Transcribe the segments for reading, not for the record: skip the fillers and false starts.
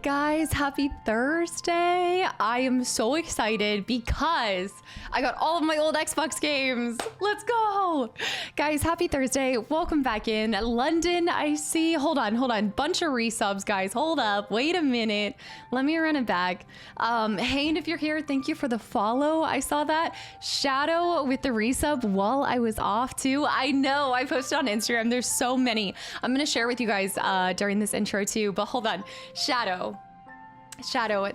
guys, happy Thursday. I am so excited because I got all of my old Xbox games. Let's go. Guys, happy Thursday. Welcome back in. London, I see. Hold on. Bunch of resubs, guys. Hold up. Wait a minute. Let me run it back. Hayne, if you're here, thank you for the follow. I saw that. Shadow with the resub while I was off too. I know. I posted on Instagram. There's so many. I'm going to share with you guys during this intro too, but hold on. Shadow,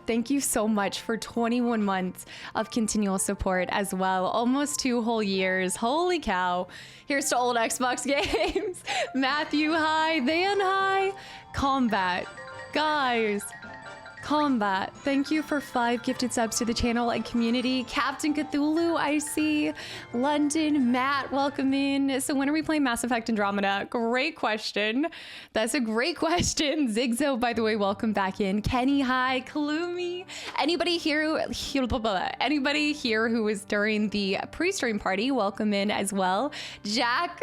thank you so much for 21 months of continual support as well. Almost 2 whole years. Holy cow. Here's to old Xbox games. Matthew, hi. Van, hi. Combat. Guys. Combat, thank you for 5 gifted subs to the channel and community. Captain Cthulhu, I see. London, Matt, welcome in. So when are we playing Mass Effect Andromeda? Great question. That's a great question. Zigzo, by the way, welcome back in. Kenny, hi. Kalumi. Anybody here who was during the pre-stream party, welcome in as well. Jack.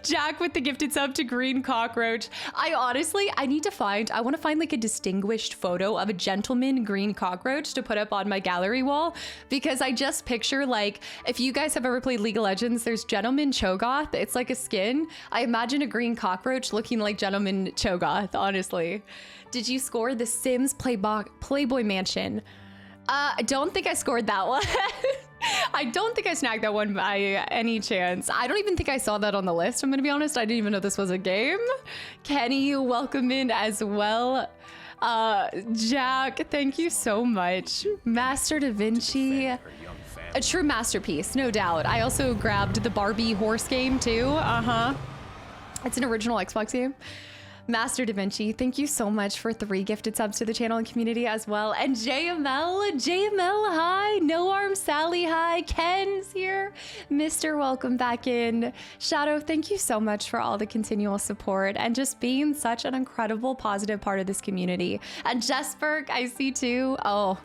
Jack with the gifted sub to Green Cockroach. I want to find like a distinguished photo of a gentleman green cockroach to put up on my gallery wall, because I just picture, like, if you guys have ever played League of Legends, there's Gentleman Cho'Gath. It's like a skin. I imagine a green cockroach looking like Gentleman Cho'Gath, honestly. Did you score the Sims Playboy Mansion? I don't think I scored that one. I don't think I snagged that one by any chance. I don't even think I saw that on the list, I'm gonna be honest. I didn't even know this was a game. Kenny, welcome in as well. Jack, thank you so much. Master Da Vinci, a true masterpiece, no doubt. I also grabbed the Barbie horse game too. It's an original Xbox game. Master Da Vinci, thank you so much for 3 gifted subs to the channel and community as well. And JML, hi. No Arm Sally, hi. Ken's here. Mr. Welcome back in. Shadow, thank you so much for all the continual support and just being such an incredible positive part of this community. And Jesper, I see too. Oh,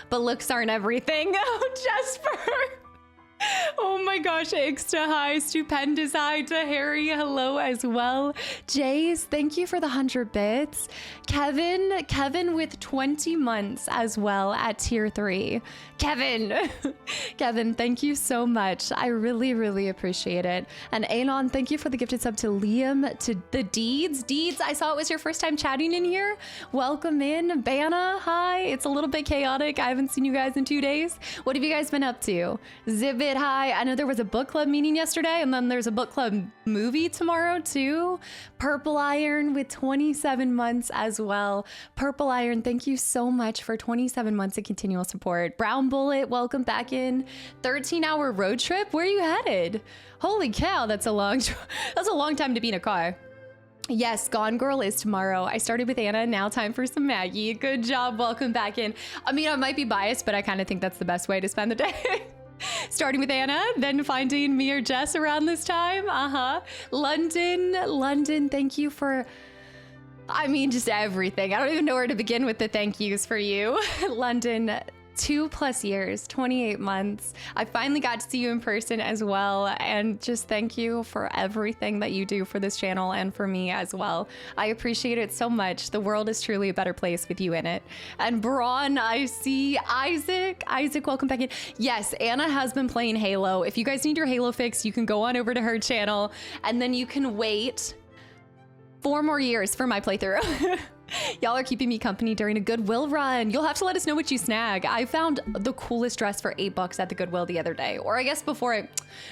but looks aren't everything. Oh, Jesper. Oh my gosh, Ixta, hi. Stupendous, hi to Harry, hello as well. Jays, thank you for the 100 bits. Kevin with 20 months as well at tier 3. Kevin, thank you so much. I really, really appreciate it. And Anon, thank you for the gifted sub to Liam, to the Deeds. I saw it was your first time chatting in here. Welcome in. Bana, hi. It's a little bit chaotic. I haven't seen you guys in 2 days. What have you guys been up to? Zibit, hi. I know there was a book club meeting yesterday, and then there's a book club movie tomorrow too. Purple Iron with 27 months as well. Purple Iron, thank you so much for 27 months of continual support. Brown Bullet, welcome back in. 13-hour road trip. Where are you headed? Holy cow, that's a long time to be in a car. Yes, Gone Girl is tomorrow. I started with Anna, now time for some Maggie. Good job, welcome back in. I mean, I might be biased, but I kind of think that's the best way to spend the day. Starting with Anna, then finding me or Jess around this time. London, thank you for, I mean, just everything. I don't even know where to begin with the thank yous for you. London, 2+ years, 28 months. I finally got to see you in person as well, and just thank you for everything that you do for this channel and for me as well. I appreciate it so much. The world is truly a better place with you in it. And Braun, I see. Isaac, welcome back in. Yes, Anna has been playing Halo. If you guys need your Halo fix, you can go on over to her channel, and then you can wait 4 more years for my playthrough. Y'all are keeping me company during a Goodwill run. You'll have to let us know what you snag. I found the coolest dress for $8 at the Goodwill the other day. Or I guess before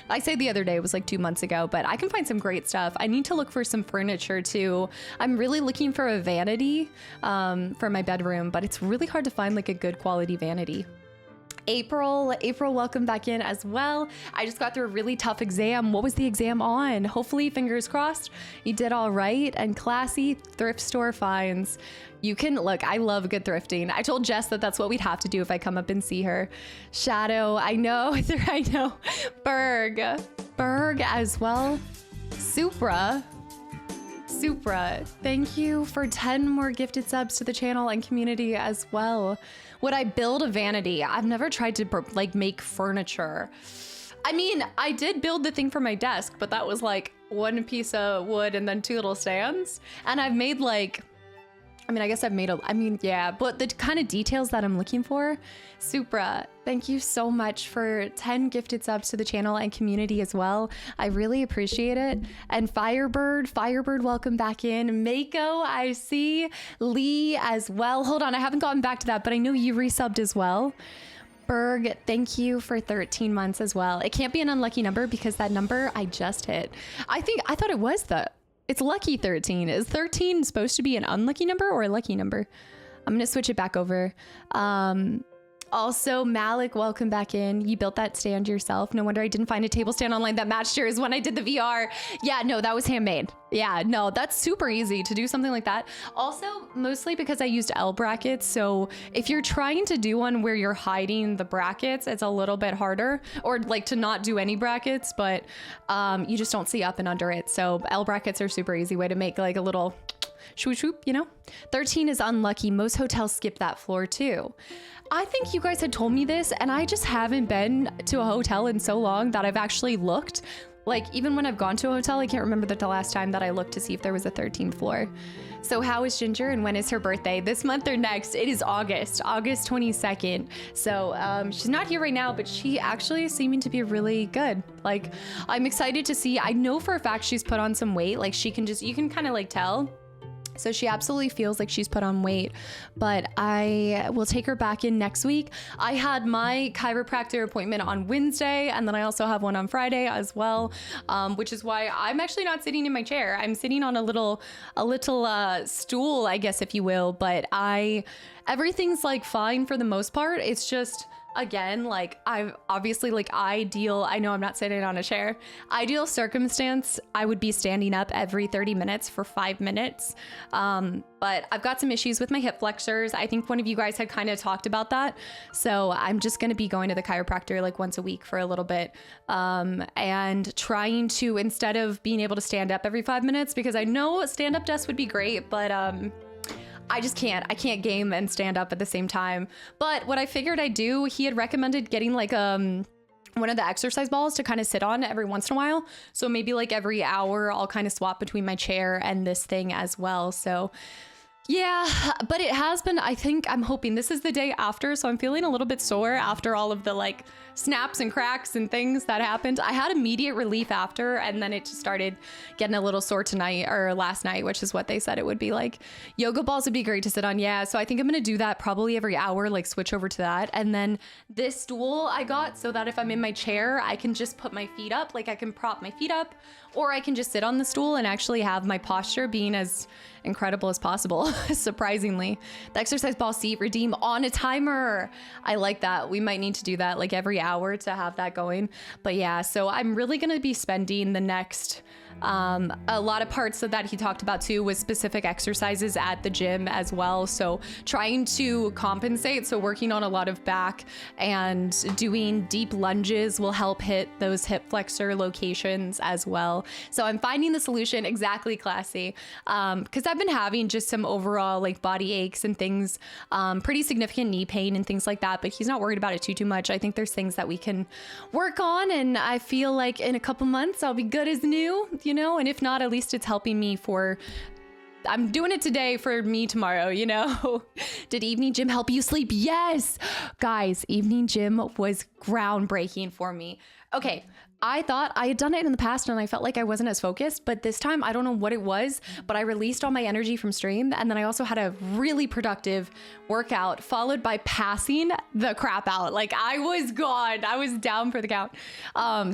I say the other day, it was like 2 months ago, but I can find some great stuff. I need to look for some furniture too. I'm really looking for a vanity for my bedroom, but it's really hard to find like a good quality vanity. April, welcome back in as well. I just got through a really tough exam. What was the exam on? Hopefully, fingers crossed, you did all right. And classy thrift store finds. You can look, I love good thrifting. I told Jess that that's what we'd have to do if I come up and see her. Shadow, I know. Berg as well. Supra, thank you for 10 more gifted subs to the channel and community as well. Would I build a vanity? I've never tried to like make furniture. I mean, I did build the thing for my desk, but that was like 1 piece of wood and then 2 little stands. And I've made like I mean, I guess I've made yeah, but the kind of details that I'm looking for. Supra, thank you so much for 10 gifted subs to the channel and community as well. I really appreciate it. And Firebird, welcome back in. Mako, I see. Lee as well. Hold on, I haven't gotten back to that, but I know you resubbed as well. Berg, thank you for 13 months as well. It can't be an unlucky number because that number I just hit. I thought it was it's lucky 13. Is 13 supposed to be an unlucky number or a lucky number? I'm gonna switch it back over. Also, Malik, welcome back in. You built that stand yourself. No wonder I didn't find a table stand online that matched yours when I did the VR. Yeah, no, that was handmade. Yeah, no, that's super easy to do something like that. Also, mostly because I used L brackets. So if you're trying to do one where you're hiding the brackets, it's a little bit harder, or like to not do any brackets, but you just don't see up and under it. So L brackets are super easy way to make like a little swoop swoop, you know? 13 is unlucky. Most hotels skip that floor too. I think you guys had told me this, and I just haven't been to a hotel in so long that I've actually looked. Like, even when I've gone to a hotel, I can't remember the last time that I looked to see if there was a 13th floor. So how is Ginger, and when is her birthday? This month or next? It is August 22nd. So she's not here right now, but she actually is seeming to be really good. Like, I'm excited to see. I know for a fact she's put on some weight. Like, you can kind of like tell. So she absolutely feels like she's put on weight, but I will take her back in next week. I had my chiropractor appointment on Wednesday, and then I also have one on Friday as well, which is why I'm actually not sitting in my chair. I'm sitting on a little stool, I guess, if you will, but everything's like fine for the most part. It's just, again, like I've obviously like I know I'm not sitting on a chair. Ideal circumstance, I would be standing up every 30 minutes for 5 minutes. But I've got some issues with my hip flexors. I think one of you guys had kind of talked about that. So I'm just going to be going to the chiropractor like once a week for a little bit. And trying to, instead of being able to stand up every 5 minutes, because I know stand-up desks would be great, but I just can't. I can't game and stand up at the same time. But what I figured I'd do, he had recommended getting like one of the exercise balls to kind of sit on every once in a while. So maybe like every hour, I'll kind of swap between my chair and this thing as well. So yeah, but it has been, I'm hoping this is the day after. So I'm feeling a little bit sore after all of the like snaps and cracks and things that happened. I had immediate relief after, and then it just started getting a little sore tonight or last night, which is what they said it would be like. Yoga balls would be great to sit on. Yeah. So I think I'm going to do that probably every hour, like switch over to that. And then this stool I got so that if I'm in my chair, I can just put my feet up, like I can prop my feet up, or I can just sit on the stool and actually have my posture being as incredible as possible. Surprisingly, the exercise ball seat redeem on a timer. I like that. We might need to do that like every hour to have that going. But yeah, so I'm really going to be spending the next a lot of parts of that he talked about too was specific exercises at the gym as well. So trying to compensate. So working on a lot of back and doing deep lunges will help hit those hip flexor locations as well. So I'm finding the solution exactly, Classy, because I've been having just some overall like body aches and things, pretty significant knee pain and things like that, but he's not worried about it too much. I think there's things that we can work on, and I feel like in a couple months I'll be good as new, you know, and if not, at least it's helping me I'm doing it today for me tomorrow, you know. Did evening gym help you sleep? Yes. Guys, evening gym was groundbreaking for me. Okay, I thought I had done it in the past and I felt like I wasn't as focused, but this time I don't know what it was, but I released all my energy from stream. And then I also had a really productive workout followed by passing the crap out. Like I was gone. I was down for the count.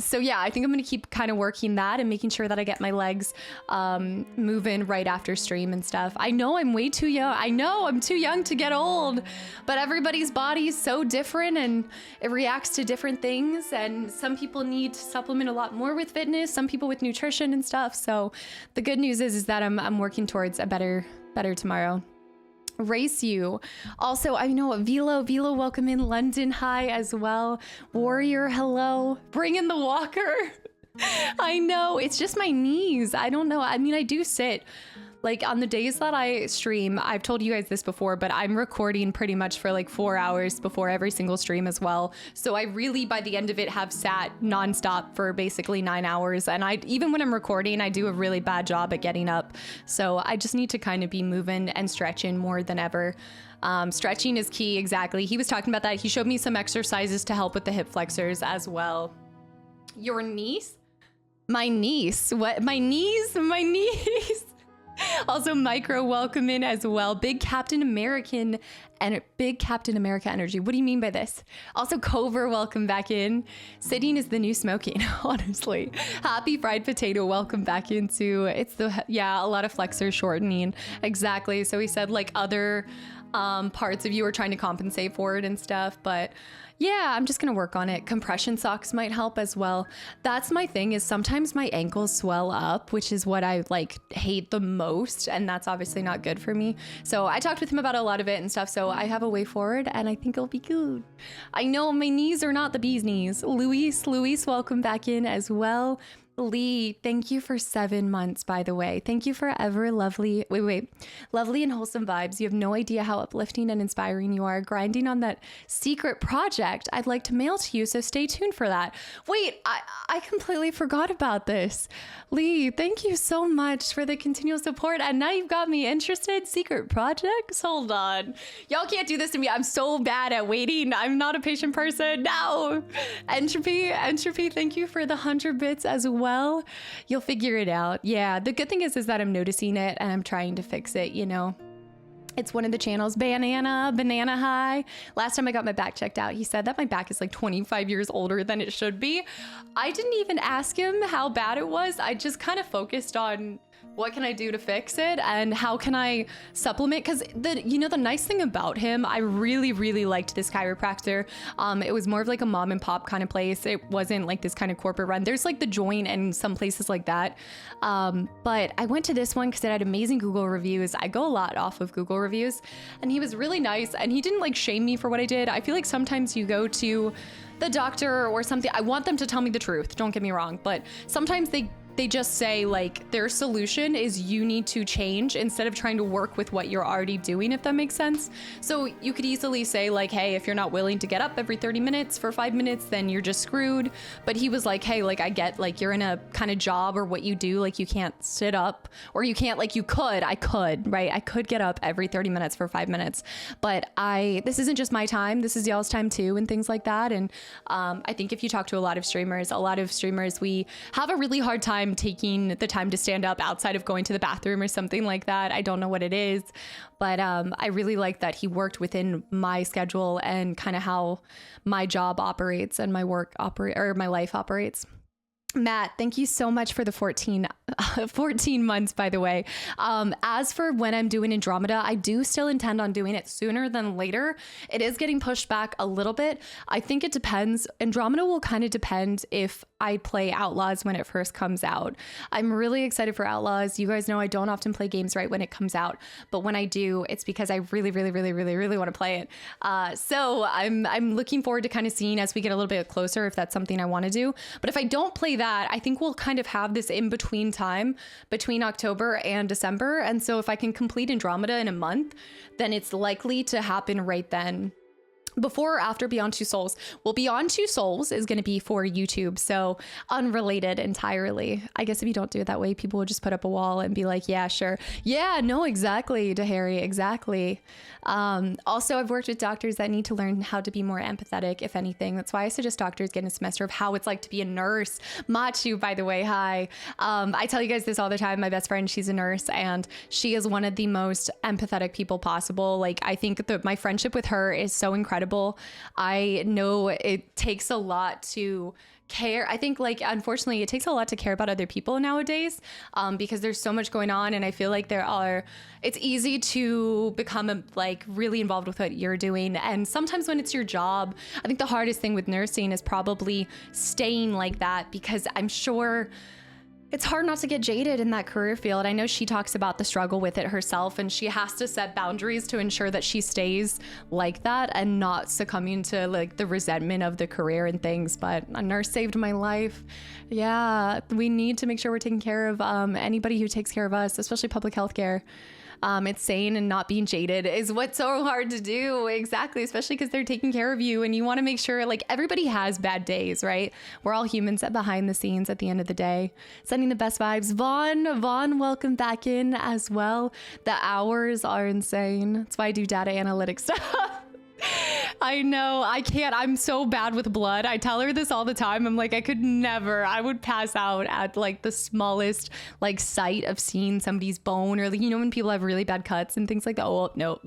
So yeah, I think I'm going to keep kind of working that and making sure that I get my legs moving right after stream and stuff. I know I'm way too young. I know I'm too young to get old, but everybody's body is so different and it reacts to different things. And some people need to supplement a lot more with fitness, some people with nutrition and stuff. So the good news is that I'm working towards a better tomorrow. Race you. Also, I know Velo, welcome in. London, hi as well. Warrior, hello. Bring in the walker. I know, it's just my knees. I don't know. I mean, I do sit, Like on the days that I stream, I've told you guys this before, but I'm recording pretty much for like 4 hours before every single stream as well. So I really, by the end of it, have sat nonstop for basically 9 hours. And even when I'm recording, I do a really bad job at getting up. So I just need to kind of be moving and stretching more than ever. Stretching is key. Exactly. He was talking about that. He showed me some exercises to help with the hip flexors as well. Your niece? My niece? What? My niece? My niece. Also, Micro, welcome in as well. Big Captain America energy. What do you mean by this? Also, Cover, welcome back in. Sitting is the new smoking, honestly. Happy Fried Potato, welcome back into. It's a lot of flexor shortening. Exactly. So he said like other parts of you are trying to compensate for it and stuff, but yeah, I'm just gonna work on it. Compression socks might help as well. That's my thing, is sometimes my ankles swell up, which is what I like hate the most, and that's obviously not good for me. So I talked with him about a lot of it and stuff, so I have a way forward and I think it'll be good. I know my knees are not the bee's knees. Luis, welcome back in as well. Lee, thank you for 7 months, by the way. Thank you for lovely and wholesome vibes. You have no idea how uplifting and inspiring you are. Grinding on that secret project I'd like to mail to you, so stay tuned for that. Wait, I completely forgot about this. Lee, thank you so much for the continual support, and now you've got me interested. Secret projects? Hold on. Y'all can't do this to me. I'm so bad at waiting. I'm not a patient person. No. Entropy, thank you for the 100 bits as well. You'll figure it out. Yeah, the good thing is that I'm noticing it and I'm trying to fix it, you know. It's one of the channels. Banana High. Last time I got my back checked out, he said that my back is like 25 years older than it should be. I didn't even ask him how bad it was. I just kind of focused on what can I do to fix it and how can I supplement? Because the nice thing about him, I really, really liked this chiropractor. It was more of like a mom and pop kind of place. It wasn't like this kind of corporate run. There's like the Joint and some places like that. But I went to this one because it had amazing Google reviews. I go a lot off of Google reviews, and he was really nice, and he didn't like shame me for what I did. I feel like sometimes you go to the doctor or something. I want them to tell me the truth. Don't get me wrong. But sometimes they just say like their solution is you need to change instead of trying to work with what you're already doing, if that makes sense. So you could easily say like, hey, if you're not willing to get up every 30 minutes for 5 minutes, then you're just screwed. But he was like, hey, like I get like you're in a kind of job or what you do, like you can't sit up, or you can't, like I could get up every 30 minutes for 5 minutes, but this isn't just my time, this is y'all's time too, and things like that. And I think if you talk to a lot of streamers, we have a really hard time taking the time to stand up outside of going to the bathroom or something like that. I don't know what it is, but I really like that he worked within my schedule and kind of how my job operates and my life operates. Matt, thank you so much for the 14 months, by the way. As for when I'm doing Andromeda, I do still intend on doing it sooner than later. It is getting pushed back a little bit. I think it depends. Andromeda will kind of depend if I play Outlaws when it first comes out. I'm really excited for Outlaws. You guys know I don't often play games right when it comes out, but when I do, it's because I really, really, really, really, really want to play it. So I'm looking forward to kind of seeing as we get a little bit closer if that's something I want to do. But if I don't play that, I think we'll kind of have this in between time between October and December. And so if I can complete Andromeda in a month, then it's likely to happen right then. Before or after Beyond Two Souls? Well, Beyond Two Souls is going to be for YouTube, so unrelated entirely. I guess if you don't do it that way, people will just put up a wall and be like, yeah, sure. Yeah, no, exactly, DeHarry, exactly. Also, I've worked with doctors that need to learn how to be more empathetic, if anything. That's why I suggest doctors get a semester of how it's like to be a nurse. Machu, by the way, hi. I tell you guys this all the time. My best friend, she's a nurse, and she is one of the most empathetic people possible. Like, I think that my friendship with her is so incredible. I know it takes a lot to care. I think, like, unfortunately, it takes a lot to care about other people nowadays, because there's so much going on, and I feel like it's easy to become like really involved with what you're doing. And sometimes when it's your job, I think the hardest thing with nursing is probably staying like that, because I'm sure It's hard not to get jaded in that career field. I know she talks about the struggle with it herself, and she has to set boundaries to ensure that she stays like that and not succumbing to like the resentment of the career and things. But a nurse saved my life. Yeah, we need to make sure we're taking care of anybody who takes care of us, especially public health care. It's sane and not being jaded is what's so hard to do. Exactly. Especially because they're taking care of you and you want to make sure, like, everybody has bad days, right? We're all humans at behind the scenes at the end of the day. Sending the best vibes. Vaughn, welcome back in as well. The hours are insane. That's why I do data analytics stuff. I know, I can't. I'm so bad with blood. I tell her this all the time. I'm like, I could never. I would pass out at like the smallest like sight of seeing somebody's bone, or like, you know, when people have really bad cuts and things like that. Oh no.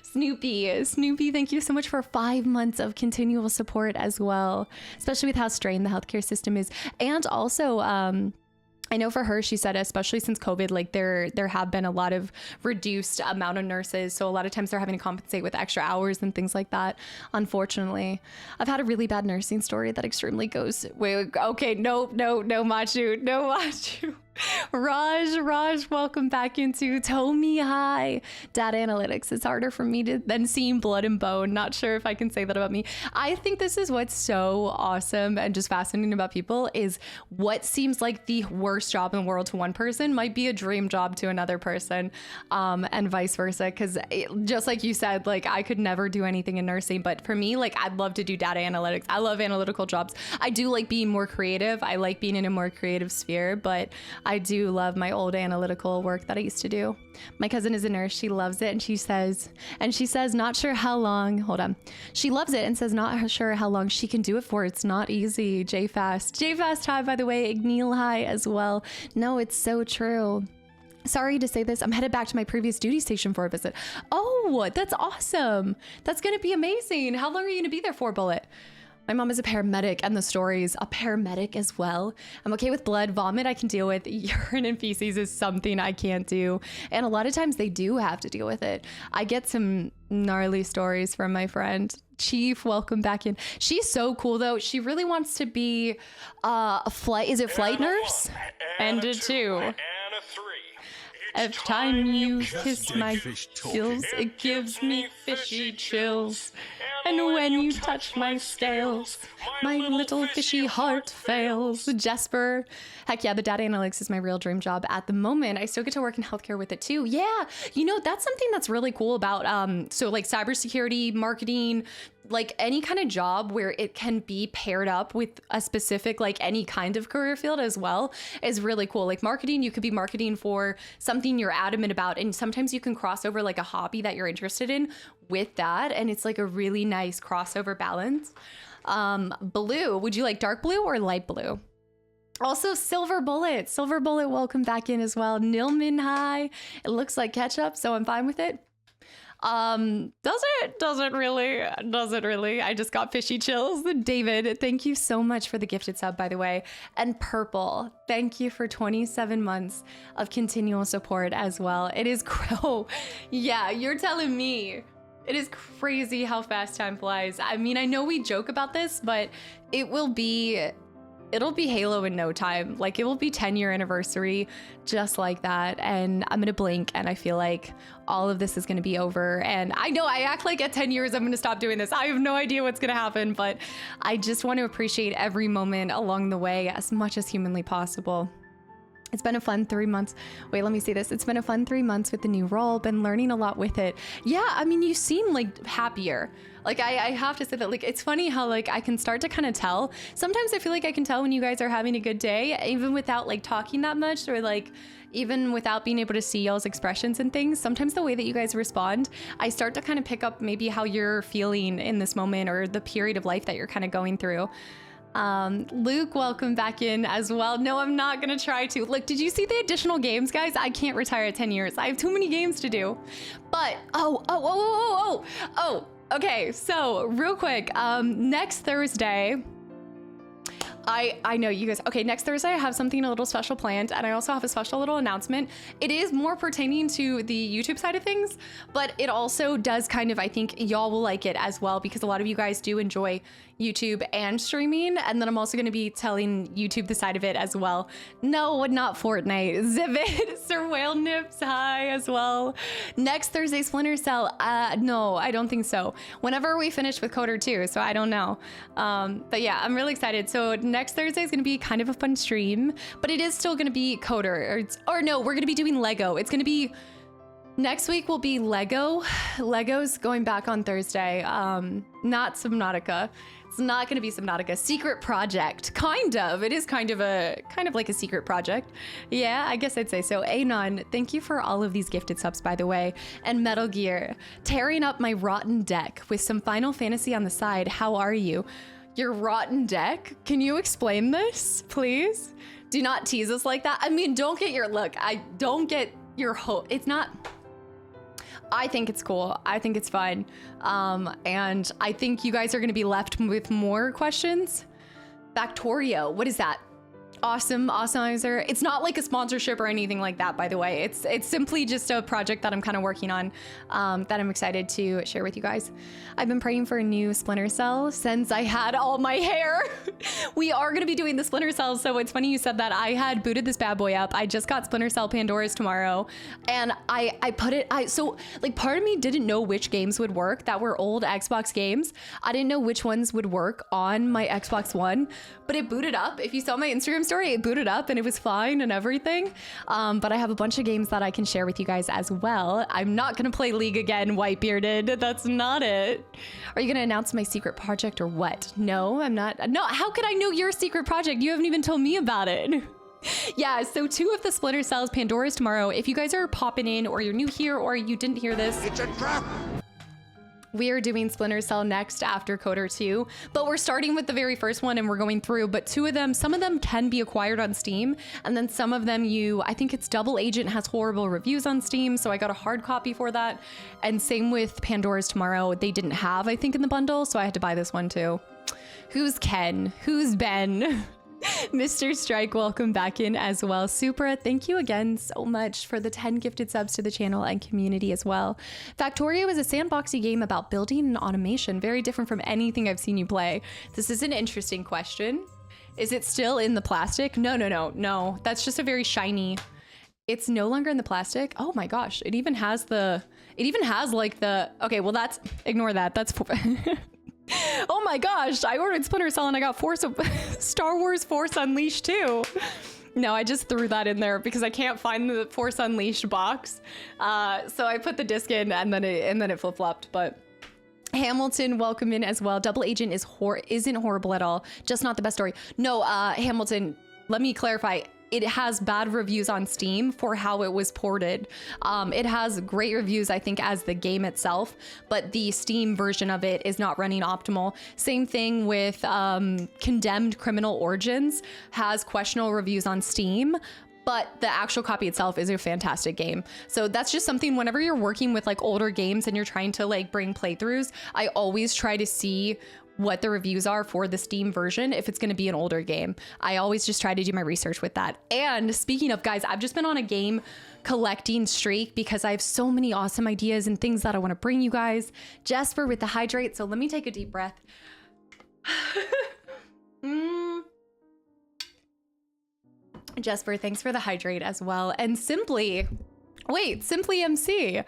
Snoopy, thank you so much for 5 months of continual support as well, especially with how strained the healthcare system is. And also, I know for her, she said, especially since COVID, like there have been a lot of reduced amount of nurses. So a lot of times they're having to compensate with extra hours and things like that. Unfortunately, I've had a really bad nursing story that extremely goes, wait, okay, no, Machu. Raj, welcome back into Tomi. Hi. Data analytics. It's harder for me than seeing blood and bone. Not sure if I can say that about me. I think this is what's so awesome and just fascinating about people is what seems like the worst job in the world to one person might be a dream job to another person, and vice versa. Because just like you said, like I could never do anything in nursing, but for me, like I'd love to do data analytics. I love analytical jobs. I do like being more creative. I like being in a more creative sphere, but I do love my old analytical work that I used to do. My cousin is a nurse. She loves it. And she says, not sure how long, hold on. She loves it and says, not sure how long she can do it for. It's not easy. JFast, hi, by the way. Igneel, hi as well. No, it's so true. Sorry to say this. I'm headed back to my previous duty station for a visit. Oh, that's awesome. That's going to be amazing. How long are you going to be there for, Bullet? My mom is a paramedic, and the story's a paramedic as well. I'm okay with blood. Vomit I can deal with. Urine and feces is something I can't do. And a lot of times they do have to deal with it. I get some gnarly stories from my friend. Chief, welcome back in. She's so cool though. She really wants to be a flight. Is it flight nurse? And a 2. And a 3. Every time you kiss my gills, it gives me fishy chills. And when you touch my scales, my little fishy heart fails. Jesper, heck yeah, the data analytics is my real dream job at the moment. I still get to work in healthcare with it too. Yeah, you know, that's something that's really cool about, so like cybersecurity, marketing, like any kind of job where it can be paired up with a specific, like any kind of career field as well is really cool. Like marketing, you could be marketing for something you're adamant about. And sometimes you can cross over like a hobby that you're interested in with that. And it's like a really nice crossover balance. Blue, would you like dark blue or light blue? Also, Silver Bullet, welcome back in as well. Nilman, hi. It looks like ketchup, so I'm fine with it. Does it really? I just got fishy chills. David, thank you so much for the gifted sub, by the way. And Purple, thank you for 27 months of continual support as well. It is yeah, you're telling me. It is crazy how fast time flies. I mean, I know we joke about this, but it'll be Halo in no time. Like it will be 10-year anniversary just like that. And I'm going to blink and I feel like all of this is going to be over. And I know I act like at 10 years, I'm going to stop doing this. I have no idea what's going to happen, but I just want to appreciate every moment along the way as much as humanly possible. It's been a fun 3 months. Wait, let me see this. It's been a fun 3 months with the new role. Been learning a lot with it. Yeah, I mean, you seem like happier. Like I have to say that, like, it's funny how like I can start to kind of tell. Sometimes I feel like I can tell when you guys are having a good day, even without like talking that much, or like even without being able to see y'all's expressions and things. Sometimes the way that you guys respond, I start to kind of pick up maybe how you're feeling in this moment or the period of life that you're kind of going through. Luke, welcome back in as well. No, I'm not gonna try to. Look, did you see the additional games, guys? I can't retire at 10 years. I have too many games to do. But, okay, so real quick, next Thursday, I know you guys, okay, next Thursday I have something a little special planned, and I also have a special little announcement. It is more pertaining to the YouTube side of things, but it also does kind of, I think y'all will like it as well, because a lot of you guys do enjoy, YouTube and streaming. And then I'm also going to be telling YouTube the side of it as well. No, not Fortnite. Zivid, Sir Whale Nips, hi as well. Next Thursday, Splinter Cell. No, I don't think so. Whenever we finish with KOTOR 2, so I don't know. But yeah, I'm really excited. So next Thursday is going to be kind of a fun stream, but it is still going to be KOTOR. Or no, we're going to be doing Lego. It's going to be... Next week will be Lego. Lego's going back on Thursday. Not Subnautica. It's not going to be Subnautica. Secret project. Kind of. It is kind of like a secret project. Yeah, I guess I'd say so. Anon, thank you for all of these gifted subs, by the way. And Metal Gear, tearing up my rotten deck with some Final Fantasy on the side. How are you? Your rotten deck? Can you explain this, please? Do not tease us like that. I mean, don't get your look. I don't get your hope. It's not. I think it's cool. I think it's fun. And I think you guys are going to be left with more questions. Factorio, what is that? Awesome, Awesomeizer. It's not like a sponsorship or anything like that, by the way. It's simply just a project that I'm kind of working on that I'm excited to share with you guys. I've been praying for a new Splinter Cell since I had all my hair. We are going to be doing the Splinter Cell, so it's funny you said that. I had booted this bad boy up. I just got Splinter Cell Pandora's tomorrow, and I put it, so like part of me didn't know which games would work that were old Xbox games. I didn't know which ones would work on my Xbox One, but it booted up. If you saw my Instagram story, it booted up and it was fine and everything. But I have a bunch of games that I can share with you guys as well. I'm not gonna play League again, Whitebearded. That's not it. Are you gonna announce my secret project or what? No, I'm not. No, how could I know your secret project? You haven't even told me about it. Yeah, so 2 of the Splinter Cells Pandora's tomorrow. If you guys are popping in or you're new here or you didn't hear this, it's a trap. We are doing Splinter Cell next after KOTOR 2, but we're starting with the very first one and we're going through, but 2 of them, some of them can be acquired on Steam, and then some of them I think it's Double Agent has horrible reviews on Steam, so I got a hard copy for that. And same with Pandora's Tomorrow, they didn't have, I think, in the bundle, so I had to buy this one too. Who's Ken? Who's Ben? Mr. Strike, welcome back in as well. Supra, thank you again so much for the 10 gifted subs to the channel and community as well. Factorio is a sandboxy game about building and automation, very different from anything I've seen you play. This is an interesting question. Is it still in the plastic? No. That's just a very shiny. It's no longer in the plastic. Oh my gosh, it even has like the, okay, well ignore that. That's oh my gosh, I ordered Splinter Cell and I got Star Wars Force Unleashed too. No, I just threw that in there because I can't find the Force Unleashed box. So I put the disc in and then it flip-flopped, but Hamilton, welcome in as well. Double Agent isn't horrible at all, just not the best story. No, Hamilton, let me clarify. It has bad reviews on Steam for how it was ported. It has great reviews, I think, as the game itself, but the Steam version of it is not running optimal. Same thing with Condemned Criminal Origins, has questionable reviews on Steam, but the actual copy itself is a fantastic game. So that's just something, whenever you're working with like older games and you're trying to like bring playthroughs, I always try to see what the reviews are for the Steam version if it's going to be an older game. I always just try to do my research with that. And speaking of, guys, I've just been on a game collecting streak because I have so many awesome ideas and things that I want to bring you guys. Jesper with the hydrate, so let me take a deep breath. Jesper, thanks for the hydrate as well. And Simply MC,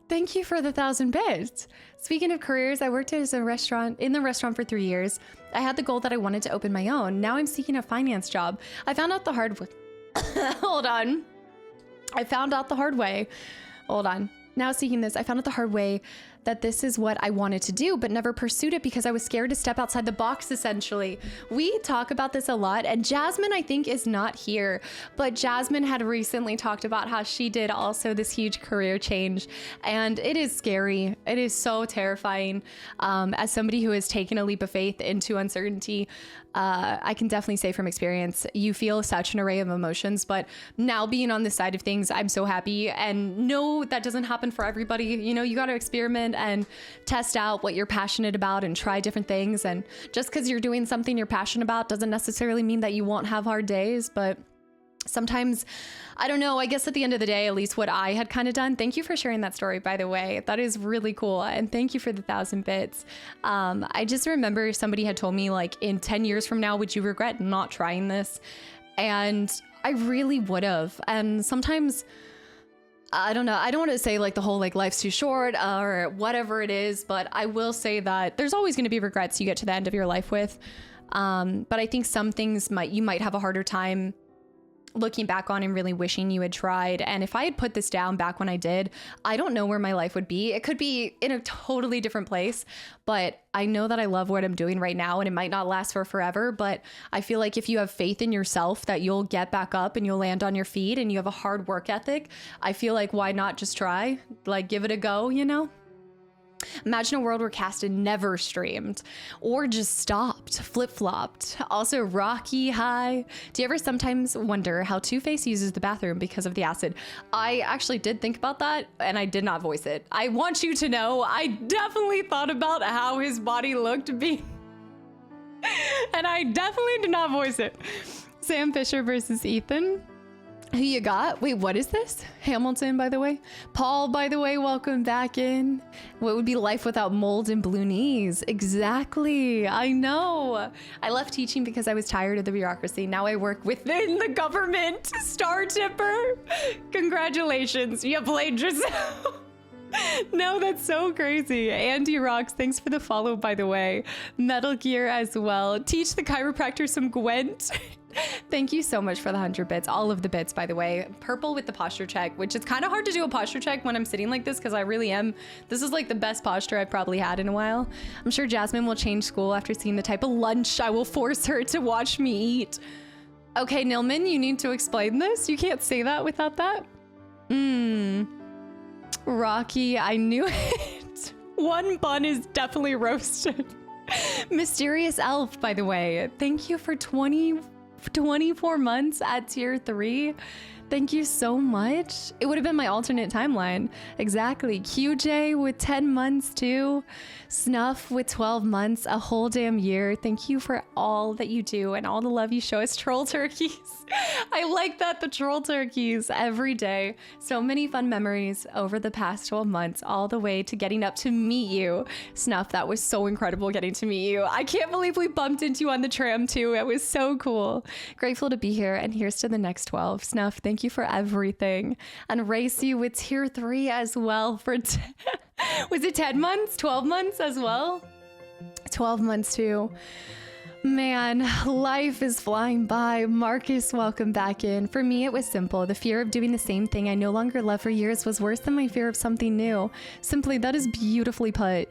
thank you for the 1,000 bits. Speaking of careers, I worked in the restaurant for 3 years. I had the goal that I wanted to open my own. Now I'm seeking a finance job. I found out the hard way. Hold on. I found out the hard way. Hold on. Now seeking this, I found out the hard way that this is what I wanted to do, but never pursued it because I was scared to step outside the box, essentially. We talk about this a lot, and Jasmine, I think, is not here, but Jasmine had recently talked about how she did also this huge career change, and it is scary. It is so terrifying. As somebody who has taken a leap of faith into uncertainty, I can definitely say from experience, you feel such an array of emotions, but now being on this side of things, I'm so happy. And no, that doesn't happen for everybody. You know, you got to experiment and test out what you're passionate about and try different things. And just because you're doing something you're passionate about doesn't necessarily mean that you won't have hard days, but sometimes, I don't know, I guess at the end of the day, at least what I had kind of done. Thank you for sharing that story, by the way. That is really cool. And thank you for the 1,000 bits. I just remember somebody had told me, like, in 10 years from now, would you regret not trying this? And I really would have. And sometimes, I don't know, I don't want to say like the whole like life's too short or whatever it is, but I will say that there's always going to be regrets you get to the end of your life with. But I think some things you might have a harder time looking back on and really wishing you had tried. And if I had put this down back when I did, I don't know where my life would be. It could be in a totally different place, but I know that I love what I'm doing right now, and it might not last for forever, but I feel like if you have faith in yourself that you'll get back up and you'll land on your feet and you have a hard work ethic, I feel like why not just try? Like, give it a go, you know? Imagine a world where Kasta never streamed or just stopped, flip-flopped. Also, Rocky, hi. Do you ever sometimes wonder how Two-Face uses the bathroom because of the acid? I actually did think about that, and I did not voice it. I want you to know I definitely thought about how his body looked and I definitely did not voice it. Sam Fisher versus Ethan. Who you got? Wait, what is this? Hamilton, by the way. Paul, by the way, welcome back in. What would be life without mold and blue knees? Exactly. I know. I left teaching because I was tired of the bureaucracy. Now I work within the government. Star Tipper. Congratulations. You played yourself. No, that's so crazy. Andy Rocks, thanks for the follow, by the way. Metal Gear as well. Teach the chiropractor some Gwent. Thank you so much for the 100 bits. All of the bits, by the way. Purple with the posture check, which it's kind of hard to do a posture check when I'm sitting like this because I really am. This is like the best posture I've probably had in a while. I'm sure Jasmine will change school after seeing the type of lunch I will force her to watch me eat. Okay, Nilman, you need to explain this. You can't say that without that. Rocky, I knew it. One bun is definitely roasted. Mysterious Elf, by the way. Thank you for 24 months at tier 3. Thank you so much. It would have been my alternate timeline. Exactly. QJ with 10 months too. Snuff with 12 months, a whole damn year. Thank you for all that you do and all the love you show us, troll turkeys. I like that, the troll turkeys every day. So many fun memories over the past 12 months, all the way to getting up to meet you. Snuff, that was so incredible getting to meet you. I can't believe we bumped into you on the tram too. It was so cool. Grateful to be here, and here's to the next 12. Snuff, thank you for everything. And Racy with tier 3 as well for was it 10 months? 12 months as well? 12 months too. Man, life is flying by. Marcus, welcome back in. For me, it was simple. The fear of doing the same thing I no longer loved for years was worse than my fear of something new. Simply, that is beautifully put.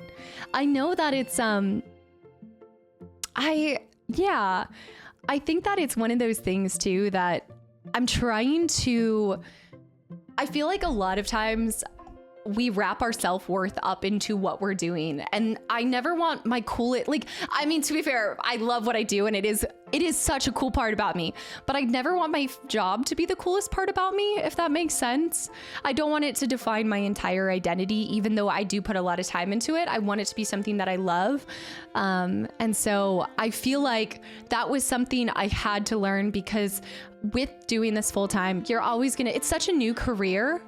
I know that it's, I think that it's one of those things too that I'm trying to, I feel like a lot of times we wrap our self-worth up into what we're doing. And I never want my I mean, to be fair, I love what I do and it is such a cool part about me, but I never want my job to be the coolest part about me, if that makes sense. I don't want it to define my entire identity, even though I do put a lot of time into it. I want it to be something that I love. And so I feel like that was something I had to learn, because with doing this full time, you're always it's such a new career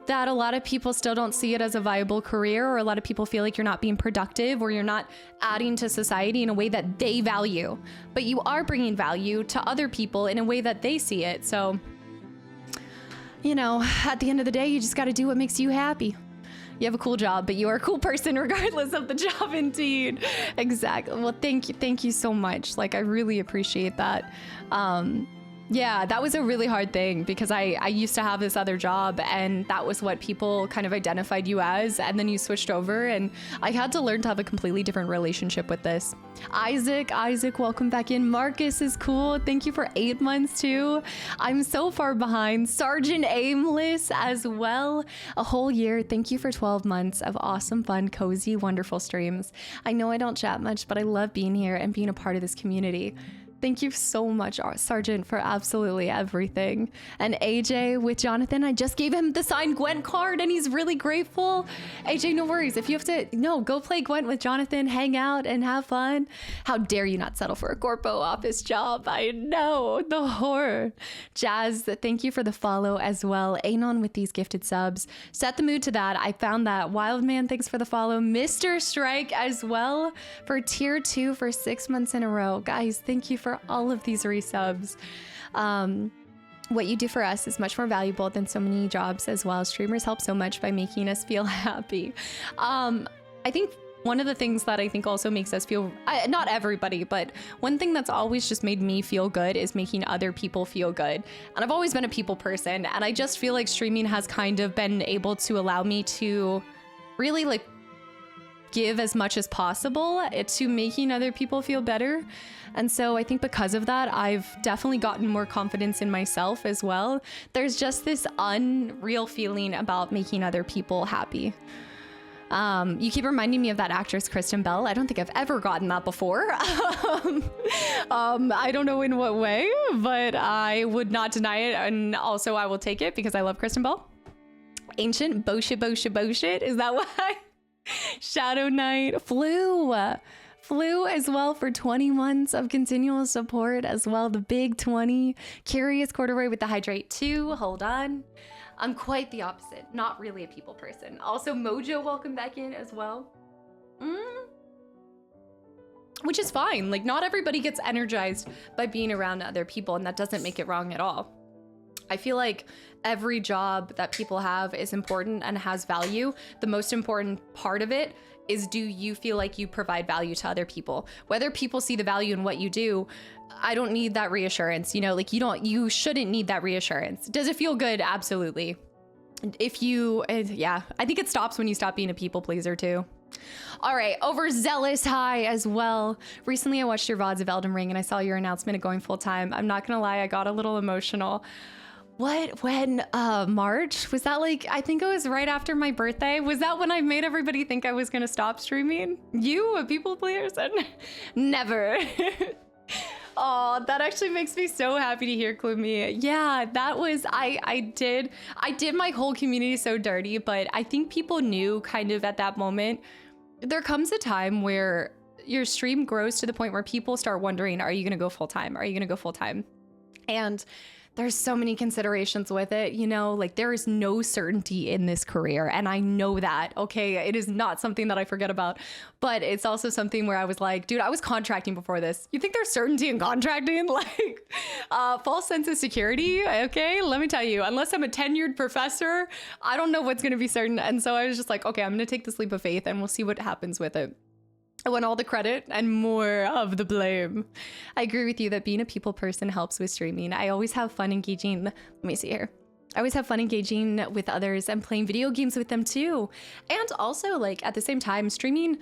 that a lot of people still don't see it as a viable career, or a lot of people feel like you're not being productive or you're not adding to society in a way that they value, but you are bringing value to other people in a way that they see it. So, you know, at the end of the day, you just got to do what makes you happy. You have a cool job, but you are a cool person regardless of the job, indeed. Exactly. Well, thank you so much. Like, I really appreciate that. Yeah, that was a really hard thing, because I used to have this other job and that was what people kind of identified you as, and then you switched over, and I had to learn to have a completely different relationship with this. Isaac, welcome back in. Marcus is cool. Thank you for 8 months too. I'm so far behind. Sergeant Aimless as well. A whole year. Thank you for 12 months of awesome, fun, cozy, wonderful streams. I know I don't chat much, but I love being here and being a part of this community. Thank you so much, Sergeant, for absolutely everything. And AJ with Jonathan, I just gave him the signed Gwent card and he's really grateful. AJ, no worries. If you have to, no, go play Gwent with Jonathan, hang out and have fun. How dare you not settle for a corpo office job? I know, the horror. Jazz, thank you for the follow as well. Anon with these gifted subs. Set the mood to that. I found that. Wildman, thanks for the follow. Mr. Strike as well for tier 2 for 6 months in a row. Guys, thank you for all of these resubs. What you do for us is much more valuable than so many jobs as well. Streamers help so much by making us feel happy. I think one of the things that I think also makes us feel, not everybody, but one thing that's always just made me feel good is making other people feel good. And I've always been a people person, and I just feel like streaming has kind of been able to allow me to really like give as much as possible to making other people feel better. And so I think because of that, I've definitely gotten more confidence in myself as well. There's just this unreal feeling about making other people happy. You keep reminding me of that actress, Kristen Bell. I don't think I've ever gotten that before. I don't know in what way, but I would not deny it. And also I will take it because I love Kristen Bell. Ancient Boshit. Is that why? Shadow Knight, Flew as well for 20 months of continual support as well. The big 20. Curious Corduroy with the Hydrate 2. Hold on. I'm quite the opposite. Not really a people person. Also, Mojo, welcome back in as well. Which is fine. Like, not everybody gets energized by being around other people, and that doesn't make it wrong at all. I feel like every job that people have is important and has value. The most important part of it is, do you feel like you provide value to other people? Whether people see the value in what you do, I don't need that reassurance. You know, like you shouldn't need that reassurance. Does it feel good? Absolutely. If you, yeah, I think it stops when you stop being a people pleaser too. All right, Overzealous High as well. Recently I watched your VODs of Elden Ring and I saw your announcement of going full time. I'm not gonna lie, I got a little emotional. What, when, March? Was that like, I think it was right after my birthday. Was that when I made everybody think I was gonna stop streaming? You, a people pleaser? Never. Oh, that actually makes me so happy to hear, Klumi. Yeah, that was, I did my whole community so dirty, but I think people knew kind of at that moment, there comes a time where your stream grows to the point where people start wondering, are you gonna go full time? Are you gonna go full time? And there's so many considerations with it, you know, like there is no certainty in this career. And I know that, okay, it is not something that I forget about, but it's also something where I was like, dude, I was contracting before this. You think there's certainty in contracting? Like, false sense of security, okay? Let me tell you, unless I'm a tenured professor, I don't know what's gonna be certain. And so I was just like, okay, I'm gonna take this leap of faith and we'll see what happens with it. I want all the credit and more of the blame. I agree with you that being a people person helps with streaming. I always have fun engaging. Let me see here. I always have fun engaging with others and playing video games with them too. And also, like, at the same time, streaming,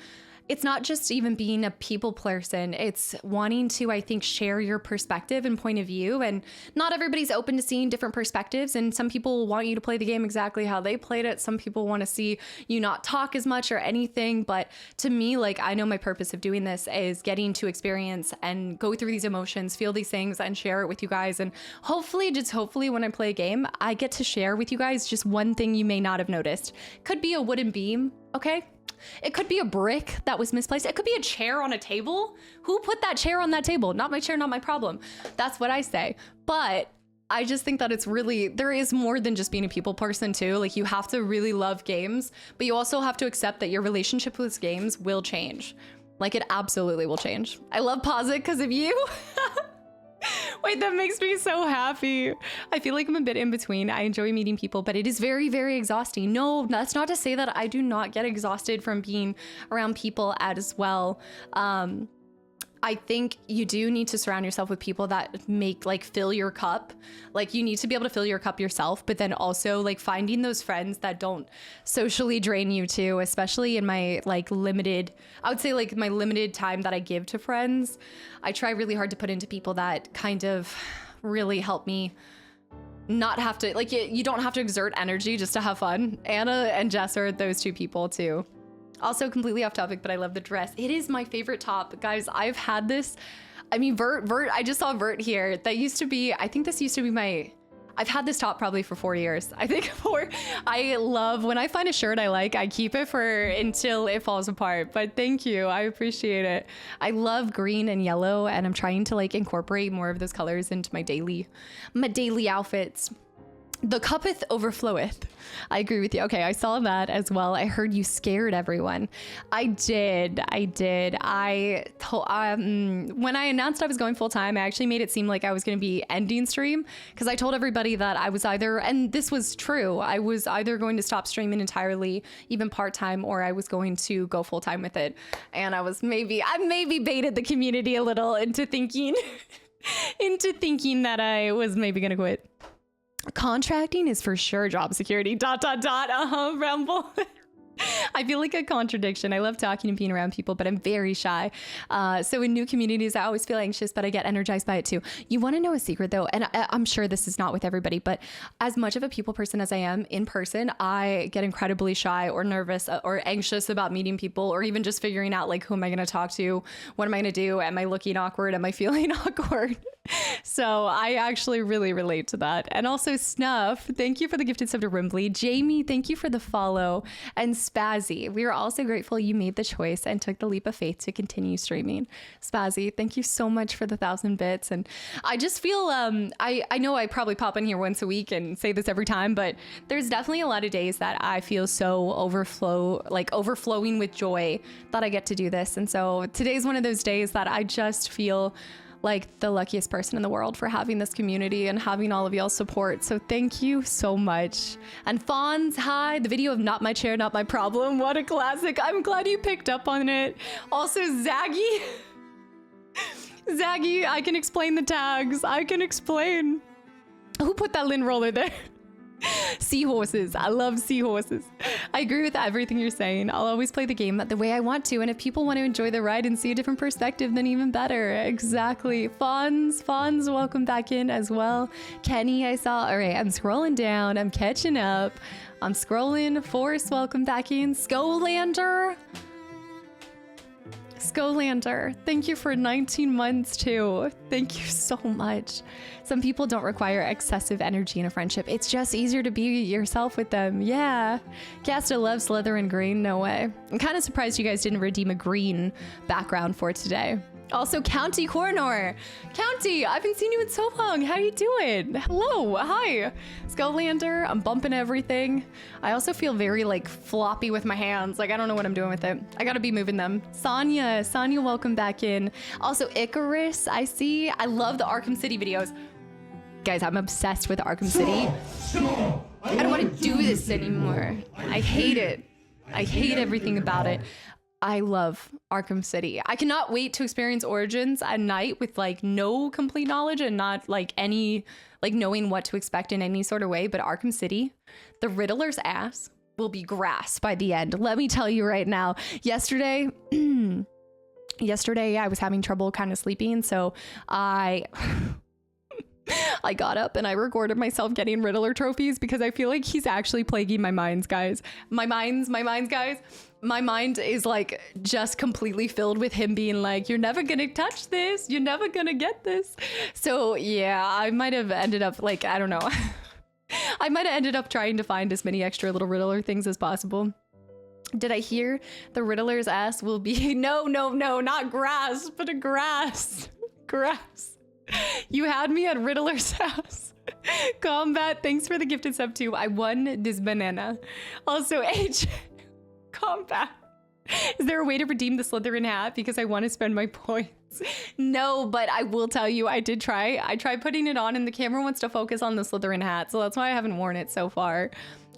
it's not just even being a people person. It's wanting to, I think, share your perspective and point of view. And not everybody's open to seeing different perspectives. And some people want you to play the game exactly how they played it. Some people want to see you not talk as much or anything. But to me, like, I know my purpose of doing this is getting to experience and go through these emotions, feel these things and share it with you guys. And hopefully, just hopefully when I play a game, I get to share with you guys just one thing you may not have noticed. Could be a wooden beam, okay? It could be a brick that was misplaced. It could be a chair on a table. Who put that chair on that table? Not my chair, not my problem. That's what I say. But I just think that it's really, there is more than just being a people person too. Like, you have to really love games, but you also have to accept that your relationship with games will change. Like, it absolutely will change. I love Pause It because of you. Wait, that makes me so happy. I feel like I'm a bit in between. I enjoy meeting people, but it is very, very exhausting. No, that's not to say that I do not get exhausted from being around people as well. I think you do need to surround yourself with people that make, like, fill your cup. Like, you need to be able to fill your cup yourself, but then also, like, finding those friends that don't socially drain you too, especially in my, like, limited, I would say, like, my limited time that I give to friends. I try really hard to put into people that kind of really help me not have to, like, you don't have to exert energy just to have fun. Anna and Jess are those two people too. Also completely off topic, but I love the dress. It is my favorite top. Guys, I've had this. I mean, Vert, I just saw Vert here. That used to be, I think this used to be my, I've had this top probably for 4 years. I think I love, when I find a shirt I like, I keep it for until it falls apart. But thank you, I appreciate it. I love green and yellow, and I'm trying to like incorporate more of those colors into my daily outfits. The cuppeth overfloweth. I agree with you. Okay, I saw that as well. I heard you scared everyone. I did. When I announced I was going full time, I actually made it seem like I was going to be ending stream, because I told everybody that I was either, and this was true, I was either going to stop streaming entirely, even part-time, or I was going to go full time with it. And I maybe baited the community a little into thinking that I was maybe going to quit. Contracting is for sure job security, ... Rumble. I feel like a contradiction. I love talking and being around people, but I'm very shy. So in new communities, I always feel anxious, but I get energized by it too. You want to know a secret though? And I'm sure this is not with everybody, but as much of a people person as I am in person, I get incredibly shy or nervous or anxious about meeting people, or even just figuring out like, who am I going to talk to? What am I going to do? Am I looking awkward? Am I feeling awkward? So I actually really relate to that. And also Snuff, thank you for the gifted sub to Rimbly. Jamie, thank you for the follow. And Spazzy, we are also grateful you made the choice and took the leap of faith to continue streaming. Spazzy, thank you so much for the 1,000 bits. And I just feel, I know I probably pop in here once a week and say this every time, but there's definitely a lot of days that I feel so overflowing with joy that I get to do this. And so today's one of those days that I just feel like the luckiest person in the world for having this community and having all of y'all's support. So thank you so much. And Fonz, hi, the video of Not My Chair, Not My Problem. What a classic. I'm glad you picked up on it. Also Zaggy. Zaggy, I can explain the tags. I can explain. Who put that Lynn roller there? Seahorses. I love seahorses. I agree with everything you're saying. I'll always play the game the way I want to, and if people want to enjoy the ride and see a different perspective, then even better. Exactly. Fonz, welcome back in as well. Kenny, I saw. All right, I'm scrolling down. I'm catching up. I'm scrolling. Force, welcome back in. Skolander, thank you for 19 months too. Thank you so much. Some people don't require excessive energy in a friendship. It's just easier to be yourself with them. Yeah. Casta loves Slytherin green. No way. I'm kind of surprised you guys didn't redeem a green background for today. Also, County Coroner. County, I haven't seen you in so long. How you doing? Hello, hi. Skolander, I'm bumping everything. I also feel very like floppy with my hands. Like I don't know what I'm doing with it. I gotta be moving them. Sonia, welcome back in. Also, Icarus, I see. I love the Arkham City videos. Guys, I'm obsessed with Arkham City. I don't want to do this anymore. I hate it. I hate everything about it. I love Arkham City. I cannot wait to experience Origins at night with like no complete knowledge and not like any, like knowing what to expect in any sort of way. But Arkham City, the Riddler's ass will be grass by the end. Let me tell you right now. Yesterday, I was having trouble kind of sleeping. So I got up and I recorded myself getting Riddler trophies because I feel like he's actually plaguing my minds, guys. My minds, guys. My mind is like just completely filled with him being like, you're never gonna touch this. You're never gonna get this. So yeah, I might have ended up like, I don't know. I might have ended up trying to find as many extra little Riddler things as possible. Did I hear the Riddler's ass will be, no, not grass, but a grass. Grass. You had me at Riddler's house. Combat, thanks for the gifted sub too. I won this banana. Also, H. Combat. Is there a way to redeem the Slytherin hat? Because I want to spend my points. No, but I will tell you, I did try. I tried putting it on and the camera wants to focus on the Slytherin hat. So that's why I haven't worn it so far.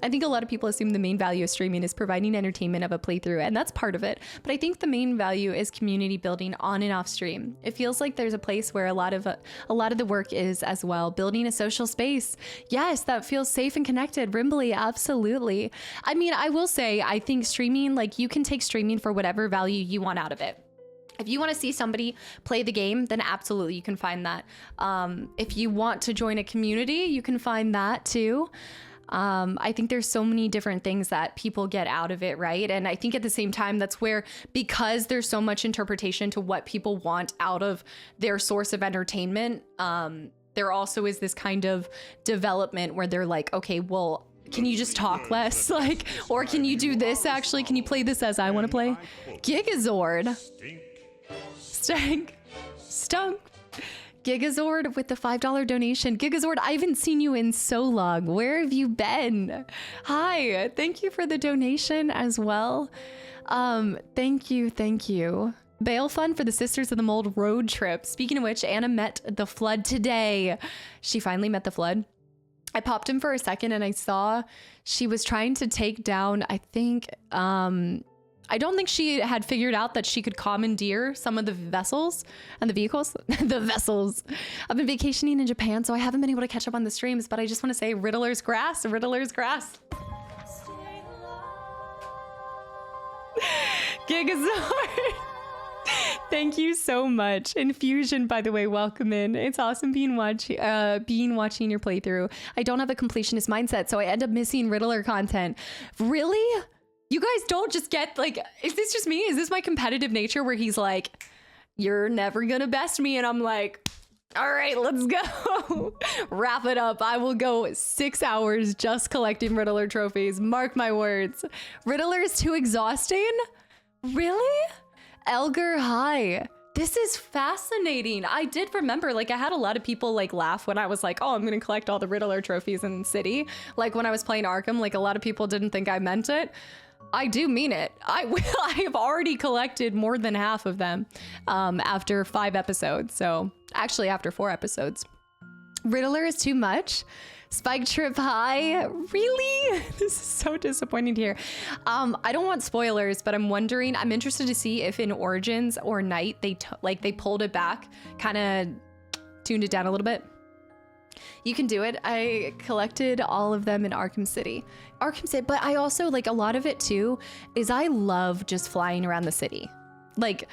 I think a lot of people assume the main value of streaming is providing entertainment of a playthrough, and that's part of it. But I think the main value is community building on and off stream. It feels like there's a place where a lot of the work is as well, building a social space. Yes, that feels safe and connected. Rimbly, absolutely. I mean, I will say, I think streaming, like you can take streaming for whatever value you want out of it. If you want to see somebody play the game, then absolutely you can find that. If you want to join a community, you can find that too. I think there's so many different things that people get out of it, right? And I think at the same time, that's where, because there's so much interpretation to what people want out of their source of entertainment, there also is this kind of development where they're like, okay, well, can you just talk less? Like, or can you do this actually? Can you play this as I want to play? Gigazord. Stank. Stunk. Gigazord with the $5 donation. Gigazord, I haven't seen you in so long. Where have you been? Hi, thank you for the donation as well. Thank you, thank you. Bail fund for the Sisters of the Mold road trip. Speaking of which, Anna met the Flood today. She finally met the Flood. I popped in for a second and I saw she was trying to take down, I think, I don't think she had figured out that she could commandeer some of the vessels and the vehicles, the vessels. I've been vacationing in Japan, so I haven't been able to catch up on the streams, but I just want to say Riddler's grass, Riddler's grass. Gigazord. Thank you so much. Infusion, by the way, welcome in. It's awesome watching your playthrough. I don't have a completionist mindset, so I end up missing Riddler content. Really? You guys don't just get like, is this just me? Is this my competitive nature where he's like, you're never gonna best me? And I'm like, all right, let's go. Wrap it up. I will go 6 hours just collecting Riddler trophies. Mark my words. Riddler is too exhausting? Really? Elgar, hi. This is fascinating. I did remember, like, I had a lot of people like laugh when I was like, oh, I'm gonna collect all the Riddler trophies in the city. Like when I was playing Arkham, like a lot of people didn't think I meant it. I do mean it. I have already collected more than half of them after 5 episodes. So actually after 4 episodes. Riddler is too much. Spike Trip high. Really? This is so disappointing to hear. I don't want spoilers, but I'm interested to see if in Origins or Night they pulled it back, kind of tuned it down a little bit. You can do it. I collected all of them in Arkham City. But I also, like, a lot of it too is I love just flying around the city. Like,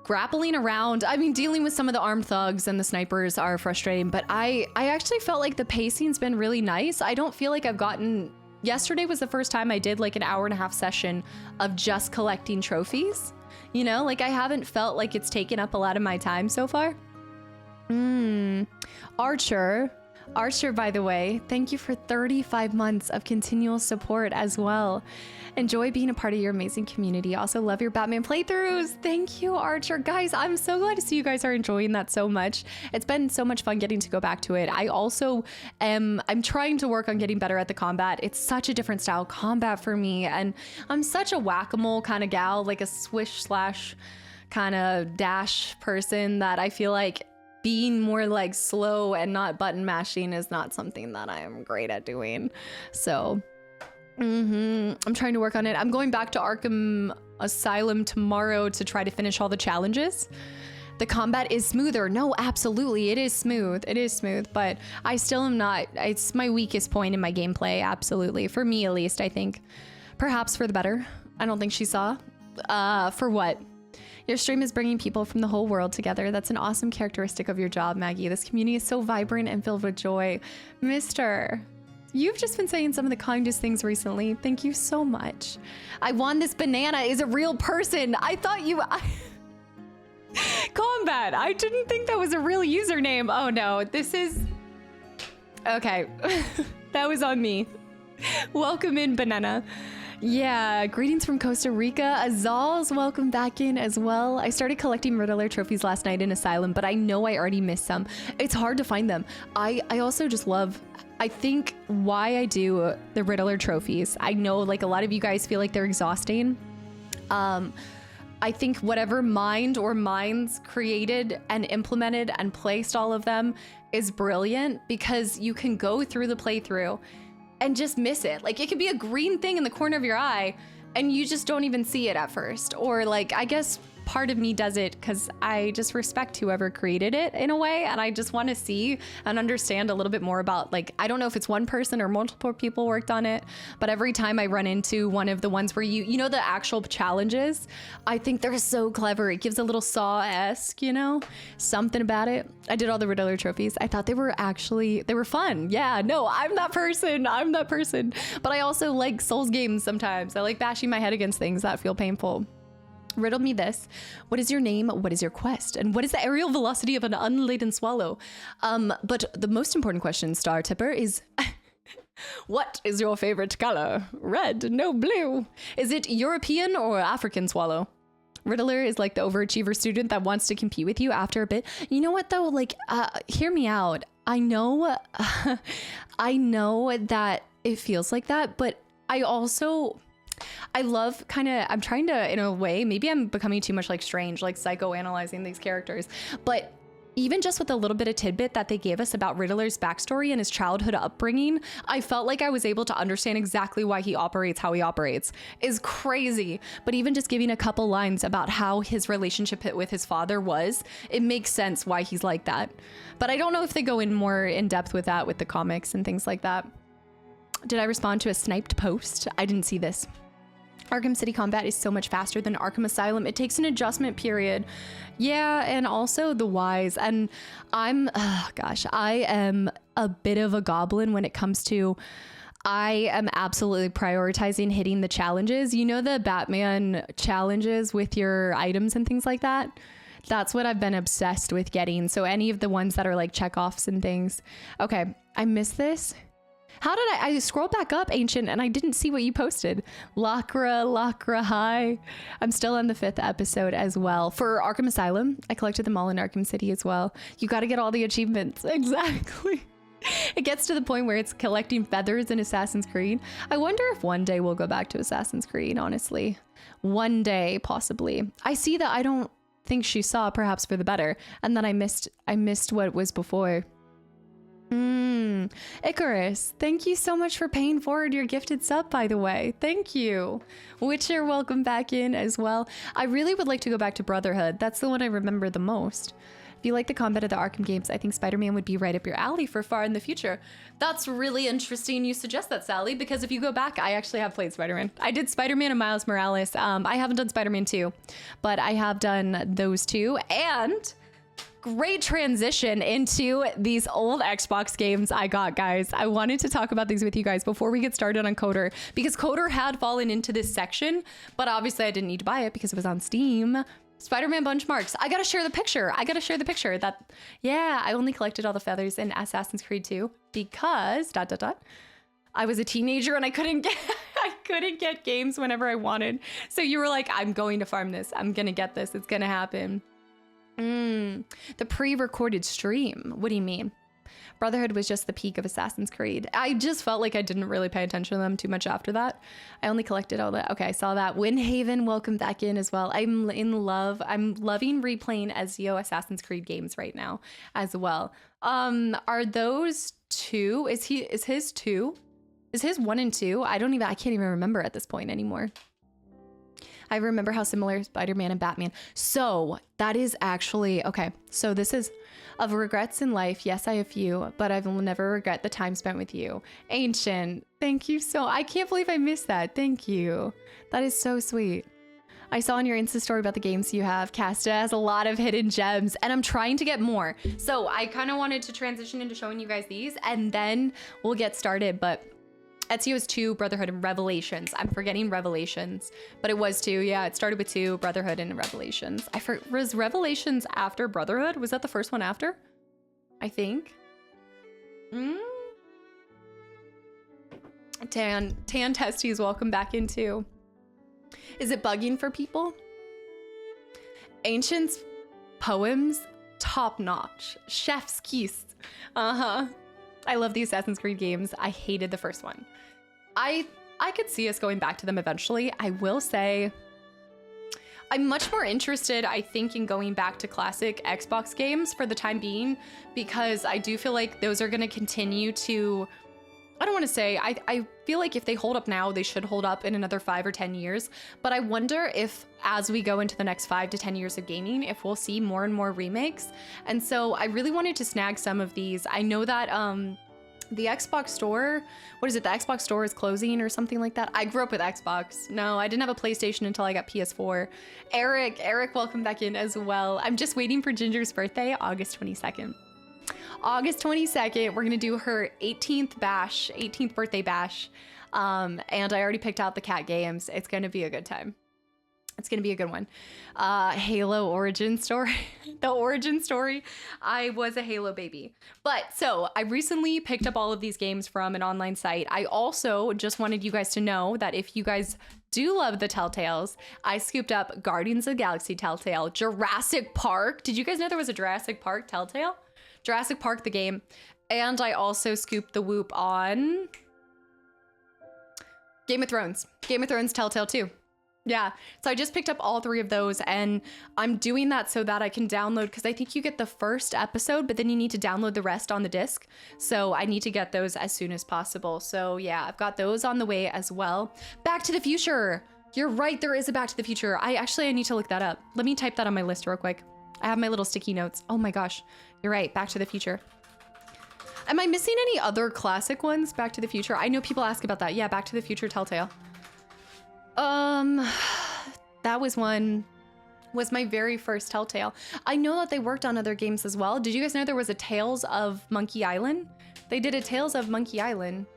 grappling around. I mean, dealing with some of the armed thugs and the snipers are frustrating, but I actually felt like the pacing's been really nice. I don't feel like I've gotten... Yesterday was the first time I did like an 1.5-hour session of just collecting trophies. You know, like I haven't felt like it's taken up a lot of my time so far. Archer, by the way, thank you for 35 months of continual support as well. Enjoy being a part of your amazing community. Also love your Batman playthroughs. Thank you, Archer. Guys, I'm so glad to see you guys are enjoying that so much. It's been so much fun getting to go back to it. I also I'm trying to work on getting better at the combat. It's such a different style combat for me. And I'm such a whack-a-mole kind of gal, like a swish slash kind of dash person that I feel like being more like slow and not button mashing is not something that I am great at doing. So I'm trying to work on it. I'm going back to Arkham Asylum tomorrow to try to finish all the challenges. The combat is smoother. No, absolutely. It is smooth. It is smooth, but I still am not. It's my weakest point in my gameplay. Absolutely. For me, at least, I think. Perhaps for the better. I don't think she saw. For what? Your stream is bringing people from the whole world together. That's an awesome characteristic of your job, Maggie. This community is so vibrant and filled with joy. Mister, you've just been saying some of the kindest things recently. Thank you so much. I won this banana is a real person. I thought you... Combat. I didn't think that was a real username. Oh no, this is... Okay. That was on me. Welcome in, banana. Yeah, greetings from Costa Rica. Azal's welcome back in as well. I started collecting Riddler trophies last night in Asylum, but I know I already missed some. It's hard to find them. I also just love, I think why I do the Riddler trophies. I know like a lot of you guys feel like they're exhausting. I think whatever mind or minds created and implemented and placed all of them is brilliant because you can go through the playthrough and just miss it. Like it could be a green thing in the corner of your eye and you just don't even see it at first. Or like, I guess part of me does it because I just respect whoever created it in a way, and I just want to see and understand a little bit more about, like, I don't know if it's one person or multiple people worked on it, but every time I run into one of the ones where you know, the actual challenges, I think they're so clever. It gives a little Saw-esque, you know, something about it. I did all the Riddler trophies. I thought they were fun. Yeah, no, I'm that person. But I also like Souls games sometimes. I like bashing my head against things that feel painful. Riddle me this. What is your name? What is your quest? And what is the aerial velocity of an unladen swallow? But the most important question, Star Tipper, is what is your favorite color? Red, no blue. Is it European or African swallow? Riddler is like the overachiever student that wants to compete with you after a bit. You know what though? Like, hear me out. I know that it feels like that, but I love I'm trying to, in a way, maybe I'm becoming too much like Strange, like psychoanalyzing these characters, but even just with a little bit of tidbit that they gave us about Riddler's backstory and his childhood upbringing, I felt like I was able to understand exactly why he operates how he operates. Is crazy. But even just giving a couple lines about how his relationship with his father was, it makes sense why he's like that. But I don't know if they go in more in depth with that with the comics and things like that. Did I respond to a sniped post? I didn't see this. Arkham City combat is so much faster than Arkham Asylum. It takes an adjustment period. Yeah, and also the wise. And I am a bit of a goblin when it comes to, I am absolutely prioritizing hitting the challenges. You know, the Batman challenges with your items and things like that? That's what I've been obsessed with getting. So any of the ones that are like checkoffs and things. Okay, I missed this. How did I scrolled back up, Ancient, and I didn't see what you posted. Lacra, hi. I'm still on the 5th episode as well. For Arkham Asylum, I collected them all in Arkham City as well. You got to get all the achievements. Exactly. It gets to the point where it's collecting feathers in Assassin's Creed. I wonder if one day we'll go back to Assassin's Creed, honestly. One day, possibly. I see that I don't think she saw, perhaps for the better, and then I missed what was before. Icarus, thank you so much for paying forward your gifted sub, by the way. Thank you. Witcher, welcome back in as well. I really would like to go back to Brotherhood. That's the one I remember the most. If you like the combat of the Arkham games, I think Spider-Man would be right up your alley for far in the future. That's really interesting you suggest that, Sally, because if you go back, I actually have played Spider-Man. I did Spider-Man and Miles Morales. I haven't done Spider-Man 2, but I have done those two, and great transition into these old Xbox games I got, guys. I wanted to talk about these with you guys before we get started on KOTOR, because KOTOR had fallen into this section, but obviously I didn't need to buy it because it was on Steam. Spider-Man benchmarks. I gotta share the picture. That, yeah, I only collected all the feathers in Assassin's Creed 2 because ... I was a teenager and I couldn't get games whenever I wanted. So you were like, I'm going to farm this. I'm gonna get this. It's gonna happen. The pre-recorded stream. What do you mean? Brotherhood was just the peak of Assassin's Creed. I just felt like I didn't really pay attention to them too much after that. I only collected all that. Okay, I saw that. Windhaven, welcome back in as well. I'm in love. I'm loving replaying Ezio Assassin's Creed games right now as well. Are those two? Is his two? Is his 1 and 2? I can't even remember at this point anymore. I remember how similar Spider-Man and Batman. So that is actually, okay. So this is of regrets in life. Yes, I have few, but I will never regret the time spent with you. Ancient, thank you I can't believe I missed that. Thank you. That is so sweet. I saw in your Insta story about the games you have. Casta has a lot of hidden gems and I'm trying to get more. So I kind of wanted to transition into showing you guys these and then we'll get started, but Ezio's 2, Brotherhood, and Revelations. I'm forgetting Revelations, but it was 2. Yeah, it started with 2, Brotherhood, and Revelations. Was Revelations after Brotherhood? Was that the first one after? I think. Tan Testies, welcome back in too. Is it bugging for people? Ancient's poems, top notch. Chef's kiss. I love the Assassin's Creed games. I hated the first one. I could see us going back to them eventually. I will say I'm much more interested, I think, in going back to classic Xbox games for the time being, because I do feel like those are going to continue to I don't want to say, I feel like if they hold up now, they should hold up in another 5 or 10 years. But I wonder if as we go into the next 5 to 10 years of gaming, if we'll see more and more remakes. And so I really wanted to snag some of these. I know that the Xbox store, what is it? The Xbox store is closing or something like that. I grew up with Xbox. No, I didn't have a PlayStation until I got PS4. Eric, welcome back in as well. I'm just waiting for Ginger's birthday, August 22nd. August 22nd, we're gonna do her 18th birthday bash. And I already picked out the cat games. It's gonna be a good time. It's gonna be a good one. Halo origin story. The origin story. I was a Halo baby. But so I recently picked up all of these games from an online site. I also just wanted you guys to know that if you guys do love the Telltales, I scooped up Guardians of the Galaxy Telltale, Jurassic Park. Did you guys know there was a Jurassic Park Telltale? Jurassic Park, the game. And I also scooped the whoop on Game of Thrones. Game of Thrones Telltale 2. Yeah, so I just picked up all 3 of those, and I'm doing that so that I can download, because I think you get the first episode, but then you need to download the rest on the disc. So I need to get those as soon as possible. So yeah, I've got those on the way as well. Back to the Future. You're right, there is a Back to the Future. I need to look that up. Let me type that on my list real quick. I have my little sticky notes. Oh my gosh, you're right, Back to the Future. Am I missing any other classic ones, Back to the Future? I know people ask about that. Yeah, Back to the Future Telltale. That was my very first Telltale. I know that they worked on other games as well. Did you guys know there was a Tales of Monkey Island? They did a Tales of Monkey Island.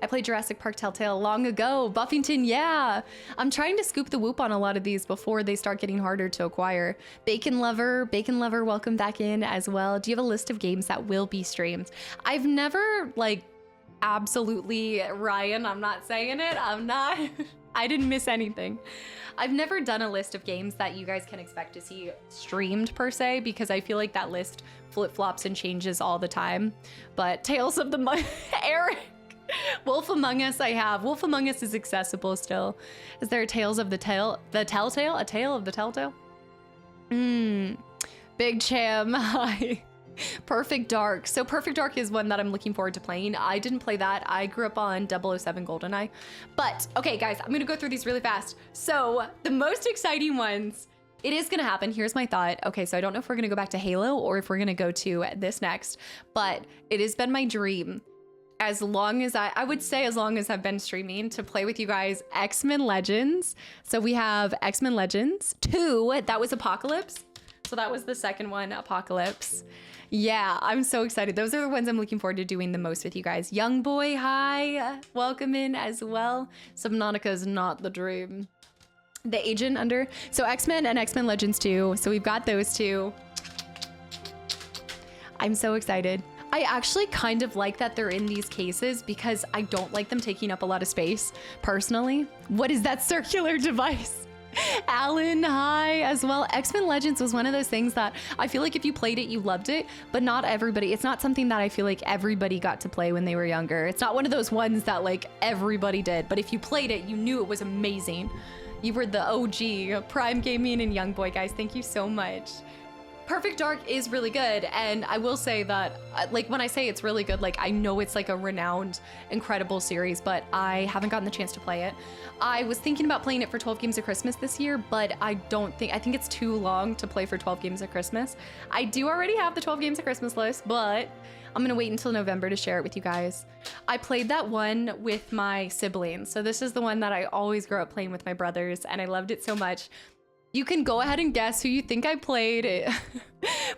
I played Jurassic Park Telltale long ago. Buffington, yeah. I'm trying to scoop the whoop on a lot of these before they start getting harder to acquire. Bacon Lover, welcome back in as well. Do you have a list of games that will be streamed? I've never, absolutely, Ryan, I'm not saying it. I'm not. I didn't miss anything. I've never done a list of games that you guys can expect to see streamed per se, because I feel like that list flip-flops and changes all the time. But Tales of the Eric. Wolf Among Us I have. Wolf Among Us is accessible still. Is there a Tales of the Telltale? A Tale of the Telltale? Big Cham, hi. Perfect Dark. So Perfect Dark is one that I'm looking forward to playing. I didn't play that. I grew up on 007 GoldenEye. But, okay guys, I'm gonna go through these really fast. So, the most exciting ones, it is gonna happen. Here's my thought. Okay, so I don't know if we're gonna go back to Halo or if we're gonna go to this next, but it has been my dream, as long as I would say as long as I've been streaming, to play with you guys X-Men Legends. So we have X-Men Legends 2, that was Apocalypse. So that was the second one, Apocalypse. Yeah, I'm so excited. Those are the ones I'm looking forward to doing the most with you guys. Young Boy, hi, welcome in as well. Subnautica is not the dream. The Agent Under. So X-Men and X-Men Legends 2. So we've got those two. I'm so excited. I actually kind of like that they're in these cases because I don't like them taking up a lot of space, personally. What is that circular device? Alan, hi, as well. X-Men Legends was one of those things that I feel like if you played it, you loved it, but not everybody. It's not something that I feel like everybody got to play when they were younger. It's not one of those ones that everybody did, but if you played it, you knew it was amazing. You were the OG, Prime Gaming and Young Boy, guys. Thank you so much. Perfect Dark is really good, and I will say that, when I say it's really good, I know it's a renowned, incredible series, but I haven't gotten the chance to play it. I was thinking about playing it for 12 Games of Christmas this year, but I think it's too long to play for 12 Games of Christmas. I do already have the 12 Games of Christmas list, but I'm gonna wait until November to share it with you guys. I played that one with my siblings, so this is the one that I always grew up playing with my brothers, and I loved it so much. You can go ahead and guess who you think I played.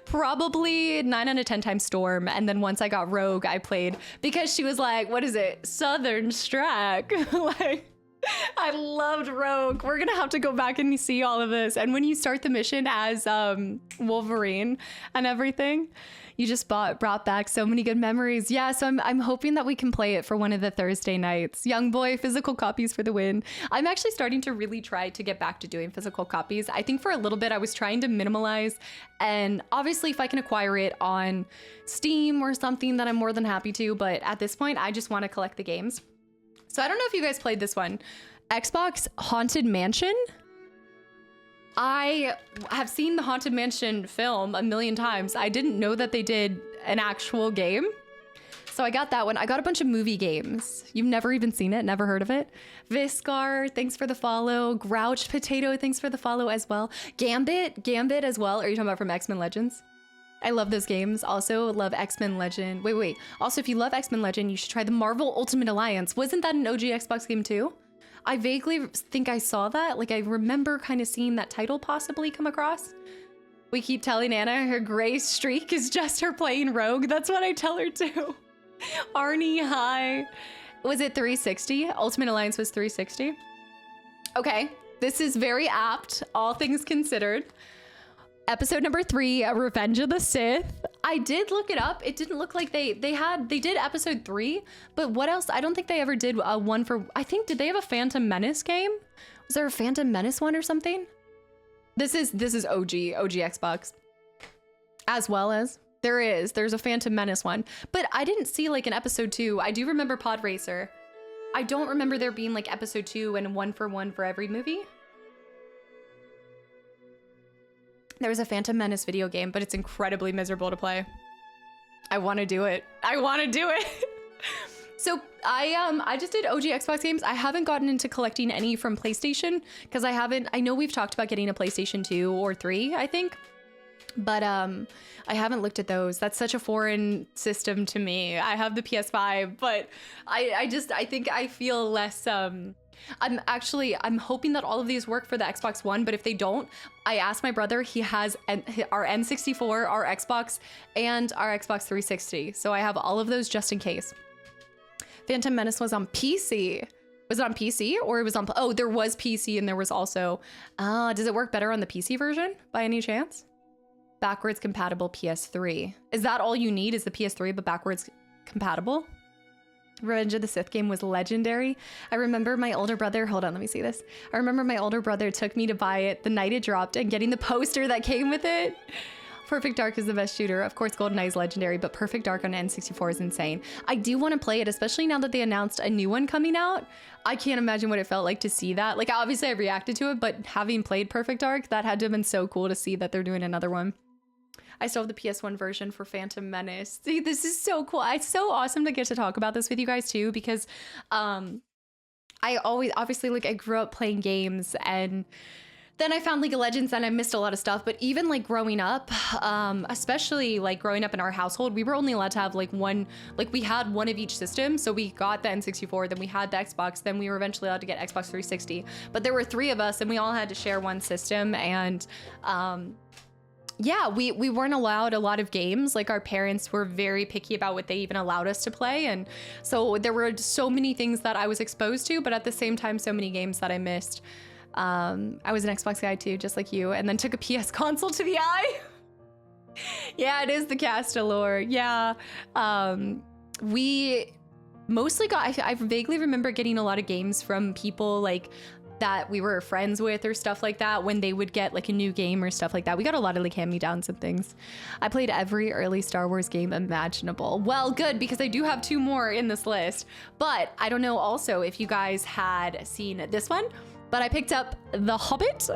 Probably 9 out of 10 times Storm. And then once I got Rogue, I played because she was like, what is it? Southern Strike. I loved Rogue. We're gonna have to go back and see all of this. And when you start the mission as Wolverine and everything, you just brought back so many good memories. Yeah, so I'm hoping that we can play it for one of the Thursday nights. Young Boy, physical copies for the win. I'm actually starting to really try to get back to doing physical copies. I think for a little bit I was trying to minimalize, and obviously if I can acquire it on Steam or something, then I'm more than happy to, but at this point I just want to collect the games. So I don't know if you guys played this one. Xbox Haunted Mansion? I have seen the Haunted Mansion film a million times. I didn't know that they did an actual game. So I got that one. I got a bunch of movie games. You've never even seen it, never heard of it. Viscar, thanks for the follow. Grouch Potato, thanks for the follow as well. Gambit as well. Are you talking about from X-Men Legends? I love those games. Also love X-Men Legend. Wait. Also, if you love X-Men Legend, you should try the Marvel Ultimate Alliance. Wasn't that an OG Xbox game too? I vaguely think I saw that. Like I remember kind of seeing that title possibly come across. We keep telling Anna her gray streak is just her playing rogue. That's what I tell her too. Arnie, hi. Was it 360? Ultimate Alliance was 360. Okay, this is very apt, all things considered. Episode number 3, Revenge of the Sith. I did look it up. It didn't look like they did episode 3, but what else? I don't think they ever did one for, I think, did they have a Phantom Menace game? Was there a Phantom Menace one or something? This is OG Xbox. As well as, there's a Phantom Menace one, but I didn't see like an episode 2. I do remember Pod Racer. I don't remember there being like episode 2 and 1-for-1 for every movie. There was a Phantom Menace video game, but it's incredibly miserable to play. I want to do it. So I just did OG Xbox games. I haven't gotten into collecting any from PlayStation because I know we've talked about getting a PlayStation 2 or 3, I think. But I haven't looked at those. That's such a foreign system to me. I have the PS5, but I think I feel less I'm hoping that all of these work for the Xbox One, but if they don't, I asked my brother, he has our N64, our Xbox, and our Xbox 360. So I have all of those just in case. Phantom Menace was on PC. Was it on PC or it was on, oh, there was PC and there was also, does it work better on the PC version by any chance? Backwards compatible PS3. Is that all you need? Is the PS3 but backwards compatible? Revenge of the Sith game was legendary. I remember my older brother, hold on, let me see this. I remember my older brother took me to buy it the night it dropped and getting the poster that came with it. Perfect Dark is the best shooter. Of course, GoldenEye is legendary, but Perfect Dark on N64 is insane. I do want to play it, especially now that they announced a new one coming out. I can't imagine what it felt like to see that. Like, obviously I reacted to it, but having played Perfect Dark, that had to have been so cool to see that they're doing another one. I still have the PS1 version for Phantom Menace. See, this is so cool. It's so awesome to get to talk about this with you guys too, because I obviously, like, I grew up playing games and then I found League of Legends and I missed a lot of stuff. But even like growing up, especially like growing up in our household, we were only allowed to have like one, like we had one of each system. So we got the N64, then we had the Xbox, then we were eventually allowed to get Xbox 360. But there were 3 of us and we all had to share one system. And yeah, we weren't allowed a lot of games. Like our parents were very picky about what they even allowed us to play. And so there were so many things that I was exposed to, but at the same time, so many games that I missed. I was an Xbox guy too, just like you, and then took a PS console to the eye. Yeah, it is the Castalor. Yeah. We mostly got, I vaguely remember getting a lot of games from people like that we were friends with or stuff like that when they would get like a new game or stuff like that. We got a lot of like hand-me-downs and things. I played every early Star Wars game imaginable. Well, good, because I do have 2 more in this list. But I don't know also if you guys had seen this one, but I picked up The Hobbit.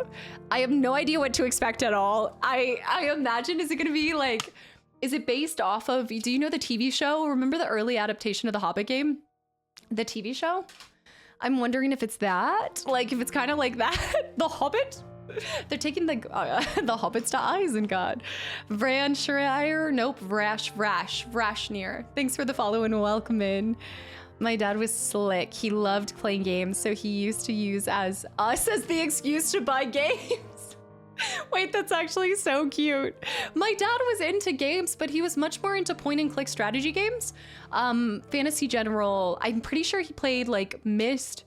I have no idea what to expect at all. I imagine, is it gonna be like, is it based off of, do you know the TV show? Remember the early adaptation of the Hobbit game? The TV show? I'm wondering if it's that, like if it's kind of like that. The Hobbit? They're taking the Hobbits to Isengard. Vran Shire, nope, Rashnir. Thanks for the follow and welcome in. My dad was slick. He loved playing games, so he used to use us as the excuse to buy games. Wait, that's actually so cute. My dad was into games, but he was much more into point and click strategy games. Fantasy General, I'm pretty sure he played like Myst.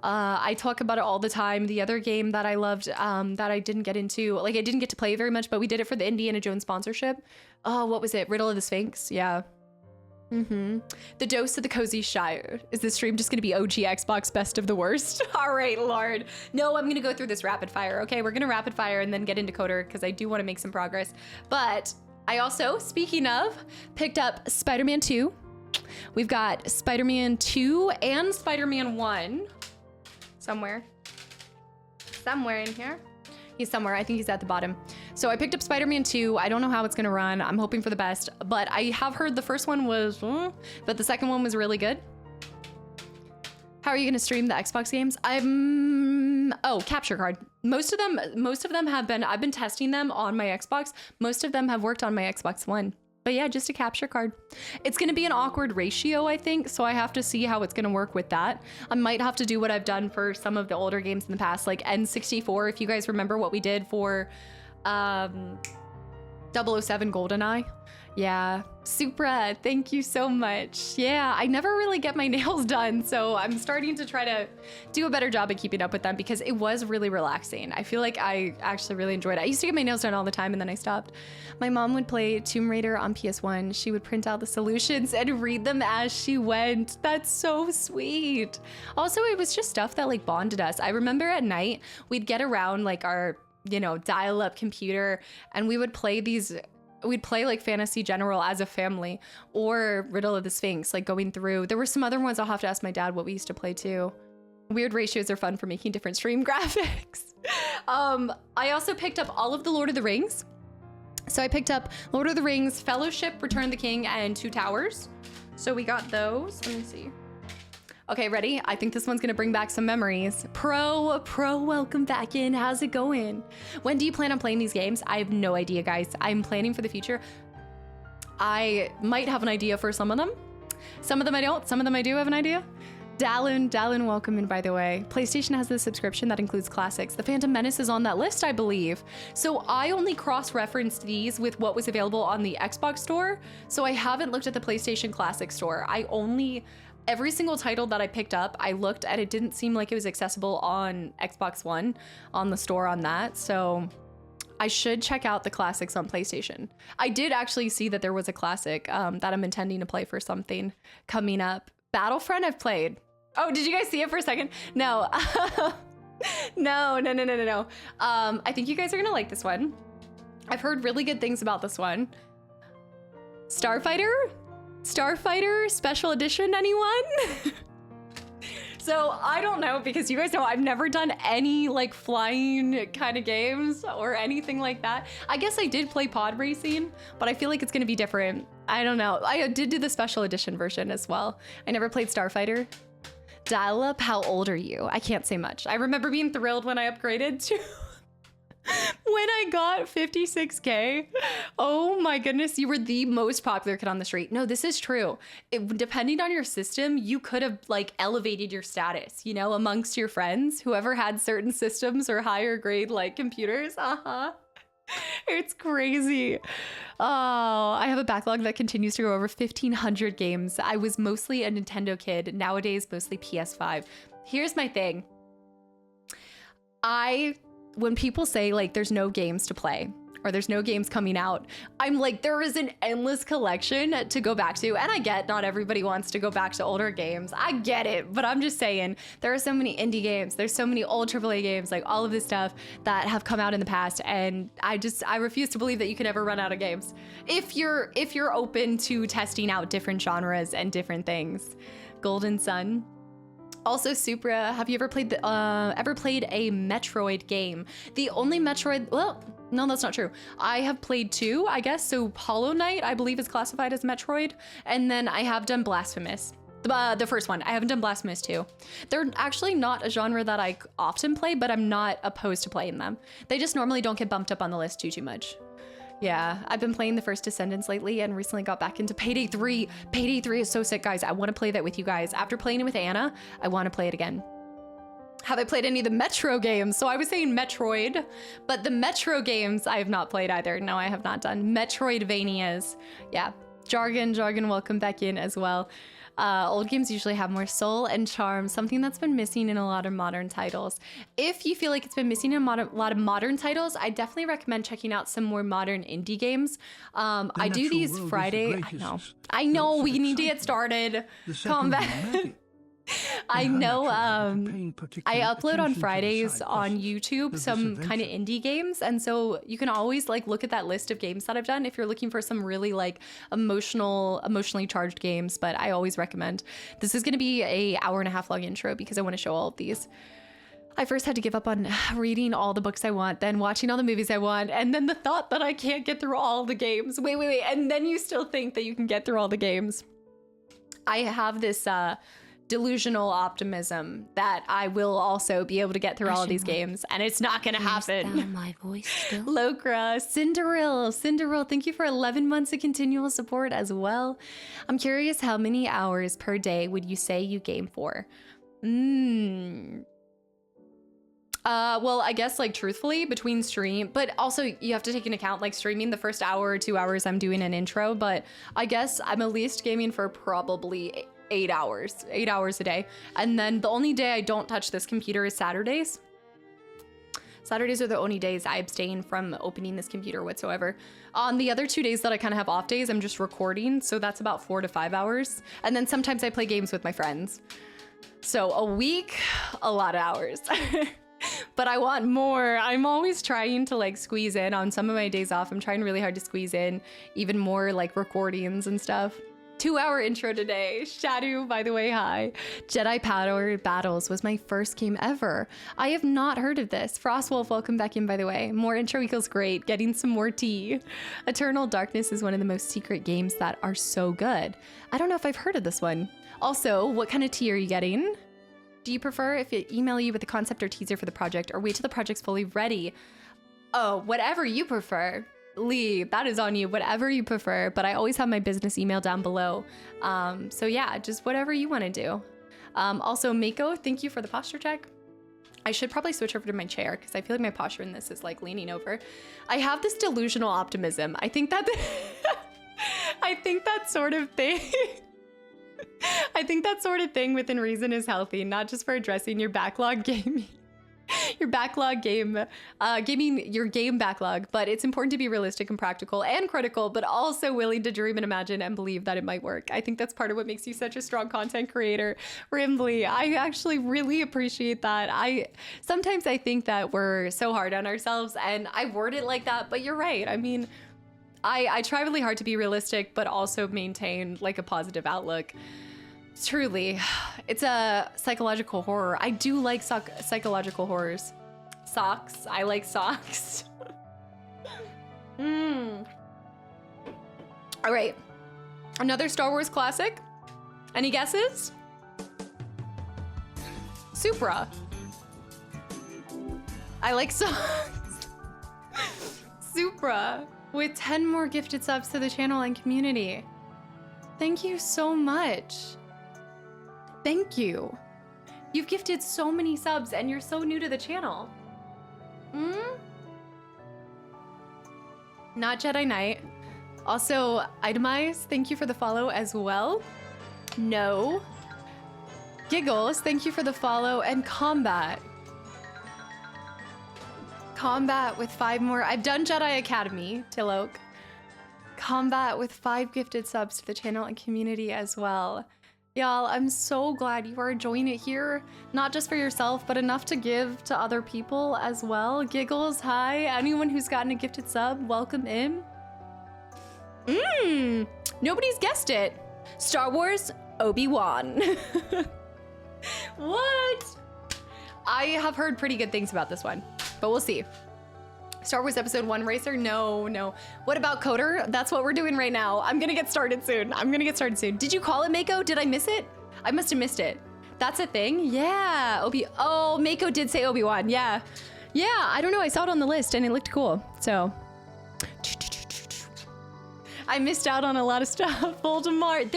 I talk about it all the time. The other game that I loved that I didn't get into, like I didn't get to play very much, but we did it for the Indiana Jones sponsorship. Oh, what was it? Riddle of the Sphinx? Yeah. The dose of the cozy Shire. Is this stream just gonna be OG Xbox best of the worst? All right, Lord. No, I'm gonna go through this rapid fire. Okay, we're gonna rapid fire and then get into KOTOR because I do want to make some progress. But I also, speaking of, picked up Spider-Man 2. We've got Spider-Man 2 and Spider-Man 1 somewhere in here. He's somewhere. I think he's at the bottom. So I picked up Spider-Man 2. I don't know how it's gonna run. I'm hoping for the best, but I have heard the first one was, but the second one was really good. How are you gonna stream the Xbox games? Oh, capture card. Most of them have been, I've been testing them on my Xbox. Most of them have worked on my Xbox One. But yeah, just a capture card. It's gonna be an awkward ratio, I think, so I have to see how it's gonna work with that. I might have to do what I've done for some of the older games in the past, like N64, if you guys remember what we did for 007 GoldenEye. Yeah, Supra, thank you so much. Yeah, I never really get my nails done, so I'm starting to try to do a better job at keeping up with them because it was really relaxing. I feel like I actually really enjoyed it. I used to get my nails done all the time and then I stopped. My mom would play Tomb Raider on PS1. She would print out the solutions and read them as she went. That's so sweet. Also, it was just stuff that like bonded us. I remember at night, we'd get around like our, you know, dial-up computer and we would play these. We'd play like Fantasy General as a family or Riddle of the Sphinx, like going through. There were some other ones I'll have to ask my dad what we used to play too. Weird ratios are fun for making different stream graphics. I also picked up all of the Lord of the Rings. So I picked up Lord of the Rings, Fellowship, Return of the King, and Two Towers. So we got those. Let me see. Okay, ready? I think this one's gonna bring back some memories. Pro, welcome back in. How's it going? When do you plan on playing these games? I have no idea, guys. I'm planning for the future. I might have an idea for some of them. Some of them I don't, some of them I do have an idea. Dallin, welcome in, by the way. PlayStation has this subscription that includes classics. The Phantom Menace is on that list, I believe. So I only cross-referenced these with what was available on the Xbox store. So I haven't looked at the PlayStation Classic store. Every single title that I picked up, I looked and it didn't seem like it was accessible on Xbox One, on the store on that. So I should check out the classics on PlayStation. I did actually see that there was a classic that I'm intending to play for something coming up. Battlefront I've played. Oh, did you guys see it for a second? No. No. I think you guys are gonna like this one. I've heard really good things about this one. Starfighter Special Edition, anyone? So I don't know, because you guys know I've never done any like flying kind of games or anything like that. I guess I did play pod racing, but I feel like it's gonna be different. I don't know. I did do the Special Edition version as well. I never played Starfighter. Dial up, how old are you? I can't say much. I remember being thrilled when I upgraded to when I got 56K. Oh my goodness, you were the most popular kid on the street. No, this is true. Depending on your system, you could have like elevated your status, you know, amongst your friends, whoever had certain systems or higher grade like computers. It's crazy. Oh, I have a backlog that continues to go over 1,500 games. I was mostly a Nintendo kid. Nowadays, mostly PS5. Here's my thing. When people say like there's no games to play or there's no games coming out, I'm like, there is an endless collection to go back to. And I get not everybody wants to go back to older games. I get it, but I'm just saying there are so many indie games. There's so many old AAA games, like all of this stuff that have come out in the past. And I refuse to believe that you can ever run out of games. If you're open to testing out different genres and different things. Golden Sun. Also, Supra, have you ever played a Metroid game? The only Metroid, well, no, that's not true. I have played two, I guess. So Hollow Knight, I believe, is classified as Metroid. And then I have done Blasphemous, the first one. I haven't done Blasphemous 2. They're actually not a genre that I often play, but I'm not opposed to playing them. They just normally don't get bumped up on the list too much. Yeah, I've been playing the first Descendants lately and recently got back into Payday 3. Payday 3 is so sick, guys. I want to play that with you guys. After playing it with Anna, I want to play it again. Have I played any of the Metro games? So I was saying Metroid, but the Metro games I have not played either. No, I have not done Metroidvanias. Yeah, Jargon, welcome back in as well. Old games usually have more soul and charm, something that's been missing in a lot of modern titles. If you feel like it's been missing in a lot of modern titles, I definitely recommend checking out some more modern indie games. I do these Friday. I know we need to get started. Calm back. I know I upload on Fridays on YouTube some kind of indie games, and so you can always like look at that list of games that I've done if you're looking for some really like emotionally charged games. But I always recommend. This is going to be a hour and a half long intro because I want to show all of these. I first had to give up on reading all the books I want, then watching all the movies I want, and then the thought that I can't get through all the games. Wait. And then you still think that you can get through all the games. I have this delusional optimism that I will also be able to get through all of these games, and it's not going to happen. My voice still? Lokra, Cinderil, thank you for 11 months of continual support as well. I'm curious, how many hours per day would you say you game for? Well, I guess like truthfully between stream, but also you have to take into account like streaming the first hour or 2 hours I'm doing an intro, but I guess I'm at least gaming for probably 8 hours a day. And then the only day I don't touch this computer is Saturdays. Saturdays are the only days I abstain from opening this computer whatsoever. On the other 2 days that I kind of have off days, I'm just recording. So that's about 4 to 5 hours. And then sometimes I play games with my friends. So a week, a lot of hours. But I want more. I'm always trying to like squeeze in on some of my days off. I'm trying really hard to squeeze in even more like recordings and stuff. 2-hour intro today. Shadow, by the way, hi. Jedi Power Battles was my first game ever. I have not heard of this. Frostwolf, welcome back in, by the way. More intro equals great. Getting some more tea. Eternal Darkness is one of the most secret games that are so good. I don't know if I've heard of this one. Also, what kind of tea are you getting? Do you prefer if it email you with a concept or teaser for the project, or wait till the project's fully ready? Oh, whatever you prefer. Lee, that is on you, whatever you prefer, but I always have my business email down below. So yeah, just whatever you want to do. Also, Mako, thank you for the posture check. I should probably switch over to my chair because I feel like my posture in this is like leaning over. I have this delusional optimism. I think that I think that sort of thing I think that sort of thing within reason is healthy, not just for addressing your backlog gaming. Your backlog gaming your game backlog, but it's important to be realistic and practical and critical, but also willing to dream and imagine and believe that it might work. I think that's part of what makes you such a strong content creator. Rimbly, I actually really appreciate that. Sometimes I think that we're so hard on ourselves, and I word it like that, but you're right. I mean, I try really hard to be realistic, but also maintain like a positive outlook. Truly, it's a psychological horror. I do like psychological horrors. Socks. I like socks. All right. Another Star Wars classic. Any guesses? Supra. I like socks. Supra. With 10 more gifted subs to the channel and community. Thank you so much. Thank you. You've gifted so many subs and you're so new to the channel. Not Jedi Knight. Also, Itemize, thank you for the follow as well. No. Giggles, thank you for the follow. And Combat. Combat with 5 more. I've done Jedi Academy, Tilok. Combat with 5 gifted subs to the channel and community as well. Y'all, I'm so glad you are enjoying it here. Not just for yourself, but enough to give to other people as well. Giggles, hi. Anyone who's gotten a gifted sub, welcome in. Nobody's guessed it. Star Wars Obi-Wan. What? I have heard pretty good things about this one, but we'll see. Star Wars Episode 1 Racer? No. What about KOTOR? That's what we're doing right now. I'm gonna get started soon. Did you call it Mako? Did I miss it? I must have missed it. That's a thing? Yeah. Oh, Mako did say Obi-Wan. Yeah. I don't know. I saw it on the list and it looked cool. So I missed out on a lot of stuff. Voldemort.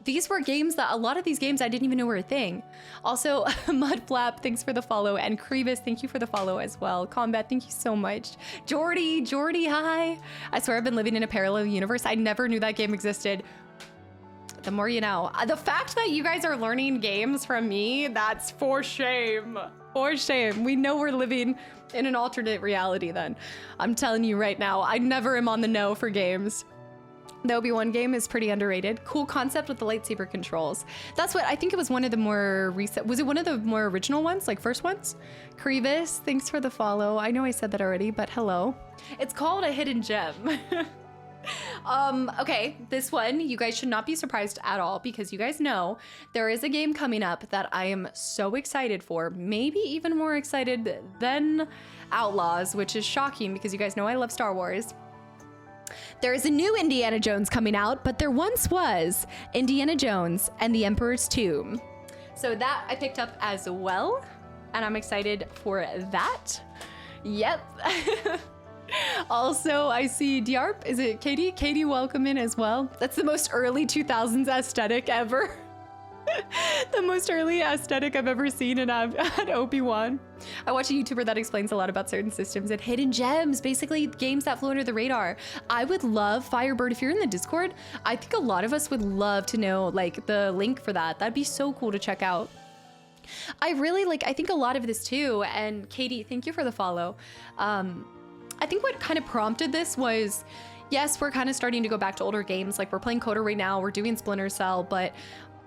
These were games that a lot of these games I didn't even know were a thing. Also, Mudflap, thanks for the follow. And Krevis, thank you for the follow as well. Combat, thank you so much. Jordy, hi. I swear I've been living in a parallel universe. I never knew that game existed. The more you know. The fact that you guys are learning games from me, that's for shame. For shame. We know we're living in an alternate reality then. I'm telling you right now, I never am on the know for games. The Obi-Wan game is pretty underrated. Cool concept with the lightsaber controls. That's what I think it was one of the more recent. Was it one of the more original ones, like first ones? Krevis, thanks for the follow. I know I said that already, but hello. It's called a hidden gem. Okay, this one, you guys should not be surprised at all because you guys know there is a game coming up that I am so excited for, maybe even more excited than Outlaws, which is shocking because you guys know I love Star Wars. There is a new Indiana Jones coming out, but there once was Indiana Jones and the Emperor's Tomb. So that I picked up as well, and I'm excited for that. Yep. Also, I see Diarp. Is it Katie? Katie, welcome in as well. That's the most early 2000s aesthetic ever. The most early aesthetic I've ever seen in Obi-Wan. I watch a YouTuber that explains a lot about certain systems and hidden gems, basically games that flew under the radar. I would love Firebird. If you're in the Discord, I think a lot of us would love to know like the link for that. That'd be so cool to check out. I really like, I think a lot of this too. And Katie, thank you for the follow. I think what kind of prompted this was, yes, we're kind of starting to go back to older games. Like we're playing KOTOR right now, we're doing Splinter Cell, but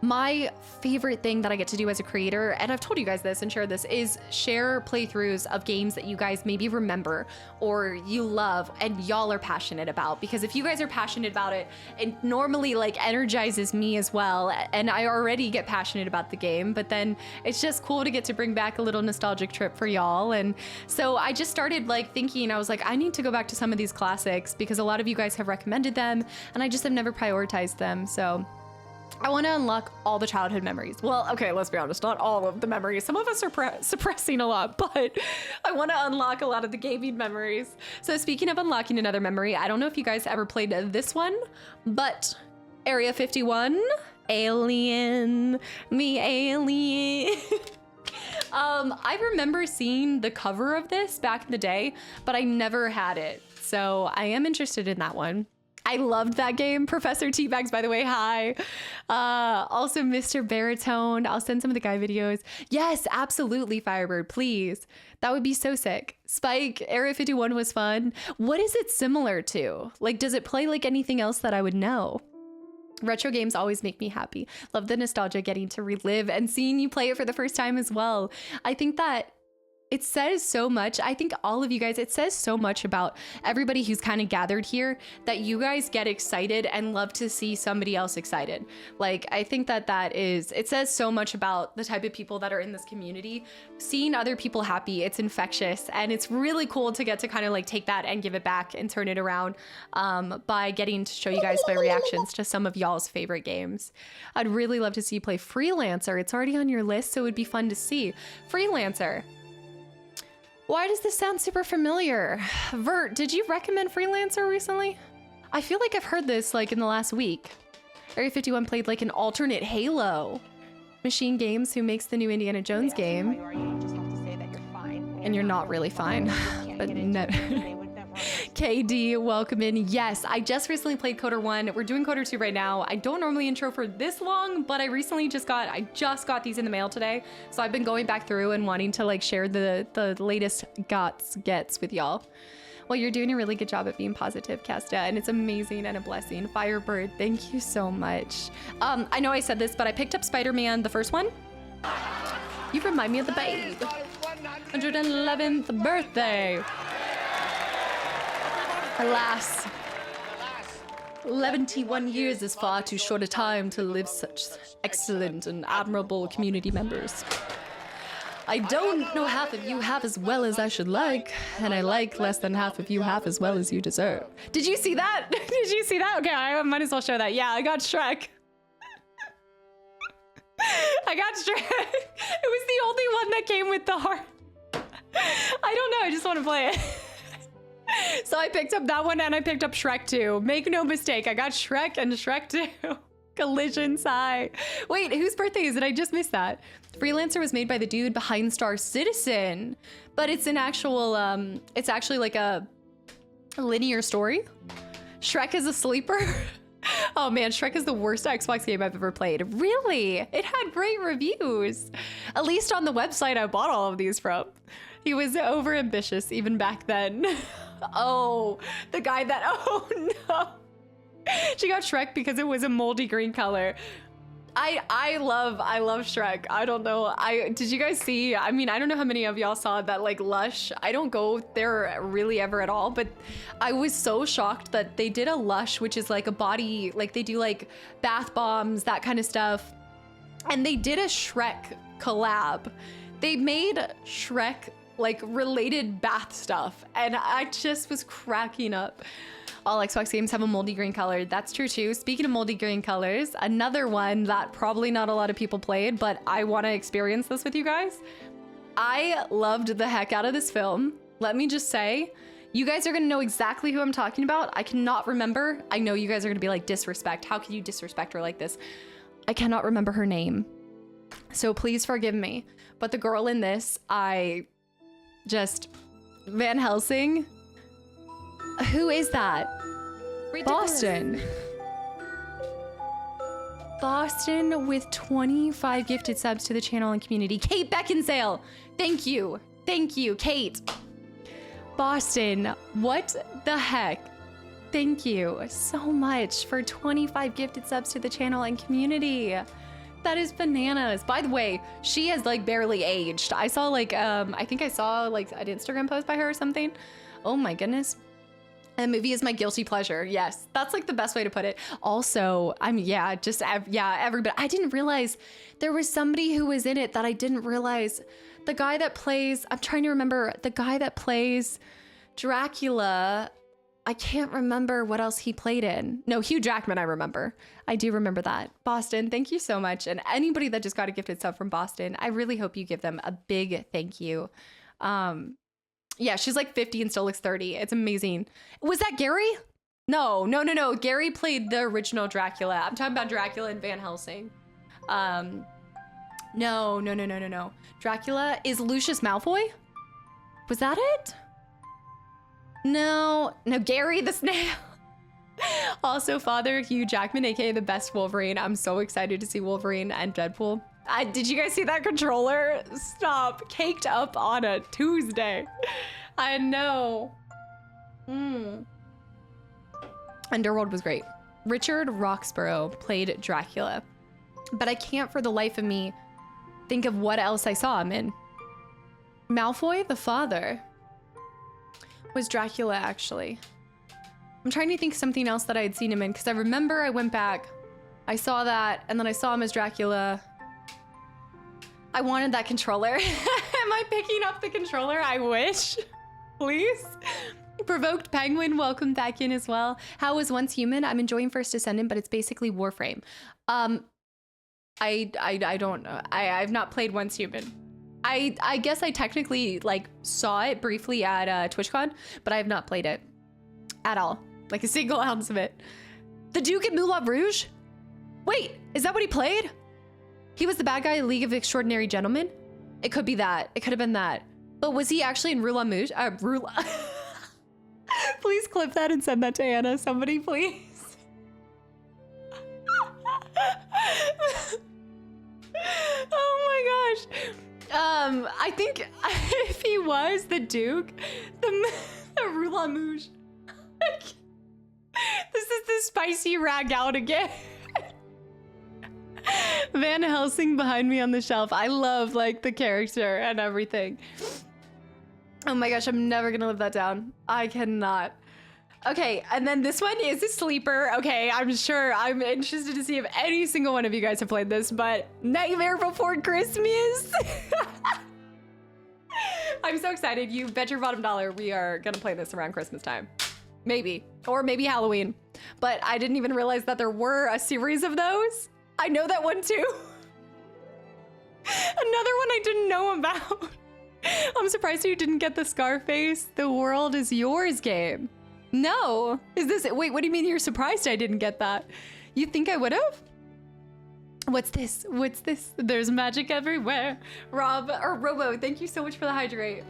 my favorite thing that I get to do as a creator, and I've told you guys this and shared this, is share playthroughs of games that you guys maybe remember or you love and y'all are passionate about. Because if you guys are passionate about it, it normally like energizes me as well. And I already get passionate about the game, but then it's just cool to get to bring back a little nostalgic trip for y'all. And so I just started like thinking, I was like, I need to go back to some of these classics because a lot of you guys have recommended them and I just have never prioritized them. So I want to unlock all the childhood memories. Well, okay, let's be honest, not all of the memories. Some of us are suppressing a lot, but I want to unlock a lot of the gaming memories. So speaking of unlocking another memory, I don't know if you guys ever played this one, but Area 51, Alien, me alien. I remember seeing the cover of this back in the day, but I never had it. So I am interested in that one. I loved that game. Professor Teabags, by the way, hi. Also, Mr. Baritone. I'll send some of the guy videos. Yes, absolutely, Firebird, please. That would be so sick. Spike, Area 51 was fun. What is it similar to? Like, does it play like anything else that I would know? Retro games always make me happy. Love the nostalgia, getting to relive and seeing you play it for the first time as well. I think that it says so much. I think all of you guys, it says so much about everybody who's kind of gathered here that you guys get excited and love to see somebody else excited. Like, I think that it says so much about the type of people that are in this community. Seeing other people happy, it's infectious, and it's really cool to get to kind of like take that and give it back and turn it around by getting to show you guys my reactions to some of y'all's favorite games. I'd really love to see you play Freelancer. It's already on your list, so it would be fun to see. Freelancer. Why does this sound super familiar? Vert, did you recommend Freelancer recently? I feel like I've heard this like in the last week. Area 51 played like an alternate Halo. Machine Games, who makes the new Indiana Jones game. And you're not really fine. But no. KD, welcome in. Yes, I just recently played KOTOR 1. We're doing KOTOR 2 right now. I don't normally intro for this long, but I just got these in the mail today. So I've been going back through and wanting to like share the latest gets with y'all. Well, you're doing a really good job at being positive, Kasta, and it's amazing and a blessing. Firebird, thank you so much. I know I said this, but I picked up Spider-Man, the first one. You remind me of the babe. 111th birthday. Alas, 71 years is far too short a time to live such excellent and admirable community members. I don't know half of you half as well as I should like, and I like less than half of you half as well as you deserve. Did you see that? Did you see that? Okay, I might as well show that. Yeah, I got Shrek. I got Shrek. It was the only one that came with the heart. I don't know, I just want to play it. So I picked up that one and I picked up Shrek 2. Make no mistake, I got Shrek and Shrek 2. Collision sigh. Wait, whose birthday is it? I just missed that. Freelancer was made by the dude behind Star Citizen, but it's an actual, it's actually like a linear story. Shrek is a sleeper. Oh man, Shrek is the worst Xbox game I've ever played. Really? It had great reviews. At least on the website I bought all of these from. He was over ambitious even back then. Oh, the guy that, oh no. She got Shrek because it was a moldy green color. I love Shrek. I don't know. Did you guys see? I mean, I don't know how many of y'all saw that like Lush. I don't go there really ever at all, but I was so shocked that they did a Lush, which is like a body, like they do like bath bombs, that kind of stuff. And they did a Shrek collab. They made Shrek like related bath stuff, and I just was cracking up. All Xbox games have a moldy green color. That's true too. Speaking of moldy green colors, another one that probably not a lot of people played, but I want to experience this with you guys. I loved the heck out of this film. Let me just say, you guys are gonna know exactly who I'm talking about. I cannot remember. I know you guys are gonna be like, disrespect. How can you disrespect her like this? I cannot remember her name, so please forgive me. But the girl in this, Van Helsing. Who is that? Ridiculous. Boston. Boston with 25 gifted subs to the channel and community. Kate Beckinsale. Thank you. Thank you, Kate. Boston, what the heck? Thank you so much for 25 gifted subs to the channel and community. That is bananas. By the way, she has like barely aged. I saw like, I think I saw like an Instagram post by her or something. Oh my goodness. That movie is my guilty pleasure. Yes, that's like the best way to put it. Also, everybody. I didn't realize there was somebody who was in it that I didn't realize. The guy that plays, I'm trying to remember, the guy that plays Dracula, I can't remember what else he played in. No, Hugh Jackman, I remember. I do remember that. Boston, thank you so much. And anybody that just got a gifted sub from Boston, I really hope you give them a big thank you. Yeah, she's like 50 and still looks 30. It's amazing. Was that Gary? No. Gary played the original Dracula. I'm talking about Dracula and Van Helsing. No. Dracula is Lucius Malfoy? Was that it? No, Gary the Snail. Also, Father Hugh Jackman, aka the best Wolverine. I'm so excited to see Wolverine and Deadpool. Did you guys see that controller? Stop. Caked up on a Tuesday. I know. Underworld was great. Richard Roxburgh played Dracula, but I can't for the life of me think of what else I saw him in. Malfoy, the father, was Dracula, actually. I'm trying to think of something else that I had seen him in, because I remember I went back, I saw that, and then I saw him as Dracula. I wanted that controller. Am I picking up the controller? I wish. Please. Provoked Penguin, welcome back in as well. How was Once Human? I'm enjoying First Descendant, but it's basically Warframe. I don't know. I've not played Once Human. I guess I technically like saw it briefly at TwitchCon, but I have not played it at all. Like a single ounce of it. The Duke in Moulin Rouge? Wait, is that what he played? He was the bad guy in League of Extraordinary Gentlemen? It could be that. It could have been that. But was he actually in Moulin Rouge? Please clip that and send that to Anna. Somebody, please. Oh my gosh. I think if he was the Duke, the Moulin Rouge. This is the spicy rag out again. Van Helsing behind me on the shelf. I love like the character and everything. Oh my gosh, I'm never gonna live that down. I cannot. Okay, and then this one is a sleeper. Okay, I'm interested to see if any single one of you guys have played this, but Nightmare Before Christmas. I'm so excited. You bet your bottom dollar we are gonna play this around Christmas time. Maybe, or maybe Halloween. But I didn't even realize that there were a series of those. I know that one too. Another one I didn't know about. I'm surprised you didn't get the Scarface The World Is Yours game. No. Is this, wait, what do you mean you're surprised I didn't get that? You think I would have? What's this? What's this? There's magic everywhere. Robo, thank you so much for the hydrate.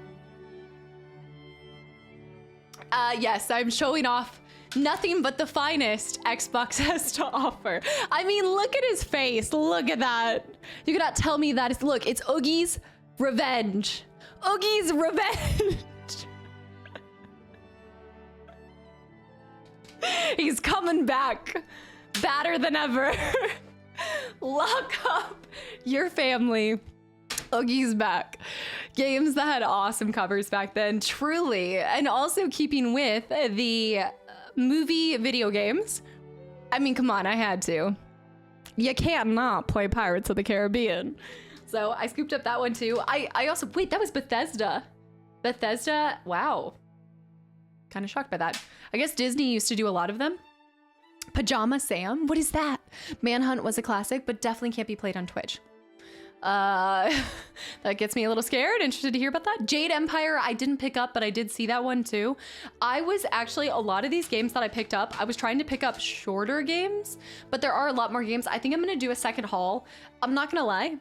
Yes, I'm showing off nothing but the finest Xbox has to offer. I mean, look at his face. Look at that. You cannot tell me that. Look, it's Oogie's revenge. Oogie's revenge. He's coming back. Badder than ever. Lock up your family. Oogie's back. Games that had awesome covers back then, truly. And also keeping with the movie video games. I mean, come on, I had to. You can't not play Pirates of the Caribbean. So I scooped up that one too. I also, wait, that was Bethesda. Bethesda, wow. Kind of shocked by that. I guess Disney used to do a lot of them. Pajama Sam, what is that? Manhunt was a classic, but definitely can't be played on Twitch. That gets me a little scared. Interested to hear about that. Jade Empire, I didn't pick up, but I did see that one too. I was actually, a lot of these games that I picked up, I was trying to pick up shorter games, but there are a lot more games. I think I'm gonna do a second haul. I'm not gonna lie.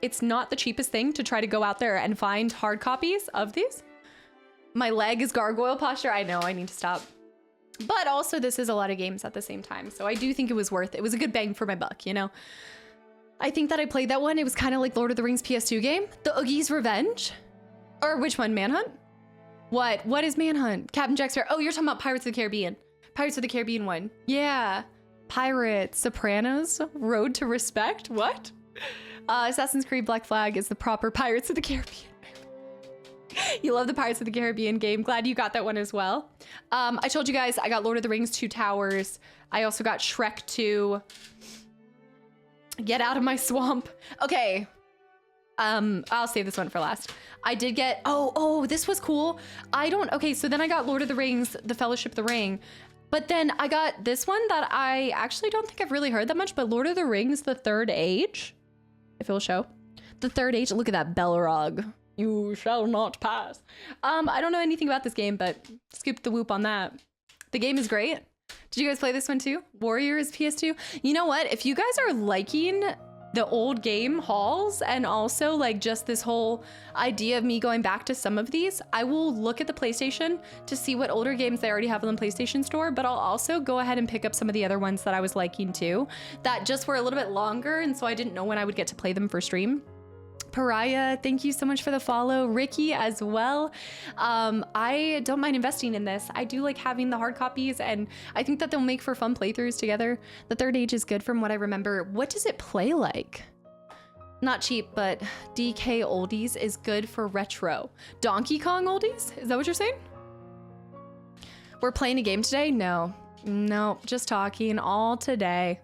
It's not the cheapest thing to try to go out there and find hard copies of these. My leg is gargoyle posture. I know, I need to stop. But also this is a lot of games at the same time. So I do think it was worth it. It was a good bang for my buck, you know? I think that I played that one. It was kind of like Lord of the Rings PS2 game. The Oogie's Revenge? Or which one? Manhunt? What? What is Manhunt? Captain Jack Sparrow. Oh, you're talking about Pirates of the Caribbean. Pirates of the Caribbean one. Yeah. Pirates. Sopranos. Road to Respect. What? Assassin's Creed Black Flag is the proper Pirates of the Caribbean. You love the Pirates of the Caribbean game. Glad you got that one as well. I told you guys I got Lord of the Rings 2 Towers. I also got Shrek 2. Get out of my swamp. Okay. I'll save this one for last. I did get, oh, this was cool. Okay, so then I got Lord of the Rings, The Fellowship of the Ring. But then I got this one that I actually don't think I've really heard that much, but Lord of the Rings, The Third Age. If it will show. The Third Age, look at that Balrog. You shall not pass. I don't know anything about this game, but scoop the whoop on that. The game is great. Did you guys play this one too? Warriors PS2? You know what? If you guys are liking the old game hauls and also like just this whole idea of me going back to some of these, I will look at the PlayStation to see what older games they already have on the PlayStation Store, but I'll also go ahead and pick up some of the other ones that I was liking too, that just were a little bit longer, and so I didn't know when I would get to play them for stream. Pariah, thank you so much for the follow. Ricky as well. I don't mind investing in this. I do like having the hard copies, and I think that they'll make for fun playthroughs together. The Third Age is good from what I remember. What does it play like? Not cheap, but DK oldies is good for retro. Donkey Kong oldies? Is that what you're saying? We're playing a game today? No, just talking all today.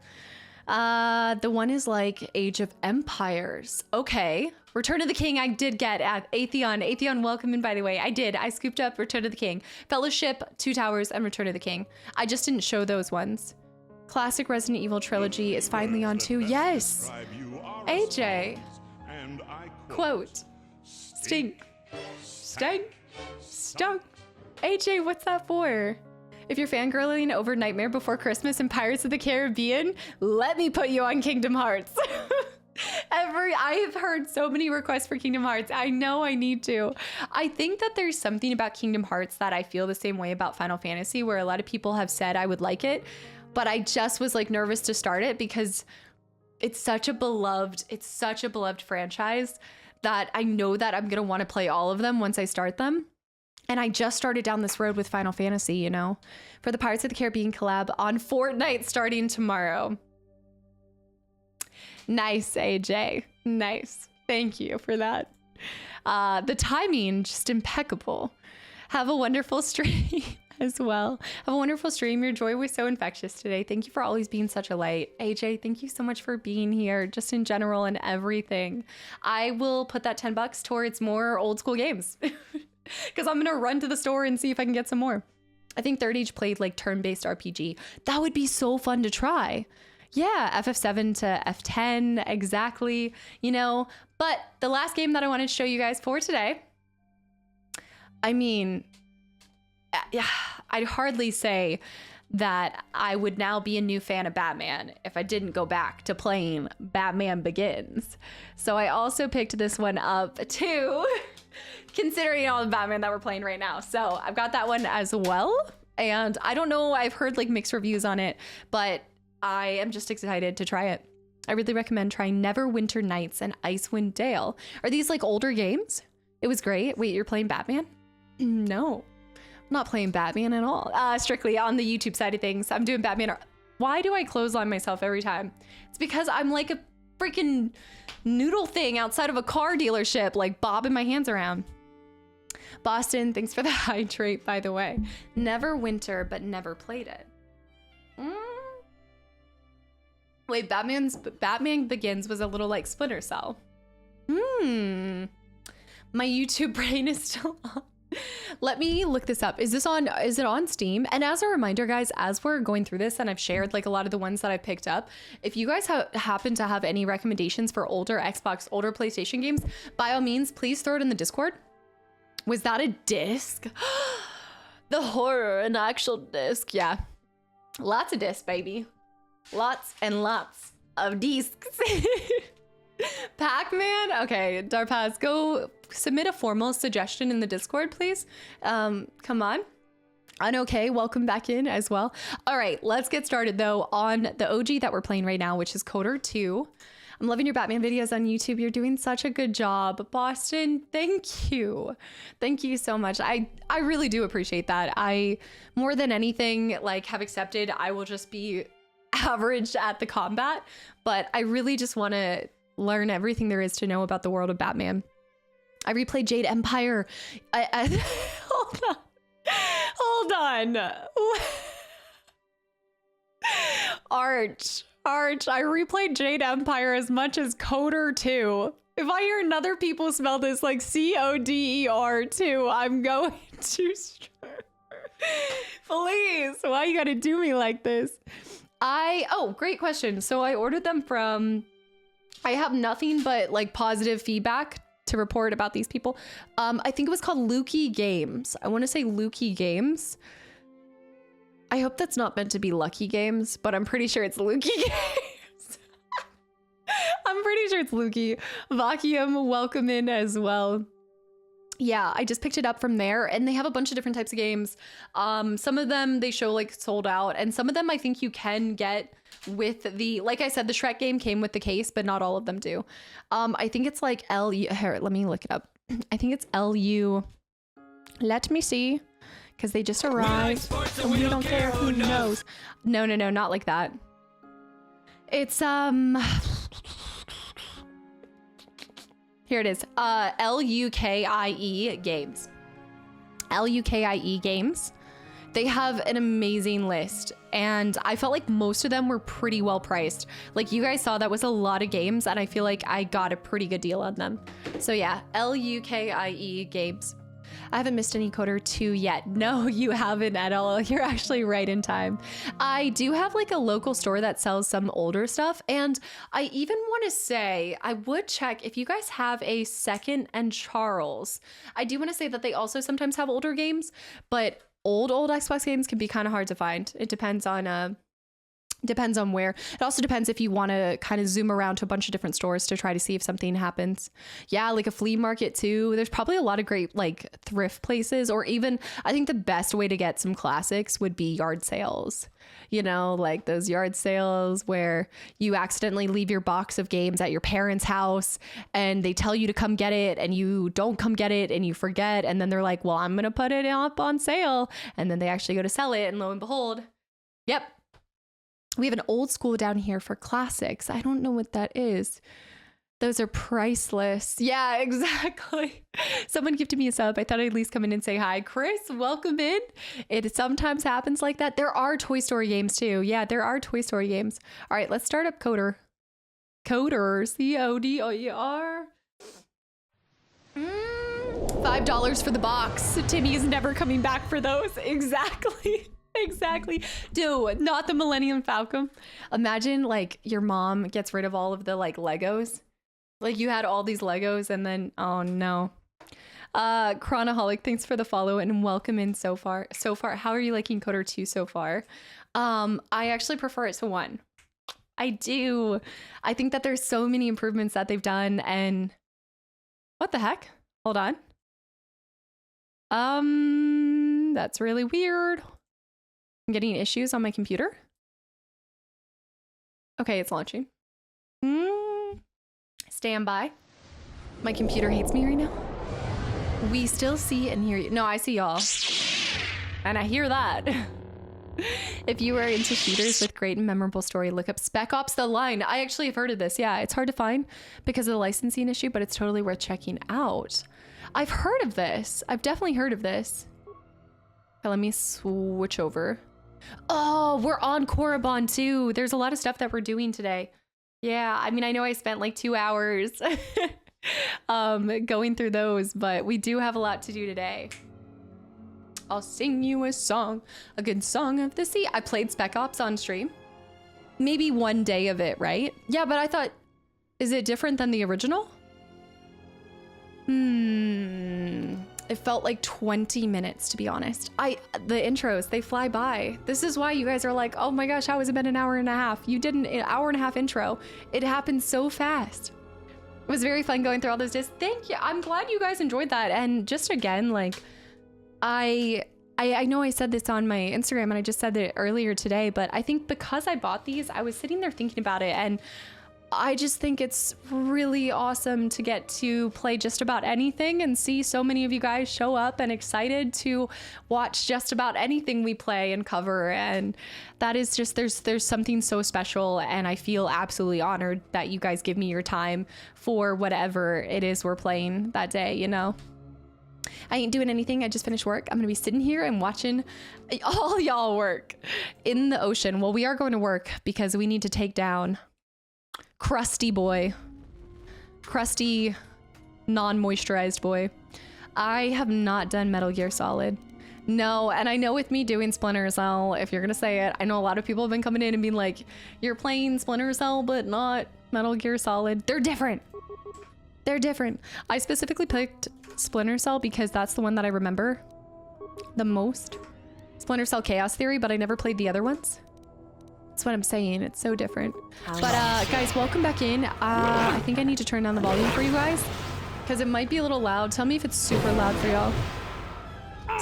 The one is like Age of Empires. Okay. Return of the King I did get at Atheon. Atheon, welcome in, by the way. I scooped up Return of the King. Fellowship, 2 Towers, and Return of the King. I just didn't show those ones. Classic Resident Evil trilogy is finally on too. Yes. AJ. Quote. Stink. Stank. Stunk. AJ, what's that for? If you're fangirling over Nightmare Before Christmas and Pirates of the Caribbean, let me put you on Kingdom Hearts. I have heard so many requests for Kingdom Hearts. I know I need to. I think that there's something about Kingdom Hearts that I feel the same way about Final Fantasy, where a lot of people have said I would like it, but I just was like nervous to start it because it's such a beloved franchise that I know that I'm going to want to play all of them once I start them. And I just started down this road with Final Fantasy, you know, for the Pirates of the Caribbean collab on Fortnite starting tomorrow. Nice, AJ. Nice. Thank you for that. The timing, just impeccable. Have a wonderful stream as well. Have a wonderful stream. Your joy was so infectious today. Thank you for always being such a light. AJ, thank you so much for being here, just in general and everything. I will put that $10 towards more old school games. Because I'm gonna run to the store and see if I can get some more. I think Third Age played like turn-based RPG. That would be so fun to try. Yeah, FF7 to F10, exactly, you know. But the last game that I wanted to show you guys for today, I mean, yeah, I'd hardly say that I would now be a new fan of Batman if I didn't go back to playing Batman Begins. So I also picked this one up too. Considering all the Batman that we're playing right now. So I've got that one as well. And I don't know, I've heard like mixed reviews on it, but I am just excited to try it. I really recommend trying Neverwinter Nights and Icewind Dale. Are these like older games? It was great. Wait, you're playing Batman? No, I'm not playing Batman at all. Strictly on the YouTube side of things. I'm doing Batman Why do I clothesline myself every time? It's because I'm like a freaking noodle thing outside of a car dealership, like bobbing my hands around. Boston, thanks for the hydrate, by the way. Never winter, but never played it. Wait, Batman Begins was a little like Splinter Cell. My YouTube brain is still on. Let me look this up. Is it on Steam? And as a reminder, guys, as we're going through this, and I've shared like a lot of the ones that I picked up, if you guys happen to have any recommendations for older Xbox, older PlayStation games, by all means, please throw it in the Discord. Was that a disc? The horror, an actual disc. Yeah. Lots of discs, baby. Lots and lots of discs. Pac-Man? Okay, Darpaz, go submit a formal suggestion in the Discord, please. Come on. Okay, welcome back in as well. All right, let's get started though on the OG that we're playing right now, which is KOTOR 2. I'm loving your Batman videos on YouTube. You're doing such a good job. Boston, thank you. Thank you so much. I really do appreciate that. I, more than anything, like have accepted I will just be average at the combat, but I really just want to learn everything there is to know about the world of Batman. I replayed Jade Empire. Hold on. Arch, I replayed Jade Empire as much as KOTOR 2. If I hear another people spell this like CODER 2, I'm going to please, why you gotta do me like this? Oh, great question. So I ordered them from, I have nothing but like positive feedback to report about these people. I think it was called Lukey Games. I want to say Lukey Games. I hope that's not meant to be Lucky Games, but I'm pretty sure it's Lukey Games. I'm pretty sure it's Lukey. Vacuum, welcome in as well. Yeah, I just picked it up from there, and they have a bunch of different types of games. Some of them they show like sold out, and some of them I think you can get with the, like I said, the Shrek game came with the case, but not all of them do. I think it's like LU, here, let me look it up. I think it's LU. Let me see, because they just arrived, and we don't care who knows. No, not like that. It's, here it is. LUKIE Games. LUKIE Games. They have an amazing list, and I felt like most of them were pretty well priced. Like you guys saw, that was a lot of games, and I feel like I got a pretty good deal on them. So yeah, LUKIE Games. I haven't missed any KOTOR 2 yet. No, you haven't at all. You're actually right in time. I do have like a local store that sells some older stuff. And I even want to say, I would check if you guys have a Second and Charles. I do want to say that they also sometimes have older games, but old Xbox games can be kind of hard to find. It depends on where. It also depends if you want to kind of zoom around to a bunch of different stores to try to see if something happens. Yeah, like a flea market too. There's probably a lot of great like thrift places, or even I think the best way to get some classics would be yard sales. You know, like those yard sales where you accidentally leave your box of games at your parents' house and they tell you to come get it and you don't come get it and you forget. And then they're like, well, I'm going to put it up on sale. And then they actually go to sell it. And lo and behold, yep. We have an old school down here for classics. I don't know what that is. Those are priceless. Yeah, exactly. Someone gifted me a sub. I thought I'd at least come in and say hi. Chris, welcome in. It sometimes happens like that. There are Toy Story games too. Yeah, there are Toy Story games. All right, let's start up KOTOR. KOTOR, CODER. $5 for the box. Timmy is never coming back for those. Exactly. Exactly. Dude, not the Millennium Falcon. Imagine like your mom gets rid of all of the like Legos. Like you had all these Legos and then, oh no. Chronoholic, thanks for the follow and welcome in so far. How are you liking KOTOR 2 so far? I actually prefer it to 1. I do. I think that there's so many improvements that they've done, and what the heck? Hold on. That's really weird. I'm getting issues on my computer. Okay, it's launching. Stand by. My computer hates me right now. We still see and hear you. No, I see y'all. And I hear that. If you are into shooters with great and memorable story, look up Spec Ops The Line. I actually have heard of this. Yeah, it's hard to find because of the licensing issue, but it's totally worth checking out. I've heard of this. I've definitely heard of this. Okay, let me switch over. Oh, we're on Korriban too. There's a lot of stuff that we're doing today. Yeah, I mean, I know I spent like 2 hours going through those, but we do have a lot to do today. I'll sing you a song, a good song of the sea. I played Spec Ops on stream. Maybe one day of it, right? Yeah, but I thought, is it different than the original? It felt like 20 minutes, to be honest. The intros, they fly by. This is why you guys are like, oh my gosh, how has it been an hour and a half? You did an hour and a half intro. It happened so fast. It was very fun going through all those discs. Thank you. I'm glad you guys enjoyed that. And just again, like, I know I said this on my Instagram and I just said it earlier today, but I think because I bought these, I was sitting there thinking about it, and I just think it's really awesome to get to play just about anything and see so many of you guys show up and excited to watch just about anything we play and cover. And that is just, there's something so special, and I feel absolutely honored that you guys give me your time for whatever it is we're playing that day, you know? I ain't doing anything. I just finished work. I'm gonna be sitting here and watching all y'all work in the ocean. Well, we are going to work because we need to take down Crusty boy. Crusty, non-moisturized boy. I have not done Metal Gear Solid. No, and I know with me doing Splinter Cell, if you're gonna say it, I know a lot of people have been coming in and being like, you're playing Splinter Cell, but not Metal Gear Solid. They're different. They're different. I specifically picked Splinter Cell because that's the one that I remember the most. Splinter Cell Chaos Theory, but I never played the other ones. That's what I'm saying. It's so different. But guys, welcome back in. I think I need to turn down the volume for you guys because it might be a little loud. Tell me if it's super loud for y'all.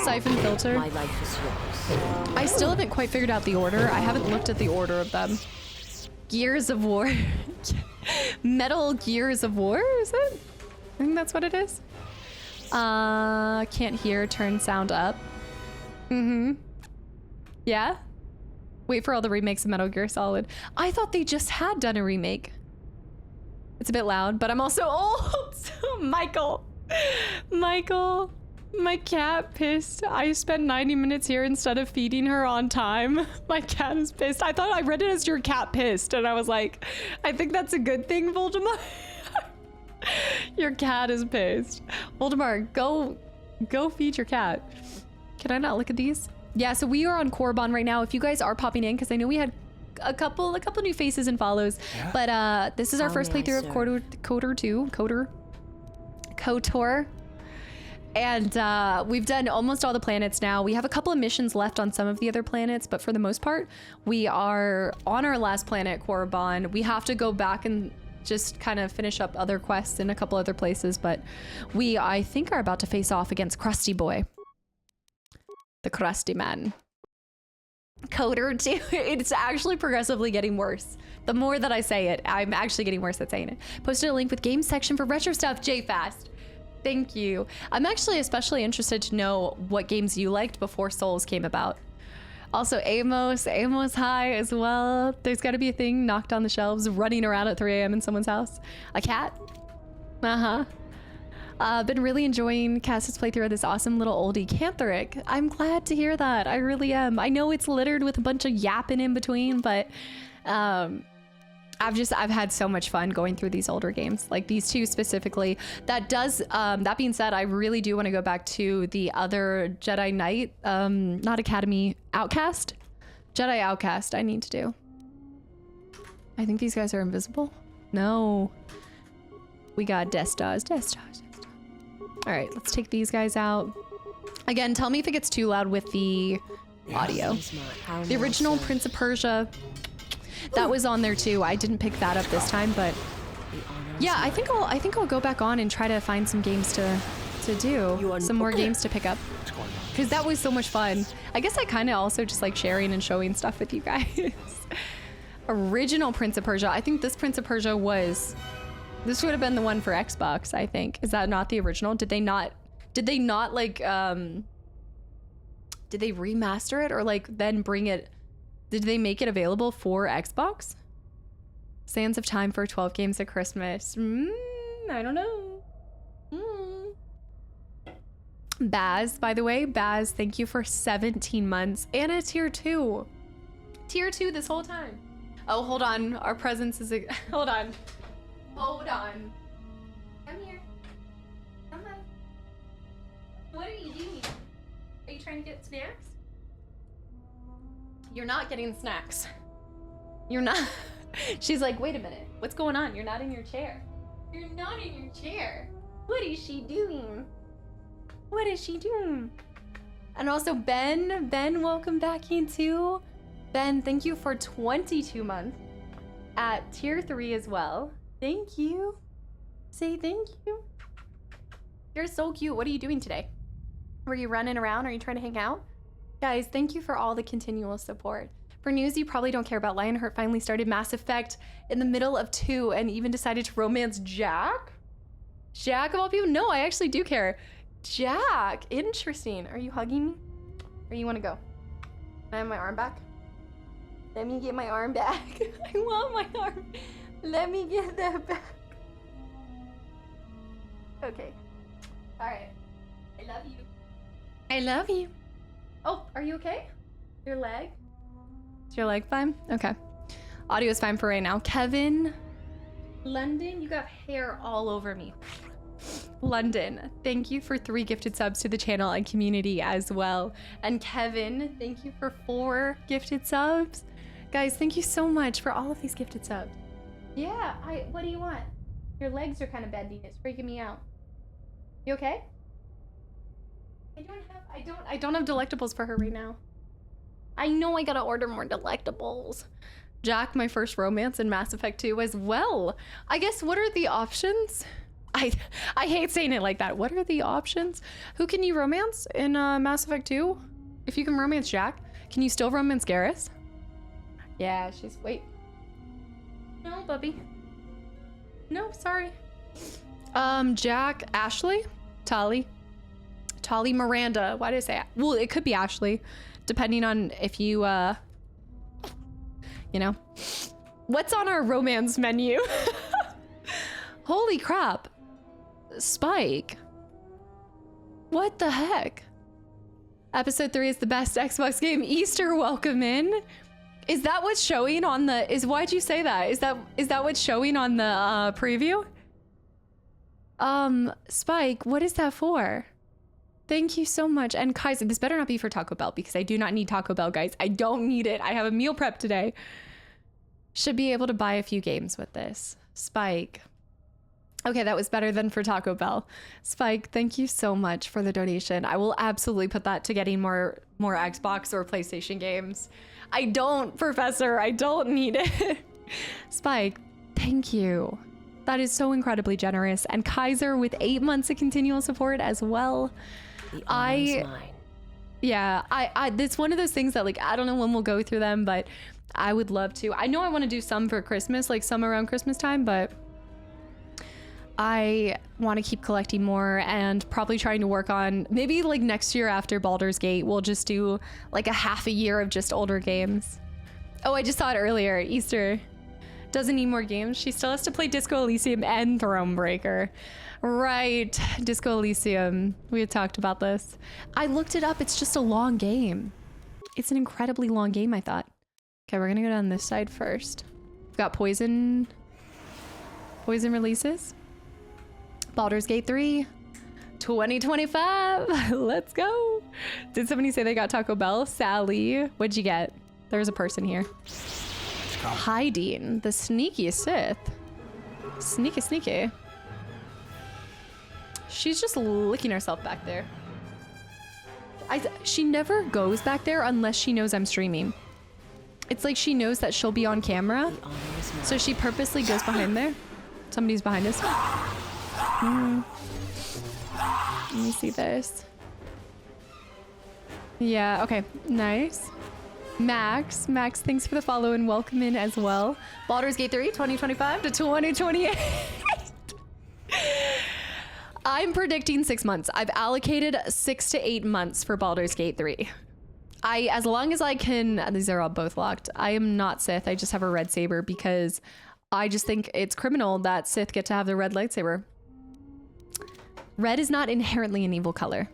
Siphon filter. My life is yours. I still haven't quite figured out the order. I haven't looked at the order of them. Gears of War. Metal Gears of War, is it? I think that's what it is. Can't hear, turn sound up. Yeah? Wait for all the remakes of Metal Gear Solid. I thought they just had done a remake. It's a bit loud, but I'm also old. Michael, my cat pissed. I spent 90 minutes here instead of feeding her on time. My cat is pissed. I thought I read it as your cat pissed, and I was like, I think that's a good thing, Voldemort. Your cat is pissed. Voldemort, go feed your cat. Can I not look at these? Yeah, so we are on Korriban right now. If you guys are popping in, because I know we had a couple new faces and follows, yeah. But this is our first playthrough of KOTOR. And we've done almost all the planets now. We have a couple of missions left on some of the other planets, but for the most part, we are on our last planet, Korriban. We have to go back and just kind of finish up other quests in a couple other places, but we, I think, are about to face off against Krusty Boy. The Krusty Man. KOTOR 2, it's actually progressively getting worse. The more that I say it, I'm actually getting worse at saying it. Posted a link with game section for retro stuff, JFast. Thank you. I'm actually especially interested to know what games you liked before Souls came about. Also, Amos high as well. There's got to be a thing knocked on the shelves, running around at 3 a.m. in someone's house. A cat? Been really enjoying Cass's playthrough of this awesome little oldie, Canthoric. I'm glad to hear that. I really am. I know it's littered with a bunch of yapping in between, but I've had so much fun going through these older games, like these two specifically. That being said, I really do want to go back to the other Jedi Knight, not Academy, Outcast. Jedi Outcast I need to do. I think these guys are invisible. No. We got Death Stars. All right, let's take these guys out. Again, tell me if it gets too loud with the audio. The original Prince of Persia, that was on there too. I didn't pick that up this time, but yeah, I think I'll go back on and try to find some games to do, some more games to pick up, because that was so much fun. I guess I kind of also just like sharing and showing stuff with you guys. Original Prince of Persia. I think this Prince of Persia this would have been the one for Xbox, I think. Is that not the original? Did they not like Did they remaster it or like then bring it? Did they make it available for Xbox? Sands of Time for 12 games at Christmas. I don't know. Baz, by the way, Baz, thank you for 17 months and a tier 2. Tier 2 this whole time. Oh, hold on. Our presence is hold on. Hold on. Come here. Come on. What are you doing? Are you trying to get snacks? You're not getting snacks. You're not. She's like, wait a minute. What's going on? You're not in your chair. You're not in your chair. What is she doing? What is she doing? And also Ben, welcome back in too. Ben, thank you for 22 months at tier 3 as well. Thank you. Say thank you. You're so cute. What are you doing today? Were you running around? Are you trying to hang out? Guys, thank you for all the continual support. For news you probably don't care about, Lionheart finally started Mass Effect in the middle of 2 and even decided to romance Jack? Jack of all people? No, I actually do care. Jack, interesting. Are you hugging me? Or you want to go? Can I have my arm back? Let me get my arm back. I want my arm. Let me get that back. Okay. All right. I love you. I love you. Oh, are you okay? Your leg? Is your leg fine? Okay. Audio is fine for right now. Kevin, London, you got hair all over me. London, thank you for 3 gifted subs to the channel and community as well. And Kevin, thank you for 4 gifted subs. Guys, thank you so much for all of these gifted subs. Yeah, what do you want? Your legs are kind of bending. It's freaking me out. You okay? I don't have delectables for her right now. I know I gotta order more delectables. Jack, my first romance in Mass Effect 2 as well. I guess, what are the options? I hate saying it like that. What are the options? Who can you romance in Mass Effect 2? If you can romance Jack, can you still romance Garrus? Yeah, wait. No, Bubby. No, sorry. Jack, Ashley, Tali, Miranda. Why did I say that? Well, it could be Ashley, depending on if you, you know. What's on our romance menu? Holy crap. Spike. What the heck? Episode 3 is the best Xbox game. Easter, welcome in. Is that what's showing on the, why'd you say that? Is that what's showing on the preview? Spike, what is that for? Thank you so much. And Kaiser, this better not be for Taco Bell because I do not need Taco Bell, guys. I don't need it. I have a meal prep today. Should be able to buy a few games with this. Spike. Okay, that was better than for Taco Bell. Spike, thank you so much for the donation. I will absolutely put that to getting more Xbox or PlayStation games. I don't, Professor. I don't need it. Spike, thank you. That is so incredibly generous. And Kaiser with 8 months of continual support as well. The honor's mine. Yeah, it's one of those things that, like, I don't know when we'll go through them, but I would love to. I know I want to do some for Christmas, like some around Christmas time, but I want to keep collecting more and probably trying to work on maybe like next year after Baldur's Gate, we'll just do like a half a year of just older games. Oh, I just saw it earlier. Easter doesn't need more games. She still has to play Disco Elysium and Thronebreaker. Right, Disco Elysium. We had talked about this. I looked it up. It's just a long game. It's an incredibly long game, I thought. Okay, we're gonna go down this side first. We've got Poison releases. Baldur's Gate 3, 2025. Let's go. Did somebody say they got Taco Bell? Sally, what'd you get? There's a person here. Hiding, the sneaky Sith. Sneaky. She's just licking herself back there. She never goes back there unless she knows I'm streaming. It's like she knows that she'll be on camera, so she purposely goes behind there. Somebody's behind us. Let me see this. Yeah, okay, nice. Max, thanks for the follow and welcome in as well. Baldur's Gate 3, 2025 to 2028. I'm predicting 6 months. I've allocated 6 to 8 months for Baldur's Gate 3. as long as I can, these are all both locked. I am not Sith. I just have a red saber because I just think it's criminal that Sith get to have the red lightsaber. Red is not inherently an evil color.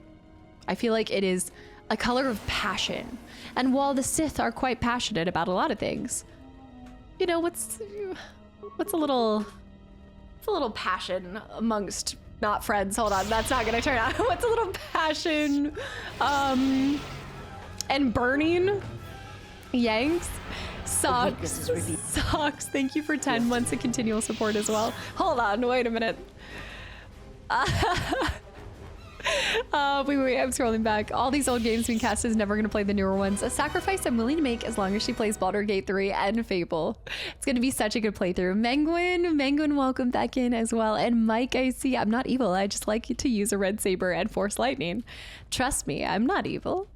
I feel like it is a color of passion. And while the Sith are quite passionate about a lot of things, you know, what's a little passion amongst not friends? Hold on, that's not gonna turn out. What's a little passion? And burning yanks sucks. Sucks. Thank you for 10 months of continual support as well. Hold on, wait a minute. Wait, I'm scrolling back. All these old games being cast is never going to play the newer ones. A sacrifice I'm willing to make as long as she plays Baldur's Gate 3 and Fable. It's going to be such a good playthrough. Menguin, welcome back in as well. And Mike, I see I'm not evil. I just like to use a red saber and force lightning. Trust me, I'm not evil.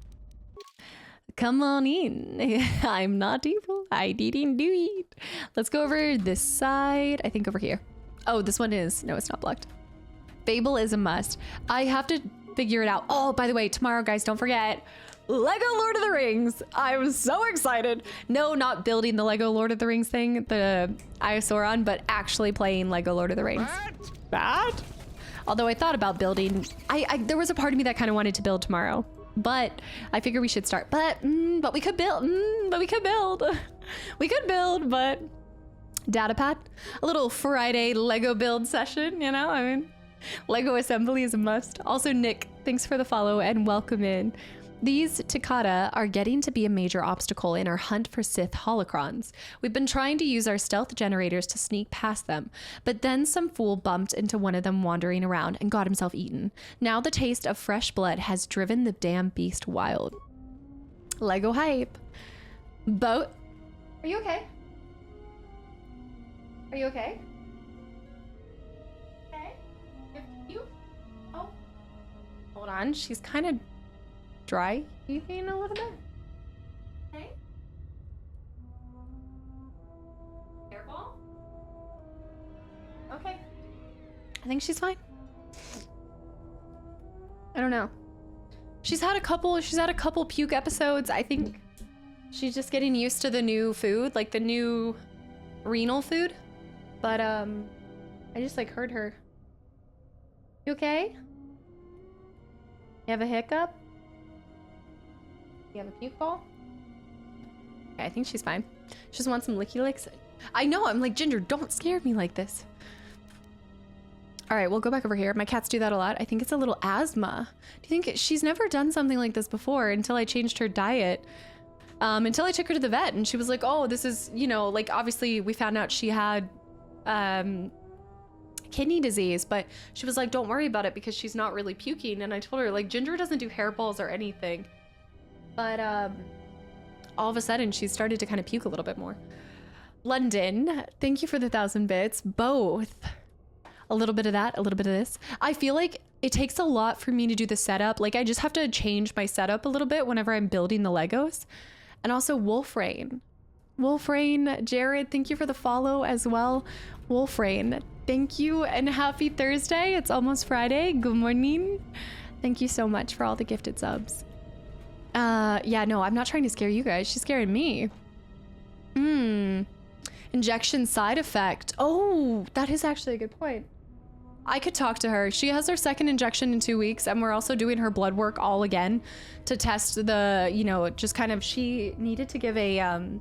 Come on in. I'm not evil. I didn't do it. Let's go over this side. I think over here. Oh, this one is. No, it's not blocked. Fable is a must. I have to figure it out. Oh, by the way, tomorrow, guys, don't forget Lego Lord of the Rings. I'm so excited. No, not building the Lego Lord of the Rings thing, the Iosaurus, but actually playing Lego Lord of the Rings. Bad? Although I thought about building. There was a part of me that kind of wanted to build tomorrow, but I figure we should start. But we could build. We could build, but datapad. A little Friday Lego build session, you know? I mean, Lego assembly is a must. Also, Nick, thanks for the follow and welcome in. These Takata are getting to be a major obstacle in our hunt for Sith holocrons. We've been trying to use our stealth generators to sneak past them, but then some fool bumped into one of them wandering around and got himself eaten. Now the taste of fresh blood has driven the damn beast wild. Lego hype. Boat. Are you okay? Are you okay? Hold on, she's kind of dry heaving a little bit. Okay. Careful. Okay. I think she's fine. I don't know. She's had a couple puke episodes. I think she's just getting used to the new food, like the new renal food. But I just like heard her. You okay? You have a hiccup? You have a puke ball? Okay, I think she's fine. She just wants some licky licks. I know, I'm like, Ginger, don't scare me like this. All right, we'll go back over here. My cats do that a lot. I think it's a little asthma. Do you think she's never done something like this before until I changed her diet? Until I took her to the vet and she was like, oh, this is, you know, like obviously we found out she had kidney disease, but she was like, don't worry about it because she's not really puking. And I told her, like, Ginger doesn't do hairballs or anything, but all of a sudden she started to kind of puke a little bit more. London, thank you for the 1,000 bits. Both a little bit of that, a little bit of this. I feel like it takes a lot for me to do the setup. Like I just have to change my setup a little bit whenever I'm building the Legos. And also Wolfrain, Jared, thank you for the follow as well. Wolfrain, thank you and happy Thursday. It's almost Friday. Good morning. Thank you so much for all the gifted subs. Yeah, no, I'm not trying to scare you guys. She's scaring me. Injection side effect. Oh, that is actually a good point. I could talk to her. She has her second injection in 2 weeks and we're also doing her blood work all again to test the, you know, just kind of, she needs to give an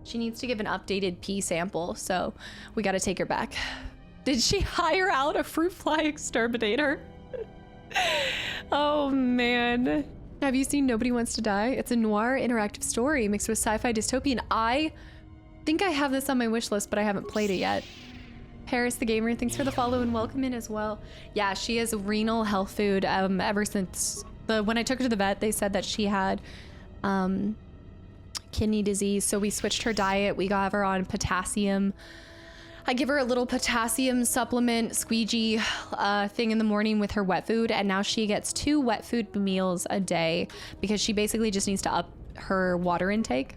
updated pee sample. So we got to take her back. Did she hire out a fruit fly exterminator? Oh man. Have you seen Nobody Wants to Die? It's a noir interactive story mixed with sci-fi dystopian. I think I have this on my wish list, but I haven't played it yet. Paris the Gamer, thanks for the follow and welcome in as well. Yeah, she is renal health food. Ever since when I took her to the vet, they said that she had kidney disease, so we switched her diet. We got her on potassium. I give her a little potassium supplement squeegee thing in the morning with her wet food, and now she gets 2 wet food meals a day because she basically just needs to up her water intake.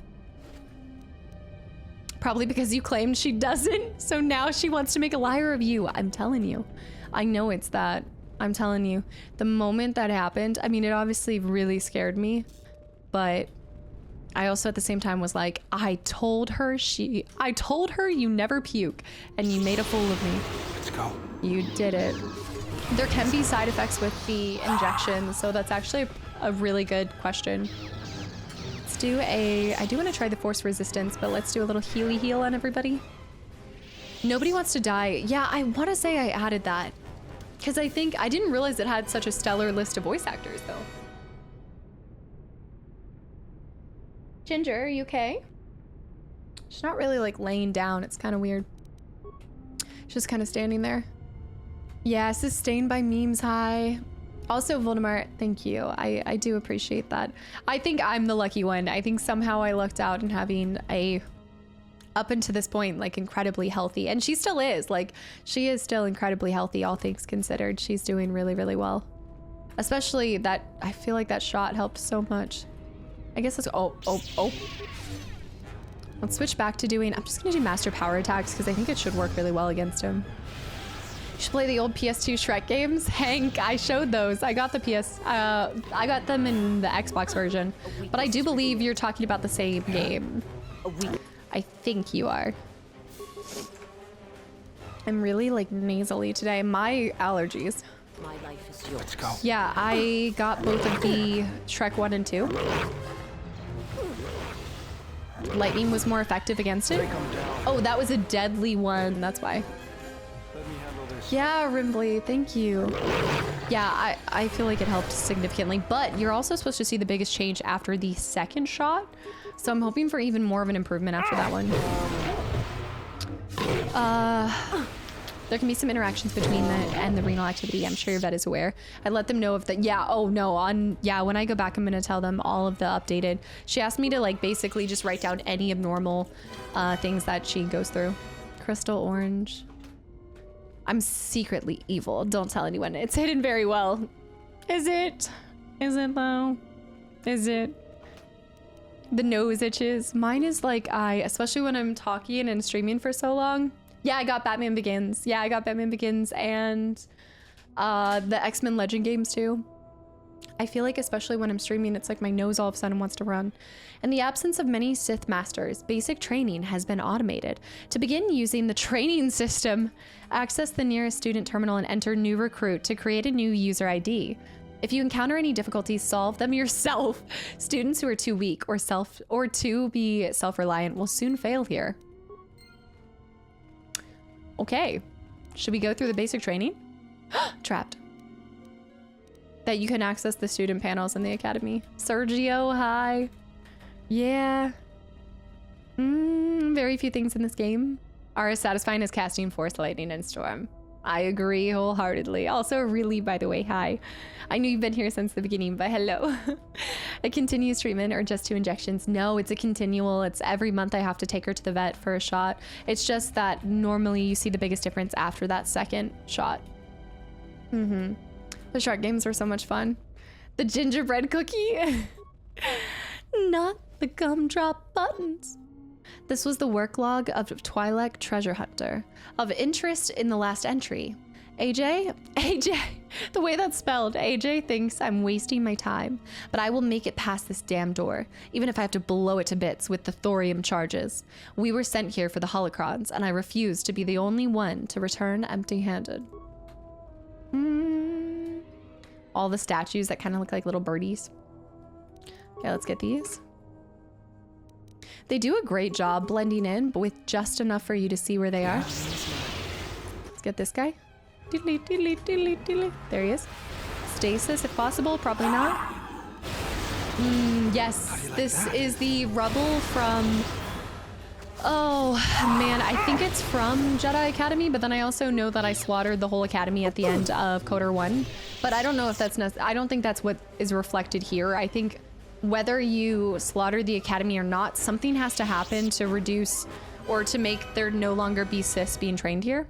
Probably because you claimed she doesn't, so now she wants to make a liar of you. I'm telling you. I know it's that. I'm telling you. The moment that happened, I mean, it obviously really scared me, but I also at the same time was like, I told her you never puke, and you made a fool of me. Let's go. You did it. There can be side effects with the injection, so that's actually a really good question. I do want to try the force resistance, but let's do a little heal on everybody. Nobody wants to die. Yeah, I want to say I added that because I didn't realize it had such a stellar list of voice actors though. Ginger, are you okay? She's not really like laying down. It's kind of weird. She's just kind of standing there. Yeah, sustained by memes. Hi. Also, Voldemort, thank you. I do appreciate that. I think I'm the lucky one. I think somehow I lucked out in having up until this point, like incredibly healthy. And she still is. Like, she is still incredibly healthy, all things considered. She's doing really, really well. Especially that, I feel like that shot helped so much. I guess let's, oh. Let's switch back to doing, I'm just gonna do master power attacks because I think it should work really well against him. You should play the old PS2 Shrek games. Hank, I showed those. I got the I got them in the Xbox version, but I do believe you're talking about the same game. I think you are. I'm really like nasally today. My allergies. My life is yours. Let's go. Yeah, I got both of the Shrek 1 and 2. Lightning was more effective against it. Oh, that was a deadly one. That's why. Yeah, Rimbley, thank you. Yeah, I feel like it helped significantly, but you're also supposed to see the biggest change after the second shot. So I'm hoping for even more of an improvement after that one. There can be some interactions between that and the renal activity. I'm sure your vet is aware. I let them know of that. Yeah, oh no, when I go back, I'm gonna tell them all of the updated. She asked me to like basically just write down any abnormal things that she goes through. Crystal orange. I'm secretly evil. Don't tell anyone. It's hidden very well. Is it? Is it though? Is it? The nose itches. Mine is like especially when I'm talking and streaming for so long. Yeah, I got Batman Begins. Yeah, I got Batman Begins and the X-Men Legend games too. I feel like especially when I'm streaming, it's like my nose all of a sudden wants to run. In the absence of many Sith Masters, basic training has been automated. To begin using the training system, access the nearest student terminal and enter new recruit to create a new user ID. If you encounter any difficulties, solve them yourself. Students who are too weak or to be self-reliant will soon fail here. Okay, should we go through the basic training? Trapped. That you can access the student panels in the academy. Sergio, hi. Yeah. Very few things in this game are as satisfying as casting Force Lightning and Storm. I agree wholeheartedly. Also, really, by the way, hi. I knew you've been here since the beginning, but hello. A continuous treatment or just 2 injections? No, it's a continual. It's every month I have to take her to the vet for a shot. It's just that normally you see the biggest difference after that second shot. The Shrek games were so much fun. The gingerbread cookie. Not the gumdrop buttons. This was the work log of Twi'lek Treasure Hunter. Of interest in the last entry. AJ, the way that's spelled, AJ thinks I'm wasting my time, but I will make it past this damn door, even if I have to blow it to bits with the thorium charges. We were sent here for the holocrons, and I refuse to be the only one to return empty-handed. All the statues that kind of look like little birdies. Okay, let's get these. They do a great job blending in, but with just enough for you to see where they are. Let's get this guy. Diddly, diddly, diddly, diddly. There he is. Stasis, if possible. Probably not. Yes, this is the rubble from... Oh, man, I think it's from Jedi Academy, but then I also know that I slaughtered the whole Academy at the end of KOTOR 1. But I don't know if that's... I don't think that's what is reflected here. I think whether you slaughter the Academy or not, something has to happen to reduce or to make there no longer be Siths being trained here.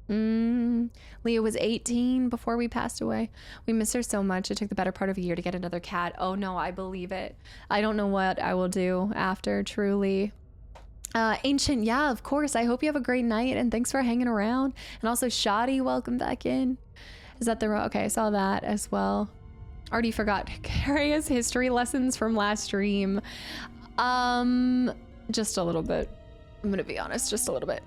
Leah was 18 before we passed away. We miss her so much. It took the better part of a year to get another cat. Oh no, I believe it. I don't know what I will do after, truly. Ancient, yeah, of course. I hope you have a great night and thanks for hanging around. And also Shadi, welcome back in. Is that the okay? I saw that as well. Already forgot Karia's history lessons from last stream. Just a little bit. I'm gonna be honest, just a little bit.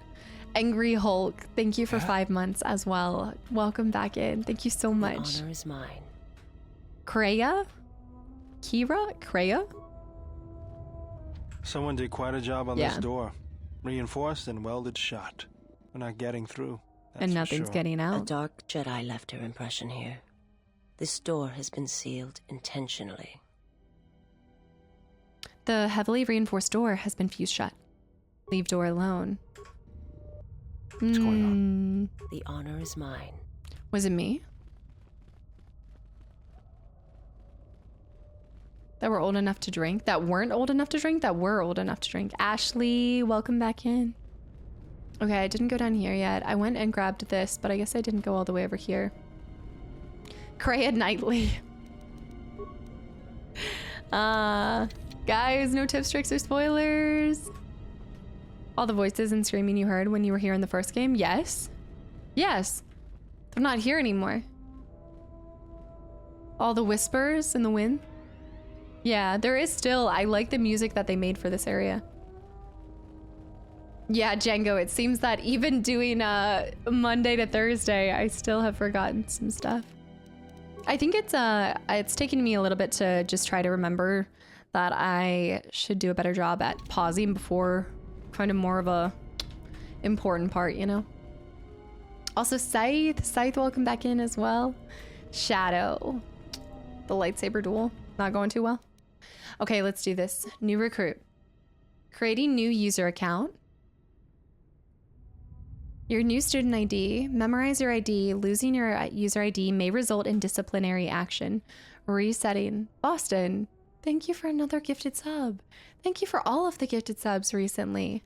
Angry Hulk, thank you for 5 months as well. Welcome back in. Thank you so much. The honor is mine. Kreia? Kreia? Someone did quite a job on this door. Reinforced and welded shut. We're not getting through. And nothing's getting A out. dark Jedi left her impression here. This door has been sealed intentionally. The heavily reinforced door has been fused shut. Leave door alone. What's going on? The honor is mine. Was it me? That were old enough to drink? That weren't old enough to drink? That were old enough to drink. Ashley, welcome back in. Okay, I didn't go down here yet. I went and grabbed this, but I guess I didn't go all the way over here. Kreia Knightley. Guys, no tips, tricks, or spoilers. All the voices and screaming you heard when you were here in the first game? Yes. Yes. They're not here anymore. All the whispers in the wind? Yeah, there is still. I like the music that they made for this area. Yeah, Django, it seems that even doing Monday to Thursday, I still have forgotten some stuff. I think it's taken me a little bit to just try to remember that I should do a better job at pausing before kind of more of a important part, you know? Also, Scythe, welcome back in as well. Shadow, the lightsaber duel, not going too well. Okay, let's do this. New recruit. Creating new user account. Your new student ID. Memorize your ID. Losing your user ID may result in disciplinary action. Resetting. Boston, thank you for another gifted sub. Thank you for all of the gifted subs recently.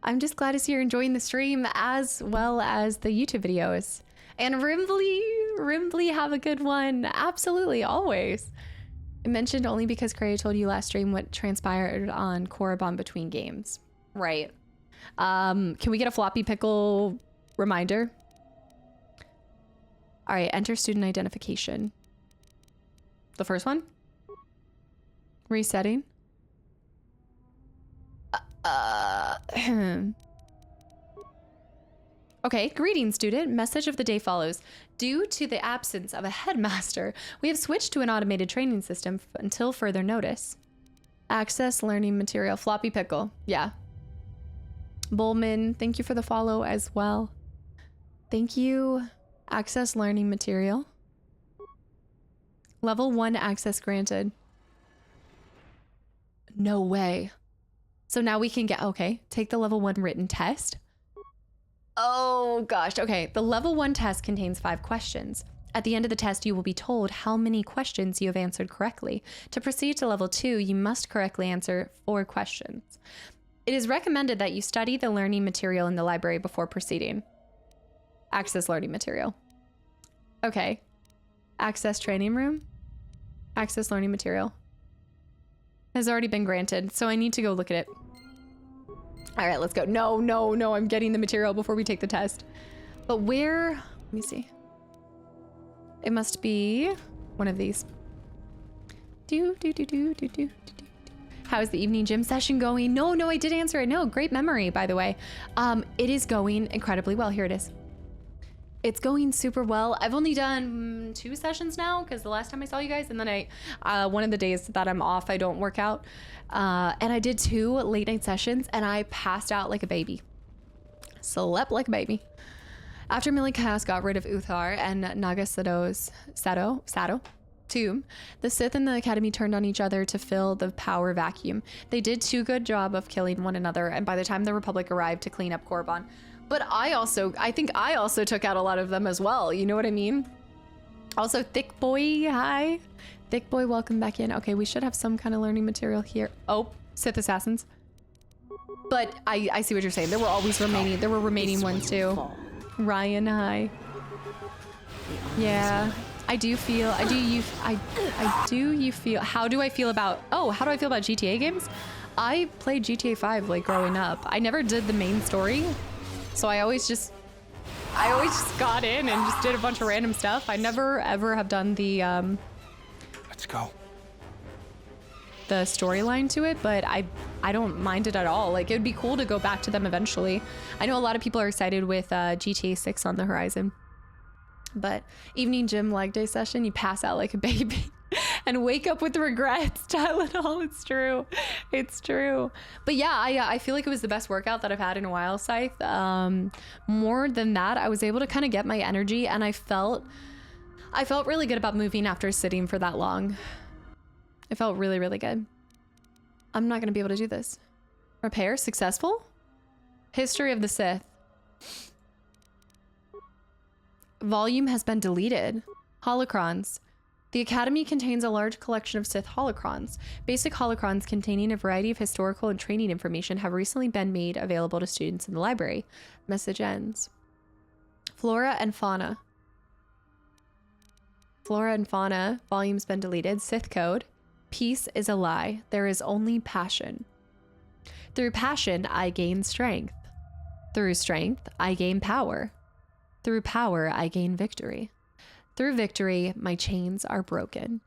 I'm just glad to see you're enjoying the stream as well as the YouTube videos. And Rimbly, have a good one. Absolutely, always. I mentioned only because Kreia told you last stream what transpired on Korriban between games. Right. Can we get a floppy pickle reminder? All right, enter student identification. The first one? Resetting. Okay, greetings, student. Message of the day follows. Due to the absence of a headmaster, we have switched to an automated training system until further notice. Access learning material. Floppy pickle. Yeah. Bullman, thank you for the follow as well. Thank you. Access learning material. Level 1 access granted. No way. So now we can get, okay, take the level 1 written test. Oh gosh, okay. The level 1 test contains 5 questions. At the end of the test, you will be told how many questions you have answered correctly. To proceed to level 2, you must correctly answer 4 questions. It is recommended that you study the learning material in the library before proceeding. Access learning material. Okay. Access training room. Access learning material. Has already been granted, so I need to go look at it. All right, let's go. No, I'm getting the material before we take the test. But where, let me see. It must be one of these. How is the evening gym session going? No, I did answer it. No, great memory, by the way. It is going incredibly well. Here it is. It's going super well. I've only done 2 sessions now because the last time I saw you guys, and then one of the days that I'm off, I don't work out. And I did 2 late night sessions and I passed out like a baby. Slept like a baby. After Millie Chaos got rid of Uthar and Naga Sado's Sado tomb, the Sith and the Academy turned on each other to fill the power vacuum. They did too good job of killing one another, and by the time the Republic arrived to clean up Korriban. But I think I also took out a lot of them as well. You know what I mean? Also, Thick Boy, hi. Thick Boy, welcome back in. Okay, we should have some kind of learning material here. Oh, Sith Assassins. But I see what you're saying. There were always remaining. There were remaining ones too. Ryan, hi. Yeah, I do feel. How do I feel about GTA games? I played GTA 5 like growing up. I never did the main story. So I always just got in and just did a bunch of random stuff. I never ever have done the go. The storyline to it, but I don't mind it at all. Like, it would be cool to go back to them eventually. I know a lot of people are excited with GTA 6 on the horizon, but evening gym leg day session, you pass out like a baby and wake up with regrets. Tylenol, it's true. It's true. But yeah, I feel like it was the best workout that I've had in a while, Scythe. More than that, I was able to kind of get my energy, and I felt really good about moving after sitting for that long. It felt really, really good. I'm not going to be able to do this. Repair successful? History of the Sith. Volume has been deleted. Holocrons. The Academy contains a large collection of Sith holocrons. Basic holocrons containing a variety of historical and training information have recently been made available to students in the library. Message ends. Flora and fauna. Flora and fauna. Volume's been deleted. Sith code. Peace is a lie. There is only passion. Through passion, I gain strength. Through strength, I gain power. Through power, I gain victory. Through victory, my chains are broken.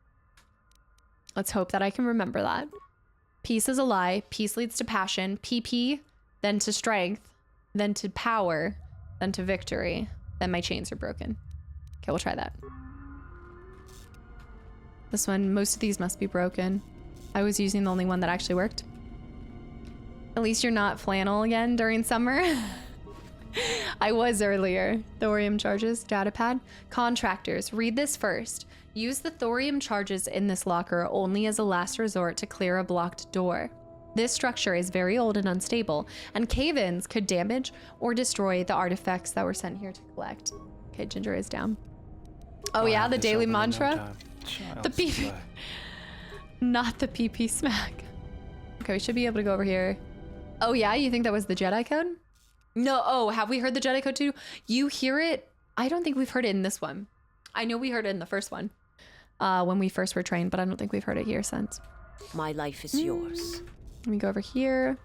Let's hope that I can remember that. Peace is a lie. Peace leads to passion. PP, then to strength, then to power, then to victory. Then my chains are broken. Okay, we'll try that. This one, most of these must be broken. I was using the only one that actually worked. At least you're not flannel again during summer. I was earlier. Thorium charges, datapad. Contractors, read this first. Use the thorium charges in this locker only as a last resort to clear a blocked door. This structure is very old and unstable, and cave-ins could damage or destroy the artifacts that were sent here to collect. Okay, Ginger is down. Oh yeah, the daily mantra? The PP. Not the PP smack. Okay, we should be able to go over here. Oh yeah, you think that was the Jedi code? No, oh, have we heard the Jedi code too? You hear it? I don't think we've heard it in this one. I know we heard it in the first one when we first were trained, but I don't think we've heard it here since. My life is yours. Let me go over here.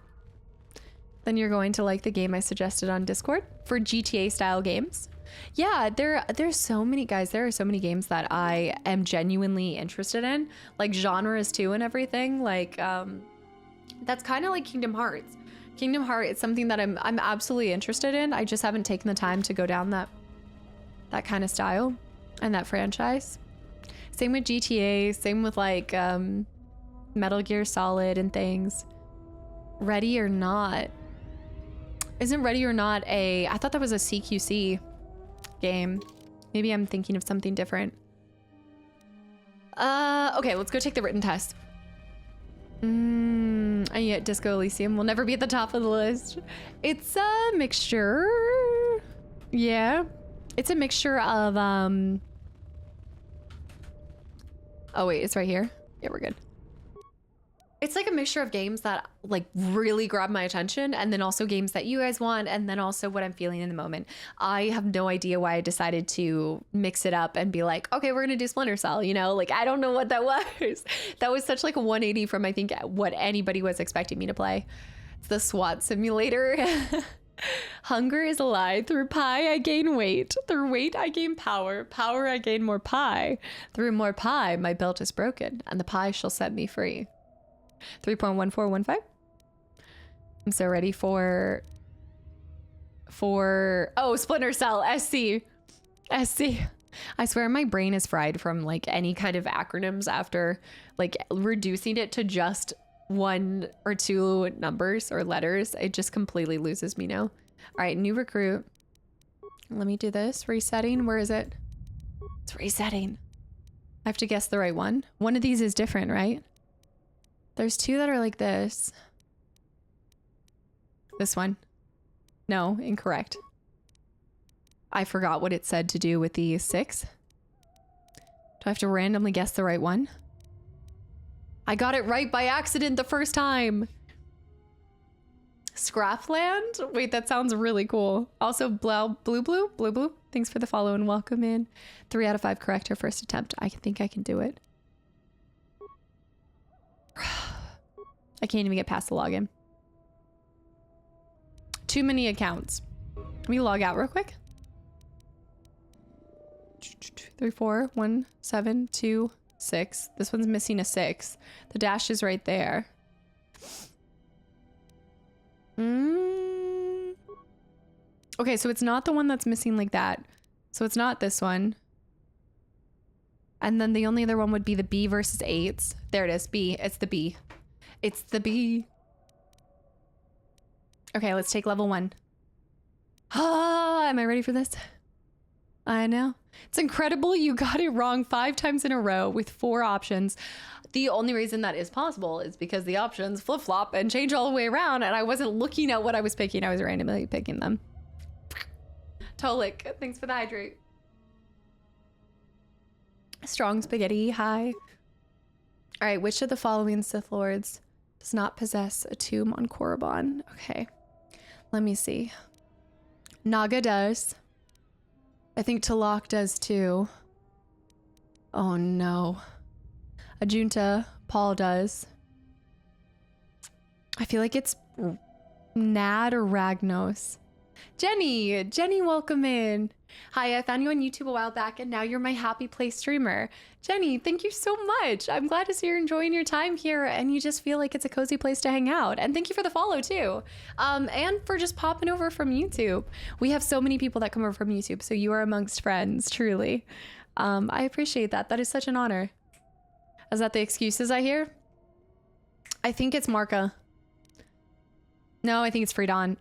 Then you're going to like the game I suggested on Discord for GTA style games. Yeah, there's so many, guys. There are so many games that I am genuinely interested in, like genres too and everything. Like that's kind of like Kingdom Hearts. Kingdom Hearts is something that I'm absolutely interested in. I just haven't taken the time to go down that kind of style and that franchise. Same with GTA, same with like Metal Gear Solid and things. Ready or Not. Isn't Ready or Not I thought that was a CQC game. Maybe I'm thinking of something different. Okay, let's go take the written test. And yet Disco Elysium will never be at the top of the list. It's a mixture. Yeah. It's a mixture of oh wait, it's right here. Yeah, we're good. It's like a mixture of games that like really grab my attention, and then also games that you guys want, and then also what I'm feeling in the moment. I have no idea why I decided to mix it up and be like, okay, we're gonna do Splinter Cell, you know? Like, I don't know what that was. That was such like a 180 from I think what anybody was expecting me to play. It's the SWAT simulator. Hunger is a lie. Through pie, I gain weight. Through weight, I gain power. Power, I gain more pie. Through more pie, my belt is broken, and the pie shall set me free. 3.1415. I'm so ready for oh, Splinter Cell SC. I swear my brain is fried from like any kind of acronyms after like reducing it to just 1 or 2 numbers or letters. It just completely loses me now. All right, new recruit. Let me do this. Resetting. Where is it? It's resetting. I have to guess the right one. One of these is different, right? There's 2 that are like this. This one. No, incorrect. I forgot what it said to do with the 6. Do I have to randomly guess the right one? I got it right by accident the first time. Scrapland? Wait, that sounds really cool. Also, blue. Thanks for the follow and welcome in. 3 out of 5 correct her first attempt. I think I can do it. I can't even get past the login. Too many accounts. Let me log out real quick. 3, 4, 1, 7, 2, 6. This one's missing a 6. The dash is right there. Okay, so it's not the one that's missing like that. So it's not this one. And then the only other one would be the B versus 8s. There it is, B. It's the B. It's the B. Okay, let's take level 1. Ah, am I ready for this? I know. It's incredible you got it wrong 5 times in a row with 4 options. The only reason that is possible is because the options flip-flop and change all the way around, and I wasn't looking at what I was picking. I was randomly picking them. Tolik, thanks for the hydrate. Strong spaghetti, hi. All right, which of the following Sith Lords does not possess a tomb on Korriban? Okay, let me see. Naga does. I think Talak does too. Oh no. Ajunta, Paul does. I feel like it's Nad or Ragnos. Jenny, welcome in. Hi, I found you on YouTube a while back and now you're my happy place streamer. Jenny, thank you so much. I'm glad to see you're enjoying your time here and you just feel like it's a cozy place to hang out. And thank you for the follow too. And for just popping over from YouTube. We have so many people that come over from YouTube, so you are amongst friends, truly. I appreciate that. That is such an honor. Is that the excuses I hear? I think it's Marka. No, I think it's Freedon.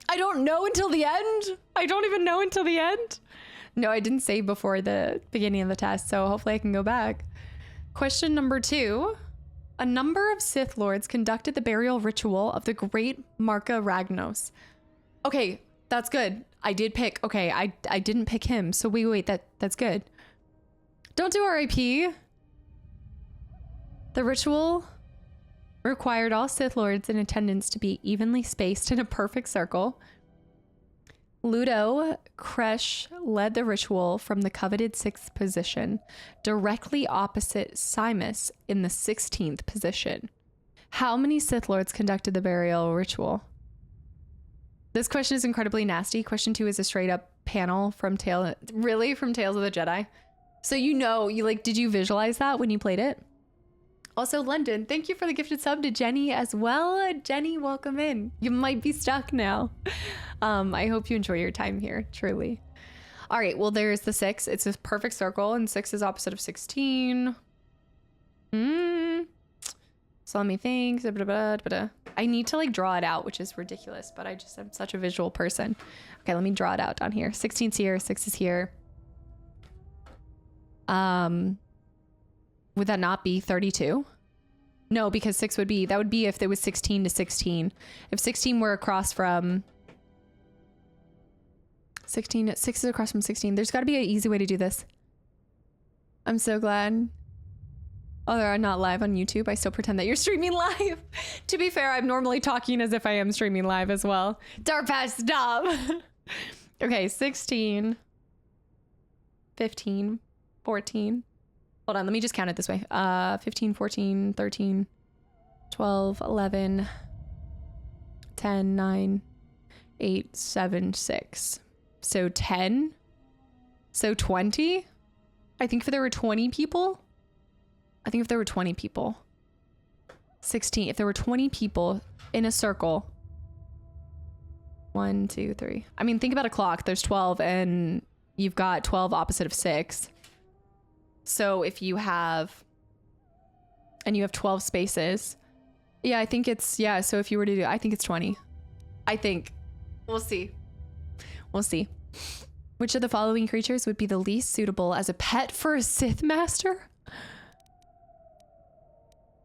I don't know until the end. I don't even know until the end. No, I didn't save before the beginning of the test, so hopefully I can go back. Question number 2. A number of Sith Lords conducted the burial ritual of the great Marka Ragnos. Okay, that's good. I did pick. Okay, I didn't pick him, so wait, that's good. Don't do RIP. The ritual required all Sith Lords in attendance to be evenly spaced in a perfect circle. Ludo Kresh led the ritual from the coveted 6th position, directly opposite Simus in the 16th position. How many Sith Lords conducted the burial ritual? This question is incredibly nasty. Question 2 is a straight up panel from Tales of the Jedi. So did you visualize that when you played it? Also, London, thank you for the gifted sub to Jenny as well. Jenny, welcome in. You might be stuck now. I hope you enjoy your time here, truly. All right, well, there's the 6. It's a perfect circle, and 6 is opposite of 16. So let me think. I need to draw it out, which is ridiculous, but I'm such a visual person. Okay, let me draw it out down here. 16's here, 6 is here. Would that not be 32? No, because 6 would be, that would be if there was 16 to 16. If 16 were across from 16, 6 is across from 16. There's got to be an easy way to do this. I'm so glad. Oh, they're not live on YouTube. I still pretend that you're streaming live. To be fair, I'm normally talking as if I am streaming live as well. Darpash, stop. Okay, 16, 15, 14. Hold on, let me just count it this way. 15, 14, 13, 12, 11, 10, 9, 8, 7, 6. So 10? So 20? I think if there were 20 people. 16. If there were 20 people in a circle. 1, 2, 3. I mean, think about a clock. There's 12 and you've got 12 opposite of 6. So if you have 12 spaces, yeah, I think it's, yeah. So if you were to do, I think it's 20. I think we'll see. Which of the following creatures would be the least suitable as a pet for a Sith master?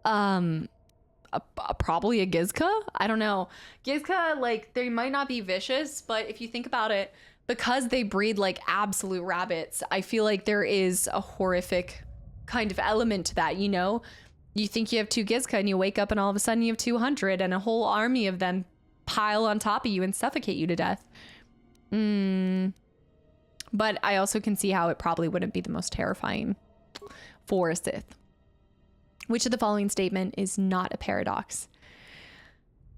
Probably a Gizka. I don't know. Gizka, they might not be vicious, but if you think about it, because they breed like absolute rabbits, I feel like there is a horrific kind of element to that, you know? You think you have 2 Gizka and you wake up and all of a sudden you have 200 and a whole army of them pile on top of you and suffocate you to death. But I also can see how it probably wouldn't be the most terrifying for a Sith. Which of the following statement is not a paradox?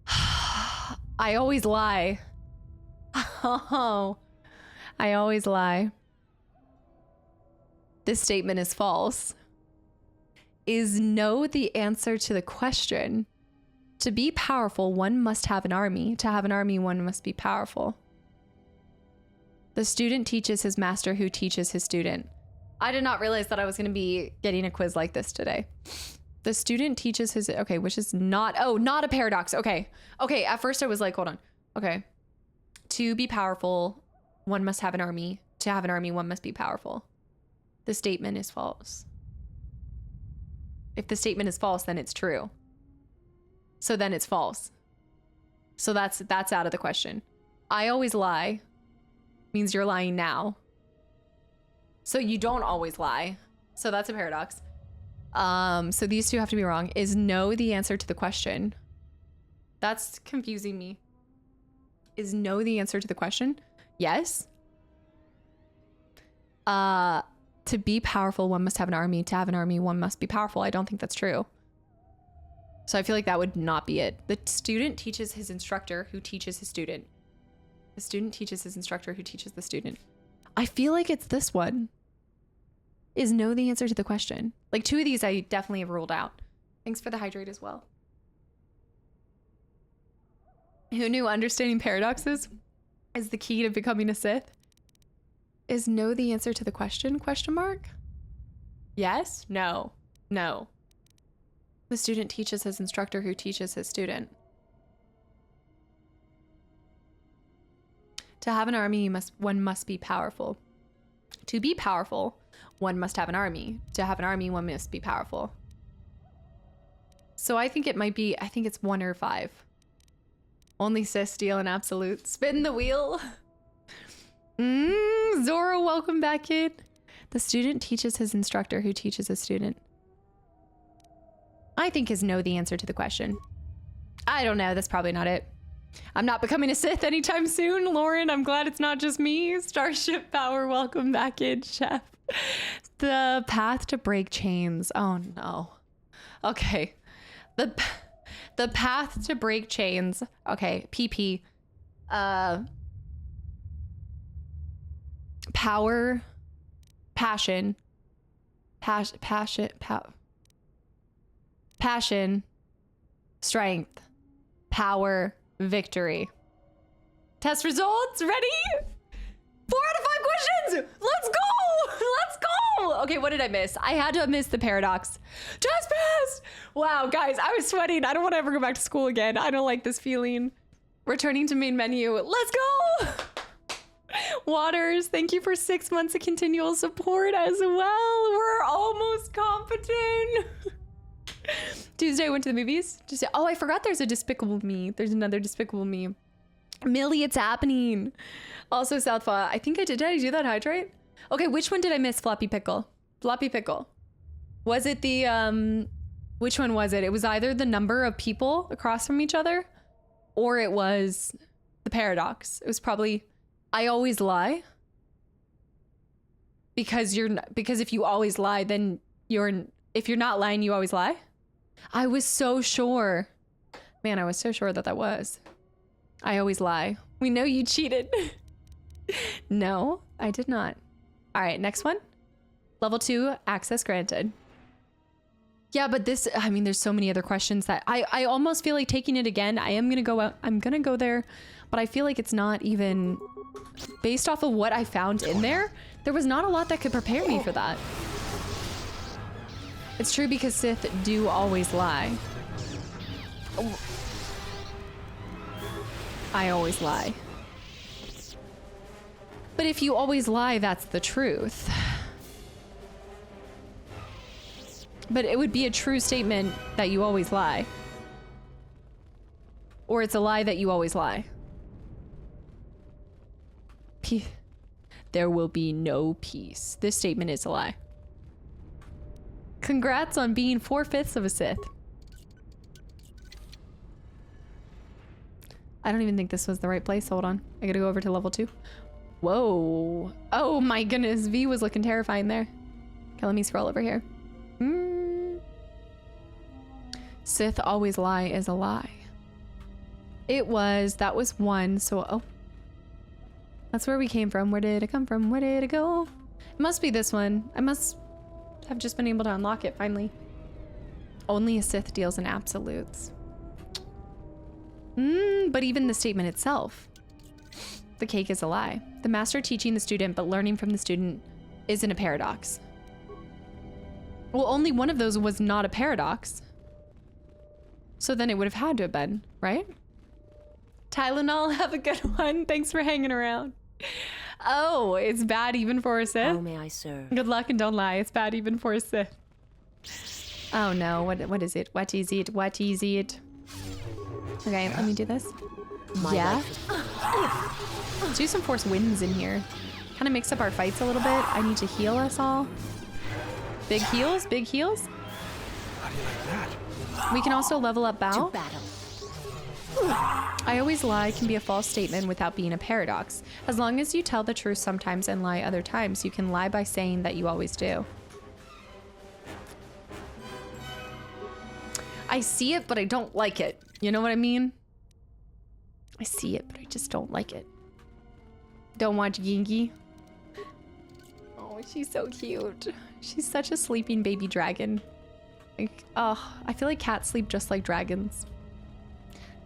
I always lie. Oh, I always lie. This statement is false. Is no the answer to the question? To be powerful, one must have an army. To have an army, one must be powerful. The student teaches his master who teaches his student. I did not realize that I was going to be getting a quiz like this today. The student teaches his... Okay, which is not... Oh, not a paradox. Okay. Okay, at first I was like, hold on. Okay. To be powerful, one must have an army. To have an army, one must be powerful. The statement is false. If the statement is false, then it's true. So then it's false. So that's out of the question. I always lie means you're lying now. So you don't always lie. So that's a paradox. So these two have to be wrong. Is no the answer to the question? That's confusing me. Is no the answer to the question? Yes. To be powerful, one must have an army. To have an army, one must be powerful. I don't think that's true. So I feel like that would not be it. The student teaches his instructor who teaches his student. The student teaches his instructor who teaches the student. I feel like it's this one. Is no the answer to the question? Like 2 of these I definitely have ruled out. Thanks for the hydrate as well. Who knew understanding paradoxes is the key to becoming a Sith? Is no the answer to the question? Question mark? Yes? No. No. The student teaches his instructor who teaches his student. To have an army, one must be powerful. To be powerful, one must have an army. To have an army, one must be powerful. So I think it might be, I think it's 1 or 5. Only Sith steal an absolute. Spin the wheel. Zora, welcome back in. The student teaches his instructor who teaches his student. I think is no the answer to the question. I don't know. That's probably not it. I'm not becoming a Sith anytime soon. Lauren, I'm glad it's not just me. Starship Power, welcome back in, Chef. The path to break chains. Oh, no. Okay. The path to break chains. Okay, PP. Power. Passion. Passion, strength, power, victory. Test results, ready? 4 out of 5 questions. Let's go. Let's go. Okay, what did I miss? I had to miss the paradox. Just passed. Wow, guys, I was sweating. I don't want to ever go back to school again. I don't like this feeling. Returning to main menu. Let's go. Waters, thank you for 6 months of continual support as well. We're almost competent. Tuesday, went to the movies. Oh, I forgot there's a Despicable Me. There's another Despicable Me. Millie, it's happening. Also, Southpaw. I think I did. Did I do that hydrate? Okay, which one did I miss? Floppy Pickle. Floppy Pickle. Was it the, which one was it? It was either the number of people across from each other or it was the paradox. It was probably, I always lie. Because if you always lie, then if you're not lying, you always lie. I was so sure. Man, I was so sure that was. I always lie. We know you cheated. No, I did not. All right, next one. Level 2, access granted. Yeah, but this, I mean, there's so many other questions that I almost feel like taking it again. I'm going to go out. I'm going to go there, but I feel like it's not even based off of what I found in there. There was not a lot that could prepare me for that. It's true because Sith do always lie. Oh. I always lie. But if you always lie, that's the truth. But it would be a true statement that you always lie. Or it's a lie that you always lie. There will be no peace. This statement is a lie. Congrats on being 4/5 of a Sith. I don't even think this was the right place. Hold on. I gotta go over to level 2. Whoa. Oh my goodness. V was looking terrifying there. Okay, let me scroll over here. Sith always lie is a lie. That was 1. So, oh. That's where we came from. Where did it come from? Where did it go? It must be this one. I must have just been able to unlock it finally. Only a Sith deals in absolutes. But even the statement itself. The cake is a lie. The master teaching the student, but learning from the student isn't a paradox. Well, only one of those was not a paradox. So then it would have had to have been, right? Tylenol, have a good one. Thanks for hanging around. Oh, it's bad even for a Sith? How may I serve? Good luck and don't lie. It's bad even for a Sith. Oh no, what is it? What is it? What is it? Okay, let me do this. Yeah. Let's do some force winds in here. Kind of mix up our fights a little bit. I need to heal us all. Big heals, big heals. How do you like that? We can also level up Bao. To battle. I always lie can be a false statement without being a paradox. As long as you tell the truth sometimes and lie other times, you can lie by saying that you always do. I see it, but I don't like it. You know what I mean? I see it, but I just don't like it. Don't watch Gingy. Oh, she's so cute. She's such a sleeping baby dragon. Like, oh, I feel like cats sleep just like dragons.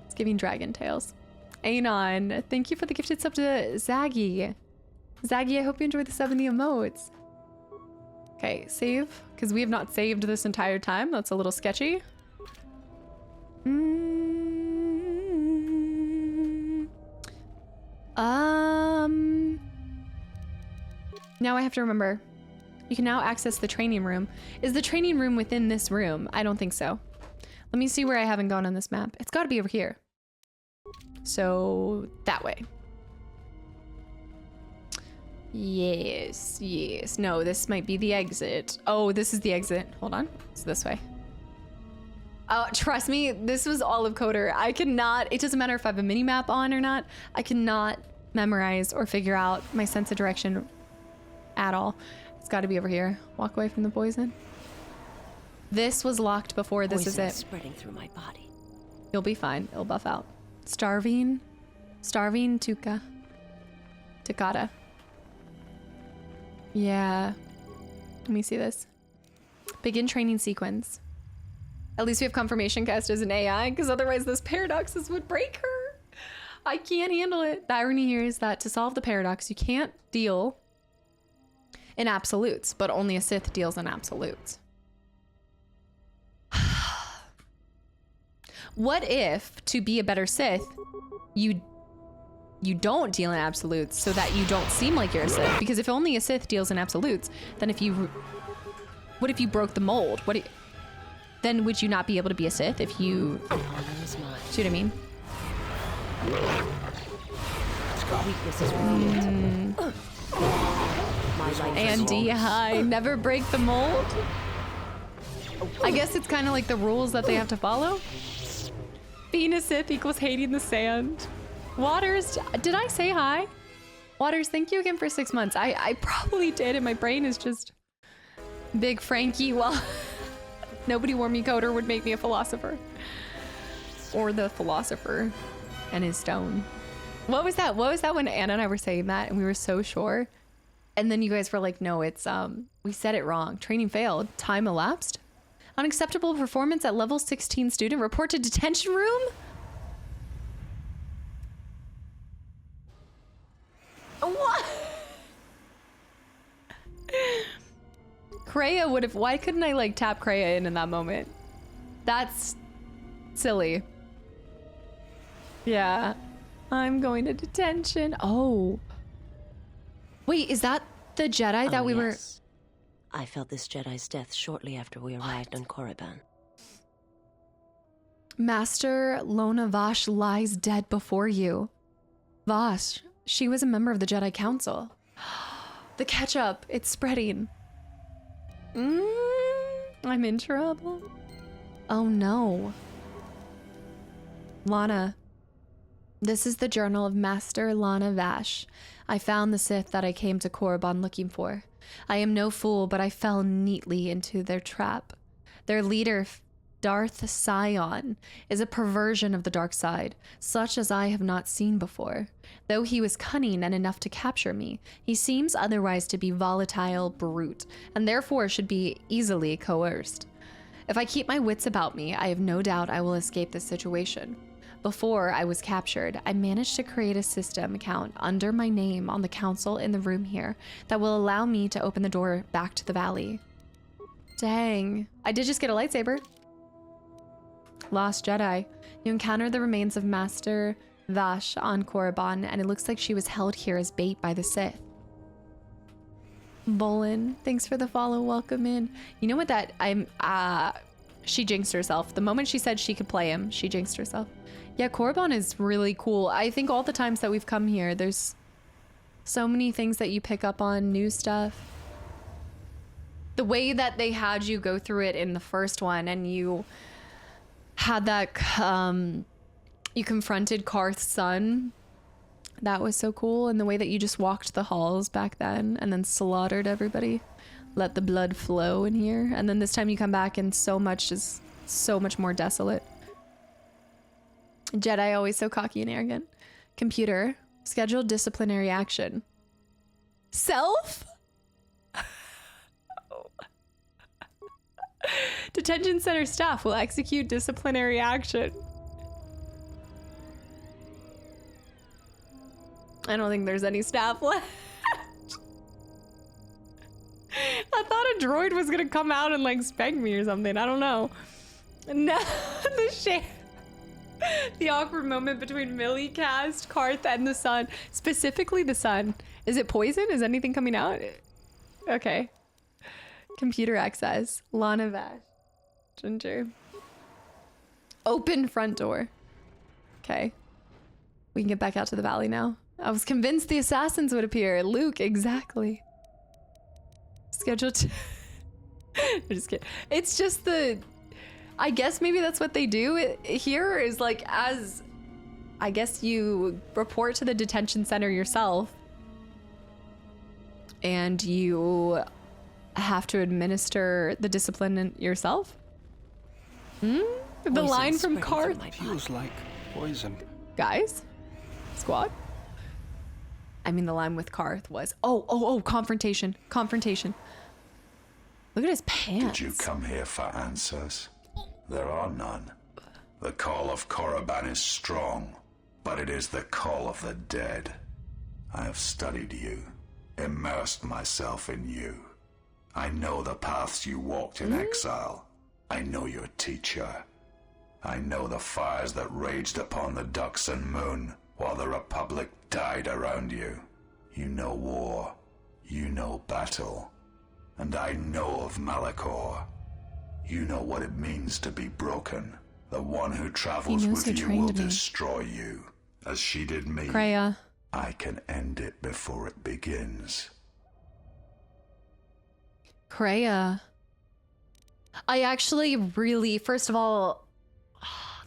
It's giving dragon tales. Anon, thank you for the gifted sub to Zaggy. Zaggy, I hope you enjoyed the sub and the emotes. Okay, save, because we have not saved this entire time. That's a little sketchy. Now I have to remember. You can now access the training room. Is the training room within this room? I don't think so. Let me see where I haven't gone on this map. It's got to be over here. So that way. Yes, yes. No, this might be the exit. Oh, this is the exit. Hold on. It's this way. Oh, trust me, this was all of KOTOR. I cannot, it doesn't matter if I have a mini map on or not. I cannot memorize or figure out my sense of direction at all. It's got to be over here. Walk away from the poison. This was locked before. This is it. Spreading through my body. You'll be fine. It'll buff out. Starving Tuka. Takata. Yeah. Let me see this. Begin training sequence. At least we have confirmation cast as an AI, because otherwise those paradoxes would break her. I can't handle it. The irony here is that to solve the paradox, you can't deal in absolutes, but only a Sith deals in absolutes. What if, to be a better Sith, you don't deal in absolutes so that you don't seem like you're a Sith? Because if only a Sith deals in absolutes, then what if you broke the mold? Then would you not be able to be a Sith if you... See what I mean? Andy, hi. Never break the mold? I guess it's kind of like the rules that they have to follow. Being a Sith equals hating the sand. Waters, did I say hi? Waters, thank you again for 6 months. I probably did, and my brain is just big Frankie. Well, nobody warned me KOTOR would make me a philosopher. Or the philosopher and his stone. What was that? What was that when Anna and I were saying that and we were so sure? And then you guys were like, no, it's, we said it wrong. Training failed. Time elapsed. Unacceptable performance at level 16 student. Report to detention room? What? Kreia would have, why couldn't I like tap Kreia in that moment? That's silly. Yeah. I'm going to detention. Oh. Wait, is that the Jedi that we were... I felt this Jedi's death shortly after we arrived on Korriban. Master Lona Vash lies dead before you. Vash, she was a member of the Jedi Council. The ketchup, it's spreading. I'm in trouble. Oh no. Lana, this is the journal of Master Lana Vash. I found the Sith that I came to Korriban looking for. I am no fool, but I fell neatly into their trap. Their leader Darth Sion is a perversion of the dark side, such as I have not seen before. Though he was cunning and enough to capture me, he seems otherwise to be volatile brute, and therefore should be easily coerced. If I keep my wits about me, I have no doubt I will escape this situation. Before I was captured, I managed to create a system account under my name on the council in the room here that will allow me to open the door back to the valley. Dang. I did just get a lightsaber. Lost Jedi. You encounter the remains of Master Vash on Korriban, and it looks like she was held here as bait by the Sith. Bolin, thanks for the follow. Welcome in. You know what she jinxed herself. The moment she said she could play him, she jinxed herself. Yeah, Korriban is really cool. I think all the times that we've come here, there's so many things that you pick up on, new stuff. The way that they had you go through it in the first one, and you had that, you confronted Karth's son. That was so cool. And the way that you just walked the halls back then and then slaughtered everybody. Let the blood flow in here. And then this time you come back and so much more desolate. Jedi always so cocky and arrogant. Computer, schedule disciplinary action. Self? Detention center staff will execute disciplinary action. I don't think there's any staff left. I thought a droid was gonna come out and like spank me or something. I don't know. No, the awkward moment between Millie, Cast, Karth, and the sun. Specifically the sun. Is it poison? Is anything coming out? Okay. Computer access. Lana Vash. Ginger. Open front door. Okay. We can get back out to the valley now. I was convinced the assassins would appear. Luke, exactly. Scheduled. I'm just kidding. It's just I guess maybe that's what they do here is like, as I guess you report to the detention center yourself and you have to administer the discipline yourself. The line from Karth feels like poison. Guys, squad. I mean, the line with Karth was, oh, confrontation. Look at his pants. Did you come here for answers? There are none. The call of Korriban is strong, but it is the call of the dead. I have studied you, immersed myself in you. I know the paths you walked in exile. I know your teacher. I know the fires that raged upon the Dux and Moon while the Republic died around you. You know war. You know battle. And I know of Malachor. You know what it means to be broken. The one who travels with you will destroy you, as she did me. Kreia. I can end it before it begins. Kreia. I actually really, first of all,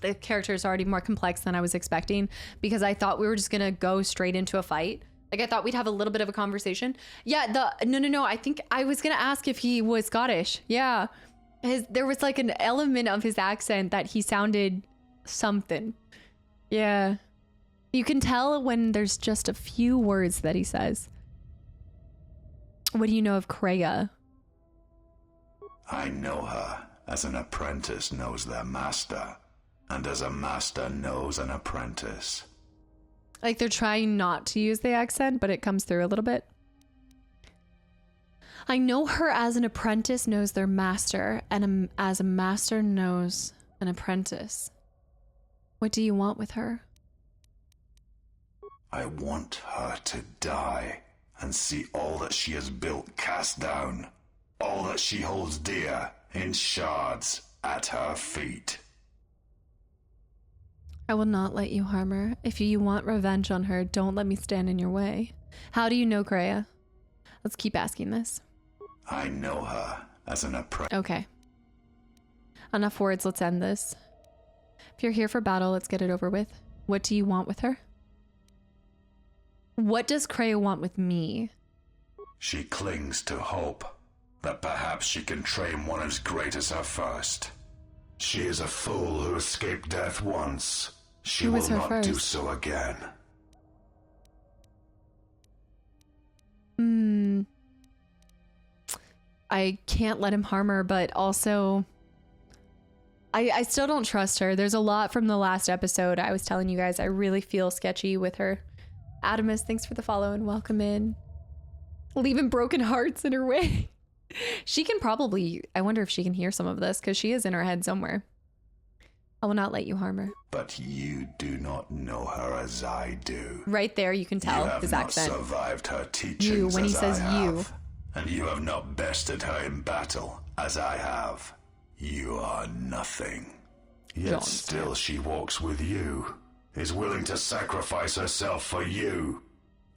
the character is already more complex than I was expecting, because I thought we were just gonna go straight into a fight. Like, I thought we'd have a little bit of a conversation. Yeah, no. I think I was gonna ask if he was Scottish. Yeah. There was like an element of his accent that he sounded something. Yeah. You can tell when there's just a few words that he says. What do you know of Kreia? I know her as an apprentice knows their master, and as a master knows an apprentice. Like, they're trying not to use the accent, but it comes through a little bit. I know her as an apprentice knows their master, and as a master knows an apprentice. What do you want with her? I want her to die and see all that she has built cast down, all that she holds dear in shards at her feet. I will not let you harm her. If you want revenge on her, don't let me stand in your way. How do you know Kreia? Let's keep asking this. I know her as an apprentice. Okay. Enough words, let's end this. If you're here for battle, let's get it over with. What do you want with her? What does Kreia want with me? She clings to hope that perhaps she can train one as great as her first. She is a fool who escaped death once. She Who will was her not do first? so again. I can't let him harm her, but also I still don't trust her. There's a lot from the last episode. I was telling you guys, I really feel sketchy with her. Adamus, thanks for the follow and welcome in. Leaving broken hearts in her way. She can probably, I wonder if she can hear some of this because she is in her head somewhere. I will not let you harm her. But you do not know her as I do. Right there, you can tell you have his not accent. survived her teachings You, when he as says I you. have, and you have not bested her in battle as I have. You are nothing. Yet John. still she walks with you, is willing to sacrifice herself for you.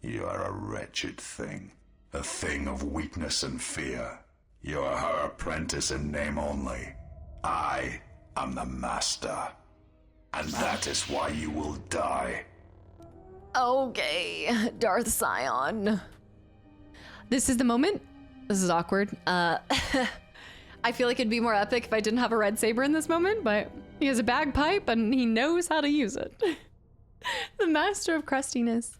You are a wretched thing, a thing of weakness and fear. You are her apprentice in name only. I am the master, and that is why you will die. Okay, Darth Sion. This is the moment. This is awkward. I feel like it'd be more epic if I didn't have a red saber in this moment, but he has a bagpipe and he knows how to use it. The master of crustiness.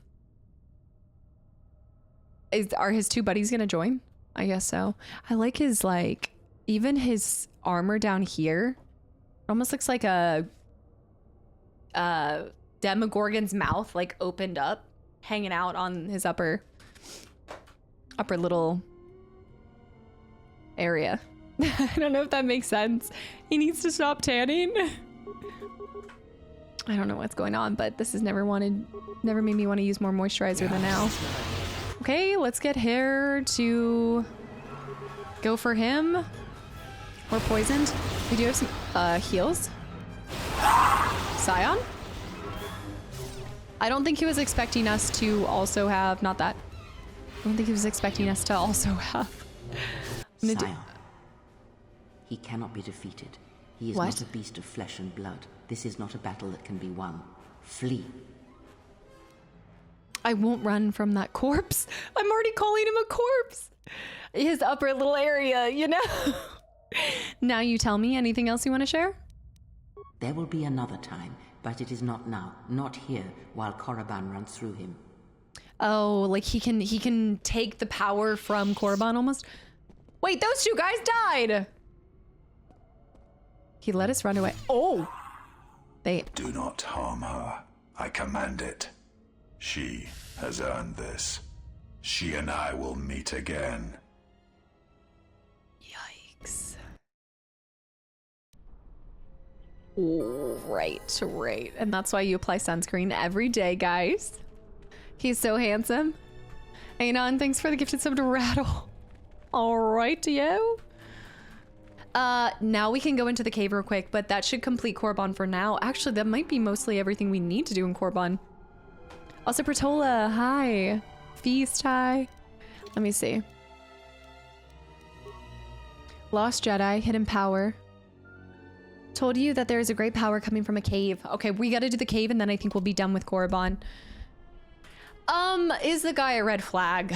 Are his two buddies gonna join? I guess so. I like his, like, even his armor down here. It almost looks like a Demogorgon's mouth, like, opened up, hanging out on his upper little area. I don't know if that makes sense. He needs to stop tanning. I don't know what's going on, but this has never made me want to use more moisturizer than now. Okay, let's get hair to go for him. We're poisoned. We do have some heals. Sion? I don't think he was expecting us to also have, not that. I don't think he was expecting us to also have. Sion. He cannot be defeated. He is What? not a beast of flesh and blood. This is not a battle that can be won. Flee. I won't run from that corpse. I'm already calling him a corpse. His upper little area, you know? Now you tell me, anything else you want to share? There will be another time, but it is not now, not here, while Korriban runs through him. Oh, like he can take the power from Korriban almost? Wait, those two guys died! He let us run away. Oh! Do not harm her. I command it. She has earned this. She and I will meet again. Yikes. Right. And that's why you apply sunscreen every day, guys. He's so handsome. Anon, thanks for the gifted sub to Rattle. All right, yo. Now we can go into the cave real quick, but that should complete Korriban for now. Actually, that might be mostly everything we need to do in Korriban. Also, Pratola, hi. Feast, hi. Let me see. Lost Jedi, hidden power. Told you that there is a great power coming from a cave. Okay, we gotta do the cave and then I think we'll be done with Korriban. Is the guy a red flag?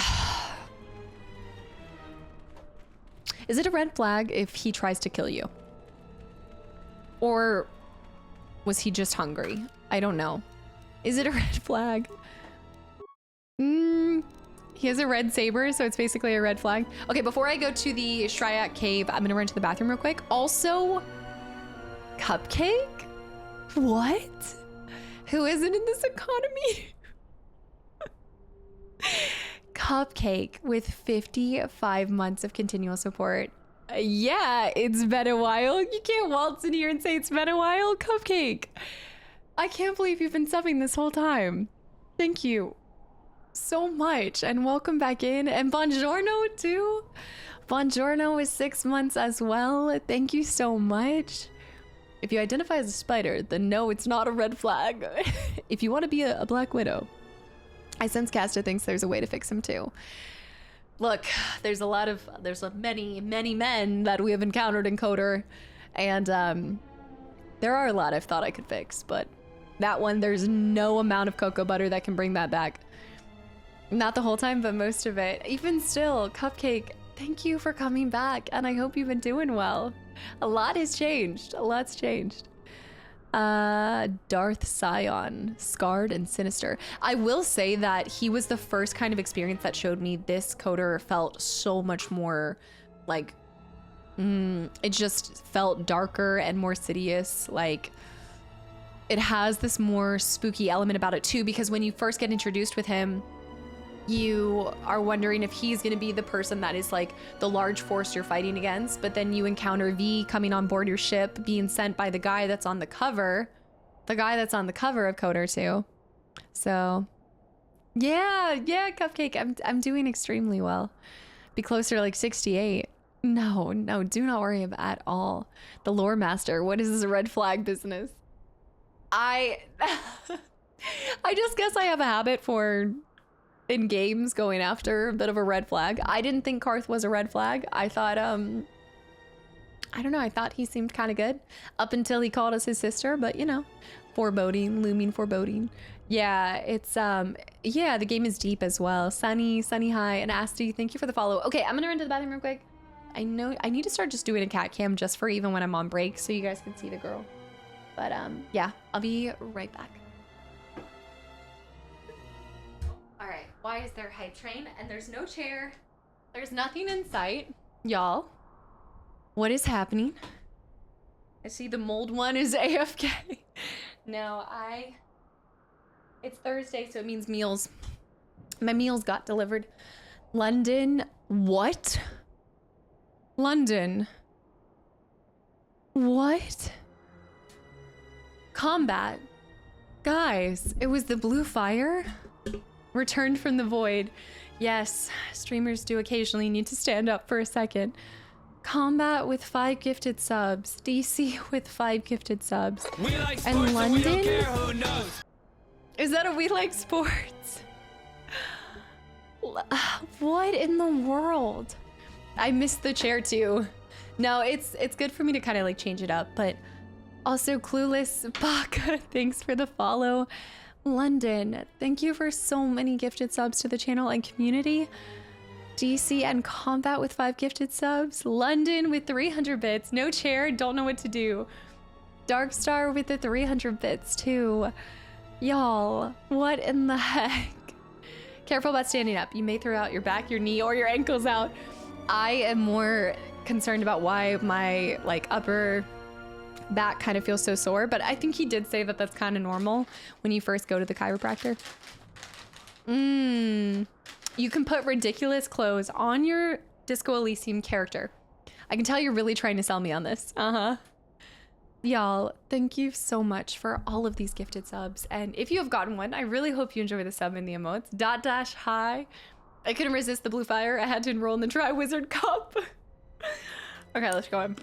Is it a red flag if he tries to kill you? Or was he just hungry? I don't know. Is it a red flag? He has a red saber, so it's basically a red flag. Okay, before I go to the Shryak cave, I'm gonna run to the bathroom real quick. Also, Cupcake? What? Who isn't in this economy? Cupcake with 55 months of continual support. Yeah, it's been a while. You can't waltz in here and say it's been a while. Cupcake. I can't believe you've been subbing this whole time. Thank you so much and welcome back in. And Buongiorno too. Buongiorno is 6 months as well. Thank you so much. If you identify as a spider, then no, it's not a red flag. If you want to be a Black Widow, I sense Casta thinks there's a way to fix him too. Look, there's many men that we have encountered in KOTOR, and there are a lot I've thought I could fix, but that one, there's no amount of cocoa butter that can bring that back. Not the whole time, but most of it. Even still, Cupcake, thank you for coming back, and I hope you've been doing well. A lot has changed. A lot's changed. Darth Sion, scarred and sinister. I will say that he was the first kind of experience that showed me this KOTOR felt so much more like, it just felt darker and more sidious. Like, it has this more spooky element about it too, because when you first get introduced with him, you are wondering if he's going to be the person that is like the large force you're fighting against, but then you encounter V coming on board your ship, being sent by the guy that's on the cover of KOTOR 2. So yeah, Cupcake, I'm doing extremely well. Be closer to like 68. No, do not worry about at all. The lore master, what is this red flag business? I just guess I have a habit for in games going after a bit of a red flag. I didn't think Karth was a red flag. I thought I don't know, I thought he seemed kind of good up until he called us his sister, but you know, looming foreboding. Yeah, it's yeah, the game is deep as well. Sunny High and Asti, thank you for the follow. Okay, I'm gonna run to the bathroom real quick. I know I need to start just doing a cat cam just for even when I'm on break so you guys can see the girl. But yeah, I'll be right back. All right, why is there a hype train and there's no chair? There's nothing in sight. Y'all, what is happening? I see the mold one is AFK. No, it's Thursday, so it means meals. My meals got delivered. London, what? London. What? Combat. Guys, it was the blue fire? Returned from the void. Yes, streamers do occasionally need to stand up for a second. Combat with 5 gifted subs. DC with 5 gifted subs. We like sports and London? we don't care who knows. Is that a We Like Sports? What in the world? I missed the chair too. No, it's good for me to kind of like change it up, but also Clueless Baka, thanks for the follow. London, thank you for so many gifted subs to the channel and community. DC and Combat with 5 gifted subs. London with 300 bits. No chair, don't know what to do. Darkstar with the 300 bits too. Y'all, what in the heck? Careful about standing up. You may throw out your back, your knee, or your ankles out. I am more concerned about why my like upper back kind of feels so sore, but I think he did say that that's kind of normal when you first go to the chiropractor. You can put ridiculous clothes on your Disco Elysium character. I can tell you're really trying to sell me on this. Y'all, thank you so much for all of these gifted subs. And if you have gotten one, I really hope you enjoy the sub and the emotes. _hi. I couldn't resist the blue fire. I had to enroll in the Tri-Wizard Cup. Okay, let's go in.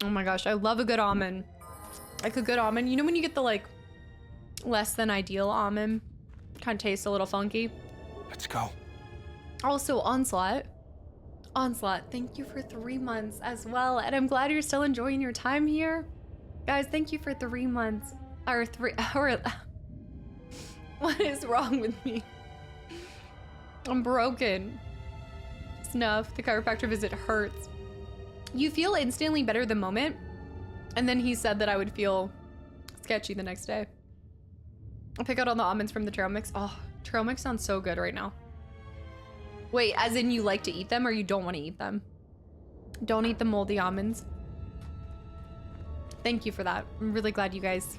Oh my gosh, I love a good almond. Like a good almond. You know when you get the like less than ideal almond? Kind of tastes a little funky. Let's go. Also, Onslaught, thank you for 3 months as well. And I'm glad you're still enjoying your time here. Guys, thank you for 3 months. What is wrong with me? I'm broken. Snuff, the chiropractor visit hurts. You feel instantly better the moment. And then he said that I would feel sketchy the next day. I'll pick out all the almonds from the trail mix. Oh, trail mix sounds so good right now. Wait, as in you like to eat them or you don't want to eat them? Don't eat the moldy almonds. Thank you for that. I'm really glad you guys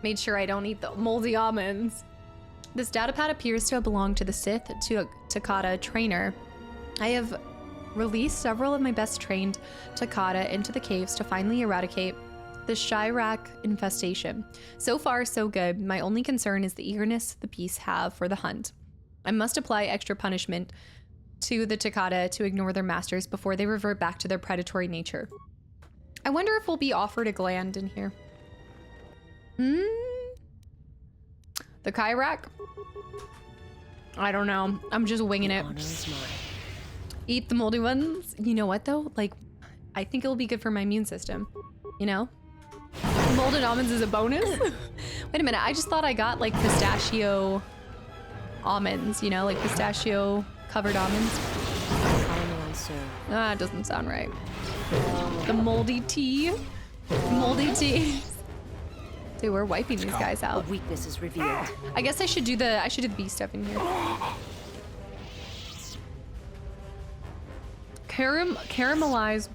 made sure I don't eat the moldy almonds. This datapad appears to have belonged to the Sith Takata trainer. I have released several of my best trained Takata into the caves to finally eradicate the Shirak infestation. So far, so good. My only concern is the eagerness the beasts have for the hunt. I must apply extra punishment to the Takata to ignore their masters before they revert back to their predatory nature. I wonder if we'll be offered a gland in here. The Kyrak? I don't know. I'm just winging it. Eat the moldy ones. You know what though? Like, I think it'll be good for my immune system. You know? Molded almonds is a bonus? Wait a minute. I just thought I got like pistachio almonds, you know, like pistachio covered almonds. That doesn't sound right. The moldy tea. Moldy tea. Dude, we're wiping these guys out. A weakness is revealed. I guess I should do the bee stuff in here. Caramelize.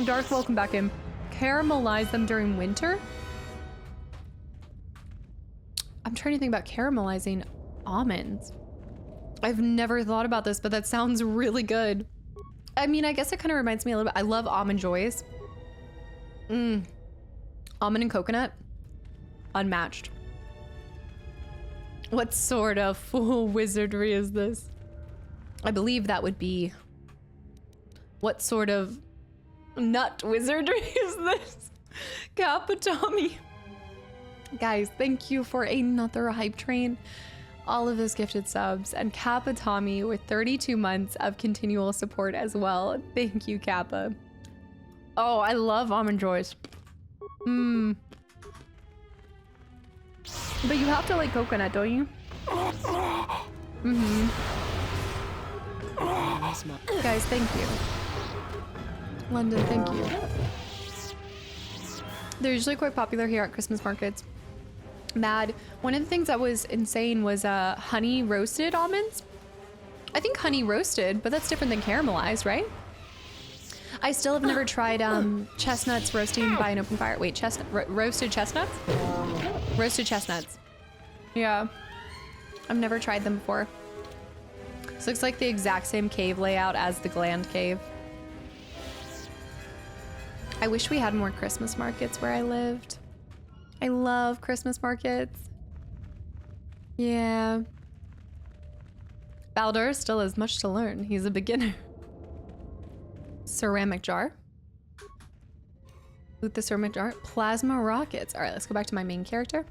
Darth, welcome back in. Caramelize them during winter? I'm trying to think about caramelizing almonds. I've never thought about this, but that sounds really good. I mean, I guess it kind of reminds me a little bit. I love almond joys. Almond and coconut. Unmatched. What sort of fool wizardry is this? I believe that would be... What sort of nut wizardry is this? Kappa-Tommy. Guys, thank you for another hype train. All of those gifted subs. And Kappa-Tommy with 32 months of continual support as well. Thank you, Kappa. Oh, I love almond joys. But you have to like coconut, don't you? Guys, thank you. London, thank you. They're usually quite popular here at Christmas markets. Mad. One of the things that was insane was honey roasted almonds. I think honey roasted, but that's different than caramelized, right? I still have never tried chestnuts roasting by an open fire. Wait, roasted chestnuts? Roasted chestnuts. Yeah. I've never tried them before. This looks like the exact same cave layout as the Gland Cave. I wish we had more Christmas markets where I lived. I love Christmas markets. Yeah. Baldur still has much to learn. He's a beginner. Ceramic jar. Loot the ceramic jar. Plasma rockets. All right, let's go back to my main character.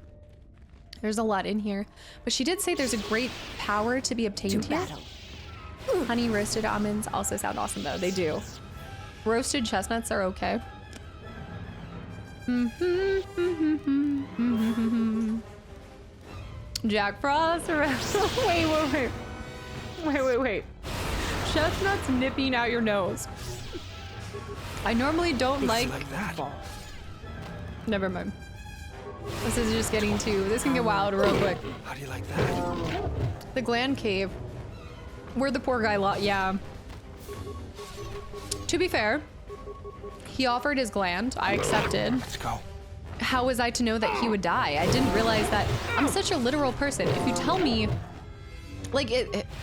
There's a lot in here, but she did say there's a great power to be obtained here. Honey roasted almonds also sound awesome though. They do. Roasted chestnuts are okay. Jack Frost. Wait. Chestnuts nipping out your nose. I normally don't like that. Never mind. This is just getting too... This can get wild real quick. How do you like that? The Gland Cave. Where the poor guy lot. Yeah. To be fair, he offered his gland. I accepted. Let's go. How was I to know that he would die? I didn't realize that. I'm such a literal person. If you tell me... Like,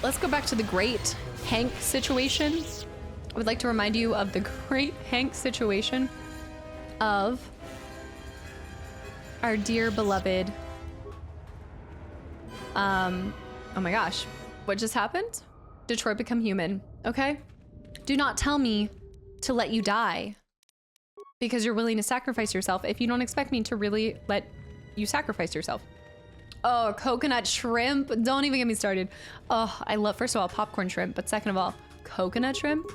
let's go back to the Great Hank situation. I would like to remind you of the Great Hank situation of our dear beloved... oh my gosh. What just happened? Detroit become human, okay? Do not tell me to let you die because you're willing to sacrifice yourself if you don't expect me to really let you sacrifice yourself. Oh, coconut shrimp. Don't even get me started. Oh, I love, first of all, popcorn shrimp, but second of all, coconut shrimp.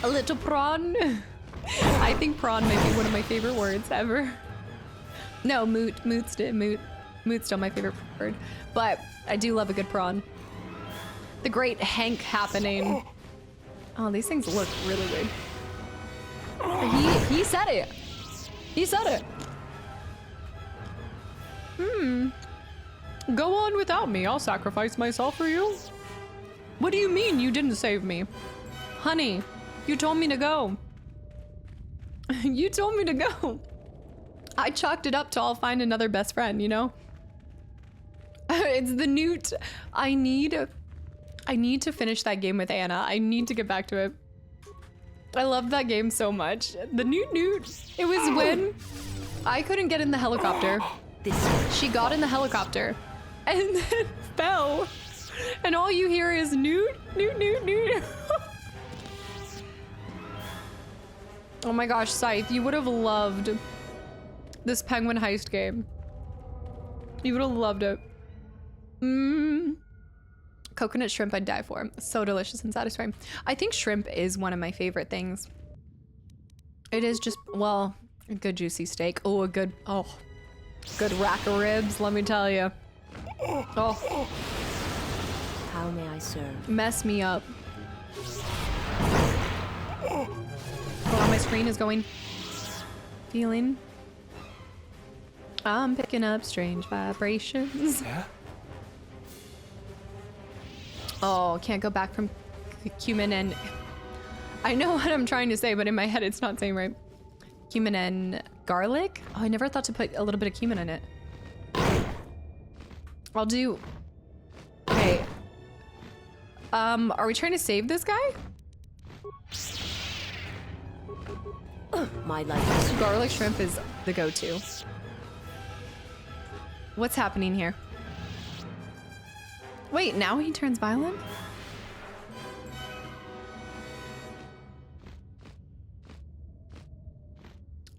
A little prawn. I think prawn might be one of my favorite words ever. No, moot's still my favorite word, but I do love a good prawn. The Great Hank happening. Oh, these things look really good. He said it. He said it. Go on without me. I'll sacrifice myself for you. What do you mean you didn't save me? Honey, you told me to go. You told me to go. I chalked it up to I'll find another best friend, you know? It's the Newt. I need to finish that game with Anna. I need to get back to it. I love that game so much. The Newt. It was when I couldn't get in the helicopter. She got in the helicopter and then fell. And all you hear is Newt. Oh my gosh, Scythe, you would have loved this penguin heist game. You would have loved it. Coconut shrimp I'd die for. So delicious and satisfying. I think shrimp is one of my favorite things. It is just, well, a good juicy steak. Oh, a good rack of ribs, let me tell you. Oh. How may I serve? Mess me up. screen is going. Feeling. I'm picking up strange vibrations. Yeah? Oh, can't go back from cumin and... I know what I'm trying to say, but in my head it's not saying right. Cumin and garlic? Oh, I never thought to put a little bit of cumin in it. I'll do... Okay. Are we trying to save this guy? My life. Garlic shrimp is the go-to. What's happening here? Wait, now he turns violent?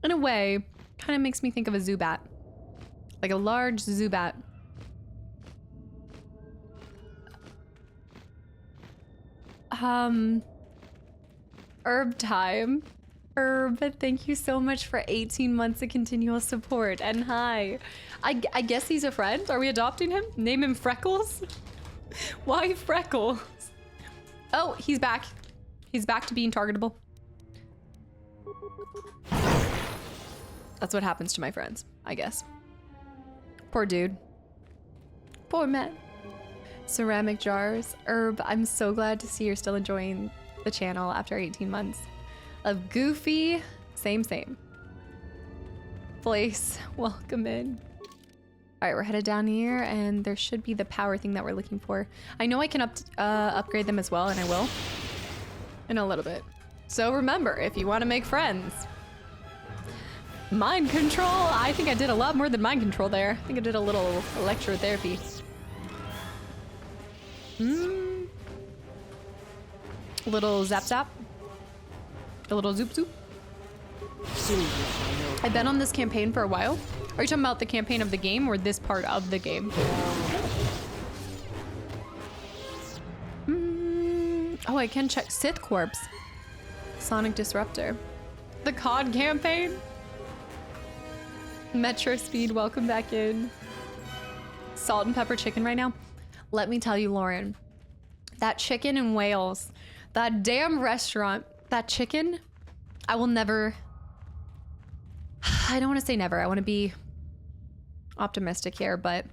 In a way, kind of makes me think of a Zubat. Like a large Zubat. Herb time. Herb, thank you so much for 18 months of continual support. And hi. I guess he's a friend. Are we adopting him? Name him Freckles? Why Freckles? Oh, he's back. He's back to being targetable. That's what happens to my friends, I guess. Poor dude. Poor man. Ceramic jars. Herb, I'm so glad to see you're still enjoying the channel after 18 months of Goofy. Same. Place, welcome in. All right, we're headed down here and there should be the power thing that we're looking for. I know I can upgrade them as well, and I will in a little bit. So remember, if you want to make friends, mind control. I think I did a lot more than mind control there. I think I did a little electrotherapy. A little zap zap. A little zoop zoop. I've been on this campaign for a while. Are you talking about the campaign of the game or this part of the game? Oh, I can check Sith Corpse. Sonic Disruptor. The COD campaign. Metro Speed, welcome back in. Salt and pepper chicken right now. Let me tell you, Lauren, that chicken in Wales, that damn restaurant, that chicken, I will never, I don't want to say never. I want to be optimistic here, but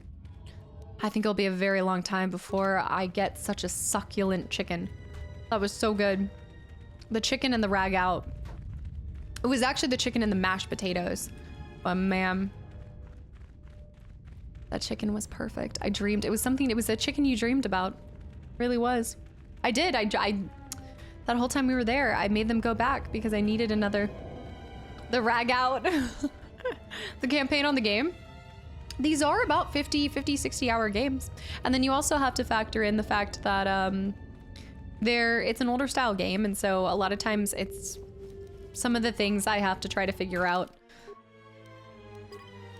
I think it'll be a very long time before I get such a succulent chicken. That was so good. The chicken and the rag out. It was actually the chicken and the mashed potatoes. But man, that chicken was perfect. I dreamed. It was something, it was a chicken you dreamed about. Really was. I did. I that whole time we were there, I made them go back because I needed another, the rag out, the campaign on the game. These are about 50, 60 hour games. And then you also have to factor in the fact that it's an older style game. And so a lot of times it's some of the things I have to try to figure out.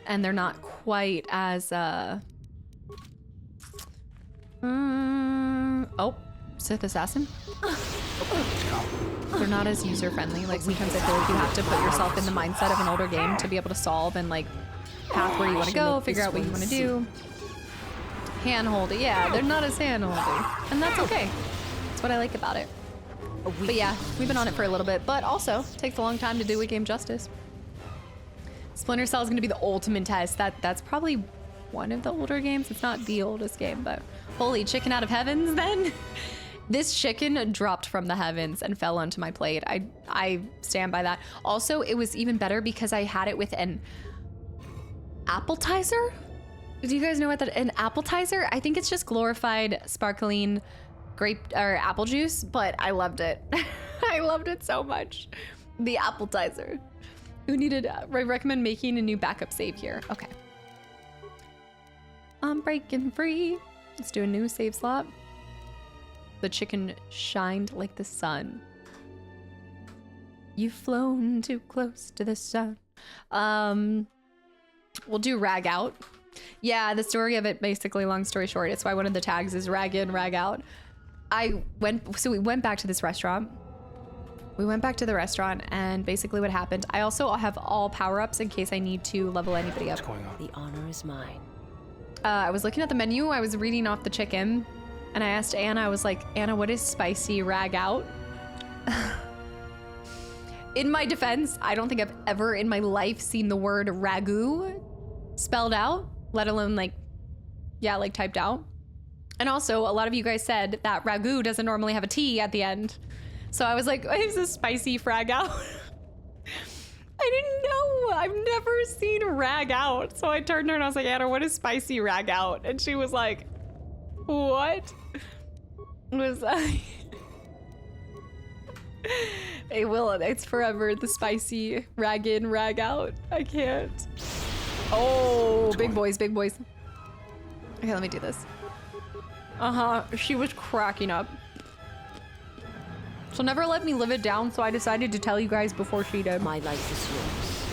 And they're not quite as, oh, Sith Assassin. They're not as user-friendly. Like sometimes I feel like you have to put yourself in the mindset of an older game to be able to solve and like path where you want to go, figure out what you want to do. Hand-holdy, yeah, they're not as hand-holdy. And that's okay. That's what I like about it. But yeah, we've been on it for a little bit, but also takes a long time to do a game justice. Splinter Cell is going to be the ultimate test. That's probably one of the older games. It's not the oldest game, but holy chicken out of heavens then. This chicken dropped from the heavens and fell onto my plate. I stand by that. Also, it was even better because I had it with an appetizer. Do you guys know what an appetizer? I think it's just glorified sparkling grape or apple juice, but I loved it. I loved it so much. The appetizer. Who needed, I recommend making a new backup save here. Okay. I'm breaking free. Let's do a new save slot. The chicken shined like the sun. You've flown too close to the sun. We'll do rag out. Yeah, the story of it, basically, long story short, it's why one of the tags is rag in, rag out. So we went back to this restaurant. We went back to the restaurant, and basically what happened, I also have all power-ups in case I need to level anybody up. What's going on? The honor is mine. I was looking at the menu, I was reading off the chicken, and I asked Anna, I was like, Anna, what is spicy rag out? in my defense, I don't think I've ever in my life seen the word ragu spelled out, let alone like, yeah, like typed out. And also, a lot of you guys said that ragu doesn't normally have a T at the end. So I was like, is this spicy frag out? I didn't know. I've never seen rag out. So I turned to her and I was like, Anna, what is spicy rag out? And she was like, what? Was I? It's forever the spicy rag in, rag out. I can't. Oh, big boys, big boys. Okay, let me do this. She was cracking up. She'll never let me live it down, so I decided to tell you guys before she did. My life is yours.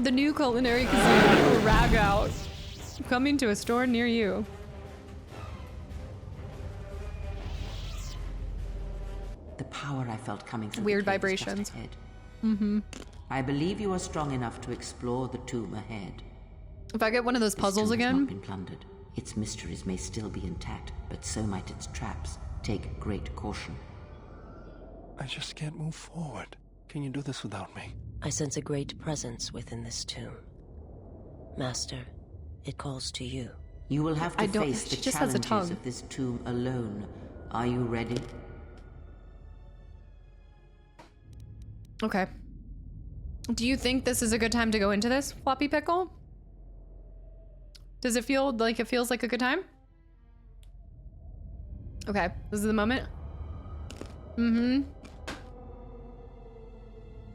The new culinary casino, rag out, coming to a store near you. The power I felt coming from Weird the cave is just vibrations. ahead. I believe you are strong enough to explore the tomb ahead. If I get one of those This puzzles tomb has again, not been plundered. Its mysteries may still be intact, but so might its traps. Take great caution. I just can't move forward. Can you do this without me? I sense a great presence within this tomb. Master, it calls to you. You will have to face the she just has a challenges tongue. of this tomb alone. Are you ready? Okay. Do you think this is a good time to go into this, Floppy Pickle? Does it feel like it feels like a good time? Okay, this is the moment.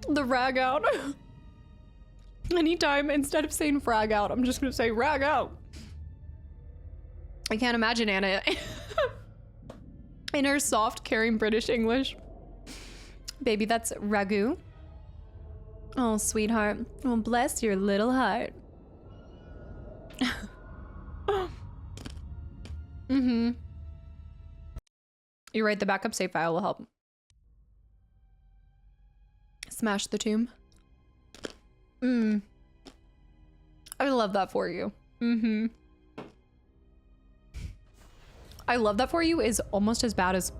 The rag out. Anytime, instead of saying frag out, I'm just gonna say rag out. I can't imagine Anna in her soft, caring British English. Baby, that's ragu. Oh, sweetheart. Oh, bless your little heart. You're right, the backup save file will help. Smash the tomb. I love that for you. I love that for you is almost as bad as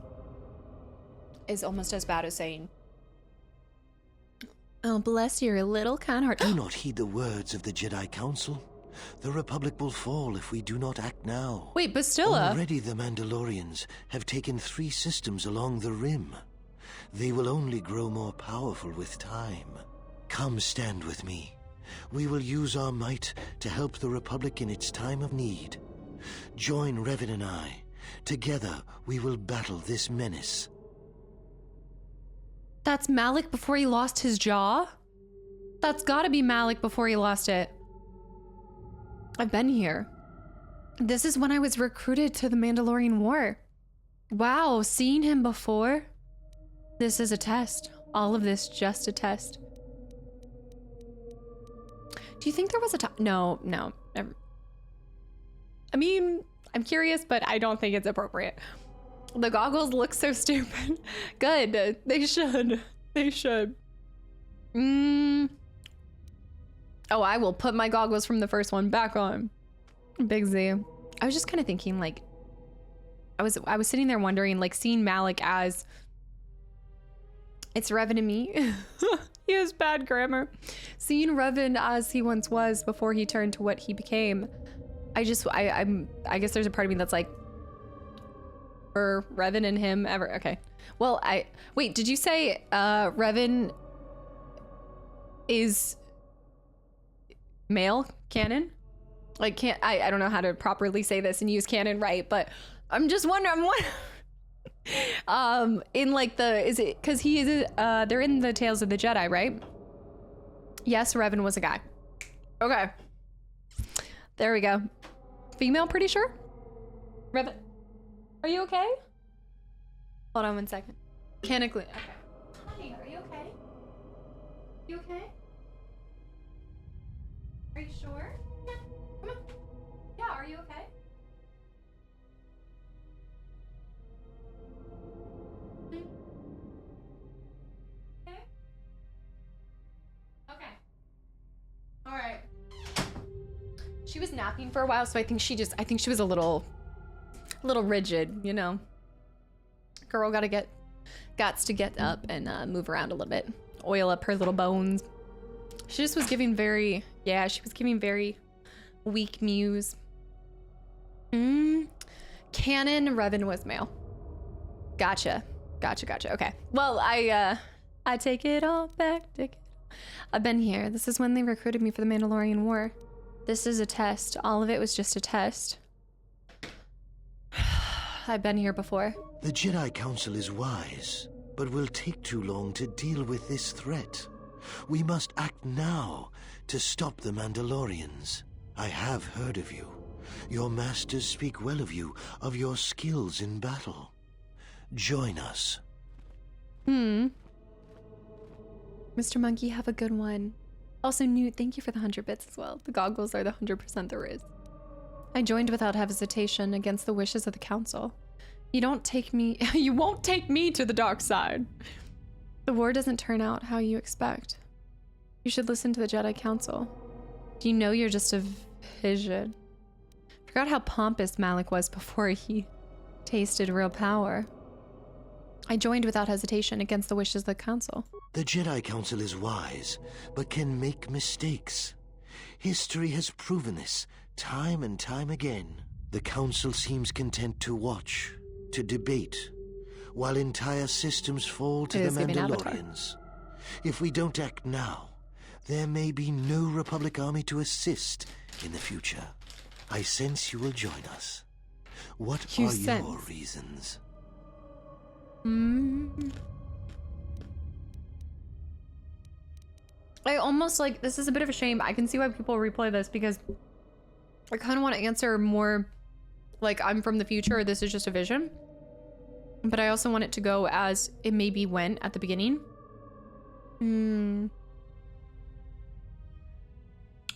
saying, oh, bless your little kind heart. Do not heed the words of the Jedi Council. The Republic will fall if we do not act now. Wait, Bastilla. Already the Mandalorians have taken 3 systems along the rim. They will only grow more powerful with time. Come stand with me. We will use our might to help the Republic in its time of need. Join Revan and I. Together, we will battle this menace. That's Malik before he lost his jaw? That's gotta be Malik before he lost it. I've been here. This is when I was recruited to the Mandalorian War. Wow, seeing him before? This is a test. All of this just a test. Do you think there was a time? No, never. I mean, I'm curious, but I don't think it's appropriate. The goggles look so stupid. Good. They should. They should. Oh, I will put my goggles from the first one back on. Big Z. I was just kind of thinking, like, I was sitting there wondering, like, seeing Malik as it's Revan and me. He has bad grammar. Seeing Revan as he once was before he turned to what he became. I guess there's a part of me that's like, Revan and him ever. Okay. Well, wait, did you say Revan is male canon? Like, I don't know how to properly say this and use canon right, but I'm just wondering what in like is it because he is they're in the Tales of the Jedi, right? Yes, Revan was a guy. Okay. There we go. Female, pretty sure? Revan, are you okay? Hold on 1 second. Mechanically, okay. Honey, are you okay? You okay? Are you sure? Yeah, come on. Yeah, are you okay? Okay? Okay. All right. She was napping for a while, so I think she was a little rigid, you know. Girl gots to get up and move around a little bit. oil up her little bones. She just was giving very, yeah, she was giving very weak muse. Canon Revan was male. Gotcha. Okay. Well, I take it all back. I've been here. This is when they recruited me for the Mandalorian War. This is a test. All of it was just a test. I've been here before. The Jedi Council is wise, but will take too long to deal with this threat. We must act now to stop the Mandalorians. I have heard of you. Your masters speak well of you, of your skills in battle. Join us. Mr. Monkey, have a good one. Also, Newt, thank you for the 100 bits as well. The goggles are the 100% there is. I joined without hesitation against the wishes of the council. You won't take me to the dark side. The war doesn't turn out how you expect. You should listen to the Jedi Council. Do you know you're just a vision? Forgot how pompous Malik was before he tasted real power. I joined without hesitation against the wishes of the council. The Jedi Council is wise, but can make mistakes. History has proven this time and time again. The Council seems content to watch, to debate, while entire systems fall to the Mandalorians. If we don't act now, there may be no Republic army to assist in the future. I sense you will join us. What are your reasons? I almost like, this is a bit of a shame. I can see why people replay this because I kind of want to answer more like I'm from the future or this is just a vision. But I also want it to go as it maybe went at the beginning.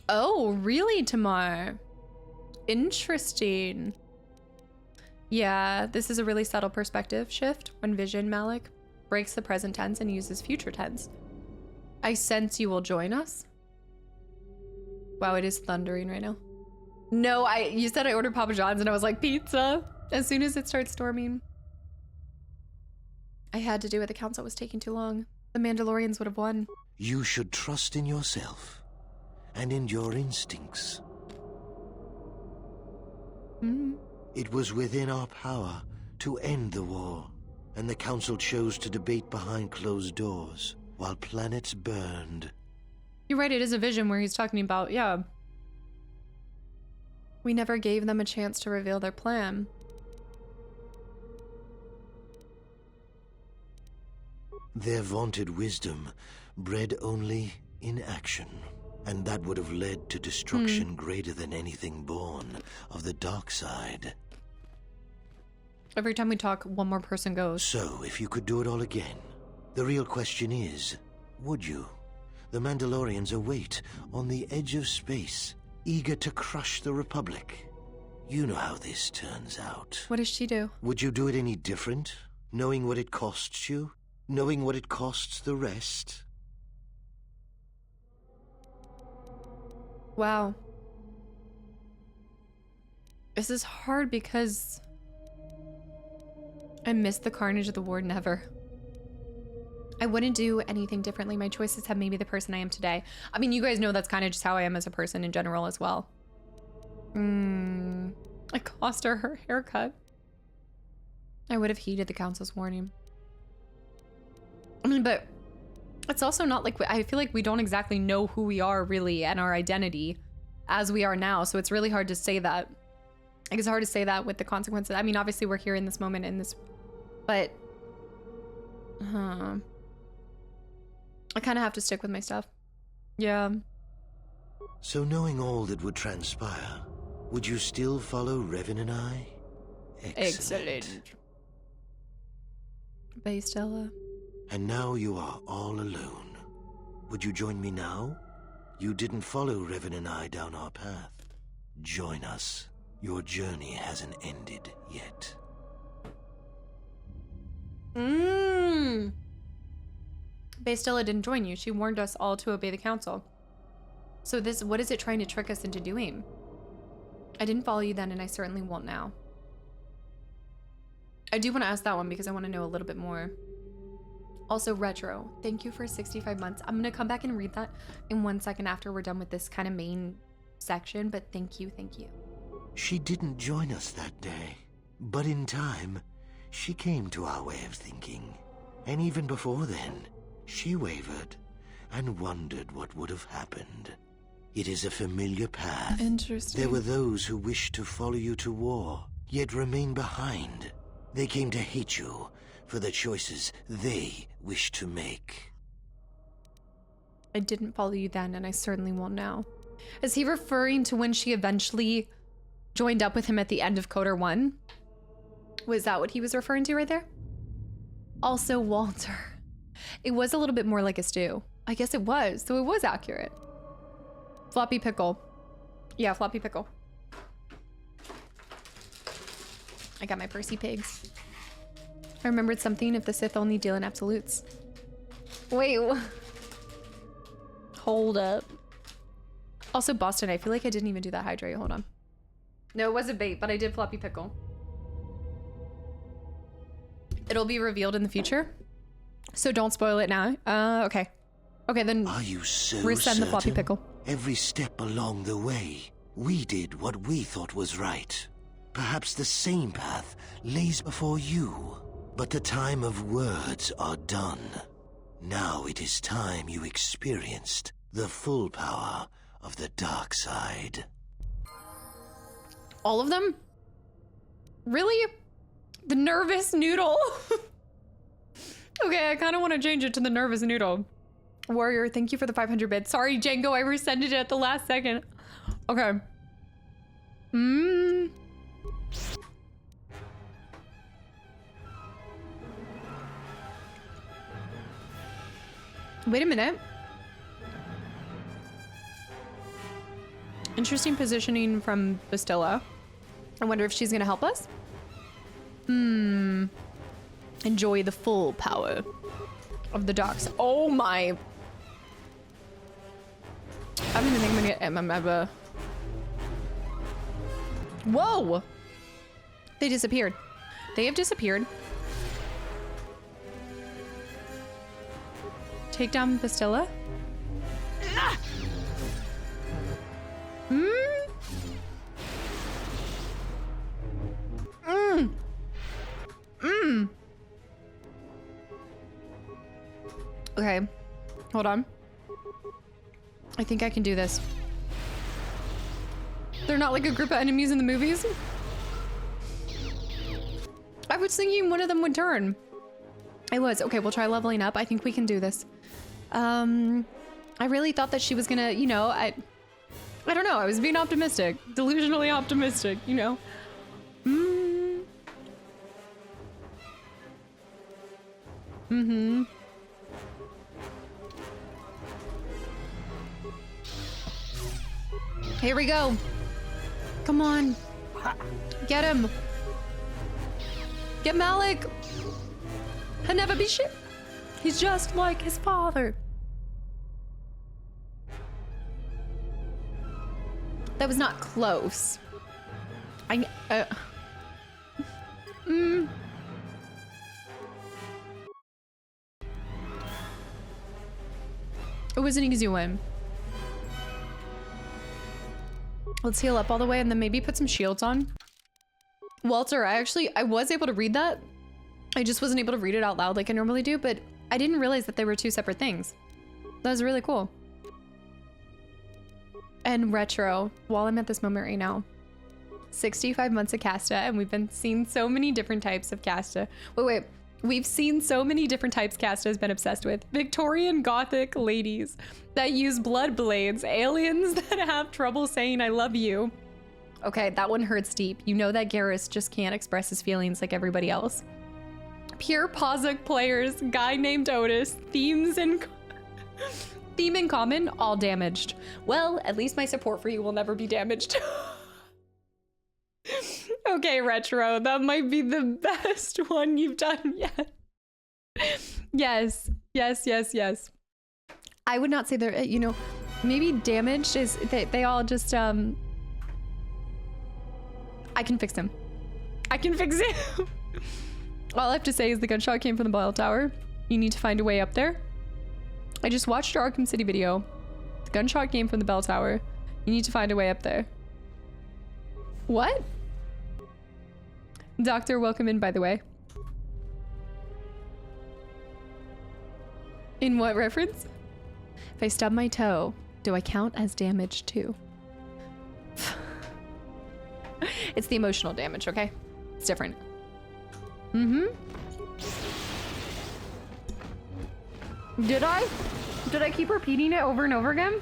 Oh, really, Tamar? Interesting. Yeah, this is a really subtle perspective shift when Vision Malik breaks the present tense and uses future tense. I sense you will join us. Wow, it is thundering right now. No, you said I ordered Papa John's and I was like, pizza. As soon as it starts storming. I had to do it. The council was taking too long. The Mandalorians would have won. You should trust in yourself and in your instincts. It was within our power to end the war, and the council chose to debate behind closed doors while planets burned. You're right, it is a vision where he's talking about, yeah. We never gave them a chance to reveal their plan. Their vaunted wisdom bred only in action, and that would have led to destruction greater than anything born of the dark side. Every time we talk, one more person goes. So, if you could do it all again, the real question is, would you? The Mandalorians await on the edge of space, eager to crush the Republic. You know how this turns out. What does she do? Would you do it any different, knowing what it costs you? Knowing what it costs the rest? Wow. This is hard because I missed the carnage of the war. Never. I wouldn't do anything differently. My choices have made me the person I am today. I mean, you guys know that's kind of just how I am as a person in general as well. I cost her haircut. I would have heeded the council's warning. I mean, but it's also not like, I feel like we don't exactly know who we are really and our identity as we are now. So it's really hard to say that. It's hard to say that with the consequences. I mean, obviously we're here in this moment in this, but I kind of have to stick with my stuff. Yeah. So knowing all that would transpire, would you still follow Revan and I? Excellent. Bay Stella. And now you are all alone. Would you join me now? You didn't follow Revan and I down our path. Join us. Your journey hasn't ended yet. Bay Stella didn't join you. She warned us all to obey the council. So what is it trying to trick us into doing? I didn't follow you then, and I certainly won't now. I do want to ask that one because I want to know a little bit more Also, Retro, thank you for 65 months. I'm gonna come back and read that in 1 second after we're done with this kind of main section, but thank you, thank you. She didn't join us that day, but in time, she came to our way of thinking. And even before then, she wavered and wondered what would have happened. It is a familiar path. Interesting. There were those who wished to follow you to war, yet remain behind. They came to hate you for the choices they wished to make. I didn't follow you then, and I certainly won't now. Is he referring to when she eventually joined up with him at the end of KOTOR 1? Was that what he was referring to right there? Also, Walter. It was a little bit more like a stew. I guess it was, so it was accurate. Floppy pickle. Yeah, floppy pickle. I got my Percy pigs. I remembered something. If the Sith only deal in absolutes. Wait. Hold up. Also, Boston, I feel like I didn't even do that hydrate. Hold on. No, it wasn't bait, but I did floppy pickle. It'll be revealed in the future, so don't spoil it now. Okay. Okay, then Are you so resend the floppy certain? pickle. Every step along the way, we did what we thought was right. Perhaps the same path lays before you, but the time of words are done. Now it is time you experienced the full power of the dark side. All of them? Really? The nervous noodle? Okay, I kind of want to change it to the nervous noodle. Warrior, thank you for the 500 bits. Sorry, Django, I resended it at the last second. Okay. Wait a minute. Interesting positioning from Bastilla. I wonder if she's gonna help us. Enjoy the full power of the dark side. Oh my. I don't even think I'm gonna get Whoa! They disappeared. They have disappeared. Take down Bastilla. Okay, hold on. I think I can do this. They're not like a group of enemies in the movies. I was thinking one of them would turn. I was. Okay, we'll try leveling up. I think we can do this. I really thought that she was gonna, you know, I don't know. I was being optimistic. Delusionally optimistic, you know. Here we go. Come on. Get him. Get Malik. He'll never be shit. He's just like his father. That was not close. It was an easy one. Let's heal up all the way and then maybe put some shields on. Walter, I was able to read that. I just wasn't able to read it out loud like I normally do, but I didn't realize that they were two separate things. That was really cool. And Retro, while I'm at this moment right now, 65 months of Casta, and we've been seeing so many different types of Casta. Wait. We've seen so many different types Casta has been obsessed with. Victorian Gothic ladies that use blood blades. Aliens that have trouble saying I love you. Okay, that one hurts deep. You know that Garrus just can't express his feelings like everybody else. Pure Pazuk players, guy named Otis, theme in common, all damaged. Well, at least my support for you will never be damaged. Okay, Retro, that might be the best one you've done yet. Yes. I would not say they're, you know, maybe damaged is, they all just, I can fix him. All I have to say is the gunshot came from the bell tower. You need to find a way up there. I just watched your Arkham City video. The gunshot came from the bell tower. You need to find a way up there. What? Doctor, welcome in, by the way. In what reference? If I stub my toe, do I count as damage too? It's the emotional damage, okay? It's different. Mm-hmm. Did I? Did I keep repeating it over and over again?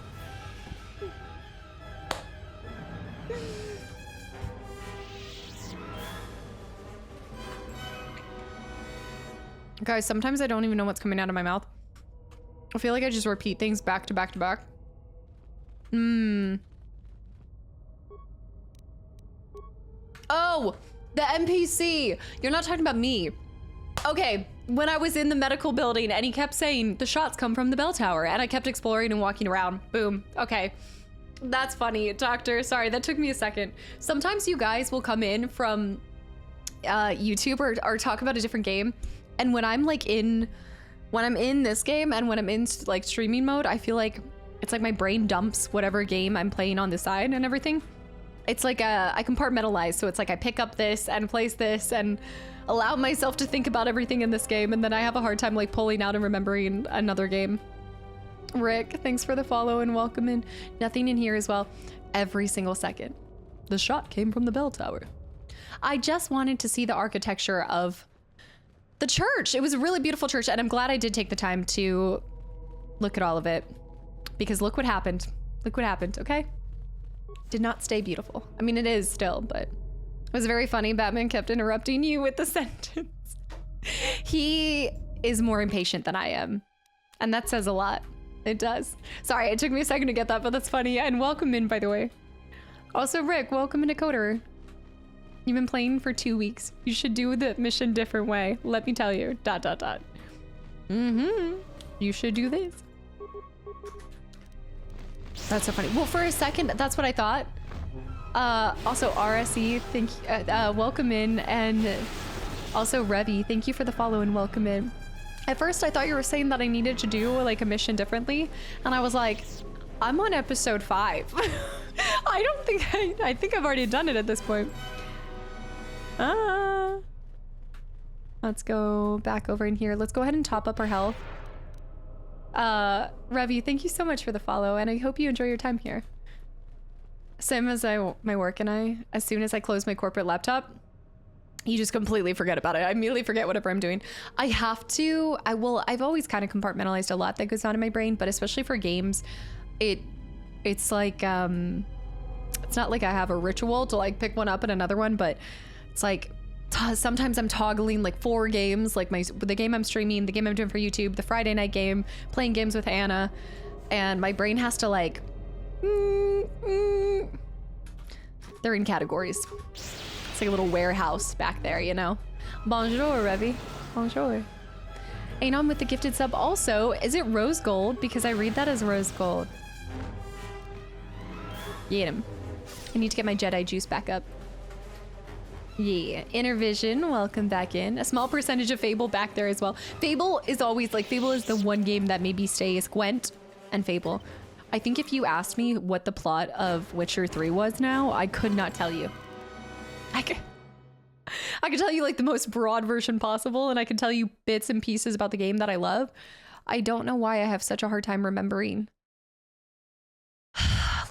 Guys, sometimes I don't even know what's coming out of my mouth. I feel like I just repeat things back to back to back. Oh, the NPC. You're not talking about me. Okay, when I was in the medical building and he kept saying the shots come from the bell tower and I kept exploring and walking around. Boom. Okay. That's funny, Doctor. Sorry, that took me a second. Sometimes you guys will come in from YouTube or talk about a different game. And when I'm like in this game and when I'm in like streaming mode, I feel like it's like my brain dumps whatever game I'm playing on the side and everything. It's like I compartmentalize. So it's like I pick up this and place this and allow myself to think about everything in this game. And then I have a hard time like pulling out and remembering another game. Rick, thanks for the follow and welcome in. Nothing in here as well. Every single second. The shot came from the bell tower. I just wanted to see the architecture of the church. It was a really beautiful church, and I'm glad I did take the time to look at all of it. Because look what happened. Look what happened, okay? Did not stay beautiful. I mean, it is still, but it was very funny. Batman kept interrupting you with the sentence. He is more impatient than I am. And that says a lot. It does. Sorry, it took me a second to get that, but that's funny. And welcome in, by the way. Also, Rick, welcome into KOTOR. You've been playing for 2 weeks. You should do the mission different way. Let me tell you. ... You should do this. That's so funny. Well, for a second, that's what I thought. Also, RSE, thank you, welcome in. And also, Revy, thank you for the follow and welcome in. At first, I thought you were saying that I needed to do like a mission differently. And I was like, I'm on episode 5. I don't think I think I've already done it at this point. Let's go back over in here. Let's go ahead and top up our health. Revy, thank you so much for the follow, and I hope you enjoy your time here. Same as my work and as soon as I close my corporate laptop, you just completely forget about it. I immediately forget whatever I'm doing. I've always kind of compartmentalized a lot that goes on in my brain, but especially for games, it's like, it's not like I have a ritual to like pick one up and another one, but it's like, sometimes I'm toggling like 4 games, like the game I'm streaming, the game I'm doing for YouTube, the Friday night game, playing games with Anna, and my brain has to like, they're in categories. It's like a little warehouse back there, you know? Bonjour, Revy. Bonjour. Anon with the gifted sub also. Is it rose gold? Because I read that as rose gold. Get him. I need to get my Jedi juice back up. Yeah, Inner Vision, welcome back in. A small percentage of Fable back there as well. Fable is always like, Fable is the one game that made me stay is Gwent and Fable. I think if you asked me what the plot of Witcher 3 was now, I could not tell you. I could tell you like the most broad version possible, and I could tell you bits and pieces about the game that I love. I don't know why I have such a hard time remembering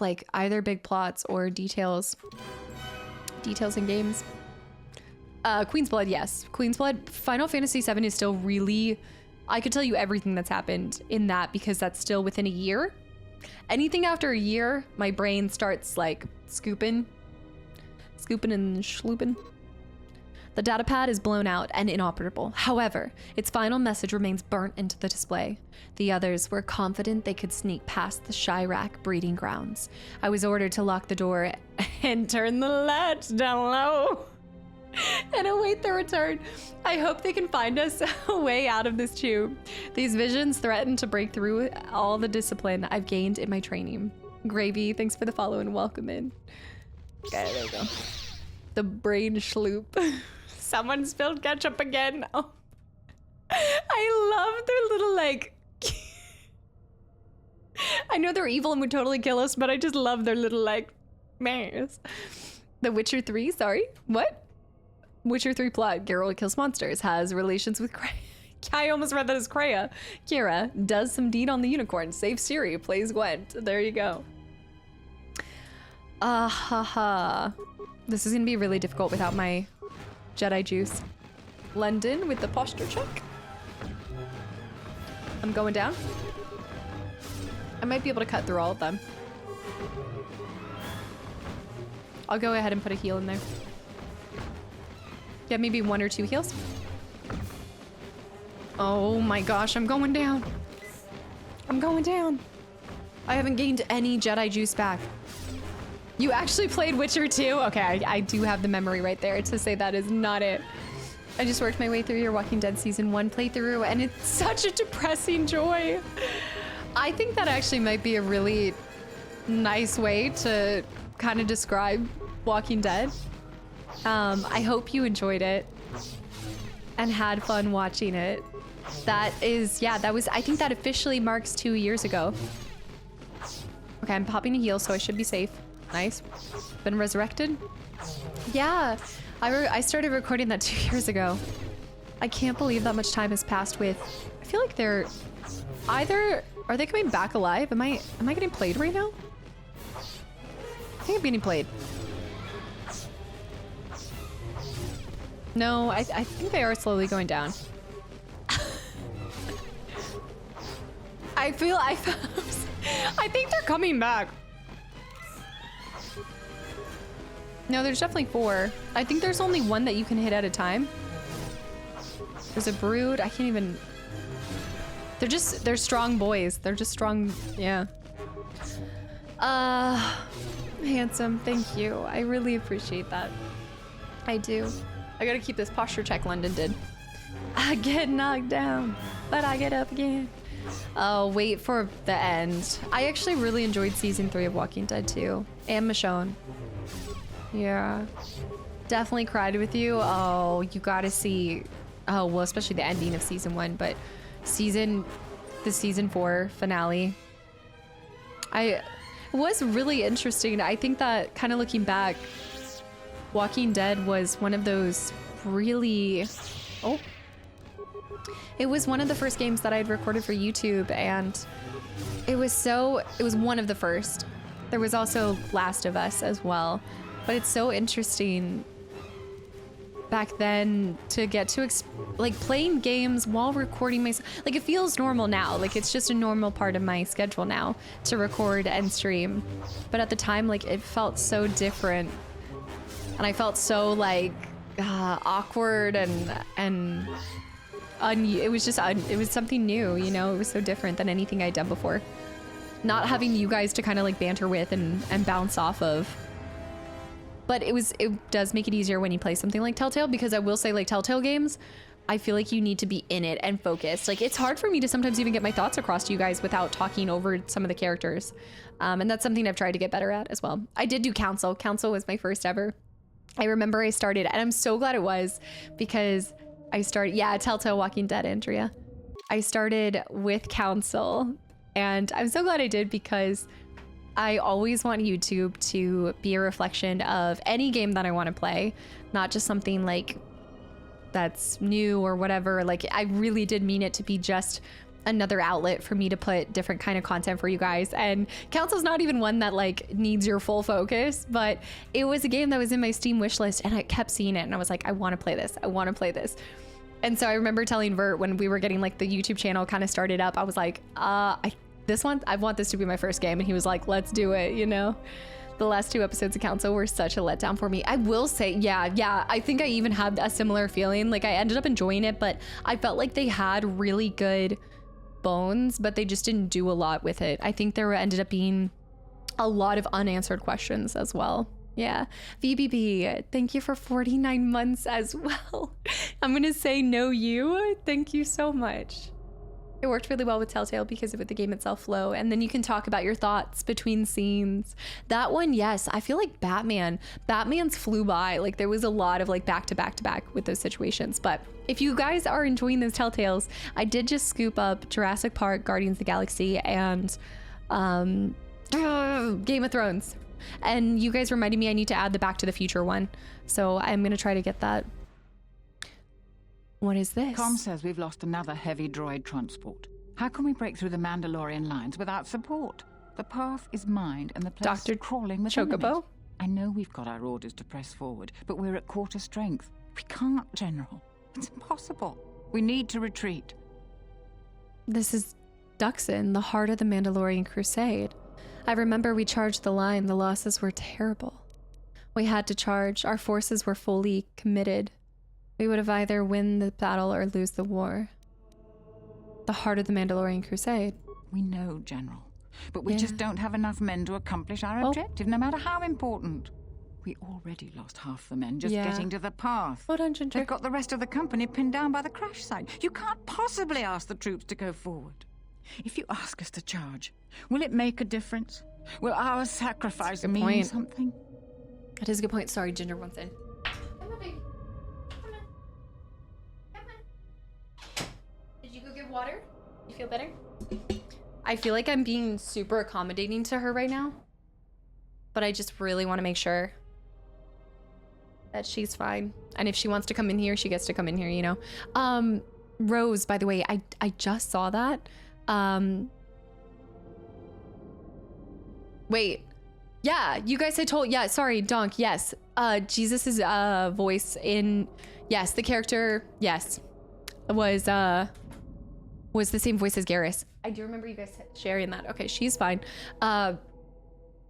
like either big plots or details in games. Queen's Blood, yes. Queen's Blood. Final Fantasy VII is still really... I could tell you everything that's happened in that because that's still within a year. Anything after a year, my brain starts like scooping and schlooping. The datapad is blown out and inoperable. However, its final message remains burnt into the display. The others were confident they could sneak past the Chirac breeding grounds. I was ordered to lock the door and turn the latch down low and await their return. I hope they can find us a way out of this tube. These visions threaten to break through all the discipline I've gained in my training. Gravy, thanks for the follow and welcome in. Okay, there you go. The brain schloop. Someone spilled ketchup again. Oh. I love their little, like... I know they're evil and would totally kill us, but I just love their little, like, mares. The Witcher 3, sorry? What? Witcher 3 plot. Geralt kills monsters, has relations with Kreia. I almost read that as Kreia. Kira does some deed on the unicorn, saves Ciri, plays Gwent. There you go. Haha. This is gonna be really difficult without my Jedi juice. London with the posture check. I'm going down. I might be able to cut through all of them. I'll go ahead and put a heal in there. Yeah, maybe 1 or 2 heals. Oh my gosh, I'm going down. I'm going down. I haven't gained any Jedi juice back. You actually played Witcher 2? Okay, I do have the memory right there to say that is not it. I just worked my way through your Walking Dead Season 1 playthrough, and it's such a depressing joy. I think that actually might be a really nice way to kind of describe Walking Dead. I hope you enjoyed it and had fun watching it. That is, yeah, that was, I think that officially marks 2 years ago. Okay, I'm popping a heal, so I should be safe. Nice. Been resurrected? Yeah, I started recording that 2 years ago. I can't believe that much time has passed with, I feel like they're either, are they coming back alive? Am I getting played right now? I think I'm getting played. No, I think they are slowly going down. I think they're coming back. No, there's definitely 4. I think there's only 1 that you can hit at a time. There's a brood. I can't even... They're strong boys. They're just strong, yeah. Handsome, thank you. I really appreciate that. I do. I gotta keep this posture check London did. I get knocked down, but I get up again. Oh, wait for the end. I actually really enjoyed Season 3 of Walking Dead too. And Michonne. Yeah. Definitely cried with you. Oh, you gotta see... Oh, well, especially the ending of Season 1, but the Season 4 finale. It was really interesting. I think that, kind of looking back, Walking Dead was one of those really... Oh. It was one of the first games that I had recorded for YouTube, and it was one of the first. There was also Last of Us as well, but it's so interesting back then to get to like playing games while recording myself. Like, it feels normal now. Like, it's just a normal part of my schedule now to record and stream. But at the time, like, it felt so different, and I felt so like awkward and it was just it was something new, you know. It was so different than anything I'd done before. Not having you guys to kind of like banter with and bounce off of. But it does make it easier when you play something like Telltale, because I will say, like, Telltale games, I feel like you need to be in it and focused. Like, it's hard for me to sometimes even get my thoughts across to you guys without talking over some of the characters. And that's something I've tried to get better at as well. I did do Council. Council was my first ever. I remember I started, and I'm so glad it was, because I started, yeah, Telltale Walking Dead, Andrea. I started with Council, and I'm so glad I did, because I always want YouTube to be a reflection of any game that I want to play, not just something like that's new or whatever. Like, I really did mean it to be just another outlet for me to put different kind of content for you guys. And Council's not even one that like needs your full focus, but it was a game that was in my Steam wishlist, and I kept seeing it, and I was like, I want to play this. I want to play this. And so I remember telling Vert when we were getting like the YouTube channel kind of started up, I was like, I want this to be my first game. And he was like, let's do it, you know? The last 2 episodes of Council were such a letdown for me. I will say, yeah, I think I even had a similar feeling. Like, I ended up enjoying it, but I felt like they had really good bones, but they just didn't do a lot with it. I think there ended up being a lot of unanswered questions as well. Yeah. VBB, thank you for 49 months as well. I'm gonna say no you. Thank you so much. It worked really well with Telltale because of the game itself flow, and then you can talk about your thoughts between scenes. That one, yes. I feel like Batman's flew by. Like there was a lot of like back to back with those situations. But if you guys are enjoying those Telltales, I did just scoop up Jurassic Park, Guardians of the Galaxy, and Game of Thrones. And you guys reminded me I need to add the Back to the Future one, so I'm gonna try to get that. What is this? Com says we've lost another heavy droid transport. How can we break through the Mandalorian lines without support? The path is mined and the place Dr. is crawling with Chocobo? enemies. I know we've got our orders to press forward, but we're at quarter strength. We can't, General. It's impossible. We need to retreat. This is Duxon, the heart of the Mandalorian Crusade. I remember we charged the line. The losses were terrible. We had to charge. Our forces were fully committed. We would have either win the battle or lose the war. The heart of the Mandalorian Crusade. We know, General. But we just don't have enough men to accomplish our objective, no matter how important. We already lost half the men just getting to the path. Hold on, Ginger. They've got the rest of the company pinned down by the crash site. You can't possibly ask the troops to go forward. If you ask us to charge, will it make a difference? Will our sacrifice mean something? That is a good point. Sorry, Ginger wants in. Come on, baby. Come on. Come on. Did you go get water? You feel better? I feel like I'm being super accommodating to her right now, but I just really want to make sure that she's fine. And if she wants to come in here, she gets to come in here, you know? Rose, by the way, I just saw that. Wait. Yeah, you guys had told, sorry, Donk, yes. Jesus's voice in, yes, the character, yes, was the same voice as Garrus. I do remember you guys sharing that. Okay, she's fine.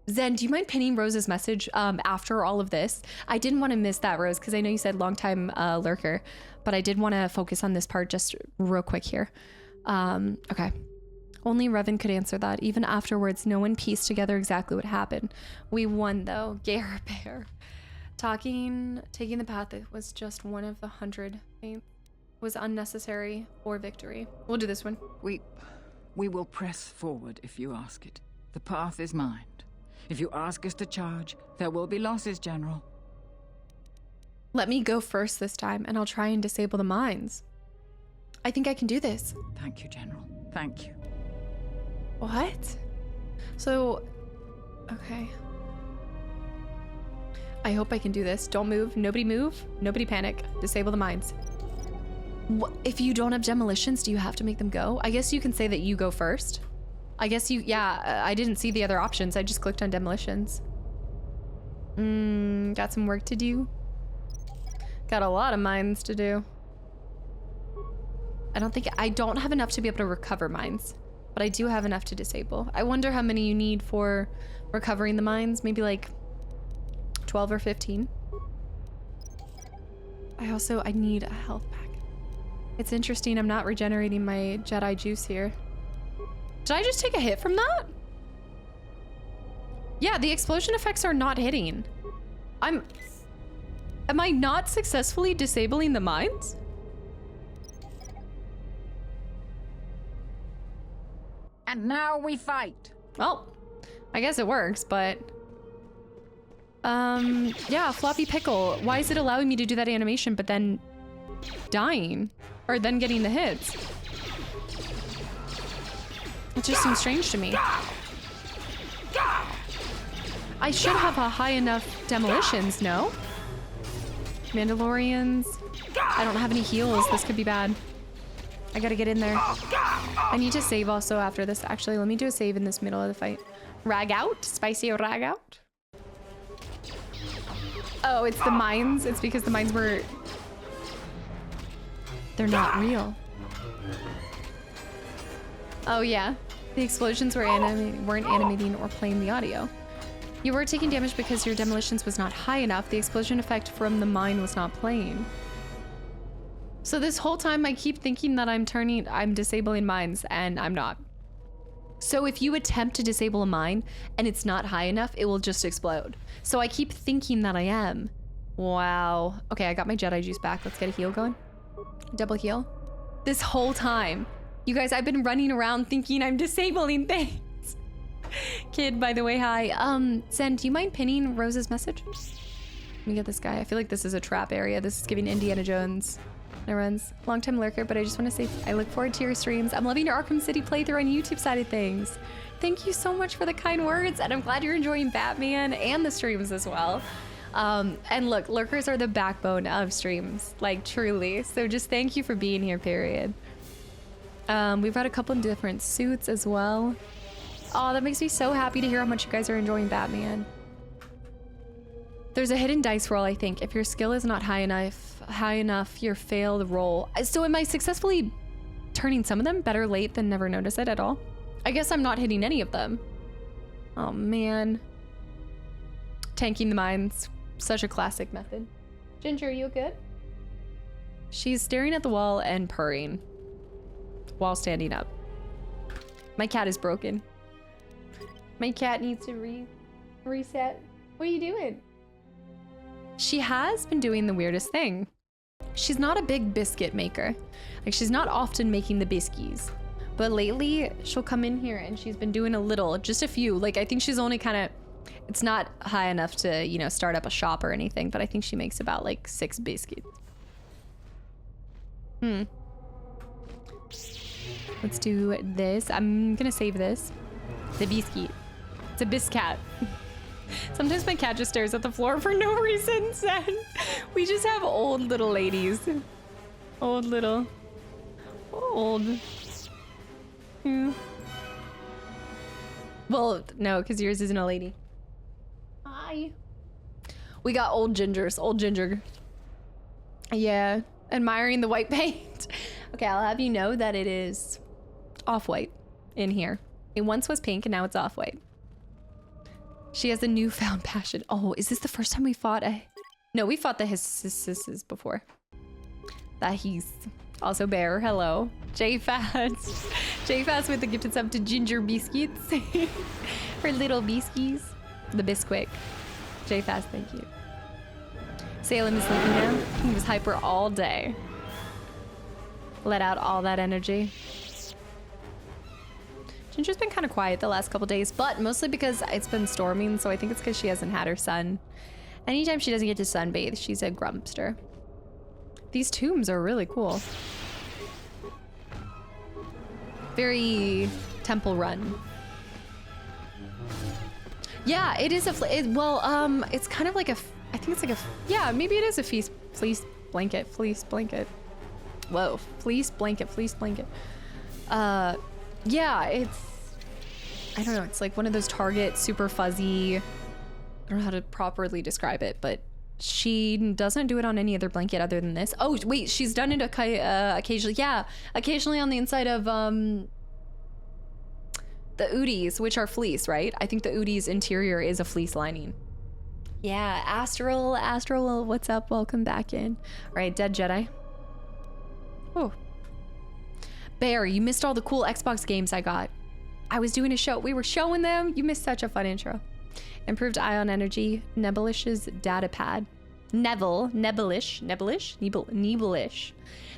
Zen, do you mind pinning Rose's message after all of this? I didn't want to miss that, Rose, because I know you said long-time lurker, but I did want to focus on this part just real quick here. Okay. Only Revan could answer that. Even afterwards, no one pieced together exactly what happened. We won, though. Gare Bear. Taking the path was just one of the 100 things. Was unnecessary for victory. We'll do this one. We will press forward if you ask it. The path is mined. If you ask us to charge, there will be losses, General. Let me go first this time, and I'll try and disable the mines. I think I can do this. Thank you, General. Thank you. What? So, okay. I hope I can do this. Don't move. Nobody move. Nobody panic. Disable the mines. What? If you don't have demolitions, do you have to make them go? I guess you can say that you go first. I guess you, yeah, I didn't see the other options. I just clicked on demolitions. Got some work to do. Got a lot of mines to do. I don't have enough to be able to recover mines, but I do have enough to disable. I wonder how many you need for recovering the mines. Maybe like 12 or 15. I need a health pack. It's interesting, I'm not regenerating my Jedi juice here. Did I just take a hit from that? Yeah, the explosion effects are not hitting. Am I not successfully disabling the mines? And now we fight. Well, I guess it works, but... yeah, Floppy Pickle. Why is it allowing me to do that animation, but then dying? Or then getting the hits? It just seems strange to me. I should have a high enough demolitions, no? Mandalorians. I don't have any heals. This could be bad. I gotta get in there. I need to save also after this. Actually, let me do a save in this middle of the fight. Rag out? Spicy rag out? Oh, it's the mines. It's because the mines were... They're not real. Oh yeah. The explosions weren't animating or playing the audio. You were taking damage because your demolitions was not high enough. The explosion effect from the mine was not playing. So this whole time I keep thinking that I'm disabling mines, and I'm not. So if you attempt to disable a mine and it's not high enough, it will just explode. So I keep thinking that I am. Wow. Okay, I got my Jedi juice back. Let's get a heal going. Double heal. This whole time, You guys, I've been running around thinking I'm disabling things. Kid, by the way, hi. Zen, do you mind pinning Rose's message? Let me get this guy. I feel like this is a trap area. This is giving Indiana Jones. Never ends. Long-time lurker, but I just want to say I look forward to your streams. I'm loving your Arkham City playthrough on YouTube side of things. Thank you so much for the kind words, and I'm glad you're enjoying Batman and the streams as well. And look, lurkers are the backbone of streams, like truly. So just thank you for being here, period. We've got a couple of different suits as well. Oh, that makes me so happy to hear how much you guys are enjoying Batman. There's a hidden dice roll, I think. If your skill is not high enough, you fail the roll. So am I successfully turning some of them? Better late than never notice it at all. I guess I'm not hitting any of them. Oh man. Tanking the mines. Such a classic method. Ginger, are you good? She's staring at the wall and purring while standing up. My cat is broken. My cat needs to reset. What are you doing? She has been doing the weirdest thing. She's not a big biscuit maker. Like, she's not often making the biscuits. But lately, she'll come in here and she's been doing a little, just a few. Like, I think she's only kind of, it's not high enough to, you know, start up a shop or anything, but I think she makes about like 6 biscuits. Let's do this. I'm gonna save this. The biscuit. It's a biscat. Sometimes my cat just stares at the floor for no reason, Zen. We just have old little ladies. Old. Yeah. Well, no, because yours isn't a lady. Hi. We got old gingers. Old ginger. Yeah. Admiring the white paint. Okay, I'll have you know that it is off-white in here. It once was pink and now it's off-white. She has a newfound passion. Oh, is this the first time we fought a... No, we fought the hisses before. That he's also bear. Hello. J-Fast. J-Fast with the gifted sub to Ginger Biscuits. Her little biscuits. The Bisquick. J-Fast, thank you. Salem is sleeping now. He was hyper all day. Let out all that energy. Ginger's been kind of quiet the last couple days, but mostly because it's been storming, so I think it's because she hasn't had her sun. Anytime she doesn't get to sunbathe, she's a grumpster. These tombs are really cool. Very Temple Run. Yeah, it is a it's kind of like a, I think it's like a, yeah, maybe it is a fleece blanket. Whoa, fleece blanket. Yeah, it's, I don't know, it's like one of those Target super fuzzy, I don't know how to properly describe it, but she doesn't do it on any other blanket other than this. Oh, wait, she's done it occasionally. Yeah, occasionally on the inside of the Udis, which are fleece, right? I think the Udi's interior is a fleece lining. Yeah, Astral, what's up? Welcome back in. All right, Dead Jedi. Oh. Bear, you missed all the cool Xbox games I got. I was doing a show. We were showing them. You missed such a fun intro. Improved ion energy. Nebelish's data pad. Nebelish.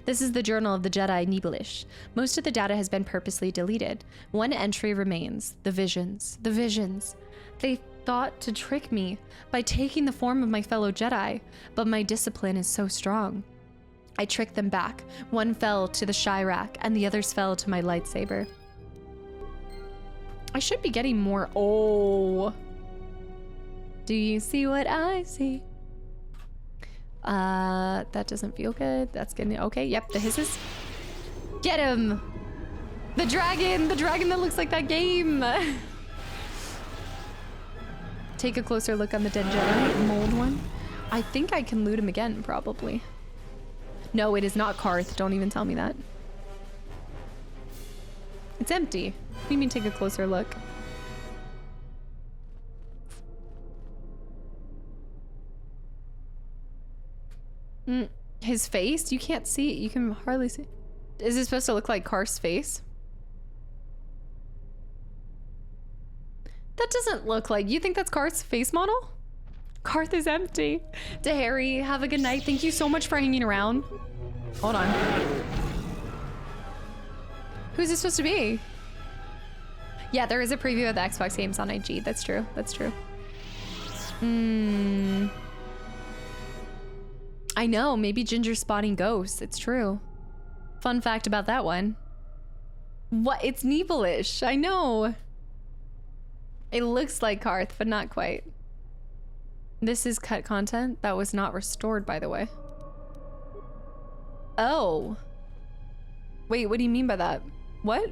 This is the journal of the Jedi Nebelish. Most of the data has been purposely deleted. One entry remains. The visions. They thought to trick me by taking the form of my fellow Jedi, but my discipline is so strong. I tricked them back. One fell to the Chirac, and the others fell to my lightsaber. I should be getting more. Oh. Do you see what I see? That doesn't feel good. That's getting okay. Yep, the hisses. Get him! The dragon that looks like that game. Take a closer look on the dead Jedi mold one. I think I can loot him again, probably. No, it is not Karth. Don't even tell me that. It's empty. What do you mean take a closer look? His face? You can't see it. You can hardly see. Is it supposed to look like Karth's face? That doesn't look like... You think that's Karth's face model? Karth is empty. To Harry, have a good night. Thank you so much for hanging around. Hold on. Who's this supposed to be? Yeah, there is a preview of the Xbox games on IG. That's true. That's true. I know. Maybe Ginger spotting ghosts. It's true. Fun fact about that one. What? It's Neeble-ish. I know. It looks like Karth, but not quite. This is cut content that was not restored, by the way. Oh. Wait, what do you mean by that? What?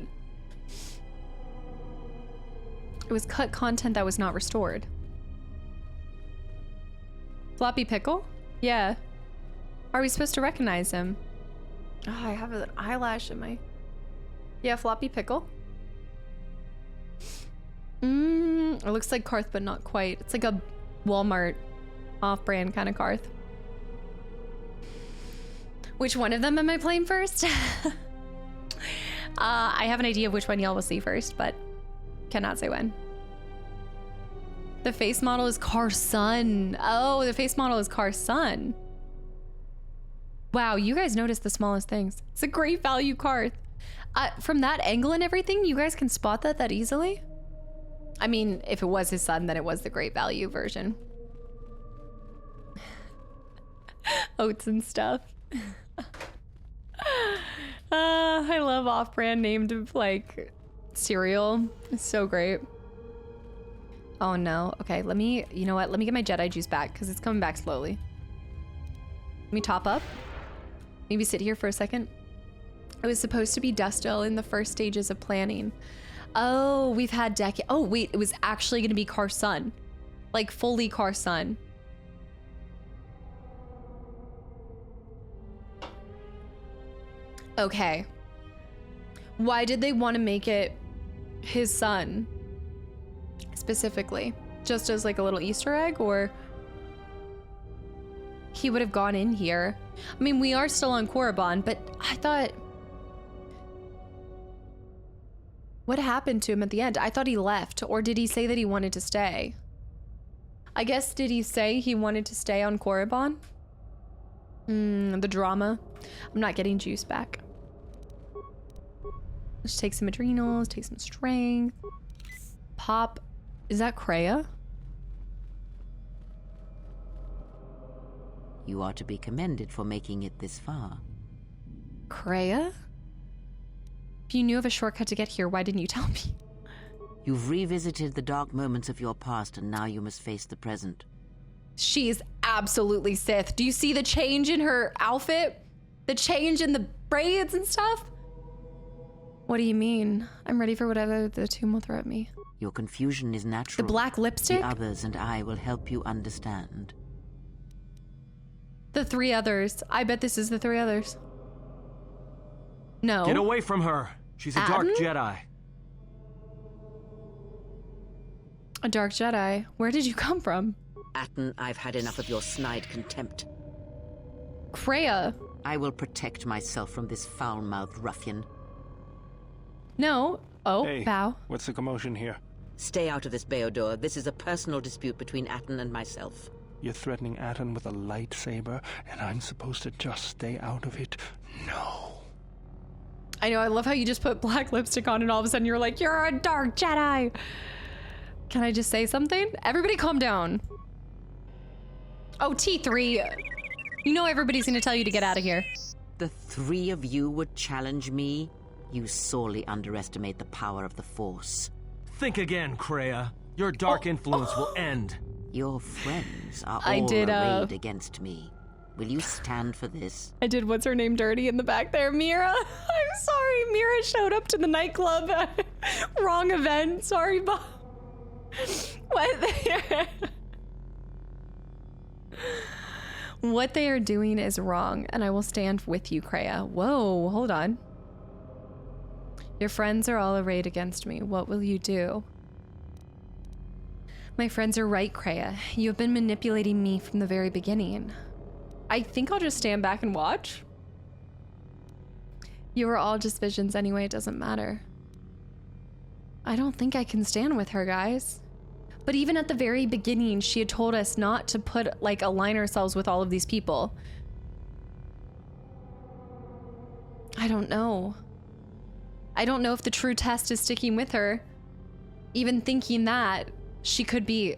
It was cut content that was not restored. Floppy Pickle? Yeah. Are we supposed to recognize him? Oh, I have an eyelash in my... Yeah, Floppy Pickle. It looks like Karth, but not quite. It's like a Walmart off-brand kind of Karth. Which one of them am I playing first? I have an idea of which one y'all will see first, but cannot say when. The face model is Karth's son. Oh, the face model is Karth's son. Wow, you guys notice the smallest things. It's a great value Karth. From that angle and everything, you guys can spot that easily? I mean, if it was his son, then it was the great value version. Oats and stuff. I love off-brand named, like, cereal. It's so great. Oh no. Okay, let me, you know what? Let me get my Jedi juice back because it's coming back slowly. Let me top up. Maybe sit here for a second. It was supposed to be Dustil in the first stages of planning. Oh, we've had oh wait, it was actually gonna be Karth's son. Like fully Karth's son. Okay. Why did they want to make it his son? Specifically? Just as like a little Easter egg, or he would have gone in here? I mean, we are still on Korriban, but I thought... What happened to him at the end? I thought he left, or did he say that he wanted to stay? I guess, did he say he wanted to stay on Korriban? The drama. I'm not getting juice back. Let's take some adrenals, take some strength. Pop. Is that Kreia? You are to be commended for making it this far. Kreia? If you knew of a shortcut to get here, why didn't you tell me? You've revisited the dark moments of your past, and now you must face the present. She's absolutely Sith. Do you see the change in her outfit? The change in the braids and stuff? What do you mean? I'm ready for whatever the tomb will throw at me. Your confusion is natural. The black lipstick? The others and I will help you understand. The three others. I bet this is the three others. No. Get away from her. She's a dark Jedi. A dark Jedi? Where did you come from? Atton, I've had enough of your snide contempt. Kreia. I will protect myself from this foul-mouthed ruffian. No. Oh, hey, bow. What's the commotion here? Stay out of this, Beodor. This is a personal dispute between Atton and myself. You're threatening Atton with a lightsaber, and I'm supposed to just stay out of it? No. I know, I love how you just put black lipstick on and all of a sudden you're like, you're a dark Jedi. Can I just say something? Everybody calm down. Oh, T3. You know everybody's gonna tell you to get out of here. The three of you would challenge me? You sorely underestimate the power of the Force. Think again, Kreia. Your dark influence will end. Your friends are all arrayed against me. Will you stand for this? I did what's her name dirty in the back there. Mira. I'm sorry. Mira showed up to the nightclub. Wrong event. Sorry, Bob. What? What they are doing is wrong, and I will stand with you, Kreia. Whoa, hold on. Your friends are all arrayed against me. What will you do? My friends are right, Kreia. You have been manipulating me from the very beginning. I think I'll just stand back and watch. You were all just visions anyway, it doesn't matter. I don't think I can stand with her, guys. But even at the very beginning, she had told us not to align ourselves with all of these people. I don't know. I don't know if the true test is sticking with her. Even thinking that, she could be...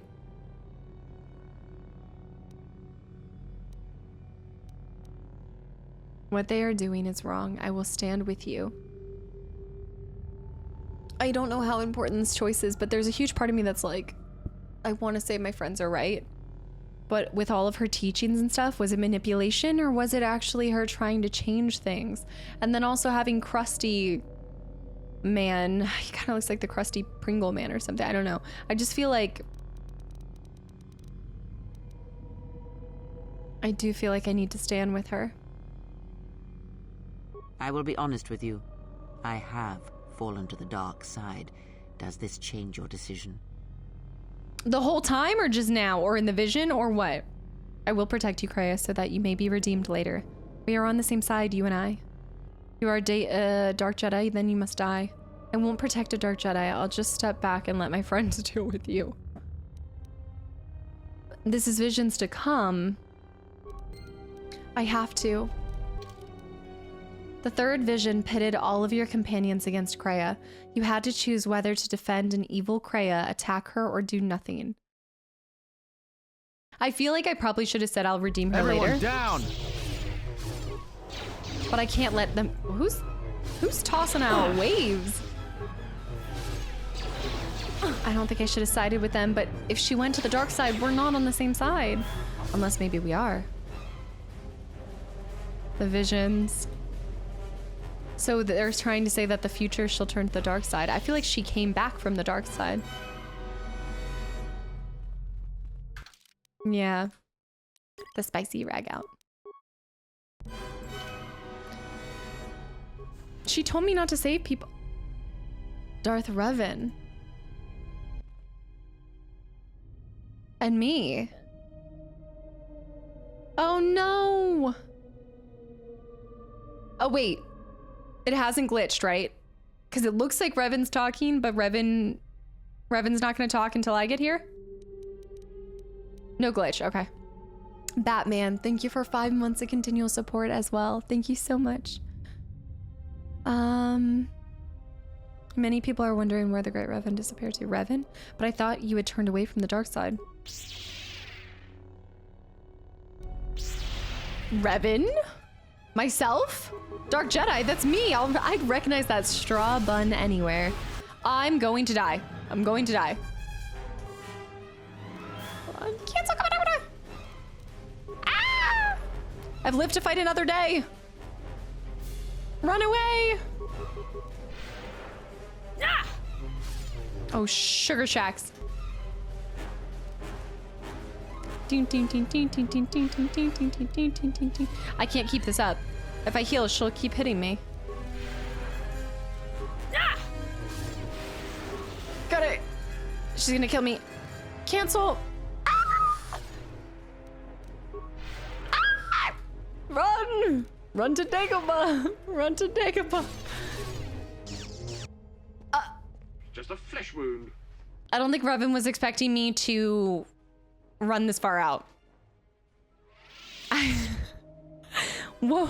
What they are doing is wrong. I will stand with you. I don't know how important this choice is, but there's a huge part of me that's like, I want to say my friends are right. But with all of her teachings and stuff, was it manipulation or was it actually her trying to change things? And then also having Krusty Man, he kind of looks like the Krusty Pringle Man or something. I don't know. I just feel like... I do feel like I need to stand with her. I will be honest with you. I have fallen to the dark side. Does this change your decision? The whole time or just now? Or in the vision or what? I will protect you, Kreia, so that you may be redeemed later. We are on the same side, you and I. You are a Dark Jedi, then you must die. I won't protect a Dark Jedi. I'll just step back and let my friends deal with you. This is visions to come. I have to. The third vision pitted all of your companions against Kreia. You had to choose whether to defend an evil Kreia, attack her, or do nothing. I feel like I probably should have said I'll redeem her later. Everyone down! But I can't let them... Who's tossing out waves? I don't think I should have sided with them, but if she went to the dark side, we're not on the same side. Unless maybe we are. The visions... So they're trying to say that the future she'll turn to the dark side. I feel like she came back from the dark side. Yeah. The spicy rag out. She told me not to save people. Darth Revan. And me. Oh no! Oh wait. It hasn't glitched, right? Because it looks like Revan's talking, but Revan's not going to talk until I get here? No glitch, okay. Batman, thank you for 5 months of continual support as well. Thank you so much. Many people are wondering where the Great Revan disappeared to. Revan? But I thought you had turned away from the dark side. Revan? Myself? Dark Jedi, that's me. I'd recognize that straw bun anywhere. I'm going to die. I'm going to die. Cancel coming over. Ah! I've lived to fight another day. Run away. Ah! Oh, sugar shacks. I can't keep this up. If I heal, she'll keep hitting me. Ah! Got it. She's gonna kill me. Cancel. Ah! Ah! Run! Run to Dagobah! Run to Dagobah! Just a flesh wound. I don't think Revan was expecting me to run this far out. Whoa.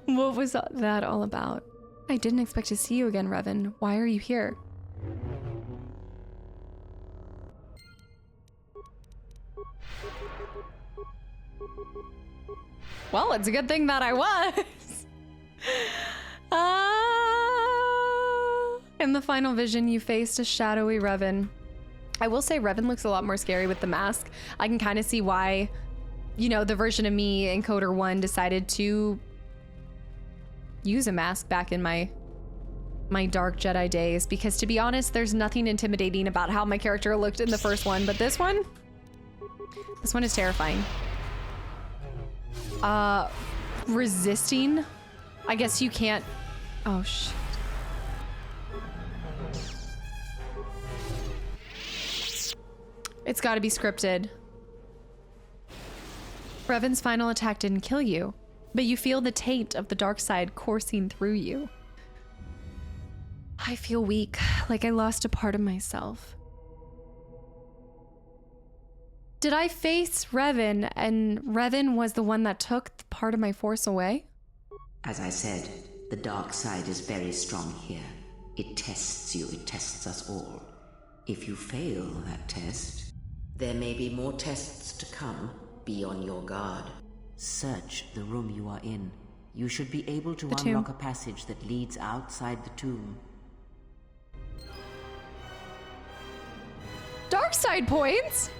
What was that all about? I didn't expect to see you again, Revan. Why are you here? Well, it's a good thing that I was. In the final vision, you faced a shadowy Revan. I will say Revan looks a lot more scary with the mask. I can kind of see why, you know, the version of me in KOTOR 1 decided to use a mask back in my Dark Jedi days, because to be honest, there's nothing intimidating about how my character looked in the first one, but this one is terrifying. Resisting? I guess you can't. Oh shit. It's gotta be scripted. Revan's final attack didn't kill you, but you feel the taint of the dark side coursing through you. I feel weak, like I lost a part of myself. Did I face Revan, and Revan was the one that took part of my force away? As I said, The dark side is very strong here. It tests you, it tests us all. If you fail that test, there may be more tests to come. Be on your guard. Search the room you are in. You should be able to unlock a passage that leads outside the tomb. Dark side points?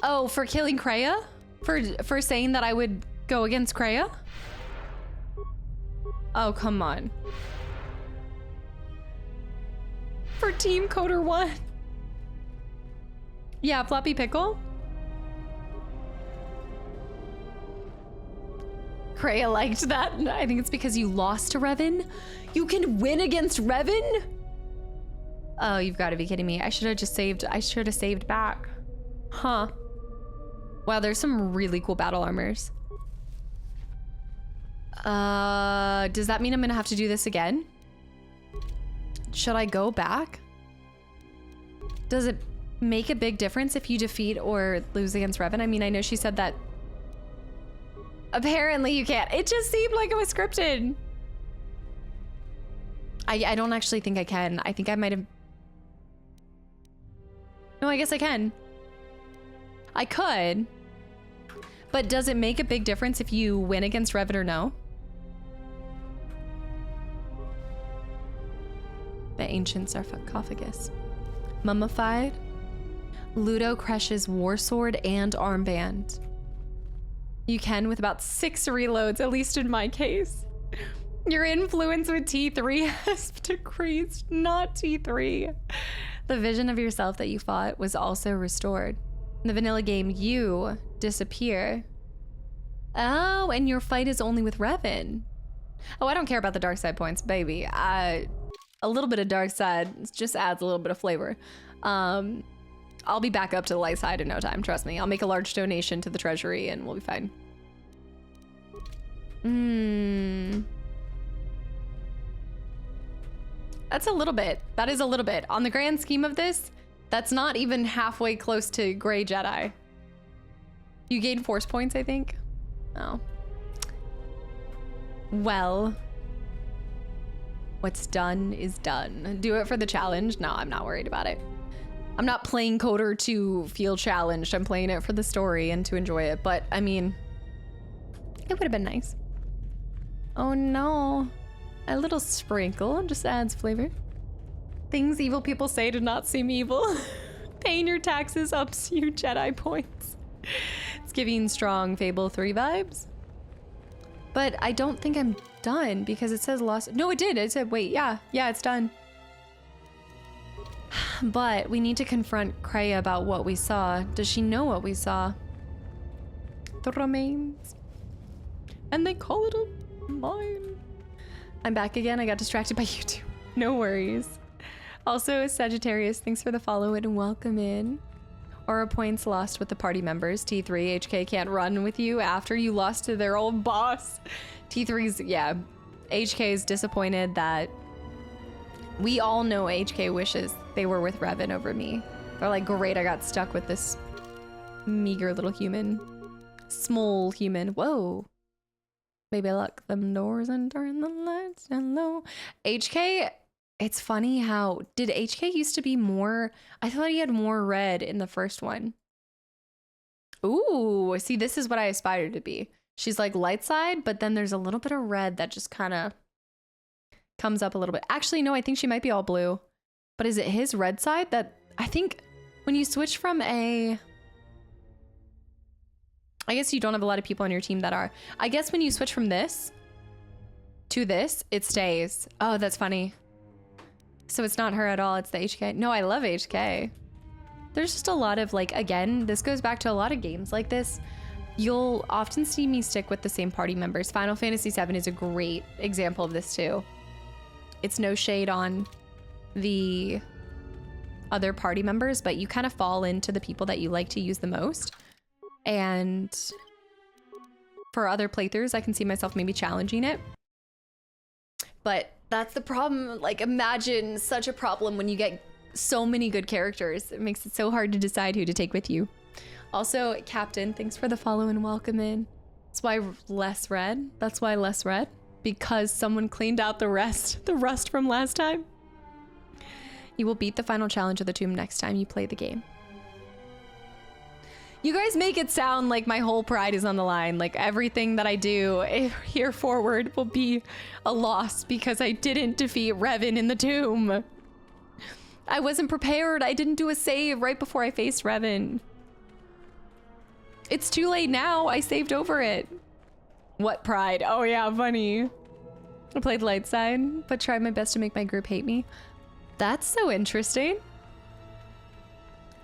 Oh, for killing Kreia? For saying that I would go against Kreia? Oh, come on. For Team KOTOR 1. Yeah, Floppy Pickle. Kreia liked that. I think it's because you lost to Revan. You can win against Revan? Oh, you've got to be kidding me. I should have just saved. I should have saved back. Huh. Wow, there's some really cool battle armors. Does that mean I'm gonna have to do this again? Should I go back? Does it make a big difference if you defeat or lose against Revan? I mean, I know she said that. Apparently you can't. It just seemed like it was scripted. I don't actually think I can. I think I might have. No, I guess I can. I could. But does it make a big difference if you win against Revan or no? The ancient sarcophagus. Mummified. Ludo crushes war sword and armband. You can with about 6 reloads, at least in my case. Your influence with T3 has decreased, not T3. The vision of yourself that you fought was also restored. In the vanilla game, you disappear. Oh, and your fight is only with Revan. Oh, I don't care about the dark side points, baby. A little bit of dark side just adds a little bit of flavor. I'll be back up to the light side in no time, trust me. I'll make a large donation to the treasury and we'll be fine. That's a little bit. That is a little bit. On the grand scheme of this, that's not even halfway close to Gray Jedi. You gain force points, I think. Oh. Well. What's done is done. Do it for the challenge? No, I'm not worried about it. I'm not playing KOTOR to feel challenged. I'm playing it for the story and to enjoy it. But, I mean, it would have been nice. Oh no. A little sprinkle just adds flavor. Things evil people say do not seem evil. Paying your taxes ups you Jedi points. It's giving strong Fable 3 vibes. But I don't think I'm done because it says lost. No, it did. It said, wait, yeah, it's done. But we need to confront Kreia about what we saw. Does she know what we saw? The remains. And they call it a mine. I'm back again. I got distracted by YouTube. No worries. Also, Sagittarius, thanks for the follow and welcome in. Aura points lost with the party members. T3, HK can't run with you after you lost to their old boss. T3's, yeah. HK is disappointed that we all know HK wishes they were with Revan over me. They're like, great, I got stuck with this meager little human. Small human. Whoa. Maybe lock them doors and turn the lights down low. HK, it's funny how, did HK used to be more, I thought he had more red in the first one. Ooh, see, this is what I aspire to be. She's like light side, but then there's a little bit of red that just kind of comes up a little bit. Actually, no, I think she might be all blue. But is it his red side that, I think when you switch from a, I guess you don't have a lot of people on your team that are. I guess when you switch from this to this, it stays. Oh, that's funny. So it's not her at all, it's the HK. No, I love HK. There's just a lot of like, again, this goes back to a lot of games like this. You'll often see me stick with the same party members. Final Fantasy VII is a great example of this too. It's no shade on the other party members, but you kind of fall into the people that you like to use the most. And for other playthroughs, I can see myself maybe challenging it. But that's the problem. Like, imagine such a problem when you get so many good characters. It makes it so hard to decide who to take with you. Also, Captain, thanks for the follow and welcome in. That's why less red. That's why less red. because someone cleaned out the rust from last time. You will beat the final challenge of the tomb next time you play the game. You guys make it sound like my whole pride is on the line. Like everything that I do here forward will be a loss because I didn't defeat Revan in the tomb. I wasn't prepared. I didn't do a save right before I faced Revan. It's too late now. I saved over it. What pride? Oh yeah, funny. I played light side, but tried my best to make my group hate me. That's so interesting.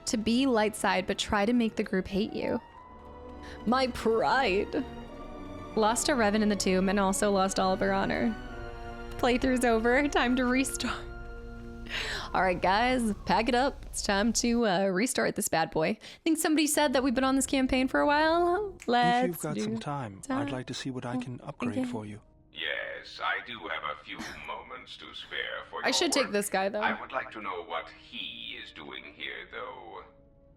To be light side, but try to make the group hate you. My pride. Lost to Revan in the tomb and also lost all of her honor. Playthrough's over. Time to restart. All right, guys, pack it up. It's time to restart this bad boy. I think somebody said that we've been on this campaign for a while. If you've got some time, I'd like to see what I can upgrade for you. Yes, I do have a few moments to spare for I should take this guy, though. I would like to know what he is doing here, though.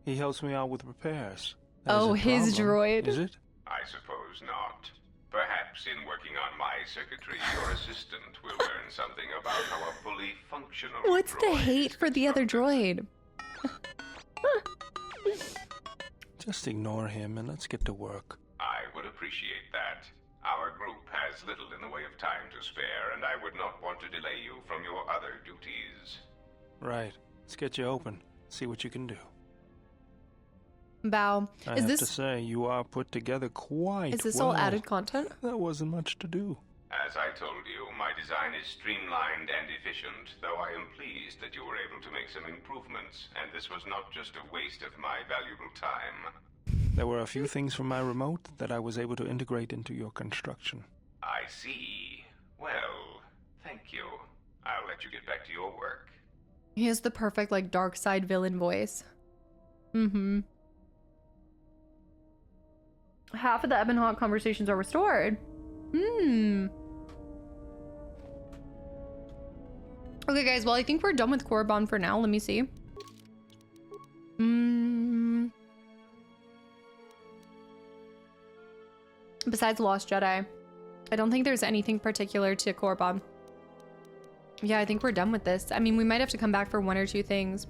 He helps me out with repairs. Oh, his droid. Is it? I suppose not. Perhaps in working on my circuitry, your assistant will learn something about how a fully functional What's the hate for the other droid? Just ignore him and let's get to work. I would appreciate that. Our group has little in the way of time to spare, and I would not want to delay you from your other duties. Right. Let's get you open. See what you can do. Bow. I have to say, you are put together quite Is this well. all added content? There wasn't much to do. As I told you, my design is streamlined and efficient, though I am pleased that you were able to make some improvements, and this was not just a waste of my valuable time. There were a few things from my remote that I was able to integrate into your construction. I see. Well, thank you. I'll let you get back to your work. He has the perfect, like, dark side villain voice. Mm-hmm. Half of the Ebon Hawk conversations are restored. Hmm. Okay, guys. Well, I think we're done with Korriban for now. Let me see. Besides Lost Jedi, I don't think there's anything particular to Korriban. Yeah, I think we're done with this. I mean, we might have to come back for one or two things.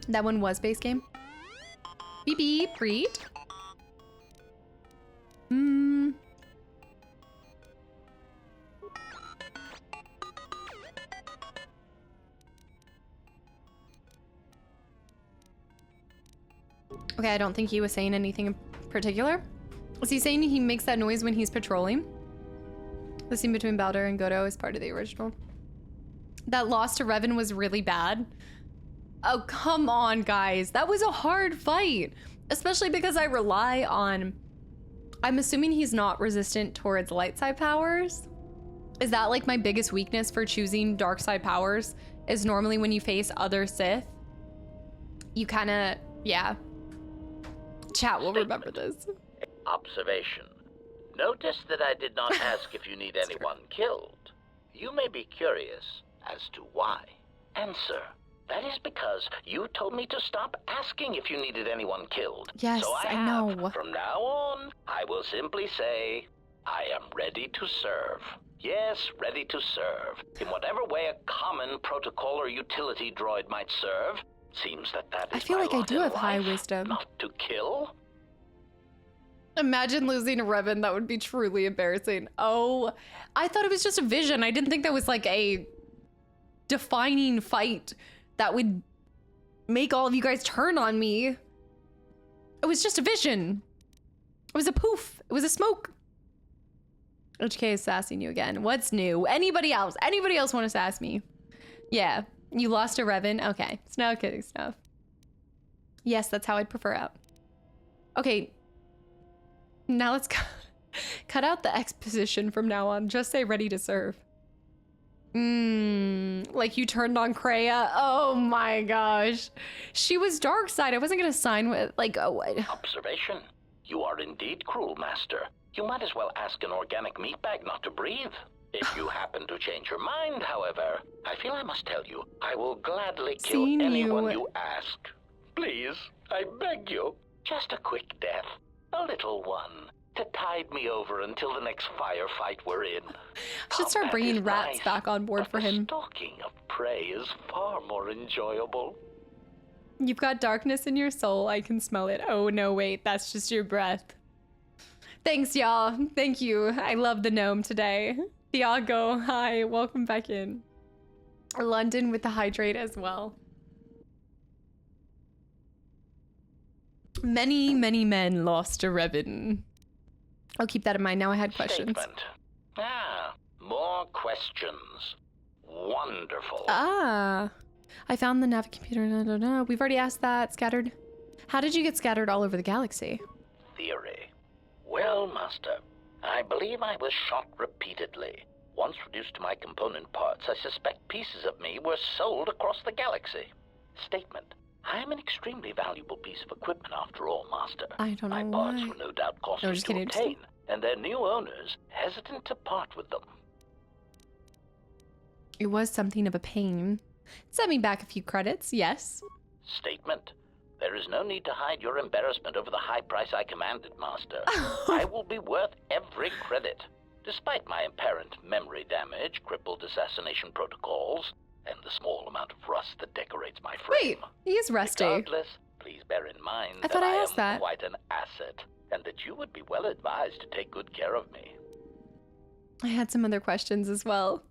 That one was base game. Beep beep, read. Okay, I don't think he was saying anything in particular. Was he saying he makes that noise when he's patrolling? The scene between Baldur and Godo is part of the original. That loss to Revan was really bad. Oh, come on, guys. That was a hard fight. Especially because I rely on... I'm assuming he's not resistant towards light side powers. Is that like my biggest weakness for choosing dark side powers? Is normally when you face other Sith, you kind of, yeah. Chat will remember this. Observation. Notice that I did not ask if you need anyone killed. You may be curious as to why. Answer. That is because you told me to stop asking if you needed anyone killed. Yes, so I know. From now on, I will simply say, I am ready to serve. Yes, ready to serve. In whatever way a common protocol or utility droid might serve. Seems that is I feel like I do have high wisdom. Not to kill. Imagine losing a Revan. That would be truly embarrassing. Oh, I thought it was just a vision. I didn't think that was like a defining fight that would make all of you guys turn on me. It was just a vision. It was a poof. It was a smoke. HK is sassing you again. What's new? Anybody else? Anybody else want to sass me? Yeah. You lost a Revan? Okay. Snow kidding stuff. Yes, that's how I'd prefer out. Okay. Now let's cut out the exposition from now on. Just say ready to serve. Like you turned on Kreia. Oh my gosh. She was dark side. I wasn't going to sign with, like, oh. Observation. You are indeed cruel, Master. You might as well ask an organic meat bag not to breathe. If you happen to change your mind, however, I feel I must tell you, I will gladly kill anyone you ask. Please, I beg you. Just a quick death. A little one. to tide me over until the next firefight we're in. I should start Combat bringing is rats nice, back on board but for the him. stalking of prey is far more enjoyable. You've got darkness in your soul. I can smell it. Oh, no, wait. That's just your breath. Thanks, y'all. Thank you. I love the gnome today. Thiago, hi. Welcome back in. London with the hydrate as well. Many, many men lost a Revan. I'll keep that in mind. Now I had questions. Statement. More questions. Wonderful. I found the nav computer. No. We've already asked that. Scattered. How did you get scattered all over the galaxy? Theory. Well, Master, I believe I was shot repeatedly. Once reduced to my component parts, I suspect pieces of me were sold across the galaxy. Statement. I am an extremely valuable piece of equipment after all, Master. I don't know my why. parts were no doubt costly just to kidding, obtain, and their new owners hesitant to part with them. It was something of a pain. Send me back a few credits, yes. Statement. There is no need to hide your embarrassment over the high price I commanded, Master. I will be worth every credit. Despite my apparent memory damage, crippled assassination protocols, and the small amount of rust that decorates my frame. Wait, he is rusty. Regardless, please bear in mind I thought that I I asked am that. quite an asset, and that you would be well advised to take good care of me. I had some other questions as well.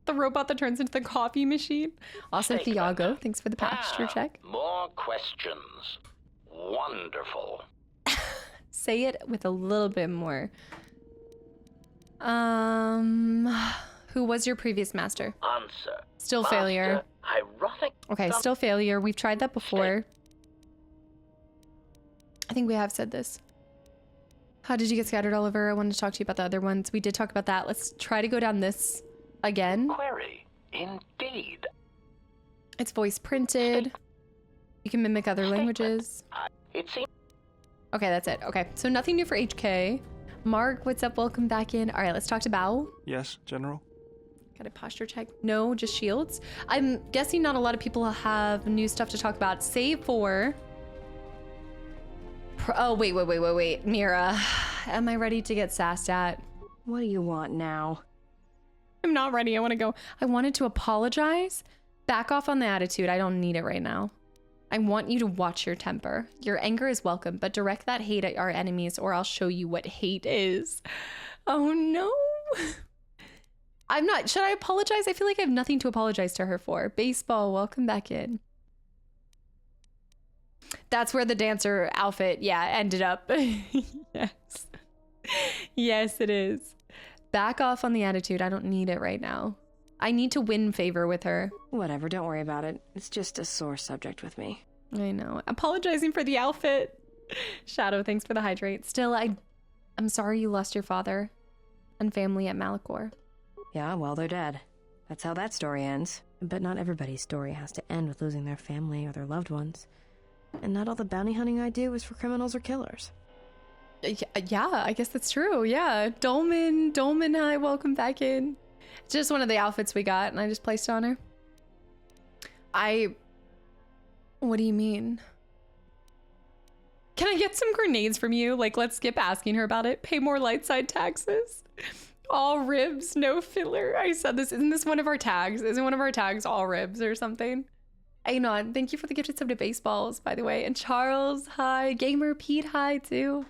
The robot that turns into the coffee machine. Also, Statement. Thiago, thanks for the pasture check. More questions. Wonderful. Say it with a little bit more. Who was your previous master? Answer. Still Master, failure. Ironic. Okay, still failure. We've tried that before. I think we have said this. How did you get scattered, Oliver? I wanted to talk to you about the other ones. We did talk about that. Let's try to go down this again. Query. Indeed. It's voice printed. You can mimic other languages. It seems. Okay, that's it. Okay, so nothing new for HK. Mark, what's up? Welcome back in. All right, let's talk to Bao. Yes, General? Got a posture check. No, just shields. I'm guessing not a lot of people have new stuff to talk about, save for... Oh, wait. Mira, am I ready to get sassed at? What do you want now? I'm not ready. I want to go. I wanted to apologize. Back off on the attitude. I don't need it right now. I want you to watch your temper. Your anger is welcome, but direct that hate at our enemies or I'll show you what hate is. Oh no. I'm not. Should I apologize? I feel like I have nothing to apologize to her for. Baseball, welcome back in. That's where the dancer outfit, ended up. Yes. Yes, it is. Back off on the attitude. I don't need it right now. I need to win favor with her. Whatever, don't worry about it. It's just a sore subject with me. I know. Apologizing for the outfit. Shadow, thanks for the hydrate. Still, I'm sorry you lost your father and family at Malachor. Yeah, well, they're dead. That's how that story ends. But not everybody's story has to end with losing their family or their loved ones. And not all the bounty hunting I do is for criminals or killers. Yeah, I guess that's true. Yeah. Dolman, hi, welcome back in. It's just one of the outfits we got, and I just placed on her. What do you mean? Can I get some grenades from you? Like, let's skip asking her about it. Pay more light side taxes. All ribs, no filler. I said this. Isn't this one of our tags? Isn't one of our tags all ribs or something? Anon, thank you for the gifted sub to baseballs, by the way. And Charles, hi. Gamer Pete, hi, too.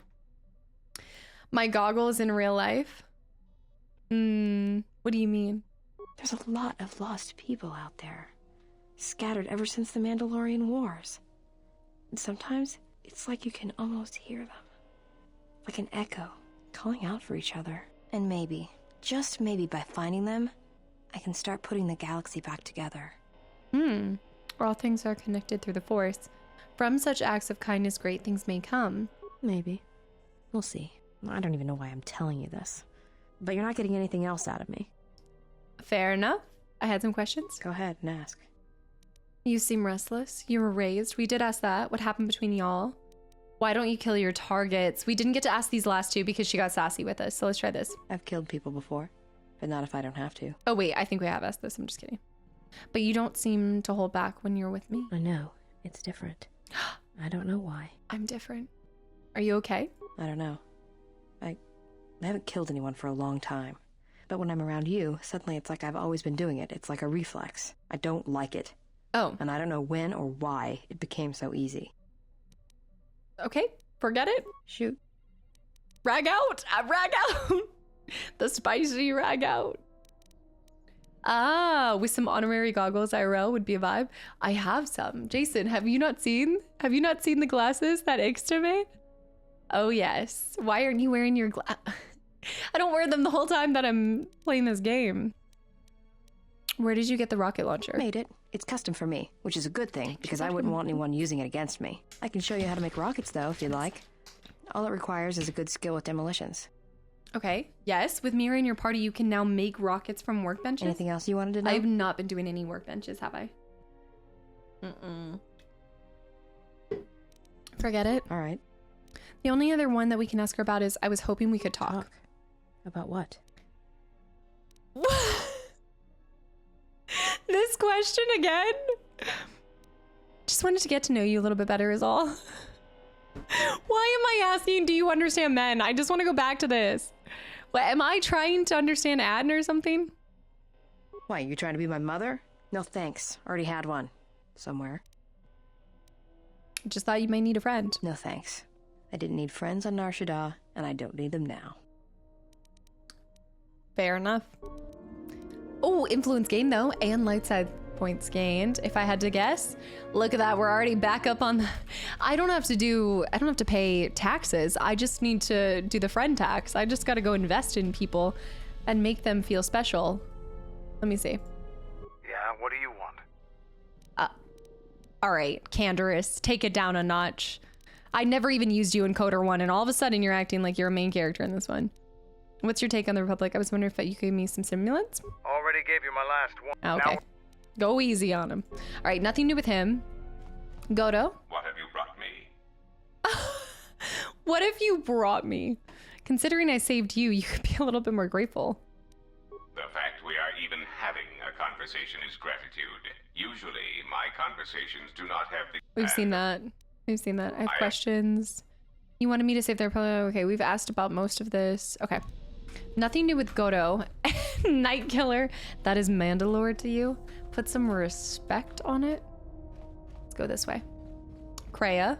My goggles in real life? What do you mean? There's a lot of lost people out there. Scattered ever since the Mandalorian Wars. And sometimes it's like you can almost hear them. Like an echo, calling out for each other. And maybe, just maybe by finding them, I can start putting the galaxy back together. All things are connected through the Force. From such acts of kindness, great things may come. Maybe. We'll see. I don't even know why I'm telling you this. But you're not getting anything else out of me. Fair enough. I had some questions. Go ahead and ask. You seem restless. You were raised. We did ask that. What happened between y'all? Why don't you kill your targets? We didn't get to ask these last two because she got sassy with us. So let's try this. I've killed people before, but not if I don't have to. Oh, wait. I think we have asked this. I'm just kidding. But you don't seem to hold back when you're with me. I know. It's different. I don't know why. I'm different. Are you okay? I don't know. I haven't killed anyone for a long time. But when I'm around you, suddenly it's like I've always been doing it. It's like a reflex. I don't like it. Oh. And I don't know when or why it became so easy. Okay, forget it. Shoot. Rag out! Rag out! The spicy rag out. Ah, with some honorary goggles IRL would be a vibe. I have some. Jason, have you not seen the glasses that Ixta made? Oh yes. Why aren't you wearing your I don't wear them the whole time that I'm playing this game. Where did you get the rocket launcher? Made it. It's custom for me, which is a good thing because I wouldn't want anyone using it against me. I can show you how to make rockets though, if you'd like. All it requires is a good skill with demolitions. Okay. Yes, with Mira in your party, you can now make rockets from workbenches. Anything else you wanted to know? I've not been doing any workbenches, have I? Forget it. All right. The only other one that we can ask her about is I was hoping we could talk. About what? This question again? Just wanted to get to know you a little bit better is all. Why am I asking, do you understand men? I just want to go back to this. What, am I trying to understand Adden or something? Why, you trying to be my mother? No thanks. Already had one. Somewhere. Just thought you might need a friend. No thanks. I didn't need friends on Nar Shaddaa, and I don't need them now. Fair enough. Oh, influence gained though, and light side points gained. If I had to guess, look at that. We're already back up on the. I don't have to pay taxes. I just need to do the friend tax. I just got to go invest in people and make them feel special. Let me see. Yeah, what do you want? All right, Candorous, take it down a notch. I never even used you in KOTOR 1, and all of a sudden you're acting like you're a main character in this one. What's your take on the Republic? I was wondering if you could give me some stimulants. Already gave you my last one. Okay. Go easy on him. All right, nothing new with him. Goto? What have you brought me? What if you brought me? Considering I saved you, you could be a little bit more grateful. The fact we are even having a conversation is gratitude. Usually, my conversations do not have the... We've seen that. I have questions. You wanted me to save their... Okay, we've asked about most of this. Okay. Nothing new with Goto. Night Killer. That is Mandalore to you. Put some respect on it. Let's go this way. Kreia.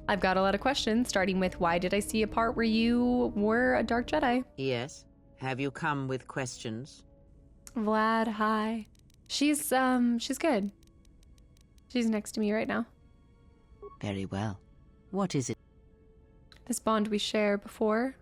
I've got a lot of questions, starting with why did I see a part where you were a Dark Jedi? Yes. Have you come with questions? Vlad, hi. She's good. She's next to me right now. Very well. What is it? This bond we share before.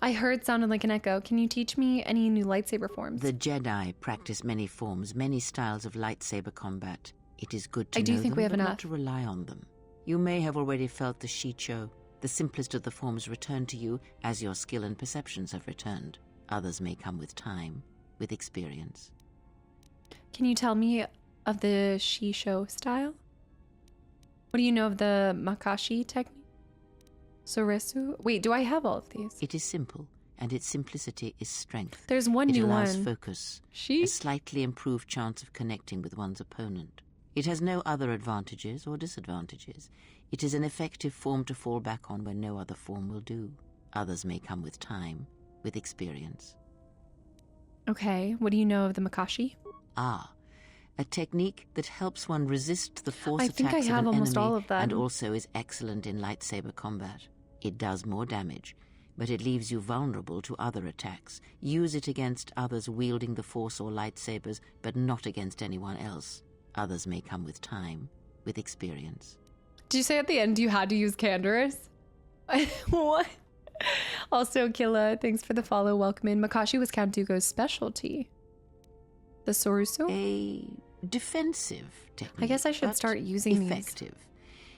I heard sounded like an echo. Can you teach me any new lightsaber forms? The Jedi practice many forms, many styles of lightsaber combat. It is good to know think them, we have but enough. not to rely on them. You may have already felt the Shicho, the simplest of the forms return to you as your skill and perceptions have returned. Others may come with time, with experience. Can you tell me of the Shisho style? What do you know of the Makashi technique? Soresu? Wait, do I have all of these? It is simple, and its simplicity is strength. There's one new one. It allows focus, a slightly improved chance of connecting with one's opponent. It has no other advantages or disadvantages. It is an effective form to fall back on when no other form will do. Others may come with time, with experience. Okay, what do you know of the Makashi? A technique that helps one resist the force I attacks think I have of an almost enemy all of that. and also is excellent in lightsaber combat. It does more damage, but it leaves you vulnerable to other attacks. Use it against others wielding the force or lightsabers, but not against anyone else. Others may come with time, with experience. Did you say at the end you had to use Candorous? What? Also, Killa, thanks for the follow. Welcome in. Makashi was Count Dooku's specialty. The Sorusu? A defensive technique. I guess I should start using effective.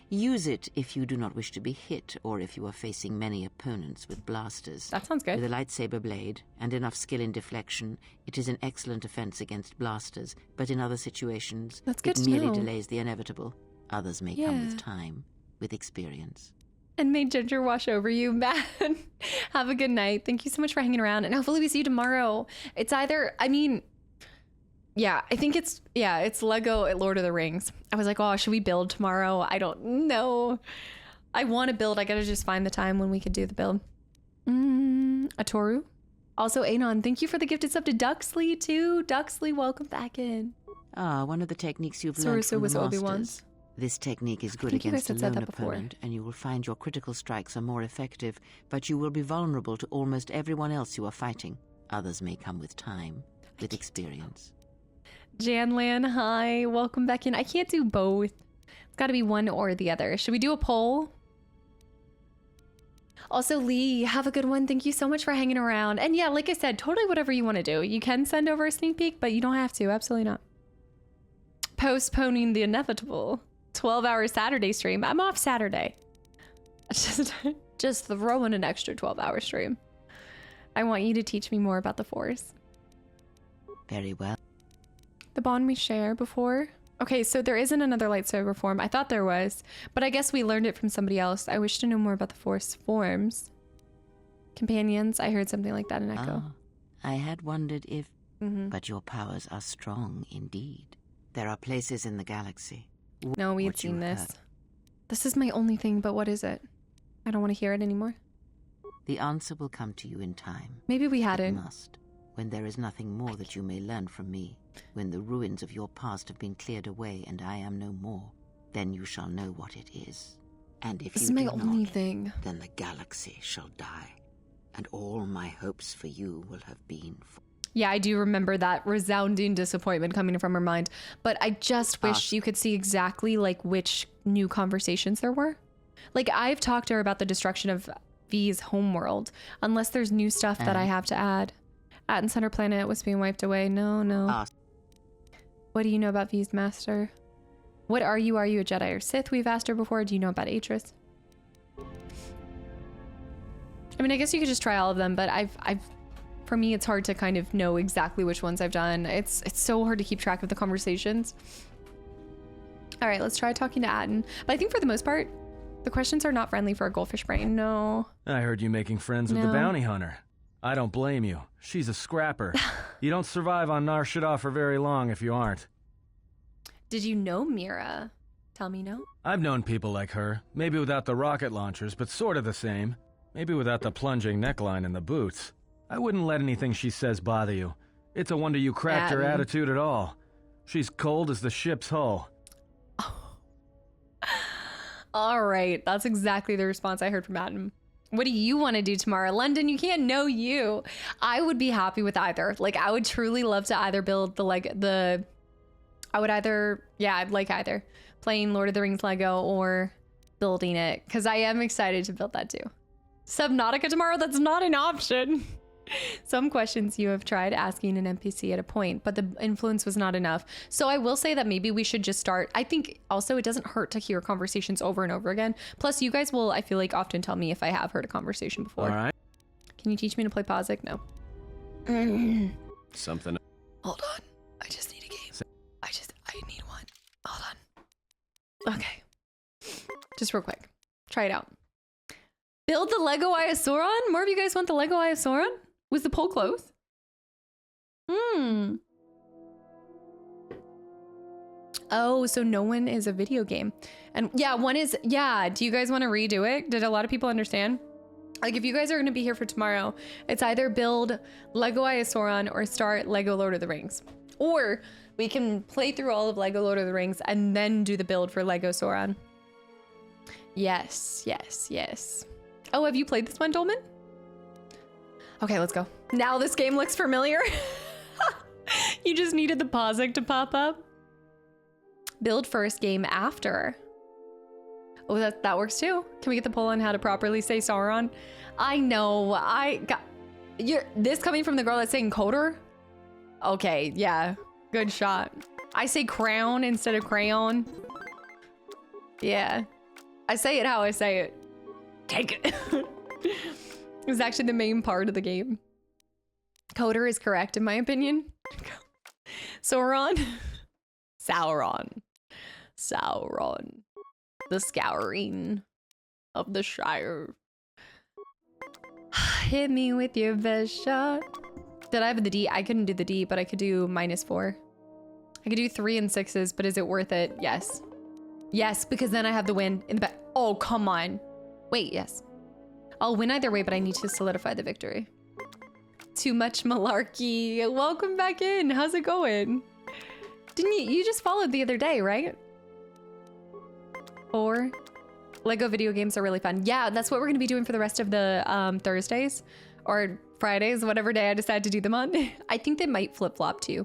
Use it if you do not wish to be hit, or if you are facing many opponents with blasters. That sounds good. With a lightsaber blade and enough skill in deflection, it is an excellent defense against blasters, but in other situations, it merely delays the inevitable. Others may come with time, with experience. And may Ginger wash over you, man. Have a good night. Thank you so much for hanging around, and hopefully we see you tomorrow. It's either, yeah, I think it's Lego at Lord of the Rings. I was like, oh, should we build tomorrow? I don't know. I want to build. I got to just find the time when we could do the build. A Toru. Also, Anon, thank you for the gifted sub to Duxley, too. Duxley, welcome back in. One of the techniques you've learned from the was masters. Obi-Wan's. This technique is good think you against a guys had said lone that before. opponent, and you will find your critical strikes are more effective, but you will be vulnerable to almost everyone else you are fighting. Others may come with time, with experience. Janlan, hi. Welcome back in. I can't do both. It's got to be one or the other. Should we do a poll? Also, Lee, have a good one. Thank you so much for hanging around. And yeah, like I said, totally whatever you want to do. You can send over a sneak peek, but you don't have to. Absolutely not. Postponing the inevitable. 12-hour Saturday stream. I'm off Saturday. Just throw in an extra 12-hour stream. I want you to teach me more about the Force. Very well. The bond we share before. Okay, so there isn't another lightsaber form. I thought there was, but I guess we learned it from somebody else. I wish to know more about the Force forms. Companions, I heard something like that in Echo. I had wondered if... But your powers are strong indeed. There are places in the galaxy. No, we had seen this. This is my only thing, but what is it? I don't want to hear it anymore. The answer will come to you in time. Maybe we had it. It must. When there is nothing more that you may learn from me, when the ruins of your past have been cleared away and I am no more, then you shall know what it is. And if this you is my do only not, thing. Then the galaxy shall die, and all my hopes for you will have been for... Yeah, I do remember that resounding disappointment coming from her mind, but I just wish you could see exactly like which new conversations there were. Like, I've talked to her about the destruction of V's homeworld, unless there's new stuff that I have to add. Atten Center Planet was being wiped away. No. What do you know about V's master? What are you? Are you a Jedi or Sith? We've asked her before. Do you know about Atris? I mean, I guess you could just try all of them, but for me, it's hard to kind of know exactly which ones I've done. It's so hard to keep track of the conversations. All right, let's try talking to Atten. But I think for the most part, the questions are not friendly for a goldfish brain. No. I heard you making friends with the bounty hunter. I don't blame you. She's a scrapper. You don't survive on Nar Shaddaa for very long if you aren't. Did you know Mira? Tell me no. I've known people like her. Maybe without the rocket launchers, but sort of the same. Maybe without the plunging neckline and the boots. I wouldn't let anything she says bother you. It's a wonder you cracked her attitude at all. She's cold as the ship's hull. All right, that's exactly the response I heard from Atten. What do you want to do tomorrow? London, you can't know you. I would be happy with either. Like, I would truly love to either build I'd like either. Playing Lord of the Rings Lego or building it. Because I am excited to build that too. Subnautica tomorrow? That's not an option. Some questions you have tried asking an NPC at a point, but the influence was not enough. So I will say that maybe we should just start. I think also it doesn't hurt to hear conversations over and over again. Plus, you guys will, I feel like, often tell me if I have heard a conversation before. All right. Can you teach me to play Posic? No. Something. Hold on. I just need a game. I need one. Hold on. Okay. Just real quick. Try it out. Build the Lego Eye of Sauron? More of you guys want the Lego Eye of Sauron? Was the poll closed? Oh, so no one is a video game. And yeah, one is, yeah. Do you guys want to redo it? Did a lot of people understand? Like, if you guys are going to be here for tomorrow, it's either build Lego Eye of Sauron or start Lego Lord of the Rings. Or we can play through all of Lego Lord of the Rings and then do the build for Lego Sauron. Yes. Oh, have you played this one, Dolman? Okay, let's go. Now this game looks familiar. You just needed the Posic to pop up. Build first, game after. Oh, that works too. Can we get the poll on how to properly say Sauron? I know. This coming from the girl that's saying KOTOR? Okay, yeah. Good shot. I say crown instead of crayon. Yeah. I say it how I say it. Take it. It's actually the main part of the game. KOTOR is correct in my opinion. Sauron. The scouring of the Shire. Hit me with your best shot. Did I have the D? I couldn't do the D, but I could do -4. I could do 3 and 6s, but is it worth it? Yes, because then I have the win in the back. Oh, come on. Wait, yes. I'll win either way, but I need to solidify the victory. Too much malarkey. Welcome back in. How's it going? Didn't you just followed the other day, right? 4. Lego video games are really fun. Yeah, that's what we're gonna be doing for the rest of the Thursdays or Fridays, whatever day I decide to do them on. I think they might flip-flop too.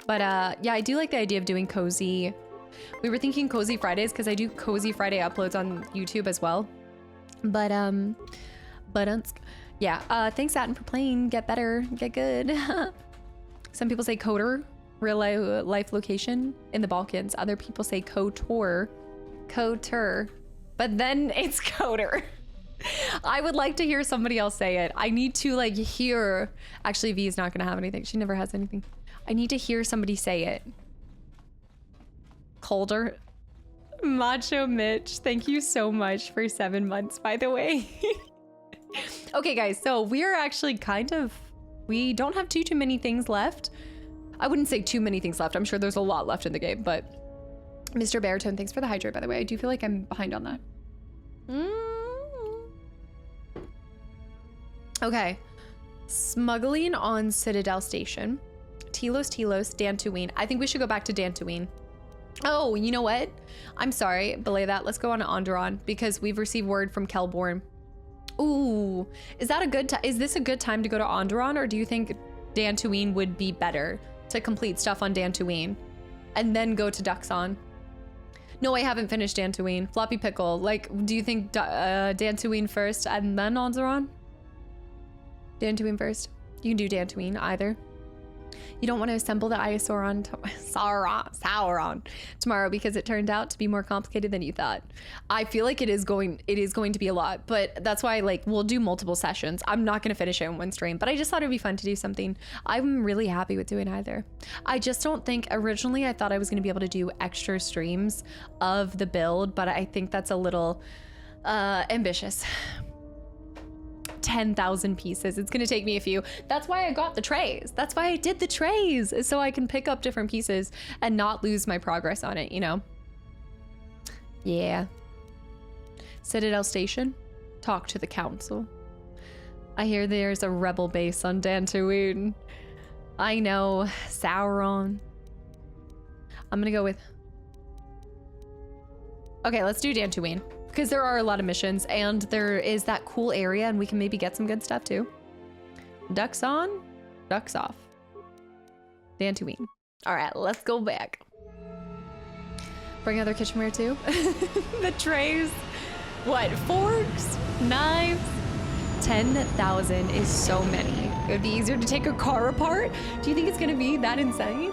But yeah, I do like the idea of doing cozy. We were thinking cozy Fridays because I do cozy Friday uploads on YouTube as well. But yeah, thanks Satin for playing. Get better, get good. Some people say KOTOR, real life location in the Balkans. Other people say KOTOR, but then it's KOTOR. I would like to hear somebody else say it. I need to like hear. Actually, V is not gonna have anything. She never has anything. I need to hear somebody say it. Colder. Macho Mitch, thank you so much for 7 months, by the way. Okay, guys, so we're actually we don't have too many things left. I wouldn't say too many things left. I'm sure there's a lot left in the game, but Mr. Baritone, thanks for the hydrate, by the way. I do feel like I'm behind on that. Okay. Smuggling on Citadel Station. Telos, Dantooine. I think we should go back to Dantooine. Oh, you know what? I'm sorry, belay that. Let's go on to Onderon because we've received word from Kelborn. Ooh, is that a good time? Is this a good time to go to Onderon, or do you think Dantooine would be better to complete stuff on Dantooine and then go to Duxon? No, I haven't finished Dantooine. Floppy Pickle, like, do you think Dantooine first and then Onderon? Dantooine first. You can do Dantooine either. You don't want to assemble the Sauron tomorrow because it turned out to be more complicated than you thought. I feel like it is going to be a lot, but that's why like we'll do multiple sessions. I'm not going to finish it in one stream, but I just thought it'd be fun to do something. I'm really happy with doing either. I just don't think originally I thought I was going to be able to do extra streams of the build, but I think that's a little ambitious. 10,000 pieces. It's gonna take me a few. That's why I got the trays. That's why I did the trays, so I can pick up different pieces and not lose my progress on it, you know? Yeah. Citadel Station. Talk to the council. I hear there's a rebel base on Dantooine. I know. Sauron. I'm gonna go with... Okay, let's do Dantooine. Because there are a lot of missions, and there is that cool area, and we can maybe get some good stuff, too. Ducks on, ducks off. Dantooine. All right, let's go back. Bring other kitchenware, too. The trays. What, forks, knives? 10,000 is so many. It would be easier to take a car apart. Do you think it's going to be that insane?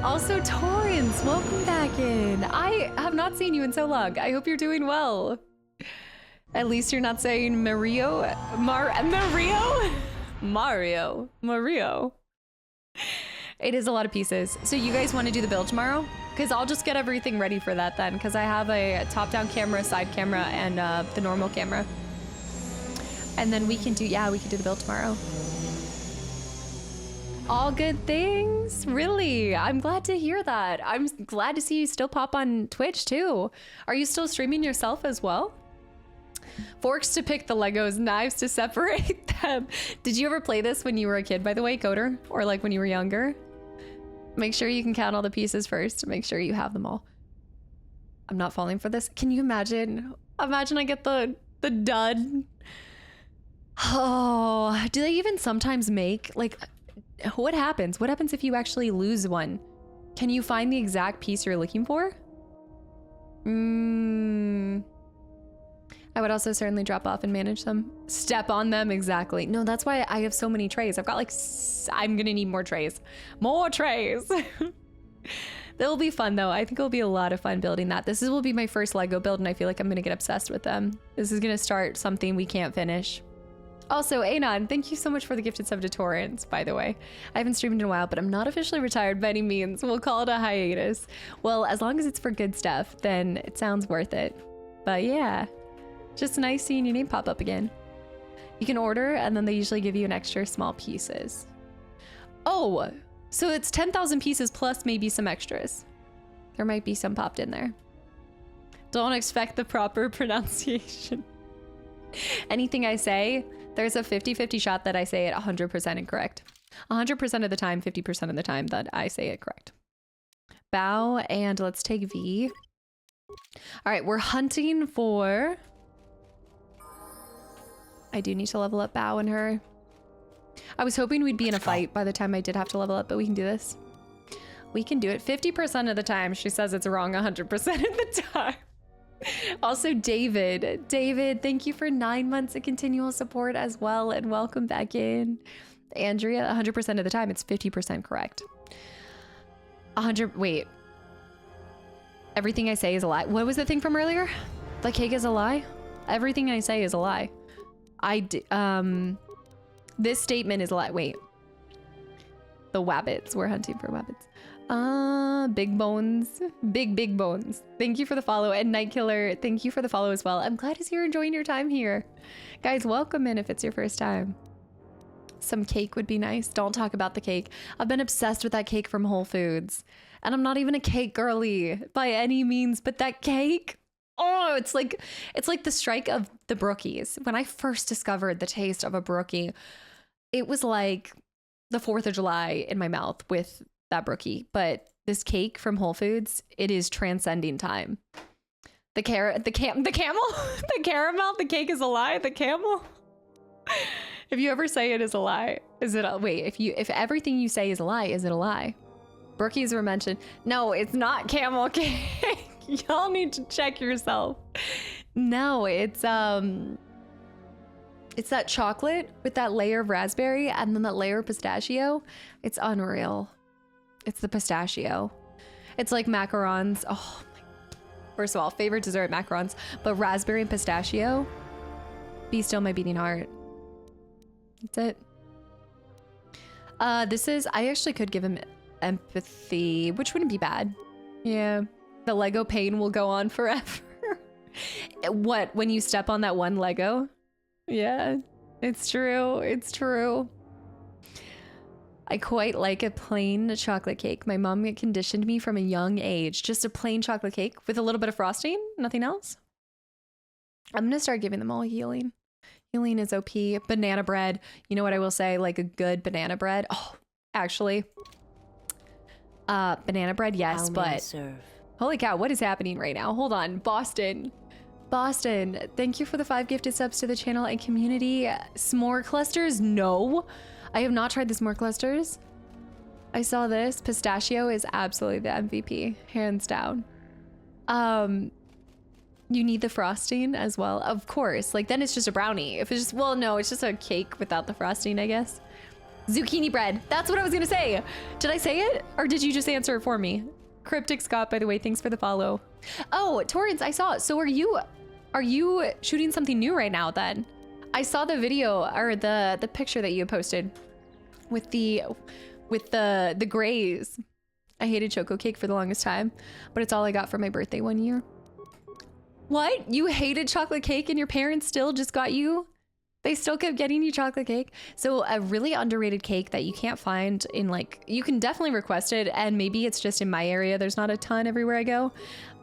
Also, Torrance, welcome back in. I have not seen you in so long. I hope you're doing well. At least you're not saying Mario. Mario. It is a lot of pieces. So you guys want to do the build tomorrow? Because I'll just get everything ready for that then. Because I have a top-down camera, side camera, and the normal camera. And then we can do the build tomorrow. All good things? Really? I'm glad to hear that. I'm glad to see you still pop on Twitch too. Are you still streaming yourself as well? Forks to pick the Legos, knives to separate them. Did you ever play this when you were a kid, by the way, KOTOR? Or like when you were younger? Make sure you can count all the pieces first to make sure you have them all. I'm not falling for this. Can you imagine? Imagine I get the dud. Oh, do they even sometimes make like... What happens? What happens if you actually lose one? Can you find the exact piece you're looking for? I would also certainly drop off and manage them. Step on them, exactly. No, that's why I have so many trays. I've got like, I'm gonna need more trays. More trays! They'll be fun though. I think it'll be a lot of fun building that. This will be my first Lego build and I feel like I'm gonna get obsessed with them. This is gonna start something we can't finish. Also, Anon, thank you so much for the gifted sub to Torrance, by the way. I haven't streamed in a while, but I'm not officially retired by any means. We'll call it a hiatus. Well, as long as it's for good stuff, then it sounds worth it. But yeah, just nice seeing your name pop up again. You can order, and then they usually give you an extra small pieces. Oh, so it's 10,000 pieces plus maybe some extras. There might be some popped in there. Don't expect the proper pronunciation. Anything I say, there's a 50-50 shot that I say it 100% incorrect. 100% of the time, 50% of the time that I say it correct. Bow, and let's take V. All right, we're hunting for... I do need to level up Bow and her. I was hoping we'd be in a fight by the time I did have to level up, but we can do this. We can do it 50% of the time. She says it's wrong 100% of the time. Also, David, thank you for 9 months of continual support as well, and welcome back in. Andrea, 100% of the time, it's 50% correct. 100, wait. Everything I say is a lie. What was the thing from earlier? The cake is a lie? Everything I say is a lie. This statement is a lie. Wait. The wabbits. We're hunting for wabbits. Big bones. Big bones. Thank you for the follow. And Night Killer, thank you for the follow as well. I'm glad you're enjoying your time here. Guys, welcome in if it's your first time. Some cake would be nice. Don't talk about the cake. I've been obsessed with that cake from Whole Foods. And I'm not even a cake girly by any means, but that cake, oh, it's like the strike of the brookies. When I first discovered the taste of a brookie, it was like the 4th of July in my mouth with that brookie. But this cake from Whole Foods, it is transcending time. The camel, the caramel, the cake is a lie, the camel. If you ever say it is a lie, is it a, wait, if everything you say is a lie, is it a lie? Brookies were mentioned. No, it's not camel cake. Y'all need to check yourself. No, it's that chocolate with that layer of raspberry and then that layer of pistachio. It's unreal. It's the pistachio. It's like macarons. Oh my. First of all, favorite dessert macarons, but raspberry and pistachio. Be still my beating heart. That's it. This is, I actually could give him empathy, which wouldn't be bad. Yeah. The Lego pain will go on forever. What, when you step on that one Lego? Yeah, it's true. It's true. I quite like a plain chocolate cake. My mom conditioned me from a young age. Just a plain chocolate cake with a little bit of frosting, nothing else. I'm gonna start giving them all healing. Healing is OP. Banana bread. You know what I will say? Like a good banana bread. Oh, actually. Banana bread, yes, but holy cow, what is happening right now? Hold on. Boston, thank you for the 5 gifted subs to the channel and community. S'more clusters? No, I have not tried the s'more clusters. I saw this. Pistachio is absolutely the MVP, hands down. You need the frosting as well, of course. Like then it's just a brownie. If it's just, well, no, it's just a cake without the frosting, I guess. Zucchini bread. That's what I was gonna say. Did I say it? Or did you just answer it for me? Cryptic Scott, by the way, thanks for the follow. Oh, Torrance, I saw it. So are you shooting something new right now then? I saw the video or the picture that you posted with the grays. I hated choco cake for the longest time, but it's all I got for my birthday one year. What? You hated chocolate cake and your parents still just got you? They still kept getting you chocolate cake? So a really underrated cake that you can't find in like, you can definitely request it and maybe it's just in my area. There's not a ton everywhere I go,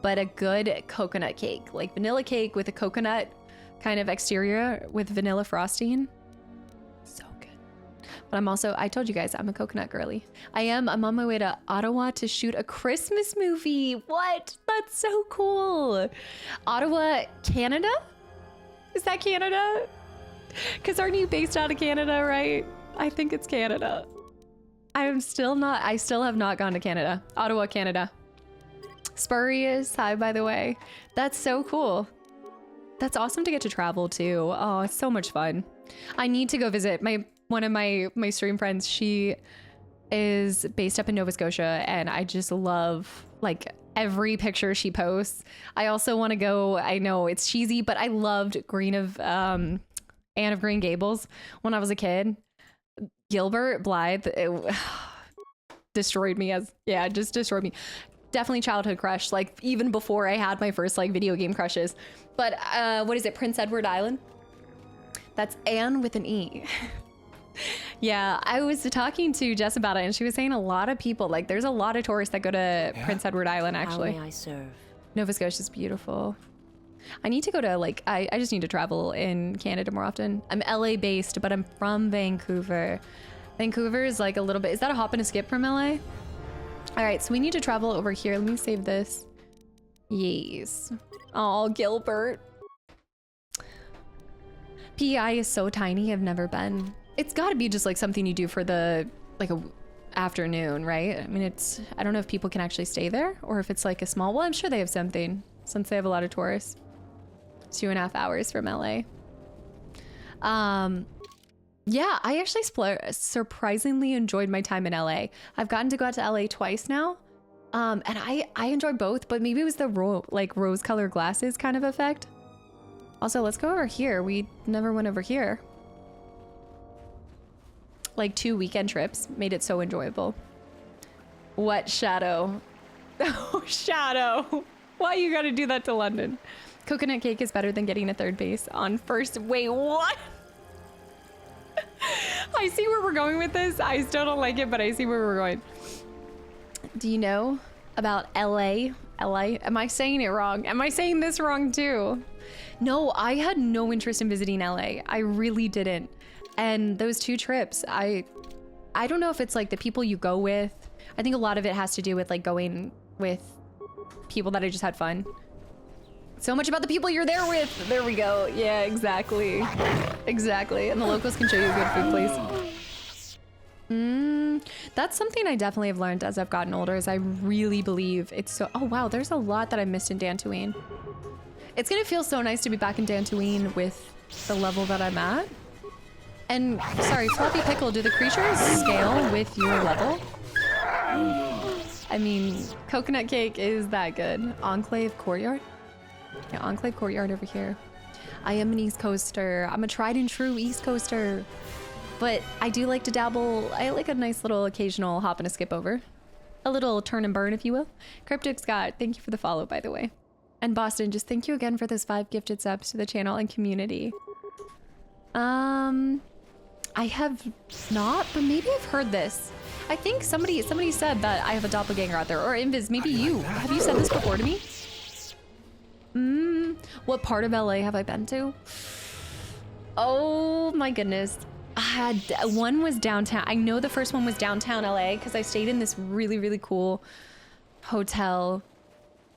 but a good coconut cake, like vanilla cake with a coconut kind of exterior with vanilla frosting. So good. But I'm also, I told you guys, I'm a coconut girly. I'm on my way to Ottawa to shoot a Christmas movie. What? That's so cool. Ottawa, Canada? Is that Canada? Because aren't you based out of Canada, right? I think it's Canada. I still have not gone to Canada. Ottawa, Canada. Spurious, hi, by the way. That's so cool. That's awesome to get to travel too. Oh, it's so much fun. I need to go visit one of my stream friends. She is based up in Nova Scotia and I just love like every picture she posts. I also want to go, I know it's cheesy, but I loved Anne of Green Gables when I was a kid. Gilbert Blythe, it destroyed me just destroyed me. Definitely childhood crush, like even before I had my first like video game crushes. But what is it, Prince Edward Island? That's Anne with an E. Yeah, I was talking to Jess about it and she was saying a lot of people, like there's a lot of tourists that go to Prince Edward Island actually. How may I serve? Nova Scotia's beautiful. I need to go to like, I just need to travel in Canada more often. I'm LA based, but I'm from Vancouver. Vancouver is like a little bit, is that a hop and a skip from LA? All right, so we need to travel over here. Let me save this. Yes. Oh, Gilbert. PEI is so tiny, I've never been. It's gotta be just like something you do for the, like a afternoon, right? I mean, I don't know if people can actually stay there or if it's like a small, well, I'm sure they have something since they have a lot of tourists. 2.5 hours from LA. Yeah, I actually surprisingly enjoyed my time in LA. I've gotten to go out to LA twice now. And I enjoyed both, but maybe it was the rose colored glasses kind of effect. Also, let's go over here. We never went over here. Like 2 weekend trips made it so enjoyable. What, Shadow? Oh, Shadow. Why you gotta do that to London? Coconut cake is better than getting a third base on first. Wait, what? I see where we're going with this. I still don't like it, but I see where we're going. Do you know about LA? LA? Am I saying it wrong? Am I saying this wrong too? No, I had no interest in visiting LA. I really didn't. And those 2 trips, I don't know if it's like the people you go with. I think a lot of it has to do with like going with people that I just had fun. So much about the people you're there with. There we go. Yeah, exactly. Exactly. And the locals can show you a good food place. That's something I definitely have learned as I've gotten older, is I really believe it's so... Oh, wow. There's a lot that I missed in Dantooine. It's going to feel so nice to be back in Dantooine with the level that I'm at. And, sorry, Floppy Pickle, do the creatures scale with your level? I mean, Coconut Cake is that good. Enclave Courtyard? Yeah, Enclave Courtyard over here. I am an East Coaster. I'm a tried and true East Coaster. But I do like to dabble. I like a nice little occasional hop and a skip over. A little turn and burn, if you will. Cryptic Scott, thank you for the follow, by the way. And Boston, just thank you again for those 5 gifted subs to the channel and community. I have not, but maybe I've heard this. I think somebody said that I have a doppelganger out there, or Invis, maybe you. Have you said this before to me? What part of LA have I been to? Oh my goodness. One was downtown. I know the first one was downtown LA because I stayed in this really, really cool hotel.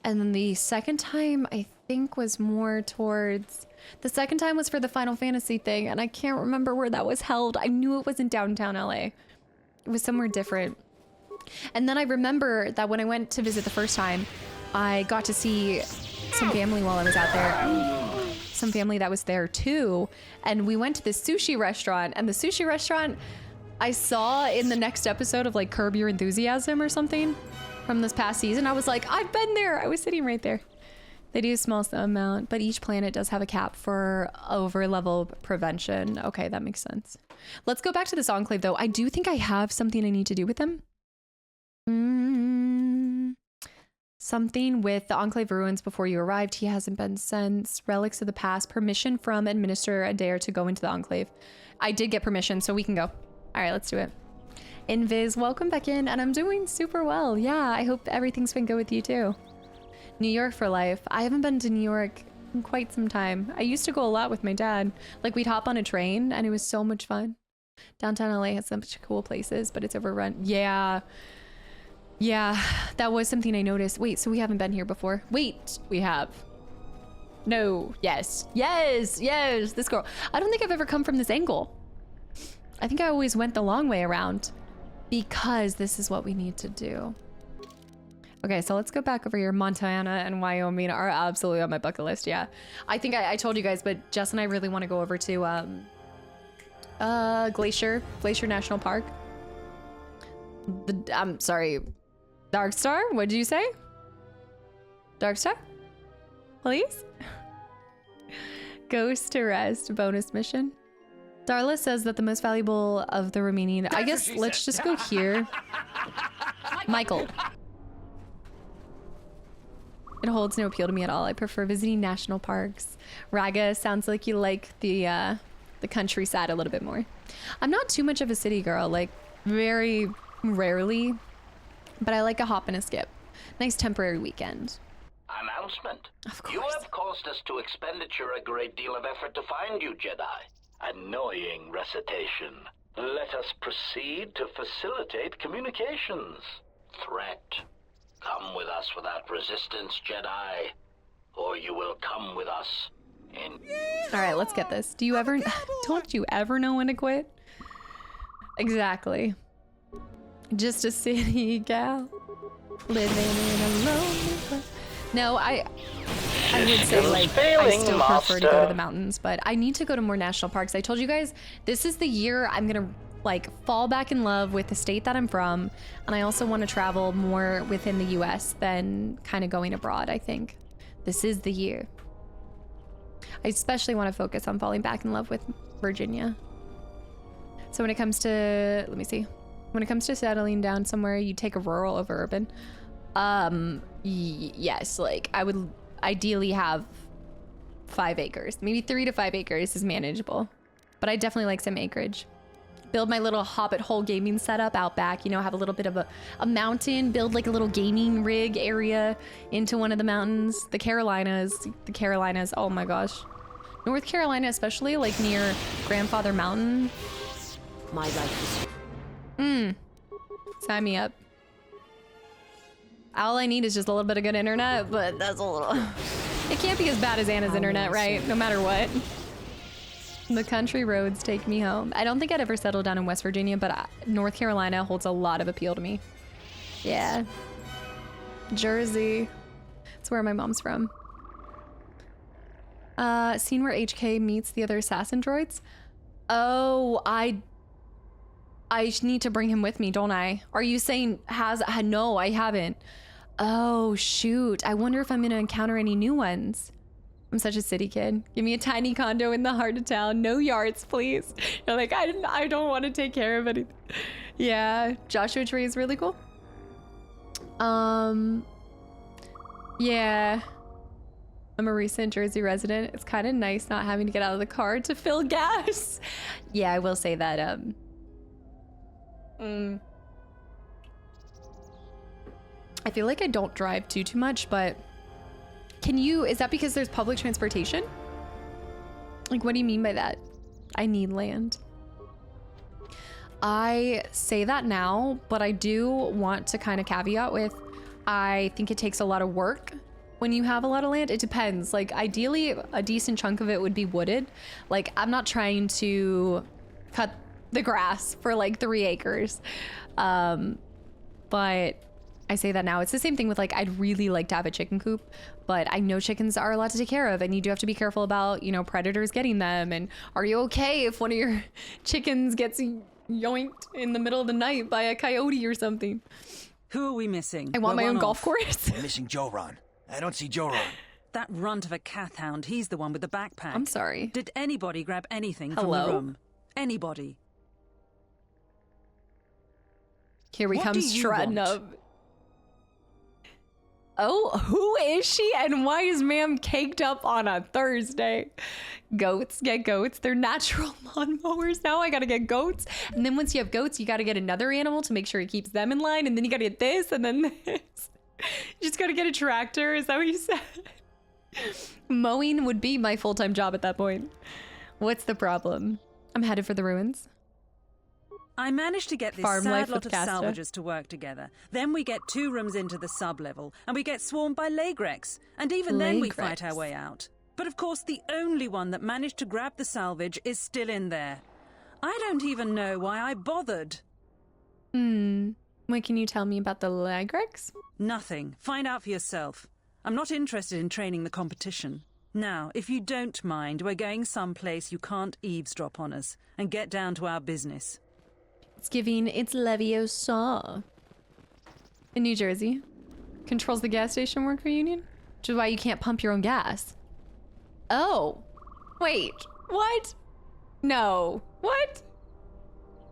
And then the second time I think was more towards... The second time was for the Final Fantasy thing, and I can't remember where that was held. I knew it wasn't downtown LA. It was somewhere different. And then I remember that when I went to visit the first time, I got to see some family while I was out there. Some family that was there too. And we went to this sushi restaurant, and the sushi restaurant I saw in the next episode of like Curb Your Enthusiasm or something from this past season. I was like, I've been there. I was sitting right there. They do a small amount, but each planet does have a cap for over-level prevention. Okay, that makes sense. Let's go back to this Enclave, though. I do think I have something I need to do with them. Something with the Enclave ruins before you arrived. He hasn't been since. Relics of the past. Permission from Administrator Adair to go into the Enclave. I did get permission, so we can go. All right, let's do it. Invis, welcome back in, and I'm doing super well. Yeah, I hope everything's been good with you, too. New York for life. I haven't been to New York in quite some time. I used to go a lot with my dad. Like, we'd hop on a train, and it was so much fun. Downtown LA has such cool places, but it's overrun. Yeah. Yeah, that was something I noticed. Wait, so we haven't been here before? Wait, we have. No. Yes. Yes. Yes. This girl. I don't think I've ever come from this angle. I think I always went the long way around because this is what we need to do. Okay, so let's go back over here. Montana and Wyoming are absolutely on my bucket list. Yeah, I think I told you guys, but Jess and I really want to go over to Glacier National Park. I'm sorry, Dark Star. What did you say? Dark Star, please. Ghost to rest bonus mission. Darla says that the most valuable of the remaining. I guess let's just go here. Michael. It holds no appeal to me at all. I prefer visiting national parks. Raga, sounds like you like the countryside a little bit more. I'm not too much of a city girl, like very rarely, but I like a hop and a skip. Nice temporary weekend. I'm announcement. Of course. You have caused us to expenditure a great deal of effort to find you, Jedi. Annoying recitation. Let us proceed to facilitate communications. Threat. Come with us without resistance, Jedi, or you will come with us in... All right, let's get this. Do you ever... Don't you ever know when to quit? Exactly. Just a city gal living in a lonely place. No, I would say, like, I still prefer to go to the mountains, but I need to go to more national parks. I told you guys, this is the year I'm gonna, like, fall back in love with the state that I'm from, and I also want to travel more within the US than kind of going abroad, I think. This is the year. I especially want to focus on falling back in love with Virginia. So when it comes to, let me see. When it comes to settling down somewhere, you take a rural over urban. Yes, like I would ideally have 5 acres. Maybe 3 to 5 acres is manageable, but I definitely like some acreage. Build my little hobbit hole gaming setup out back, you know, have a little bit of a mountain, build like a little gaming rig area into one of the mountains. The Carolinas, oh my gosh. North Carolina, especially like near Grandfather Mountain. My life is... Sign me up. All I need is just a little bit of good internet, but that's a little... It can't be as bad as Anna's internet, right? No matter what. The country roads take me home. I don't think I'd ever settle down in West Virginia, but North Carolina holds a lot of appeal to me. Yeah. Jersey. That's where my mom's from. Scene where HK meets the other assassin droids. Oh, I need to bring him with me, don't I? Are you saying no, I haven't. Oh, shoot. I wonder if I'm gonna encounter any new ones. I'm such a city kid. Give me a tiny condo in the heart of town. No yards, please. You're like, I don't want to take care of anything. Yeah, Joshua Tree is really cool. Yeah. I'm a recent Jersey resident. It's kind of nice not having to get out of the car to fill gas. Yeah, I will say that, I feel like I don't drive too much, but is that because there's public transportation? Like, what do you mean by that? I need land. I say that now, but I do want to kind of caveat with, I think it takes a lot of work when you have a lot of land. It depends. Like, ideally, a decent chunk of it would be wooded. Like, I'm not trying to cut the grass for like 3 acres. But I say that now. It's the same thing with, like, I'd really like to have a chicken coop, but I know chickens are a lot to take care of, and you do have to be careful about, you know, predators getting them. And are you okay if one of your chickens gets yoinked in the middle of the night by a coyote or something? Who are we missing? I want my own golf course. We're missing Joran. I don't see Joran. That runt of a cath hound, he's the one with the backpack. I'm sorry. Did anybody grab anything from the room? Anybody? Here we come strutting up. Oh, who is she and why is ma'am caked up on a Thursday? Goats, get goats. They're natural lawnmowers now. I gotta get goats. And then once you have goats, you gotta get another animal to make sure it keeps them in line. And then you gotta get this and then this. You just gotta get a tractor. Is that what you said? Mowing would be my full-time job at that point. What's the problem? I'm headed for the ruins. I managed to get this sad lot of salvagers to work together. Then we get 2 rooms into the sub-level, and we get swarmed by Lagrex. And even then we fight our way out. But of course, the only one that managed to grab the salvage is still in there. I don't even know why I bothered. What can you tell me about the Lagrex? Nothing. Find out for yourself. I'm not interested in training the competition. Now, if you don't mind, we're going someplace you can't eavesdrop on us, and get down to our business. It's giving it's Leviosa. In New Jersey. Controls the gas station worker union? Which is why you can't pump your own gas. Oh. Wait. What? No. What?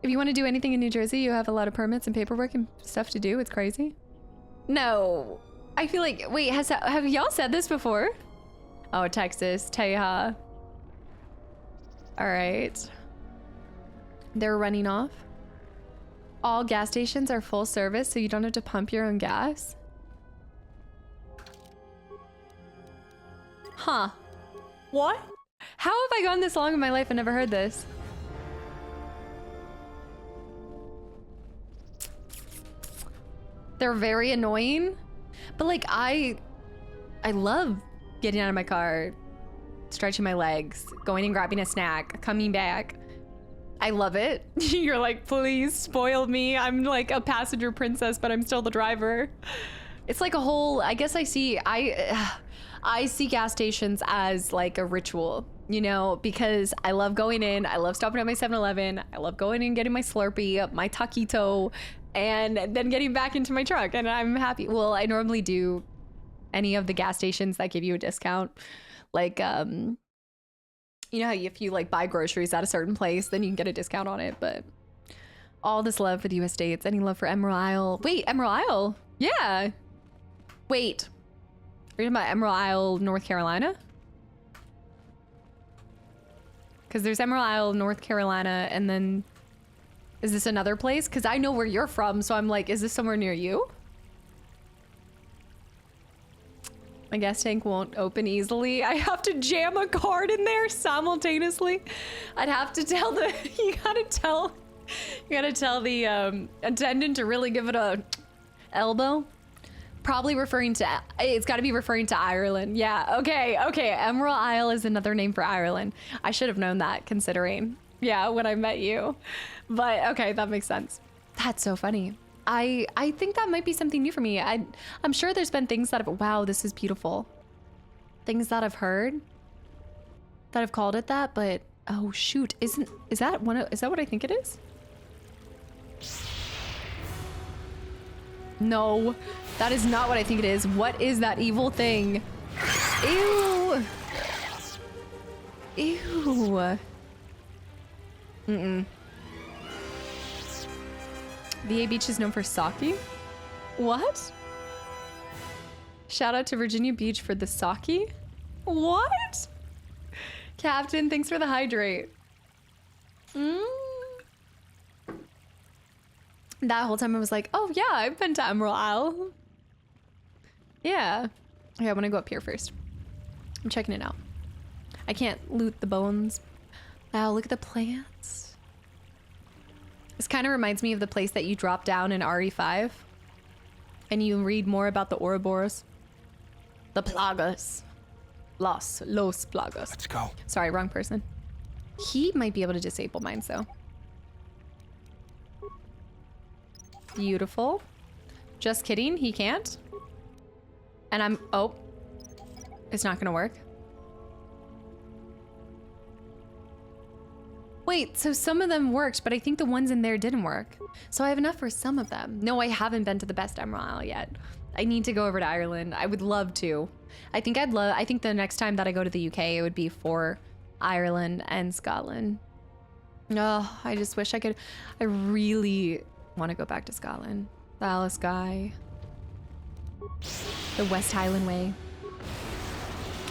If you want to do anything in New Jersey, you have a lot of permits and paperwork and stuff to do. It's crazy. No. I feel like... Wait, have y'all said this before? Oh, Texas. Teja. Alright. They're running off. All gas stations are full service, so you don't have to pump your own gas. Huh. What? How have I gone this long in my life and never heard this? They're very annoying, but like I love getting out of my car, stretching my legs, going and grabbing a snack, coming back. I love it. You're like, please spoil me. I'm like a passenger princess, but I'm still the driver. It's like a whole, I guess I see gas stations as like a ritual, you know, because I love going in, I love stopping at my 7-Eleven, I love going in and getting my Slurpee, my taquito, and then getting back into my truck, and I'm happy. Well, I normally do any of the gas stations that give you a discount. Like, you know how if you like buy groceries at a certain place, then you can get a discount on it. But all this love for the US states, any love for Emerald Isle. Wait, Emerald Isle? Yeah. Wait. Are you talking about Emerald Isle, North Carolina? Because there's Emerald Isle, North Carolina, and then is this another place? Because I know where you're from, so I'm like, is this somewhere near you? My gas tank won't open easily. I have to jam a card in there simultaneously. I'd have to tell the, you gotta tell the attendant to really give it a elbow. Probably referring to, it's gotta be referring to Ireland. Yeah, okay. Emerald Isle is another name for Ireland. I should have known that considering, yeah, when I met you. But okay, that makes sense. That's so funny. I think that might be something new for me. I'm sure there's been things that have, wow, this is beautiful. Things that I've heard that have called it that, but oh shoot, is that what I think it is? No, that is not what I think it is. What is that evil thing? Ew. Ew. Mm-mm. VA Beach is known for sake? What? Shout out to Virginia Beach for the sake? What? Captain, thanks for the hydrate. That whole time I was like, oh yeah, I've been to Emerald Isle. Yeah. Okay, I want to go up here first. I'm checking it out. I can't loot the bones. Wow, look at the plants. This kind of reminds me of the place that you drop down in RE5 and you read more about the Ouroboros. The Plagas. Los Plagas. Let's go. Sorry, wrong person. He might be able to disable mine, so. Beautiful. Just kidding, he can't. And oh, it's not gonna work. Wait, so some of them worked, but I think the ones in there didn't work. So I have enough for some of them. No, I haven't been to the best Emerald Isle yet. I need to go over to Ireland. I would love to. I think the next time that I go to the UK, it would be for Ireland and Scotland. Oh, I just wish I could. I really want to go back to Scotland. The Alice Guy. The West Highland Way.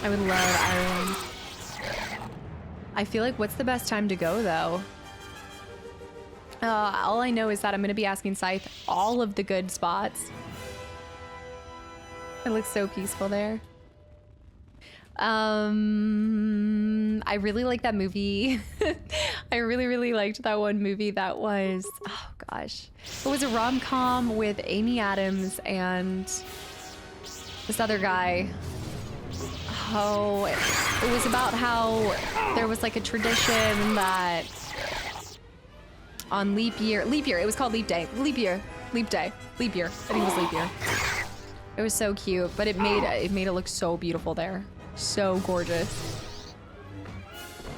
I would love Ireland. I feel like what's the best time to go though? All I know is that I'm gonna be asking Scythe all of the good spots. It looks so peaceful there. I really like that movie. I really liked that one movie that was, oh gosh. It was a rom-com with Amy Adams and this other guy. Oh, it was about how there was like a tradition that on leap year, it was called leap day, leap year, I think it was leap year. It was so cute, but it made it look so beautiful there. So gorgeous.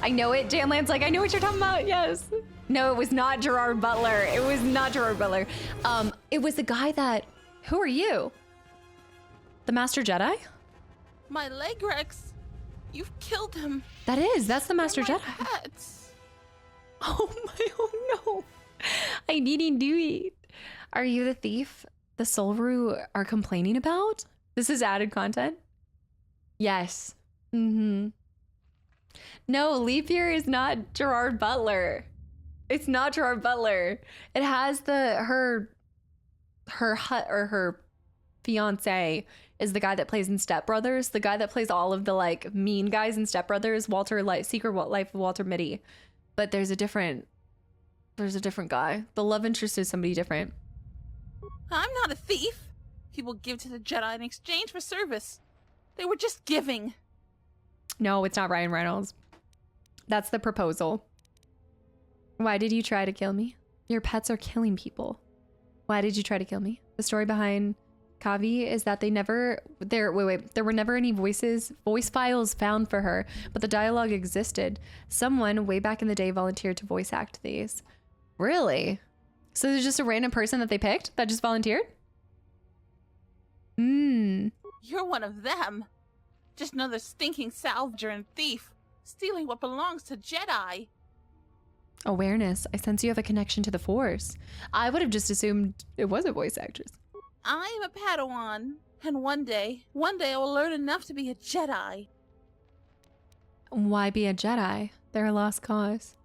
I know it, Janland's like, I know what you're talking about, yes. No, it was not Gerard Butler. It was not Gerard Butler. It was the guy that, who are you? The Master Jedi? My leg Rex. You've killed him. That's the Master Jedi. Pets. Oh no. I didn't do it. Are you the thief the Solru are complaining about? This is added content? Yes. No, leap year is not Gerard Butler. It's not Gerard Butler. It has her hut or her fiance is the guy that plays in Step Brothers, the guy that plays all of the like mean guys in Step Brothers, Secret Life of Walter Mitty. But there's a different guy. The love interest is somebody different. I'm not a thief. People give to the Jedi in exchange for service. They were just giving. No, it's not Ryan Reynolds. That's the proposal. Why did you try to kill me? Your pets are killing people. Why did you try to kill me? The story behind Kavi is that there were never any voice files found for her, but the dialogue existed. Someone way back in the day volunteered to voice act these. Really? So there's just a random person that they picked that just volunteered? You're one of them. Just another stinking salvager and thief, stealing what belongs to Jedi. Awareness. I sense you have a connection to the Force. I would have just assumed it was a voice actress. I am a Padawan, and one day I will learn enough to be a Jedi. Why be a Jedi? They're a lost cause.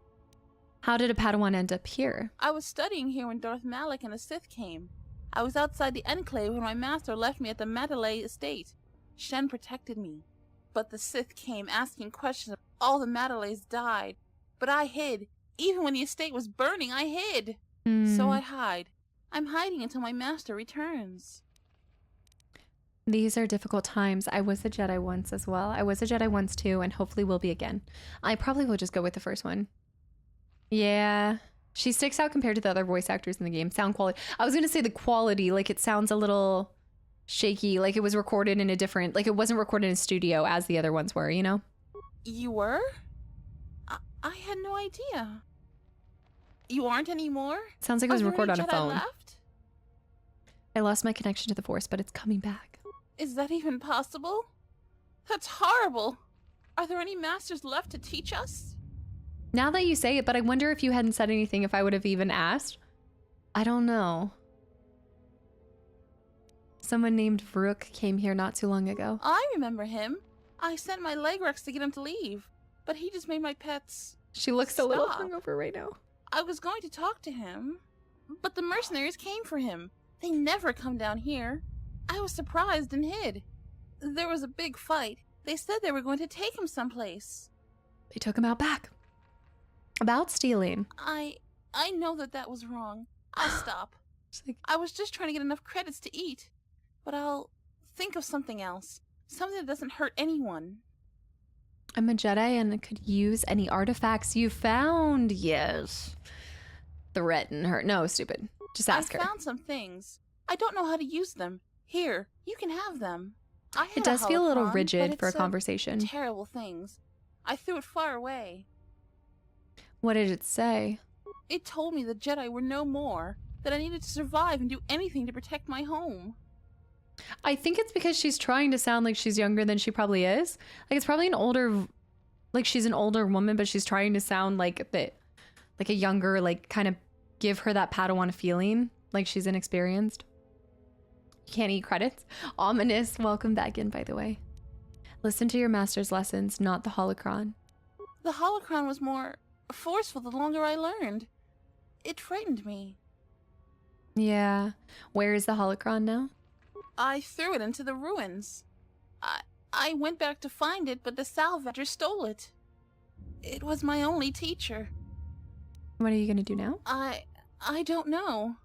How did a Padawan end up here? I was studying here when Darth Malak and the Sith came. I was outside the Enclave when my master left me at the Mandalay estate. Shen protected me. But the Sith came asking questions. All the Mandalays died. But I hid. Even when the estate was burning, I hid. So I hide. I'm hiding until my master returns. These are difficult times. I was a Jedi once as well. I was a Jedi once too, and hopefully will be again. I probably will just go with the first one. Yeah. She sticks out compared to the other voice actors in the game. Sound quality. I was going to say the quality, like it sounds a little shaky, like it was recorded in a different, like it wasn't recorded in a studio as the other ones were, you know? You were? I had no idea. You aren't anymore? Sounds like it was recorded on a Jedi phone. Left? I lost my connection to the Force, but it's coming back. Is that even possible? That's horrible. Are there any masters left to teach us? Now that you say it, but I wonder if you hadn't said anything, if I would have even asked. I don't know. Someone named Vrook came here not too long ago. I remember him. I sent my Legrex to get him to leave, but he just made my pets She looks stop. a little hungover right now. I was going to talk to him, but the mercenaries came for him. They never come down here. I was surprised and hid. There was a big fight. They said they were going to take him someplace. They took him out back. About stealing. I know that was wrong. I'll stop. I was just trying to get enough credits to eat. But I'll think of something else. Something that doesn't hurt anyone. I'm a Jedi and could use any artifacts you found. Yes. Threaten her. No, stupid. Just ask her. I found some things. I don't know how to use them. Here, you can have them. It does feel a little rigid for a conversation. Terrible things. I threw it far away. What did it say? It told me the Jedi were no more, that I needed to survive and do anything to protect my home. I think it's because she's trying to sound like she's younger than she probably is. Like it's probably she's an older woman, but she's trying to sound like a younger, like kind of give her that Padawan feeling, like she's inexperienced. You can't eat credits. Ominous. Welcome back in, by the way. Listen to your master's lessons, not the holocron. The holocron was more forceful the longer I learned. It frightened me. Yeah. Where is the holocron now? I threw it into the ruins. I went back to find it, but the salvager stole it. It was my only teacher. What are you gonna do now? I don't know.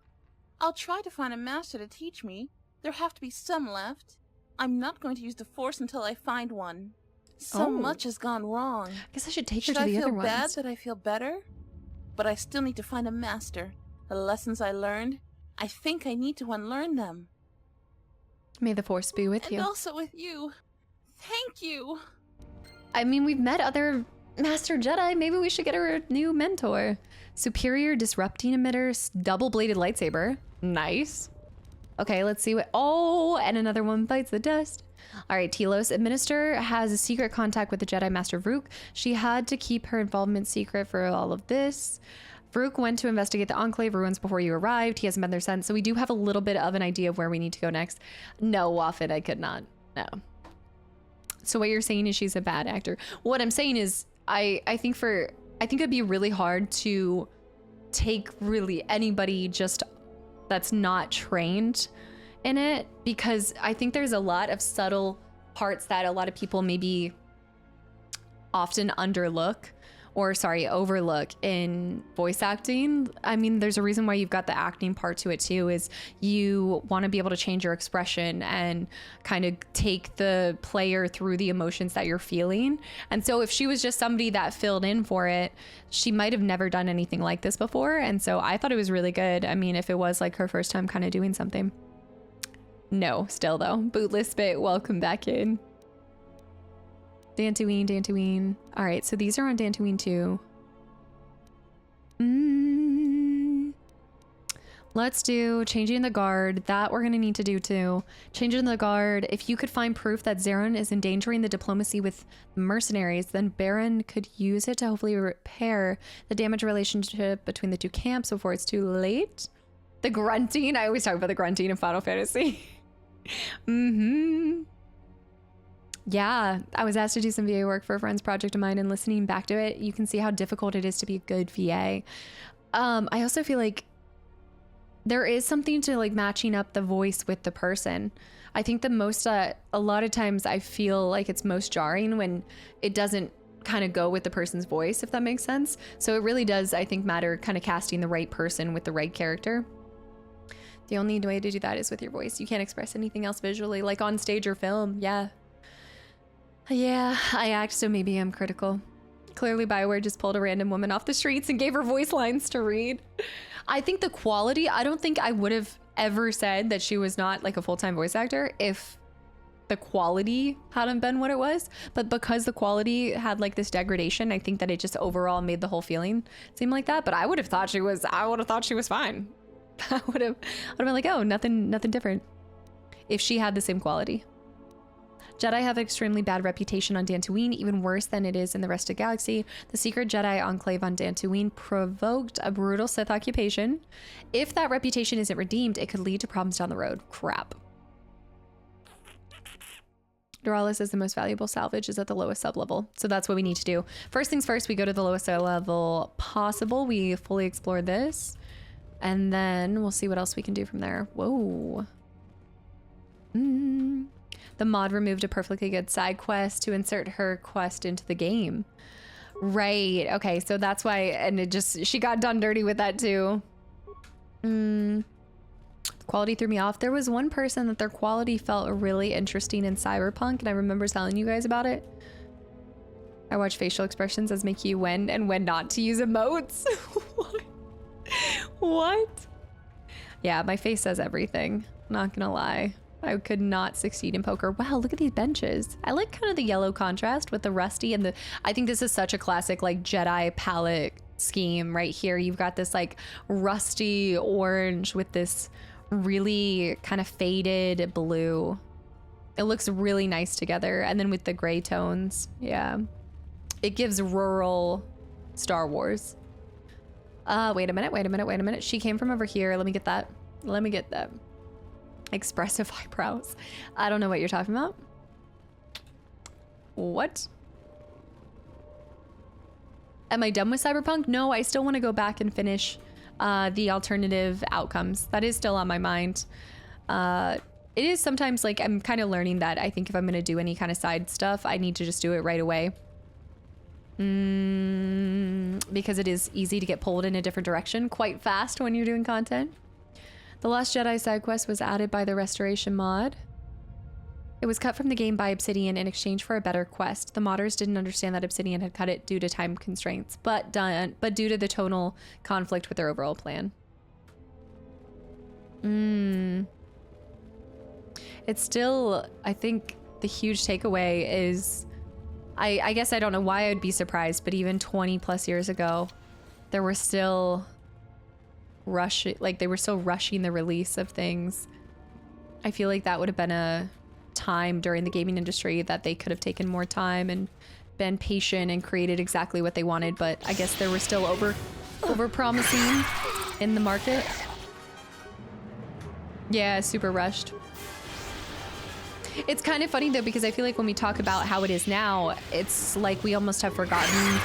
I'll try to find a master to teach me. There have to be some left. I'm not going to use the Force until I find one. So much has gone wrong. I guess I should take her to the other ones. Should I feel bad that I feel better? But I still need to find a master. The lessons I learned, I think I need to unlearn them. May the Force be with you. And also with you. Thank you. I mean, we've met other Master Jedi. Maybe we should get her a new mentor. Superior disrupting emitter, double-bladed lightsaber. Nice. Okay, let's see what... Oh, and another one bites the dust. All right, Telos. Administrator has a secret contact with the Jedi Master Vrook. She had to keep her involvement secret for all of this. Vrook went to investigate the Enclave ruins before you arrived. He hasn't been there since, so we do have a little bit of an idea of where we need to go next. No, Waffit, I could not. No. So what you're saying is she's a bad actor. What I'm saying is I think it'd be really hard to take really anybody just that's not trained in it, because I think there's a lot of subtle parts that a lot of people maybe often overlook in voice acting. I mean, there's a reason why you've got the acting part to it too, is you want to be able to change your expression and kind of take the player through the emotions that you're feeling. And so if she was just somebody that filled in for it, she might have never done anything like this before. And so I thought it was really good. I mean, if it was like her first time kind of doing something. No, still though. Bootless Spit, welcome back in. Dantooine. All right, so these are on Dantooine too. Let's do changing the guard. That we're gonna need to do too. Changing the guard. If you could find proof that Zaron is endangering the diplomacy with mercenaries, then Baron could use it to hopefully repair the damaged relationship between the two camps before it's too late. The grunting. I always talk about the grunting in Final Fantasy. Yeah, I was asked to do some VA work for a friend's project of mine, and listening back to it, you can see how difficult it is to be a good VA. I also feel like there is something to like matching up the voice with the person. I think the most, a lot of times I feel like it's most jarring when it doesn't kind of go with the person's voice, if that makes sense. So it really does, I think, matter kind of casting the right person with the right character. The only way to do that is with your voice. You can't express anything else visually, like on stage or film. Yeah, I act, so maybe I'm critical. Clearly BioWare just pulled a random woman off the streets and gave her voice lines to read. I think the quality, I don't think I would have ever said that she was not like a full-time voice actor if the quality hadn't been what it was. But because the quality had like this degradation, I think that it just overall made the whole feeling seem like that. But I would have thought she was fine. I would have been like, oh, nothing different if she had the same quality. Jedi have an extremely bad reputation on Dantooine, even worse than it is in the rest of the galaxy. The secret Jedi enclave on Dantooine provoked a brutal Sith occupation. If that reputation isn't redeemed, it could lead to problems down the road. Crap. Doralis says the most valuable salvage is at the lowest sub-level. So that's what we need to do. First things first, we go to the lowest level possible. We fully explore this. And then we'll see what else we can do from there. Whoa. The mod removed a perfectly good side quest to insert her quest into the game. Right. Okay, so that's why, and she got done dirty with that too. Quality threw me off. There was one person that their quality felt really interesting in Cyberpunk, and I remember telling you guys about it. I watch facial expressions as make you when and when not to use emotes. What? Yeah, my face says everything. Not gonna lie. I could not succeed in poker. Wow, look at these benches. I like kind of the yellow contrast with the rusty and the... I think this is such a classic like Jedi palette scheme right here. You've got this like rusty orange with this really kind of faded blue. It looks really nice together. And then with the gray tones. Yeah. It gives rural Star Wars. Wait a minute. She came from over here. Let me get that. Expressive eyebrows. I don't know what you're talking about. What? Am I done with Cyberpunk? No, I still want to go back and finish the alternative outcomes. That is still on my mind. It is sometimes like I'm kind of learning that I think if I'm going to do any kind of side stuff, I need to just do it right away. Because it is easy to get pulled in a different direction quite fast when you're doing content. The Last Jedi side quest was added by the Restoration mod. It was cut from the game by Obsidian in exchange for a better quest. The modders didn't understand that Obsidian had cut it due to time constraints, but due to the tonal conflict with their overall plan. It's still, I think the huge takeaway is, I guess I don't know why I'd be surprised, but even 20 plus years ago, there were still they were still rushing the release of things. I feel like that would have been a time during the gaming industry that they could have taken more time and been patient and created exactly what they wanted, but I guess they were still over promising in the market. Yeah, super rushed. It's kind of funny though, because I feel like when we talk about how it is now, it's like we almost have forgotten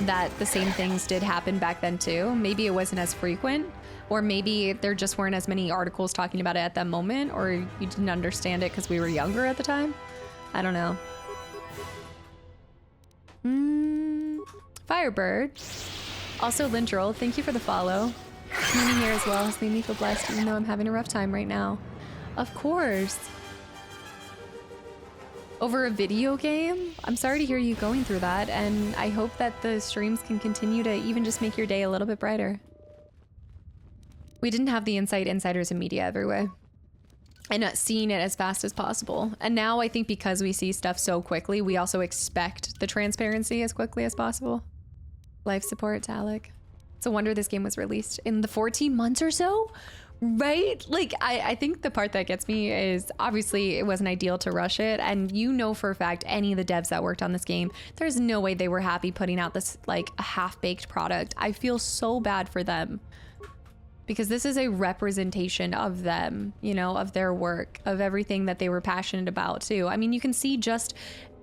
that the same things did happen back then too. Maybe it wasn't as frequent, Or maybe there just weren't as many articles talking about it at that moment, or you didn't understand it because we were younger at the time. I don't know. Firebird. Also, Lindrel, thank you for the follow. Community here as well has made me feel blessed, even though I'm having a rough time right now. Of course. Over a video game? I'm sorry to hear you going through that, and I hope that the streams can continue to even just make your day a little bit brighter. We didn't have the insiders and media everywhere. And not seeing it as fast as possible. And now I think because we see stuff so quickly, we also expect the transparency as quickly as possible. Life support to Alec. It's a wonder this game was released in the 14 months or so, right? Like, I think the part that gets me is obviously it wasn't ideal to rush it. And you know for a fact, any of the devs that worked on this game, there's no way they were happy putting out this like a half-baked product. I feel so bad for them. Because this is a representation of them, you know, of their work, of everything that they were passionate about too. I mean, you can see just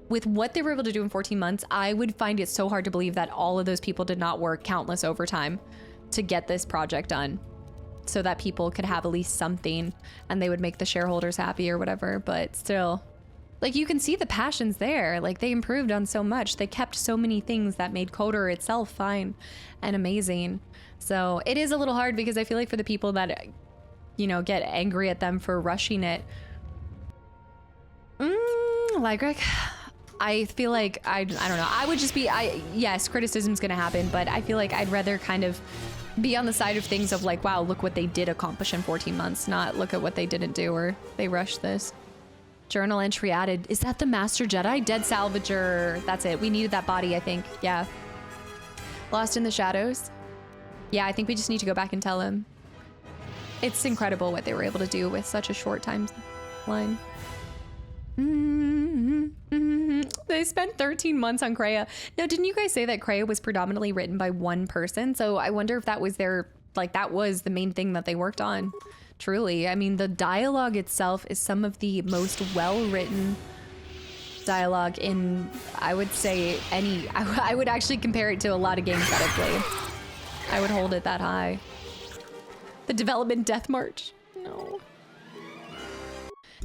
with what they were able to do in 14 months, I would find it so hard to believe that all of those people did not work countless overtime to get this project done so that people could have at least something and they would make the shareholders happy or whatever. But still, like, you can see the passions there. Like, they improved on so much. They kept so many things that made KOTOR itself fine and amazing. So it is a little hard because I feel like for the people that, you know, get angry at them for rushing it. Lygrek, I feel like, I don't know. I would just be, yes, criticism's gonna happen, but I feel like I'd rather kind of be on the side of things of like, wow, look what they did accomplish in 14 months, not look at what they didn't do or they rushed this. Journal entry added. Is that the Master Jedi? Dead Salvager. That's it. We needed that body, I think. Yeah. Lost in the Shadows. Yeah, I think we just need to go back and tell him. It's incredible what they were able to do with such a short timeline. They spent 13 months on Kreia. Now, didn't you guys say that Kreia was predominantly written by one person? So I wonder if that was their, like, that was the main thing that they worked on. Truly. I mean, the dialogue itself is some of the most well-written dialogue in, I would say, any... I would actually compare it to a lot of games that I've played. I would hold it that high. The development death march. No.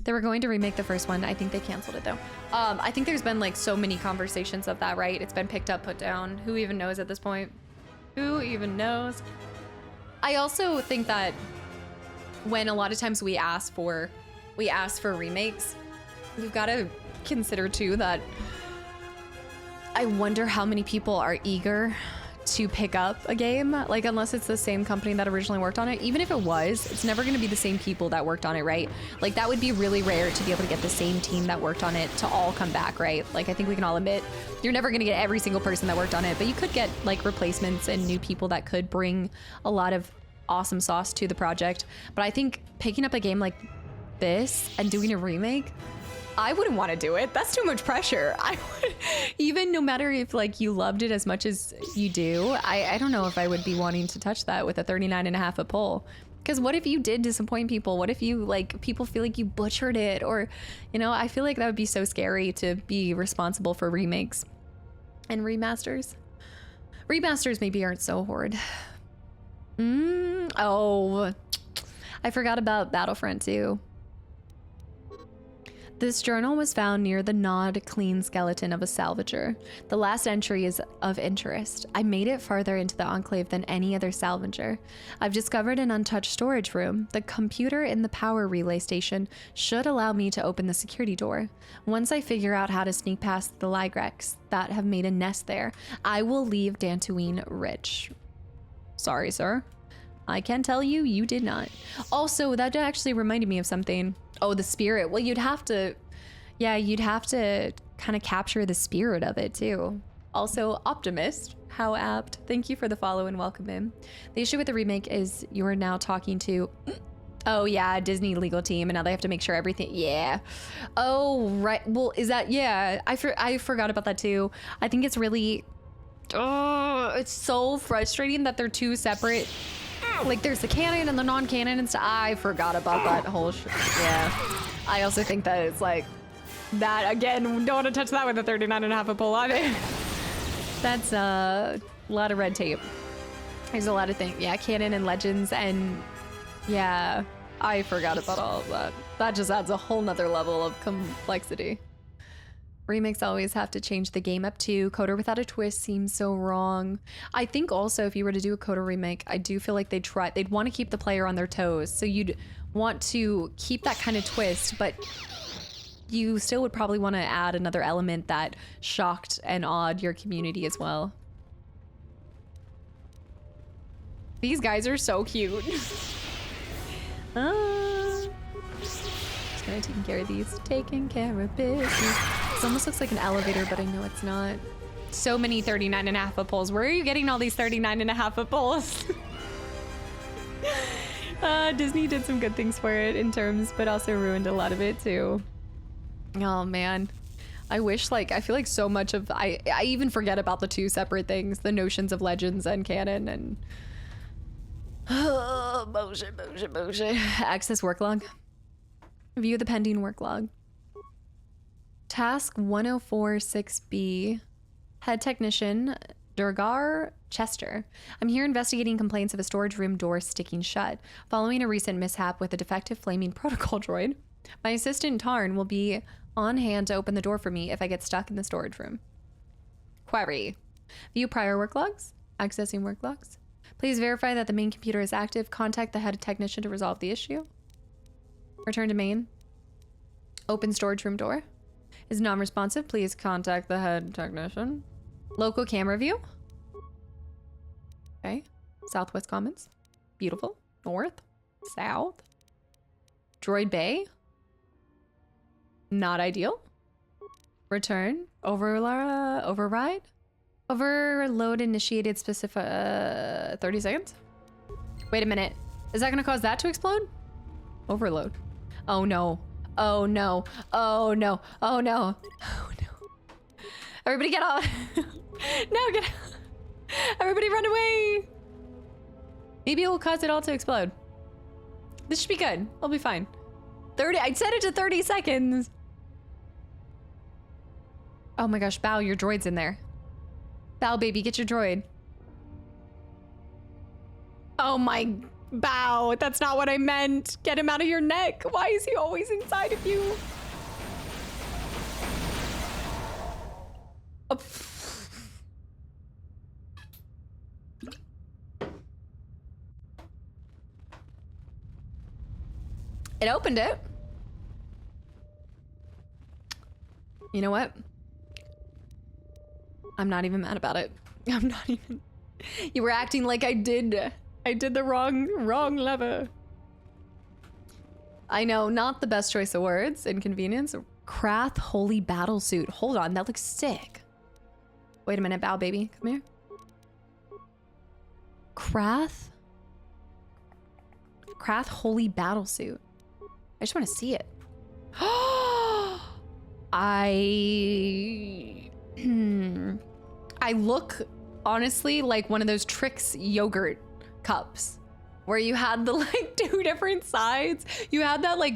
They were going to remake the first one. I think they canceled it though. I think there's been like so many conversations of that, right? It's been picked up, put down. Who even knows at this point? Who even knows? I also think that when a lot of times we ask for remakes, we've got to consider too that I wonder how many people are eager to pick up a game, like unless it's the same company that originally worked on it. Even if it was, it's never going to be the same people that worked on it, right? Like that would be really rare to be able to get the same team that worked on it to all come back, right? Like I think we can all admit you're never going to get every single person that worked on it, but you could get like replacements and new people that could bring a lot of awesome sauce to the project. But I think picking up a game like this and doing a remake, I wouldn't want to do it. That's too much pressure. I would, even no matter if like you loved it as much as you do, I don't know if I would be wanting to touch that with a 39.5 a pull. Because what if you did disappoint people? What if you like people feel like you butchered it? Or, you know, I feel like that would be so scary to be responsible for remakes and remasters. Remasters maybe aren't so horrid. Oh, I forgot about Battlefront 2. This journal was found near the gnawed, clean skeleton of a salvager. The last entry is of interest. I made it farther into the enclave than any other salvager. I've discovered an untouched storage room. The computer in the power relay station should allow me to open the security door. Once I figure out how to sneak past the Lygreks that have made a nest there, I will leave Dantooine rich. Sorry, sir. I can tell you, you did not. Also, that actually reminded me of something. Oh, the spirit. Well, you'd have to kind of capture the spirit of it too. Also, Optimist, how apt. Thank you for the follow and welcome in. The issue with the remake is you're now talking to, oh yeah, Disney legal team, and now they have to make sure everything, yeah. Oh, right, well, is that, yeah, I forgot about that too. I think it's really, oh, it's so frustrating that they're two separate. Like there's the canon and the non-canon and stuff. I forgot about that whole yeah. I also think that it's like that again, don't want to touch that with a 39.5 a pull on it. That's a lot of red tape. There's a lot of things. Yeah, canon and legends, and yeah, I forgot about all of that. That just adds a whole nother level of complexity. Remakes always have to change the game up too. KOTOR without a twist seems so wrong. I think also if you were to do a KOTOR remake, I do feel like they'd want to keep the player on their toes. So you'd want to keep that kind of twist, but you still would probably want to add another element that shocked and awed your community as well. These guys are so cute. Just gonna taking care of these. Taking care of business. This almost looks like an elevator, but I know it's not. So many 39.5 foot poles. Where are you getting all these 39.5 foot poles? Disney did some good things for it in terms, but also ruined a lot of it too. Oh man. I wish, like, I feel like so much of, I even forget about the two separate things, the notions of legends and canon and bullshit. Access work log. View the pending work log. Task 1046B. Head technician, Durgar Chester. I'm here investigating complaints of a storage room door sticking shut. Following a recent mishap with a defective flaming protocol droid, my assistant Tarn will be on hand to open the door for me if I get stuck in the storage room. Query. View prior work logs. Accessing work logs. Please verify that the main computer is active. Contact the head technician to resolve the issue. Return to main. Open storage room door. Is non-responsive. Please contact the head technician. Local camera view. Okay. Southwest Commons. Beautiful. North. South. Droid Bay. Not ideal. Return. Override. Overload initiated specific 30 seconds. Wait a minute. Is that gonna cause that to explode? Overload. Oh no. Oh no. Oh no. Oh no. Oh no. Everybody get off. No, get out. Everybody run away. Maybe it will cause it all to explode. This should be good. I'll be fine. 30. I set it to 30 seconds. Oh my gosh, Bao, your droid's in there. Bao, baby, get your droid. Oh my, Bao, that's not what I meant. Get him out of your neck. Why is he always inside of you? Oh. It opened it. You know what? I'm not even mad about it. I'm not even. You were acting like I did the wrong lever. I know, not the best choice of words. Inconvenience. Krath Holy Battle Suit. Hold on, that looks sick. Wait a minute, Bao baby, come here. Krath Holy Battle Suit. I just want to see it. I look honestly like one of those Trix yogurt cups where you had the like two different sides. You had that like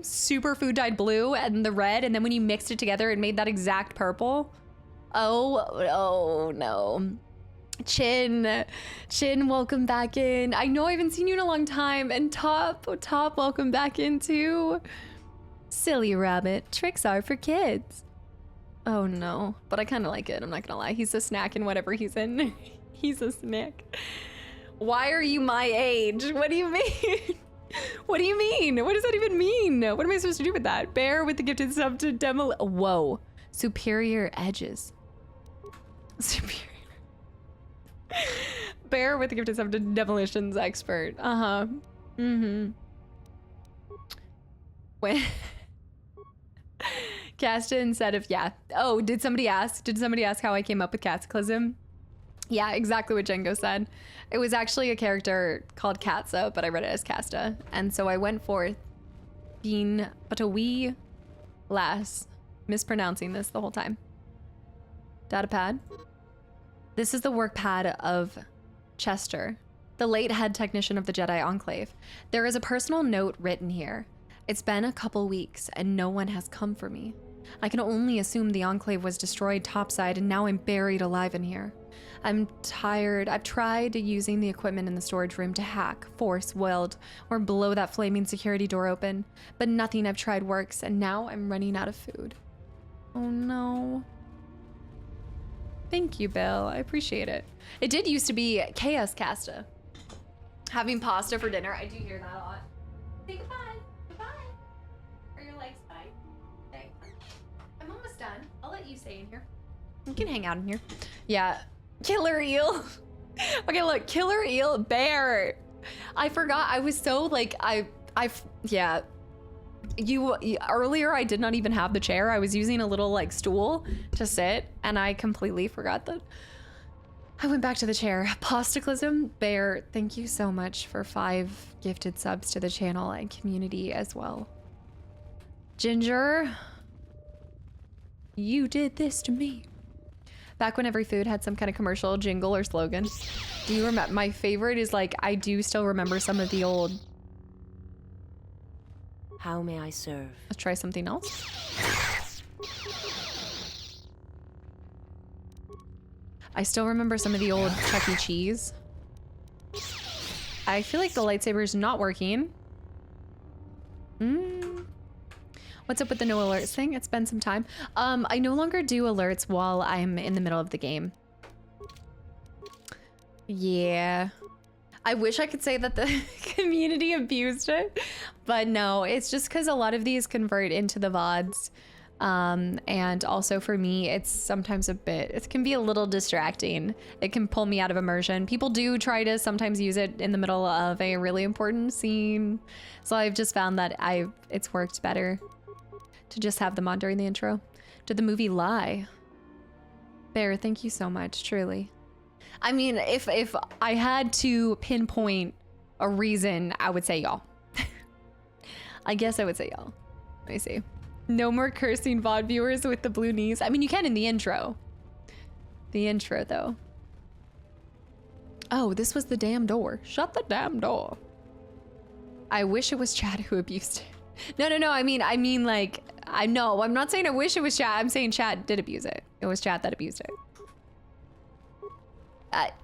super food dyed blue and the red, and then when you mixed it together it made that exact purple. Oh no. Chin, welcome back in. I know I haven't seen you in a long time. And Top, welcome back in too. Silly rabbit, tricks are for kids. Oh no, but I kind of like it, I'm not gonna lie. He's a snack in whatever he's in. He's a snack. Why are you my age? What do you mean? What do you mean? What does that even mean? What am I supposed to do with that? Bear with the gifted sub to whoa. Superior edges. Superior. Bear with the gifted sub to demolitions expert. Uh-huh. Mm-hmm. When Casta instead of yeah. Oh, did somebody ask how I came up with Kastaclysm? Yeah, exactly what Django said. It was actually a character called Katsa, but I read it as Casta. And so I went forth being but a wee lass, mispronouncing this the whole time. Data pad. This is the work pad of Chester, the late head technician of the Jedi Enclave. There is a personal note written here. It's been a couple weeks and no one has come for me. I can only assume the Enclave was destroyed topside and now I'm buried alive in here. I'm tired. I've tried using the equipment in the storage room to hack, force, weld, or blow that flaming security door open, but nothing I've tried works, and now I'm running out of food. Oh no. Thank you, Bill. I appreciate it. It did used to be chaos Casta. Having pasta for dinner. I do hear that a lot. Say goodbye. Goodbye. Are your legs fine? Okay. I'm almost done. I'll let you stay in here. You can hang out in here. Yeah. Killer eel. Okay, look. Killer eel bear. I forgot. I was so like, yeah. Earlier, I did not even have the chair. I was using a little like stool to sit, and I completely forgot that. I went back to the chair. Kastaclysm, Bear, thank you so much for 5 gifted subs to the channel and community as well. Ginger, you did this to me. Back when every food had some kind of commercial, jingle, or slogan. Do you remember? My favorite is like, I do still remember some of the old. How may I serve? Let's try something else. I still remember some of the old Chuck E. Cheese. I feel like the lightsaber is not working. What's up with the no alerts thing? It's been some time. I no longer do alerts while I'm in the middle of the game. Yeah. I wish I could say that the community abused it, but no, it's just because a lot of these convert into the VODs. And also for me, it's sometimes it can be a little distracting. It can pull me out of immersion. People do try to sometimes use it in the middle of a really important scene. So I've just found that it's worked better to just have them on during the intro. Did the movie lie? Bear, thank you so much, truly. I mean, if I had to pinpoint a reason, I would say y'all. I guess I would say y'all. Let me see. No more cursing VOD viewers with the blue knees. I mean, you can in the intro. The intro, though. Oh, this was the damn door. Shut the damn door. I wish it was Chad who abused it. No. I mean, like, I'm not saying I wish it was Chad. I'm saying Chad did abuse it. It was Chad that abused it.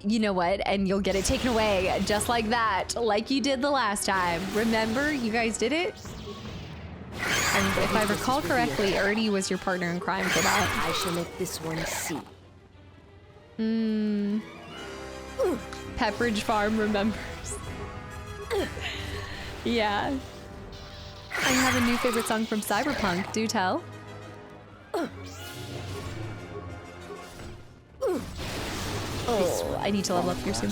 You know what? And you'll get it taken away just like that, like you did the last time. Remember, you guys did it? And if I recall correctly, Ernie was your partner in crime for that. I shall make this one see. Pepperidge Farm remembers. Yeah. I have a new favorite song from Cyberpunk. Do tell. Oh, I need to level up here soon.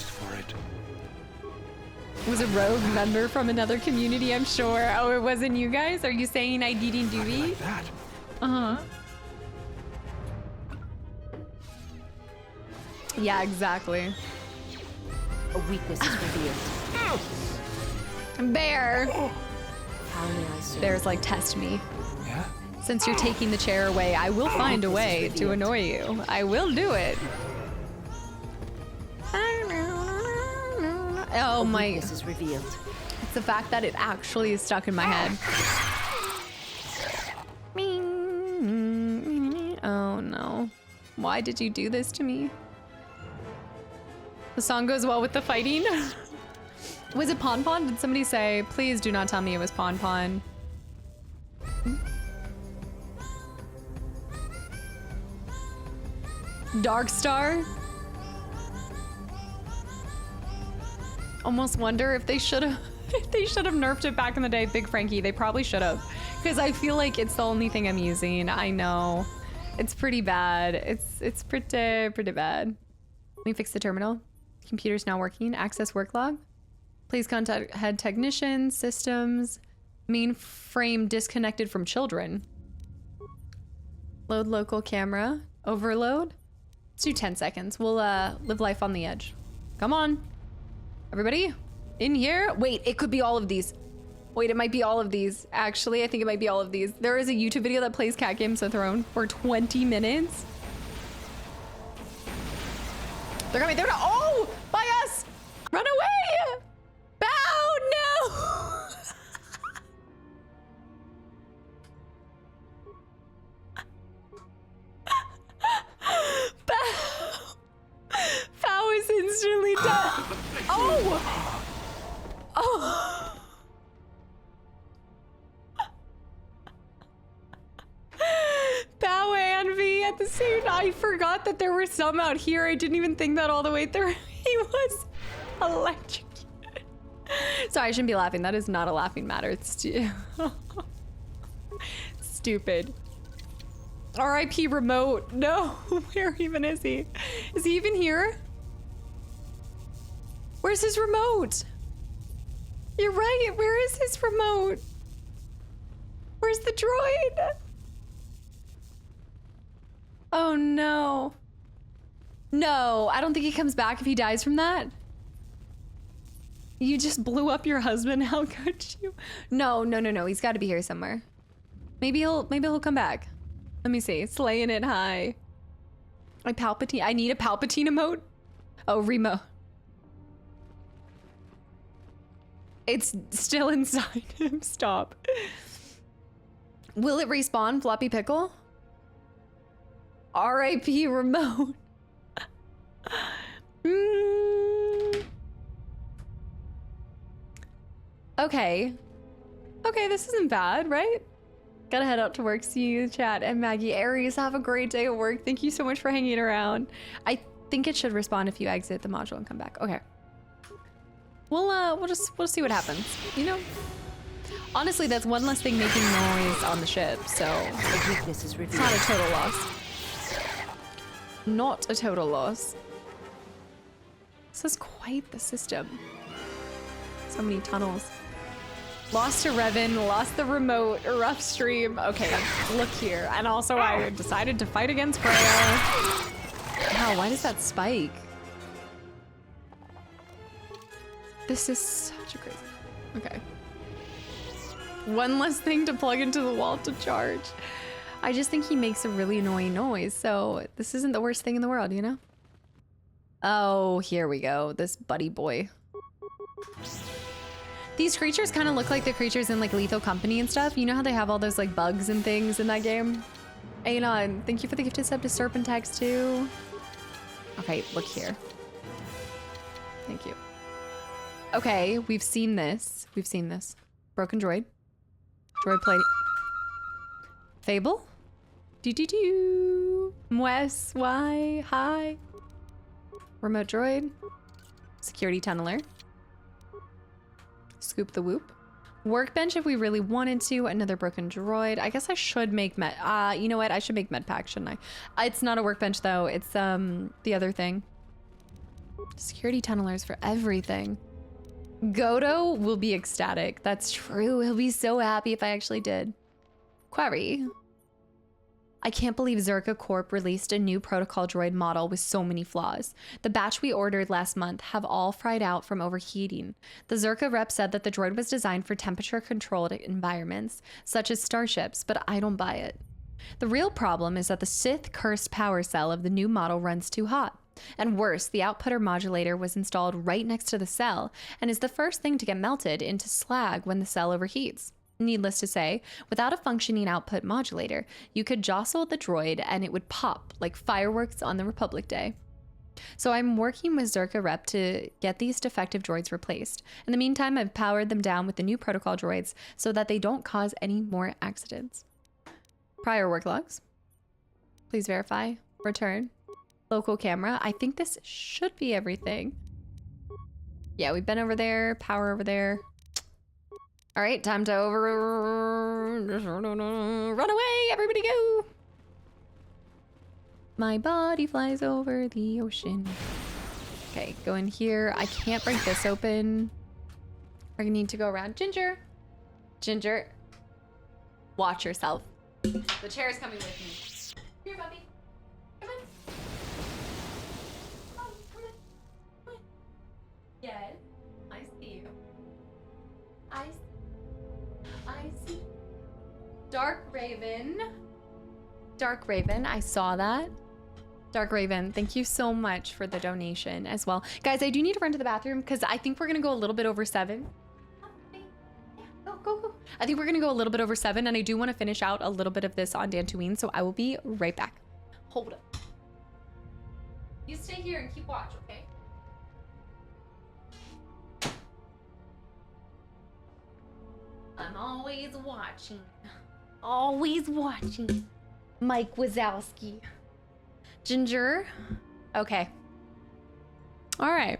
Was a rogue member from another community, I'm sure. Oh, it wasn't you guys? Are you saying I didn't do it? Like that. Uh-huh. Yeah, exactly. A weakness is revealed. Bear! How may I serve? Bear's like, test me. Yeah? Since you're taking the chair away, I will find a way to annoy you. I will do it. Oh my! This is revealed. It's the fact that it actually is stuck in my head. Oh no! Why did you do this to me? The song goes well with the fighting. Was it Pon Pon? Did somebody say, "Please do not tell me it was Pon Pon"? Dark Star. Almost wonder if they should have nerfed it back in the day. Big Frankie, they probably should have, because I feel like it's the only thing I'm using. I know it's pretty bad. It's pretty bad. Let me fix the terminal. Computer's now working. Access work log. Please contact head technician. Systems. Mainframe disconnected from children. Load local camera. Overload. Let's do 10 seconds. We'll live life on the edge. Come on. Everybody in here? Wait, it could be all of these. Wait, it might be all of these. Actually, I think it might be all of these. There is a YouTube video that plays Cat Games of Thrones for 20 minutes. They're coming. Oh, by us. Run away. Bow, no. Bow. Oh! Oh! Bow and V at the same time. I forgot that there were some out here. I didn't even think that all the way through. He was electrocuted. Sorry, I shouldn't be laughing. That is not a laughing matter. It's stupid. R.I.P. remote. No, where even is he? Is he even here? Where's his remote? You're right. Where is his remote? Where's the droid? Oh no. No, I don't think he comes back if he dies from that. You just blew up your husband. How could you? No. He's got to be here somewhere. Maybe he'll come back. Let me see. Slaying it high. I need a Palpatine emote. Oh, remote. It's still inside him. Stop. Will it respawn, Floppy Pickle? R.I.P. remote. Okay. Okay, this isn't bad, right? Gotta head out to work. See you, chat. And Maggie Aries, have a great day at work. Thank you so much for hanging around. I think it should respond if you exit the module and come back. Okay. We'll just see what happens. You know? Honestly, that's one less thing making noise on the ship, so it's not a total loss. Not a total loss. This is quite the system. So many tunnels. Lost to Revan, lost the remote, rough stream. Okay, look here. And also I decided to fight against Freya. Wow, why does that spike? This is such a crazy... Okay. One less thing to plug into the wall to charge. I just think he makes a really annoying noise, so this isn't the worst thing in the world, you know? Oh, here we go. This buddy boy. These creatures kind of look like the creatures in like Lethal Company and stuff. You know how they have all those like bugs and things in that game? Anon, thank you for the gifted sub to Serpentax too. Okay, look here. Thank you. Okay, we've seen this. We've seen this. Broken droid. Droid plate. Fable? Do. Mwes, why, hi. Remote droid. Security tunneler. Scoop the whoop. Workbench if we really wanted to. Another broken droid. I guess I should make med. You know what? I should make med pack, shouldn't I? It's not a workbench though. It's the other thing. Security tunnelers for everything. Godo will be ecstatic. That's true. He'll be so happy if I actually did. Query. I can't believe Zerka Corp released a new protocol droid model with so many flaws. The batch we ordered last month have all fried out from overheating. The Zerka rep said that the droid was designed for temperature-controlled environments, such as starships, but I don't buy it. The real problem is that the Sith-cursed power cell of the new model runs too hot. And worse, the outputter modulator was installed right next to the cell and is the first thing to get melted into slag when the cell overheats. Needless to say, without a functioning output modulator, you could jostle the droid and it would pop like fireworks on the Republic Day. So I'm working with Zerka Rep to get these defective droids replaced. In the meantime, I've powered them down with the new protocol droids so that they don't cause any more accidents. Prior work logs. Please verify. Return. Local camera. I think this should be everything. Yeah, we've been over there. Power over there. All right, time to run away. Everybody go. My body flies over the ocean. Okay, go in here. I can't break this open. We're gonna need to go around. Ginger. Ginger. Watch yourself. The chair is coming with me. Here, puppy. Come on. Come on. Come on. Yes, I see you. I see. Dark Raven. Dark Raven, I saw that. Dark Raven, thank you so much for the donation as well. Guys, I do need to run to the bathroom because I think we're going to go a little bit over 7. Yeah, go. I think we're going to go a little bit over 7, and I do want to finish out a little bit of this on Dantooine, so I will be right back. Hold up. You stay here and keep watch, okay? I'm always watching. Always watching. Mike Wazowski. Ginger. Okay. All right.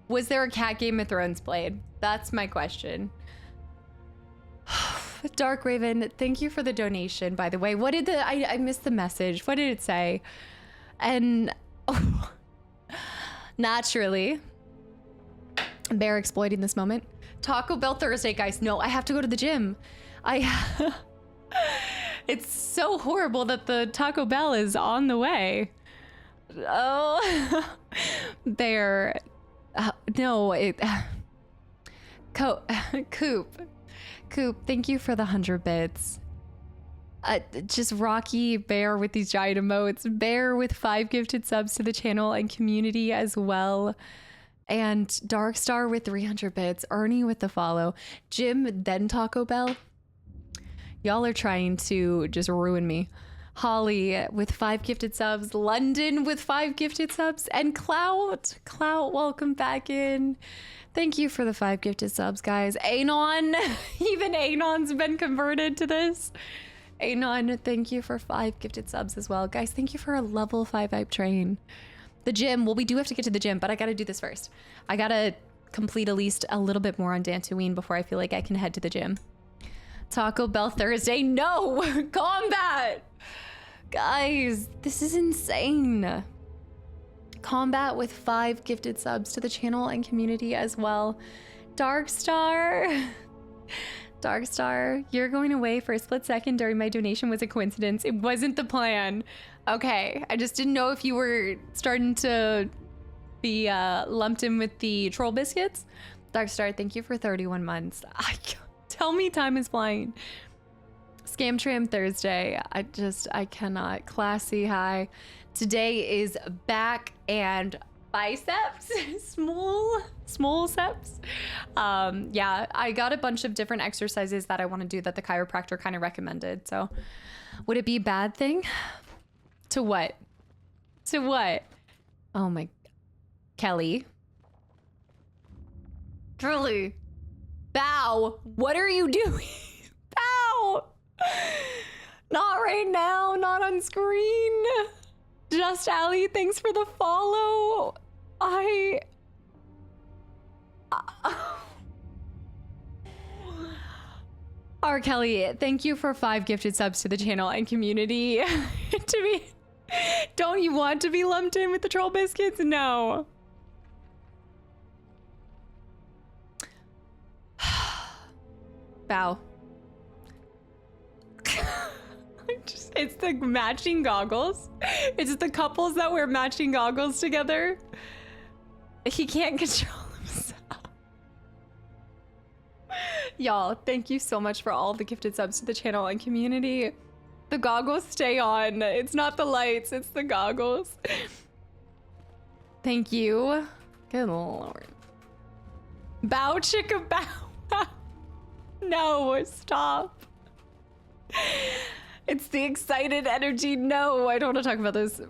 Was there a cat Game of Thrones played? That's my question. Dark Raven, thank you for the donation, by the way. What did I missed the message. What did it say? And naturally, Bear exploiting this moment. Taco Bell Thursday, guys. No, I have to go to the gym. It's so horrible that the Taco Bell is on the way. Oh, Bear. No, Coop, thank you for the 100 bits. Just Rocky, Bear with these giant emotes, Bear with 5 gifted subs to the channel and community as well, and Darkstar with 300 bits, Ernie with the follow, Jim, then Taco Bell. Y'all are trying to just ruin me. Holly with 5 gifted subs, London with 5 gifted subs, and Clout, welcome back in. Thank you for the 5 gifted subs, guys. Anon, even Anon's been converted to this. Anon, thank you for 5 gifted subs as well. Guys, thank you for a level 5 hype train. The gym, well, we do have to get to the gym, but I gotta do this first. I gotta complete at least a little bit more on Dantooine before I feel like I can head to the gym. Taco Bell Thursday, no! Combat! Guys, this is insane. Combat with 5 gifted subs to the channel and community as well. Darkstar, you're going away for a split second during my donation was a coincidence. It wasn't the plan. Okay, I just didn't know if you were starting to be lumped in with the troll biscuits. Darkstar, thank you for 31 months. Tell me time is flying. Scam Tram Thursday. I cannot. Classy high. Today is back and biceps, small seps. Yeah, I got a bunch of different exercises that I want to do that the chiropractor kind of recommended. So would it be a bad thing? To what? Oh my, Kelly. Bow, what are you doing? Bow. Not right now, not on screen. Just Ali, thanks for the follow. R. Kelly, thank you for 5 gifted subs to the channel and community. Don't you want to be lumped in with the troll biscuits? No. Bow. It's the matching goggles. It's the couples that wear matching goggles together. He can't control himself. Y'all, thank you so much for all the gifted subs to the channel and community. The goggles stay on. It's not the lights, it's the goggles. Thank you. Good lord. Bow chicka bow. No, stop. It's the excited energy. No, I don't want to talk about this.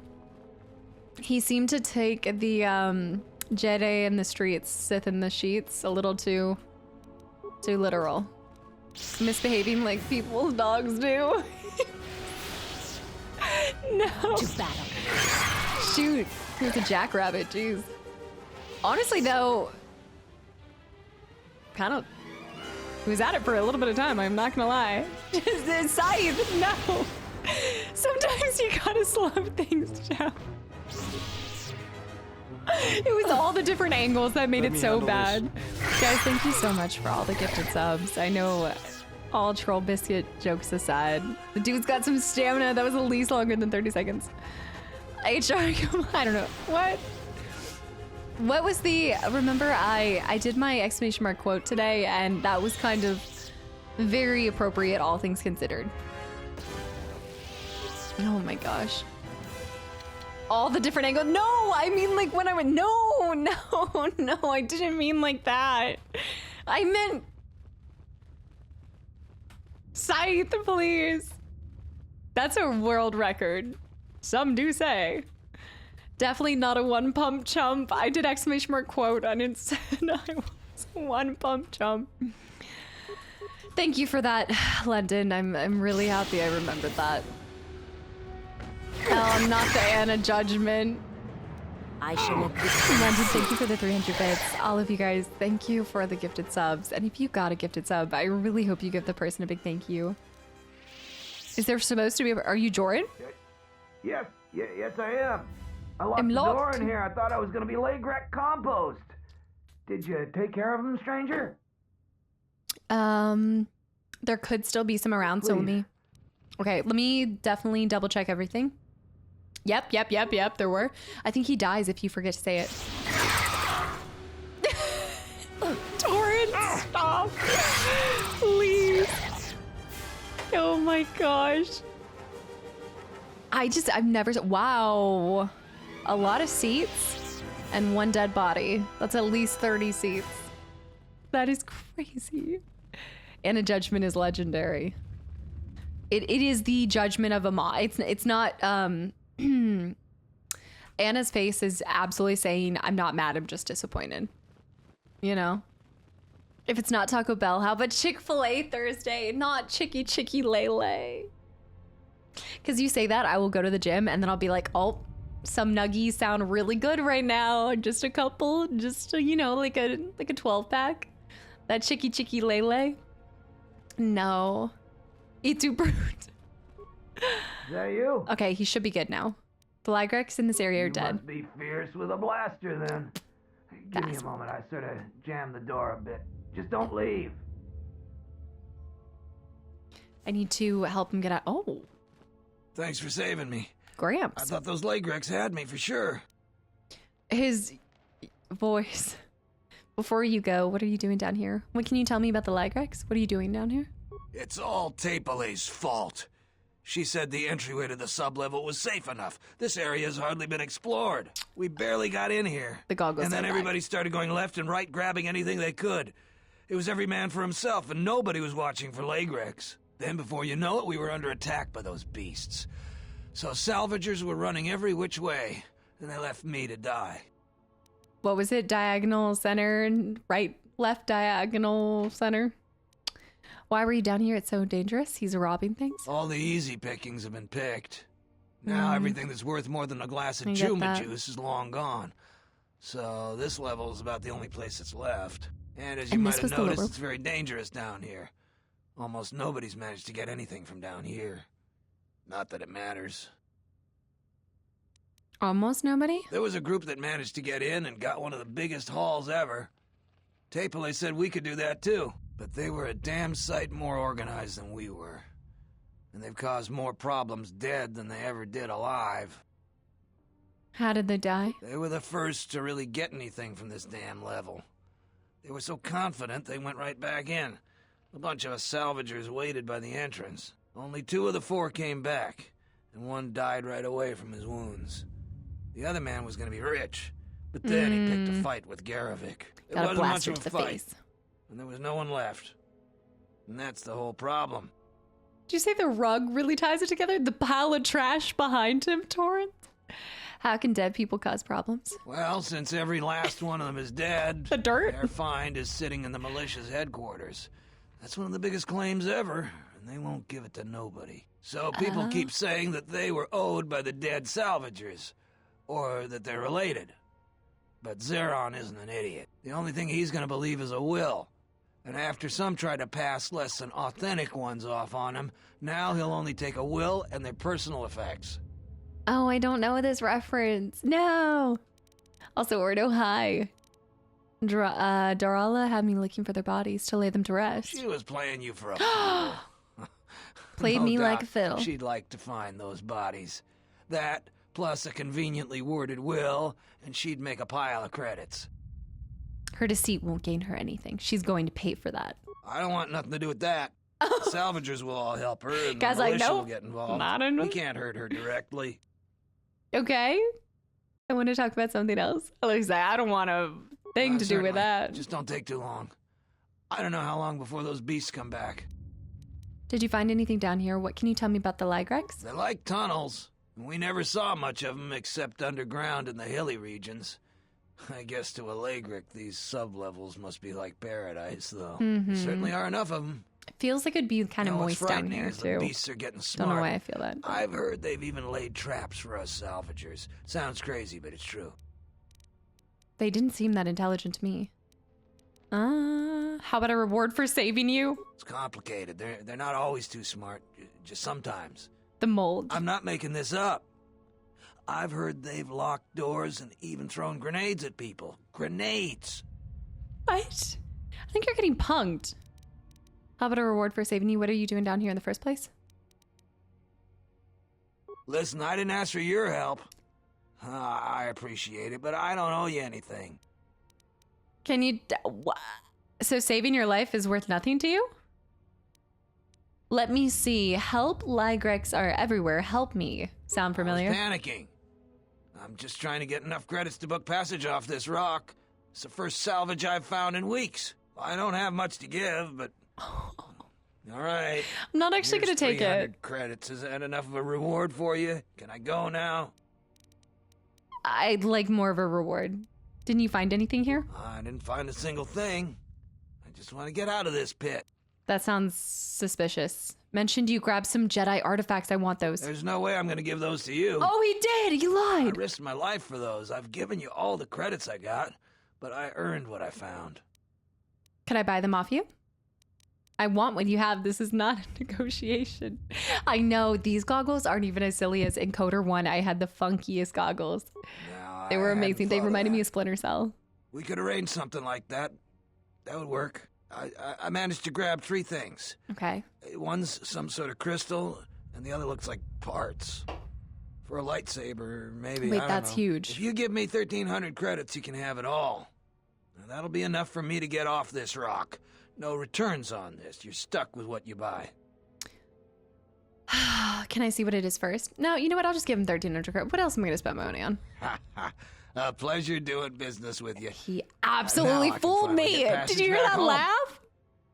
He seemed to take the Jedi in the streets, Sith in the sheets a little too literal. Misbehaving like people's dogs do. No. To battle. Shoot. Here's a jackrabbit, jeez. Honestly though, kind of he was at it for a little bit of time, I'm not gonna lie. Just scythe, no. Sometimes you gotta slow things down. It was all the different angles that made it so bad. Guys, thank you so much for all the gifted subs. I know, all troll biscuit jokes aside, the dude's got some stamina that was at least longer than 30 seconds. HR, I don't know, what was the, remember I did my exclamation mark quote today and that was kind of very appropriate, all things considered. Oh my gosh. All the different angles. No, I mean like when I went, no, I didn't mean like that. I meant scythe, please. That's a world record. Some do say. Definitely not a one pump chump. I did exclamation mark quote and it said I was one pump chump. Thank you for that, London. I'm really happy I remembered that. Not the Anna judgment. I shall not be. London, thank you for the 300 bits. All of you guys, thank you for the gifted subs. And if you got a gifted sub, I really hope you give the person a big thank you. Is there supposed to be? Are you Jordan? Yes, I am. I locked the door in here. I thought I was going to be Lagrek compost. Did you take care of him, stranger? There could still be some around, so let me definitely double check everything. Yep, there were. I think he dies if you forget to say it. Torrent, stop. Please. Oh my gosh. I've never, wow. A lot of seats and one dead body. That's at least 30 seats. That is crazy. And a judgment is legendary. It is the judgment of a mod. It's not, Anna's face is absolutely saying, I'm not mad, I'm just disappointed. You know? If it's not Taco Bell, how about Chick-fil-A Thursday, not Chicky Lele? Because you say that, I will go to the gym and then I'll be like, oh, some nuggies sound really good right now. Just a couple, just, you know, like a 12 pack. That Chicky Lele. No. Eat too brute. Is that you? Okay, he should be good now. The Lygrex in this area are dead. You must be fierce with a blaster then. Give me a moment, I sort of jammed the door a bit. Just don't leave. I need to help him get out. Oh. Thanks for saving me. Gramps. I thought those Lygrex had me for sure. His voice. Before you go, what are you doing down here? What can you tell me about the Lygrex? What are you doing down here? It's all Tapale's fault. She said the entryway to the sublevel was safe enough. This area has hardly been explored. We barely got in here. The goggles. And then everybody started going left and right, grabbing anything they could. It was every man for himself, and nobody was watching for Lygrex. Then, before you know it, we were under attack by those beasts. So salvagers were running every which way, and they left me to die. What was it? Diagonal center, right, left, diagonal center? Why were you down here? It's so dangerous. He's robbing things. All the easy pickings have been picked. Now everything that's worth more than a glass of Juma juice is long gone. So this level is about the only place that's left. And as you might have noticed, it's very dangerous down here. Almost nobody's managed to get anything from down here. Not that it matters. Almost nobody? There was a group that managed to get in and got one of the biggest hauls ever. Tapale said we could do that too. But they were a damn sight more organized than we were. And they've caused more problems dead than they ever did alive. How did they die? They were the first to really get anything from this damn level. They were so confident they went right back in. A bunch of us salvagers waited by the entrance. Only 2 of the 4 came back, and 1 died right away from his wounds. The other man was going to be rich, but then he picked a fight with Garavik. It wasn't much of a fight. And there was no one left. And that's the whole problem. Did you say the rug really ties it together? The pile of trash behind him, Torrent? How can dead people cause problems? Well, since every last one of them is dead, the dirt? Their find is sitting in the militia's headquarters. That's one of the biggest claims ever, and they won't give it to nobody. So people keep saying that they were owed by the dead salvagers, or that they're related. But Zeron isn't an idiot. The only thing he's gonna believe is a will. And after some try to pass less than authentic ones off on him, now he'll only take a will and their personal effects. Oh, I don't know this reference. No! Also, Ordo, hi. Darala had me looking for their bodies to lay them to rest. She was playing you for a fool. Played me like a fiddle. She'd like to find those bodies. That, plus a conveniently worded will, and she'd make a pile of credits. Her deceit won't gain her anything. She's going to pay for that. I don't want nothing to do with that. The salvagers will all help her, and Guys, the militia will get involved. We can't hurt her directly. Okay. I want to talk about something else. At least I don't want a thing to do with that. Just don't take too long. I don't know how long before those beasts come back. Did you find anything down here? What can you tell me about the Lygrex? They're like tunnels. We never saw much of them except underground in the hilly regions. I guess to a Lygric, these sublevels must be like paradise, though. There certainly are enough of them. It feels like it'd be kind of moist down here, too. The beasts are getting smart. Don't know why I feel that. I've heard they've even laid traps for us salvagers. Sounds crazy, but it's true. They didn't seem that intelligent to me. How about a reward for saving you? It's complicated. They're not always too smart. Just sometimes. The mold. I'm not making this up. I've heard they've locked doors and even thrown grenades at people. Grenades! What? I think you're getting punked. How about a reward for saving you? What are you doing down here in the first place? Listen, I didn't ask for your help. I appreciate it, but I don't owe you anything. Can you... So saving your life is worth nothing to you? Let me see. Help Lygrex are everywhere. Help me. Sound familiar? I was panicking. I'm just trying to get enough credits to book passage off this rock. It's the first salvage I've found in weeks. I don't have much to give, but... All right. I'm not actually going to take it. 300 credits. Is that enough of a reward for you? Can I go now? I'd like more of a reward. Didn't you find anything here? I didn't find a single thing. I just want to get out of this pit. That sounds suspicious. Mentioned you grabbed some Jedi artifacts. I want those. There's no way I'm going to give those to you. Oh, he did. He lied. I risked my life for those. I've given you all the credits I got, but I earned what I found. Can I buy them off you? I want what you have. This is not a negotiation. I know these goggles aren't even as silly as in KOTOR 1. I had the funkiest goggles. No, they were amazing. They reminded me of Splinter Cell. We could arrange something like that. That would work. I managed to grab 3 things. Okay. One's some sort of crystal, and the other looks like parts. For a lightsaber, maybe. Wait, I don't that's know. huge. If you give me 1,300 credits, you can have it all. Now, that'll be enough for me to get off this rock. No returns on this. You're stuck with what you buy. Can I see what it is first? No, you know what? I'll just give him 1,300 credits. What else am I going to spend my money on? A pleasure doing business with you. He absolutely fooled me. Did you hear that laugh?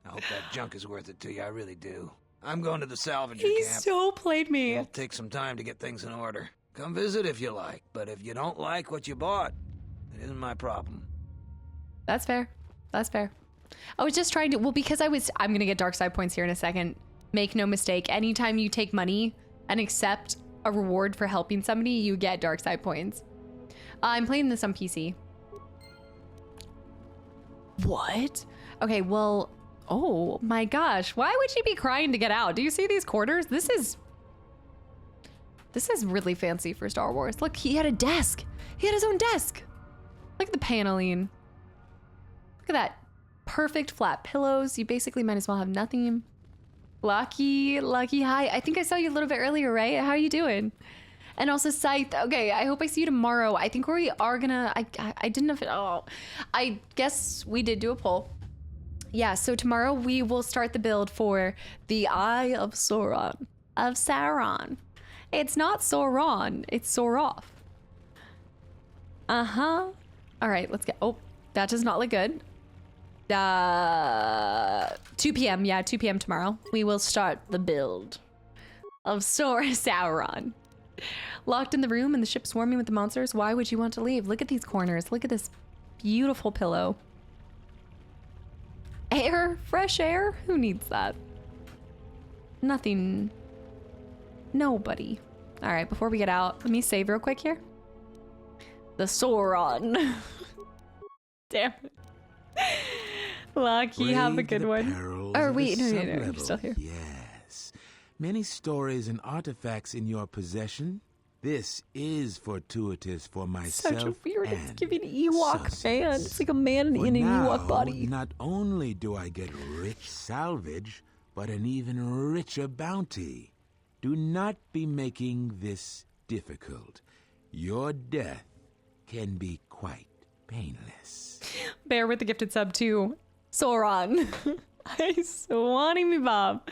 I hope that junk is worth it to you. I really do. I'm going to the salvager He camp. so played me. It'll take some time to get things in order. Come visit if you like, but if you don't like what you bought, it isn't my problem. That's fair. That's fair. I was just trying to, well, because I'm going to get dark side points here in a second. Make no mistake, anytime you take money and accept a reward for helping somebody, you get dark side points. I'm playing this on PC. What? Okay, well, oh my gosh. Why would she be crying to get out? Do you see these quarters? This is really fancy for Star Wars. Look, he had a desk. He had his own desk. Look at the paneling. Look at that. Perfect flat pillows. You basically might as well have nothing. Lucky, hi. I think I saw you a little bit earlier, right? How are you doing? And also Scythe. Okay, I hope I see you tomorrow. I think we are gonna, I didn't know if it, oh, I guess we did do a poll. Yeah, so tomorrow we will start the build for the Eye of Sauron. It's not Sauron, it's Soroth. Uh-huh. All right, let's get, oh, that does not look good. 2 p.m. Yeah, 2 p.m. tomorrow. We will start the build of Sauron. Locked in the room and the ship swarming with the monsters. Why would you want to leave? Look at these corners. Look at this beautiful pillow. Air, fresh air. Who needs that? Nothing. Nobody. All right, before we get out, let me save real quick here. The Sauron. Damn it. Lucky, have a good one. Oh, wait, no, you're still here. Yes. Many stories and artifacts in your possession. This is fortuitous for myself. Such a weird, it's giving Ewok man. It's like a man in an Ewok body. Not only do I get rich salvage, but an even richer bounty. Do not be making this difficult. Your death can be quite painless. Bear with the gifted sub too. Sauron. I swanny me Bob.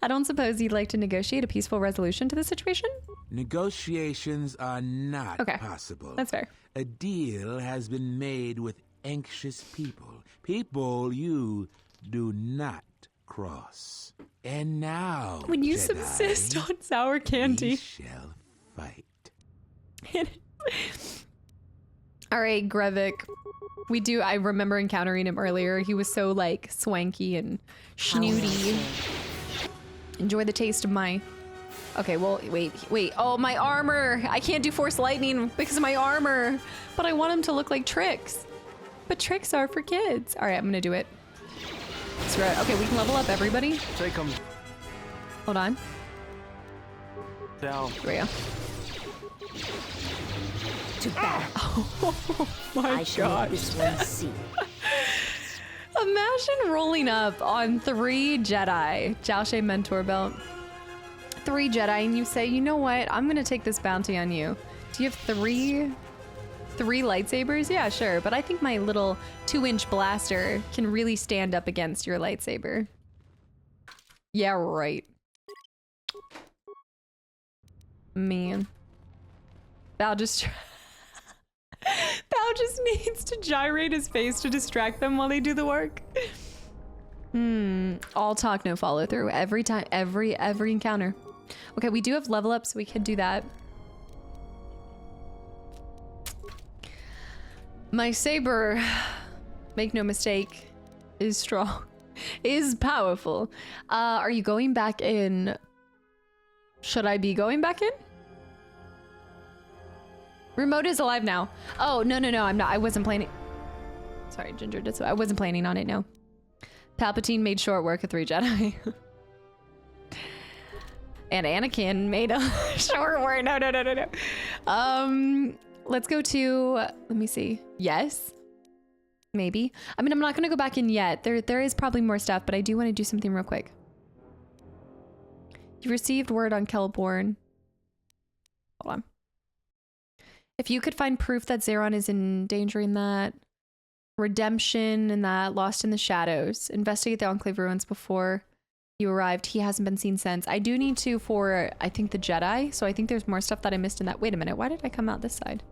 I don't suppose you'd like to negotiate a peaceful resolution to the situation? Negotiations are not possible. That's fair. A deal has been made with anxious people. People you do not cross. And now, when you Jedi, subsist on sour candy, we shall fight. All right, Grevik. We do. I remember encountering him earlier. He was so like swanky and snooty. Enjoy the taste of my... Okay, well, wait. Oh, my armor. I can't do Force Lightning because of my armor. But I want him to look like Tricks. But Tricks are for kids. All right, I'm going to do it. Okay, we can level up everybody. Take him. Hold on. Down. Here we go. To battle. Oh my gosh. This one see. Imagine rolling up on 3 Jedi. Jiao Shay Mentor Belt. 3 Jedi, and you say, you know what? I'm gonna take this bounty on you. Do you have 3 lightsabers? Yeah, sure. But I think my little 2-inch blaster can really stand up against your lightsaber. Yeah, right. Man. Bao just needs to gyrate his face to distract them while they do the work. All talk, no follow through. Every time, every encounter. Okay, we do have level up, so we could do that. My saber, make no mistake, is strong, is powerful. Are you going back in? Should I be going back in? Remote is alive now. Oh, no, I'm not. I wasn't planning. Sorry, Ginger did so. I wasn't planning on it, no. Palpatine made short work of 3 Jedi. And Anakin made a short work. No. Let's go to, let me see. Yes. Maybe. I mean, I'm not going to go back in yet. There is probably more stuff, but I do want to do something real quick. You received word on Kelborn. Hold on. If you could find proof that Zeron is endangering that, redemption and that, lost in the shadows, investigate the Enclave ruins before you arrived. He hasn't been seen since. I do need to for, I think, the Jedi, so I think there's more stuff that I missed in that. Wait a minute, why did I come out this side?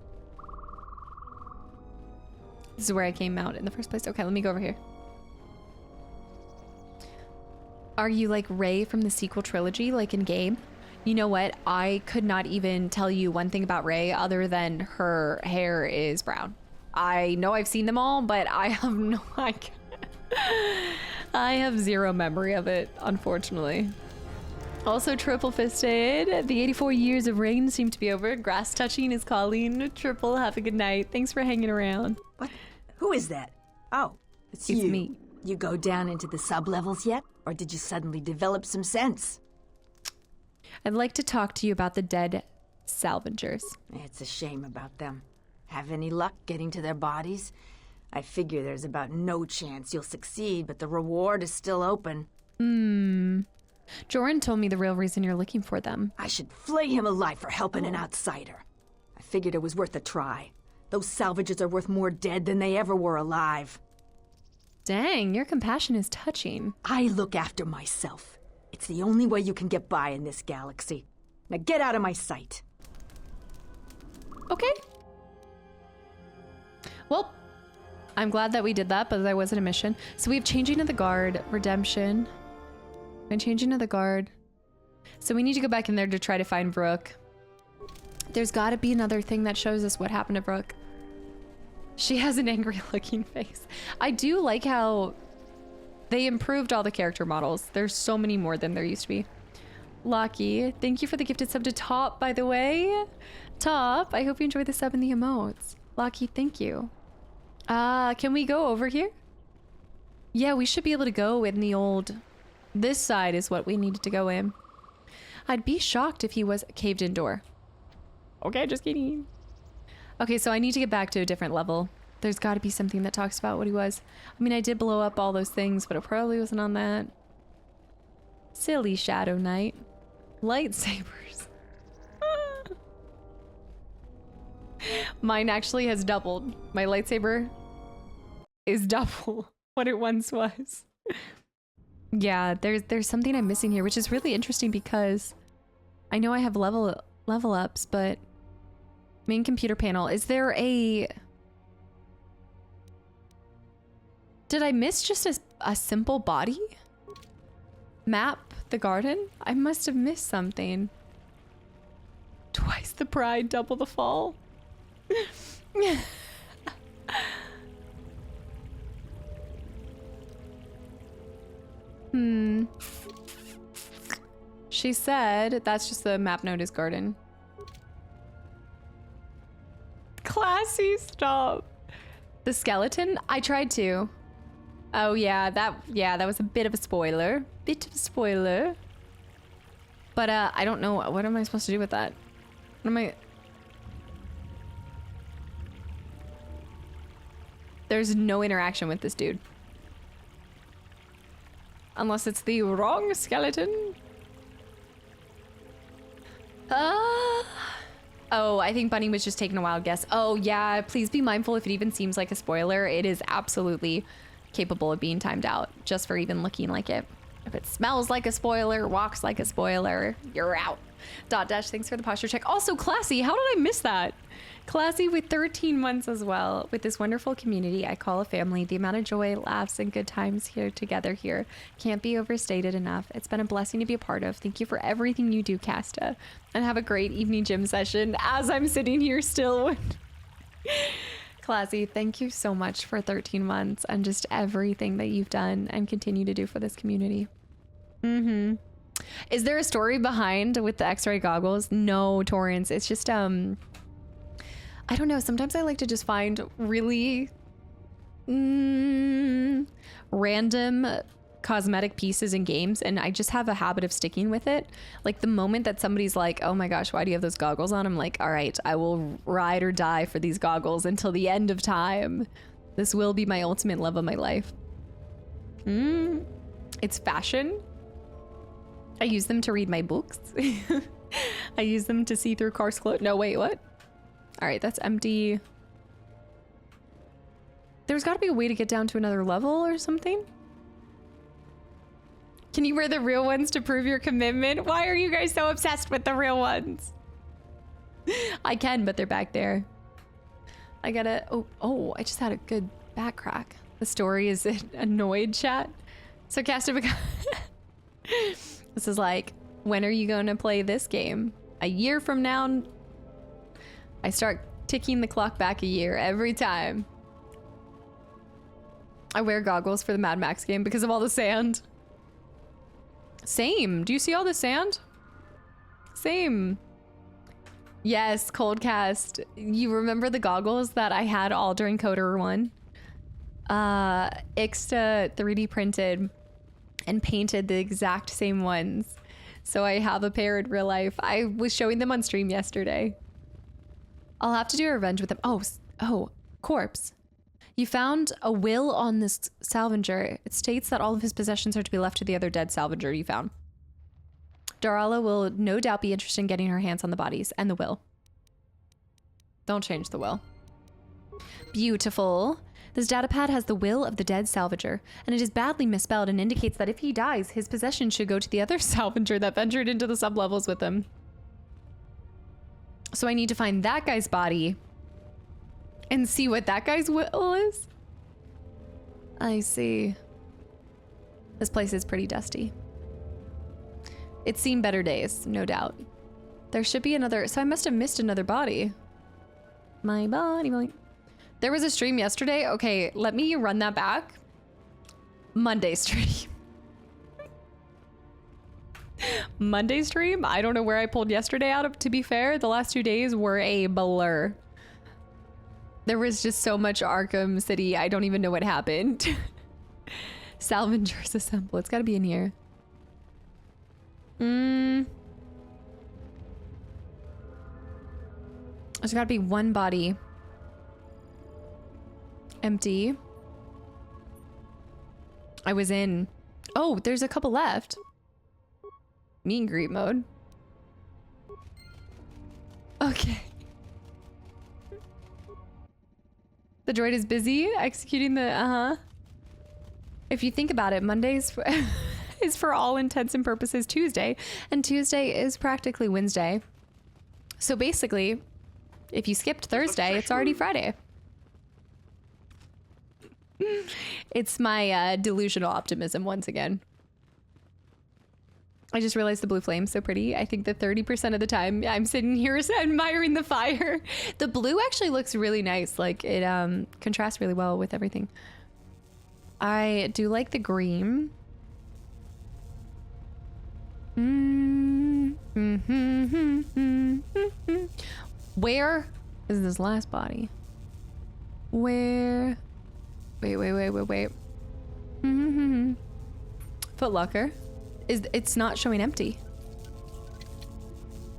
This is where I came out in the first place. Okay, let me go over here. Are you like Rey from the sequel trilogy, like in game? You know what? I could not even tell you one thing about Rey other than her hair is brown. I know I've seen them all, but I have no idea. I have zero memory of it, unfortunately. Also, Triple Fisted. The 84 years of reign seem to be over. Grass touching is calling. Triple, have a good night. Thanks for hanging around. What? Who is that? Oh, it's you. Me. You go down into the sub-levels yet? Or did you suddenly develop some sense? I'd like to talk to you about the dead salvagers. It's a shame about them. Have any luck getting to their bodies? I figure there's about no chance you'll succeed, but the reward is still open. Joran told me the real reason you're looking for them. I should flay him alive for helping an outsider. I figured it was worth a try. Those salvagers are worth more dead than they ever were alive. Dang, your compassion is touching. I look after myself. It's the only way you can get by in this galaxy. Now get out of my sight. Okay. Well, I'm glad that we did that, but that wasn't a mission. So we have changing of the guard, redemption, and changing of the guard. So we need to go back in there to try to find Brooke. There's got to be another thing that shows us what happened to Brooke. She has an angry looking face. I do like how they improved all the character models. There's so many more than there used to be. Locky, thank you for the gifted sub to Top, by the way. Top, I hope you enjoy the sub and the emotes. Locky, thank you. Can we go over here? Yeah, we should be able to go in the old... This side is what we needed to go in. I'd be shocked if he was a caved-in door. Okay, just kidding. Okay, so I need to get back to a different level. There's got to be something that talks about what he was. I mean, I did blow up all those things, but it probably wasn't on that. Silly Shadow Knight. Lightsabers. Mine actually has doubled. My lightsaber is double what it once was. Yeah, there's something I'm missing here, which is really interesting because I know I have level ups, but main computer panel. Is there a... Did I miss just a simple body? Map the garden? I must have missed something. Twice the pride, double the fall. She said that's just the map notice garden. Classy, stop. The skeleton? I tried to. Oh yeah, that was a bit of a spoiler. But I don't know, what am I supposed to do with that? What am I? There's no interaction with this dude. Unless it's the wrong skeleton. Oh, I think Bunny was just taking a wild guess. Oh yeah, please be mindful if it even seems like a spoiler. It is absolutely capable of being timed out just for even looking like it. If it smells like a spoiler, walks like a spoiler, you're out. Dot Dash, thanks for the posture check. Also, Classy, how did I miss that? Classy with 13 months as well. With this wonderful community I call a family, the amount of joy, laughs, and good times here together here can't be overstated enough. It's been a blessing to be a part of. Thank you for everything you do, Casta. And have a great evening gym session as I'm sitting here still. Classy, thank you so much for 13 months and just everything that you've done and continue to do for this community. Is there a story behind with the X-ray goggles? No, Torrance. It's just, I don't know. Sometimes I like to just find really random cosmetic pieces in games, and I just have a habit of sticking with it. Like the moment that somebody's like, oh my gosh, why do you have those goggles on? I'm like, all right, I will ride or die for these goggles until the end of time. This will be my ultimate love of my life. It's fashion. I use them to read my books. I use them to see through cars' clothes. No, wait, what? All right, that's empty. There's got to be a way to get down to another level or something. Can you wear the real ones to prove your commitment? Why are you guys so obsessed with the real ones? I can, but they're back there. I gotta, oh, I just had a good back crack. The story is annoyed, chat. Sarcastic. This is like, when are you going to play this game? A year from now, I start ticking the clock back a year every time. I wear goggles for the Mad Max game because of all the sand. Same. Do you see all the sand? Same. Yes, Coldcast. You remember the goggles that I had all during KOTOR 1? Ixta 3D printed and painted the exact same ones. So I have a pair in real life. I was showing them on stream yesterday. I'll have to do a revenge with them. Oh, corpse. You found a will on this salvager. It states that all of his possessions are to be left to the other dead salvager you found. Darala will no doubt be interested in getting her hands on the bodies and the will. Don't change the will. Beautiful. This datapad has the will of the dead salvager, and it is badly misspelled and indicates that if he dies, his possessions should go to the other salvager that ventured into the sublevels with him. So I need to find that guy's body and see what that guy's will is. I see. This place is pretty dusty. It's seen better days, no doubt. There should be another, so I must have missed another body. My body. There was a stream yesterday. Okay, let me run that back. Monday stream. Monday stream? I don't know where I pulled yesterday out of, to be fair. The last 2 days were a blur. There was just so much Arkham City, I don't even know what happened. Salvagers assemble. It's gotta be in here. There's gotta be one body. Empty. I was in. Oh, there's a couple left. Meet and greet mode. Okay. The droid is busy executing the, If you think about it, Mondays is for all intents and purposes Tuesday, and Tuesday is practically Wednesday. So basically, if you skipped Thursday, it's already Friday. It's my delusional optimism once again. I just realized the blue flame's so pretty. I think that 30% of the time I'm sitting here admiring the fire. The blue actually looks really nice. Like it contrasts really well with everything. I do like the green. Where is this last body? Where? Wait. Foot Locker. It's not showing empty.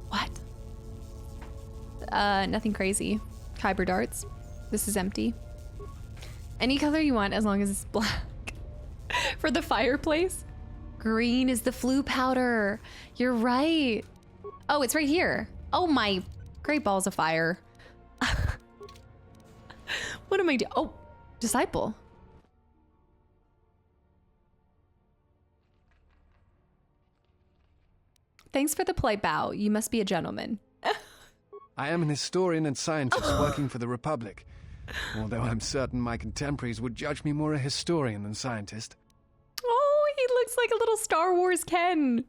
What? Nothing crazy. Kyber darts. This is empty. Any color you want as long as it's black. For the fireplace. Green is the flu powder. You're right. Oh, it's right here. Oh my great balls of fire. What am I doing? Oh, disciple. Thanks for the polite bow. You must be a gentleman. I am an historian and scientist working for the Republic. Although I'm certain my contemporaries would judge me more a historian than scientist. Oh, he looks like a little Star Wars Ken.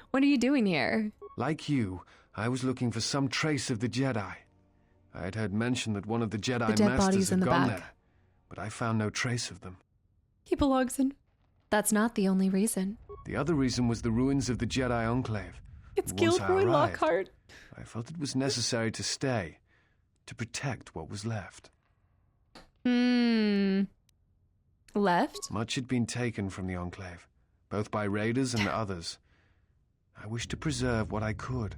What are you doing here? Like you, I was looking for some trace of the Jedi. I had heard mention that one of the Jedi Masters had gone there, but I found no trace of them. He belongs in... That's not the only reason. The other reason was the ruins of the Jedi Enclave. It's Gilderoy Lockhart. I felt it was necessary to stay, to protect what was left. Left? Much had been taken from the Enclave, both by raiders and others. I wished to preserve what I could.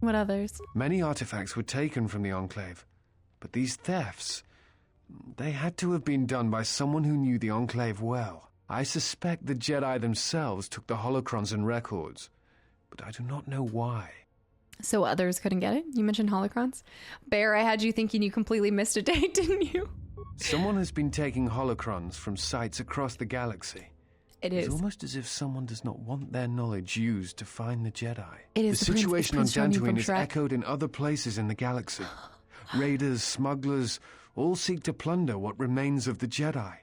What others? Many artifacts were taken from the Enclave, but these thefts, they had to have been done by someone who knew the Enclave well. I suspect the Jedi themselves took the holocrons and records, but I do not know why. So others couldn't get it? You mentioned holocrons? Bear, I had you thinking you completely missed a date, didn't you? Someone has been taking holocrons from sites across the galaxy. It's almost as if someone does not want their knowledge used to find the Jedi. It is the situation on Dantooine is echoed in other places in the galaxy. Raiders, smugglers, all seek to plunder what remains of the Jedi,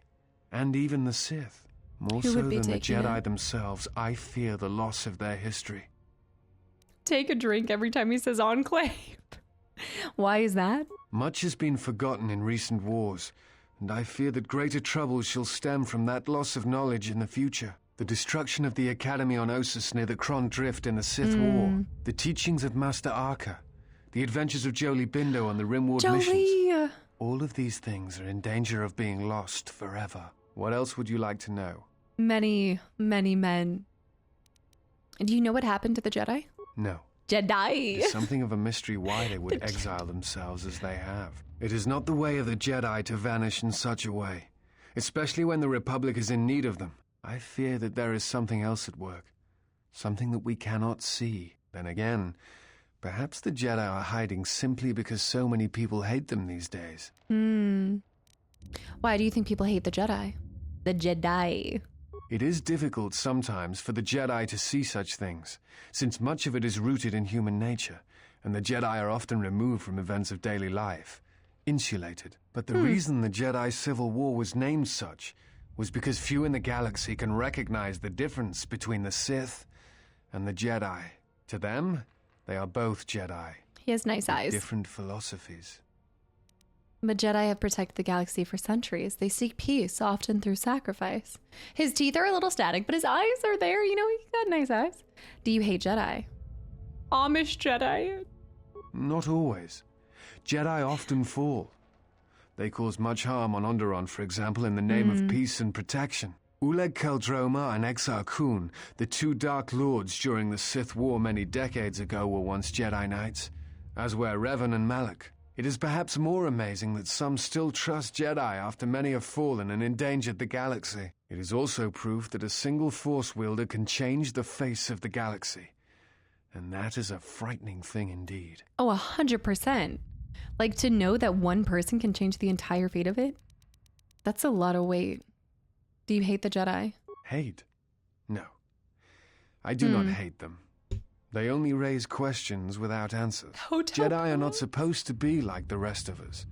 and even the Sith. More so than the Jedi themselves, I fear the loss of their history. Take a drink every time he says Enclave. Why is that? Much has been forgotten in recent wars, and I fear that greater troubles shall stem from that loss of knowledge in the future. The destruction of the Academy on Ossus near the Kron Drift in the Sith War, the teachings of Master Arca, the adventures of Jolie Bindo on the Rimward missions. All of these things are in danger of being lost forever. What else would you like to know? Many, many men. Do you know what happened to the Jedi? No. Jedi! It is something of a mystery why they would exile themselves as they have. It is not the way of the Jedi to vanish in such a way, especially when the Republic is in need of them. I fear that there is something else at work, something that we cannot see. Then again, perhaps the Jedi are hiding simply because so many people hate them these days. Why do you think people hate the Jedi? The Jedi. It is difficult sometimes for the Jedi to see such things, since much of it is rooted in human nature, and the Jedi are often removed from events of daily life, insulated. But the reason the Jedi Civil War was named such was because few in the galaxy can recognize the difference between the Sith and the Jedi. To them, they are both Jedi. He has nice eyes. Different philosophies. But Jedi have protected the galaxy for centuries. They seek peace, often through sacrifice. His teeth are a little static, but his eyes are there. You know, he's got nice eyes. Do you hate Jedi? Amish Jedi? Not always. Jedi often fall. They cause much harm on Onderon, for example, in the name of peace and protection. Uleg Keldroma and Exar Kun, the two Dark Lords during the Sith War many decades ago, were once Jedi Knights, as were Revan and Malak. It is perhaps more amazing that some still trust Jedi after many have fallen and endangered the galaxy. It is also proof that a single Force wielder can change the face of the galaxy. And that is a frightening thing indeed. Oh, 100%. Like, to know that one person can change the entire fate of it? That's a lot of weight. Do you hate the Jedi? Hate? No. I do not hate them. They only raise questions without answers. Jedi are not supposed to be like the rest of us.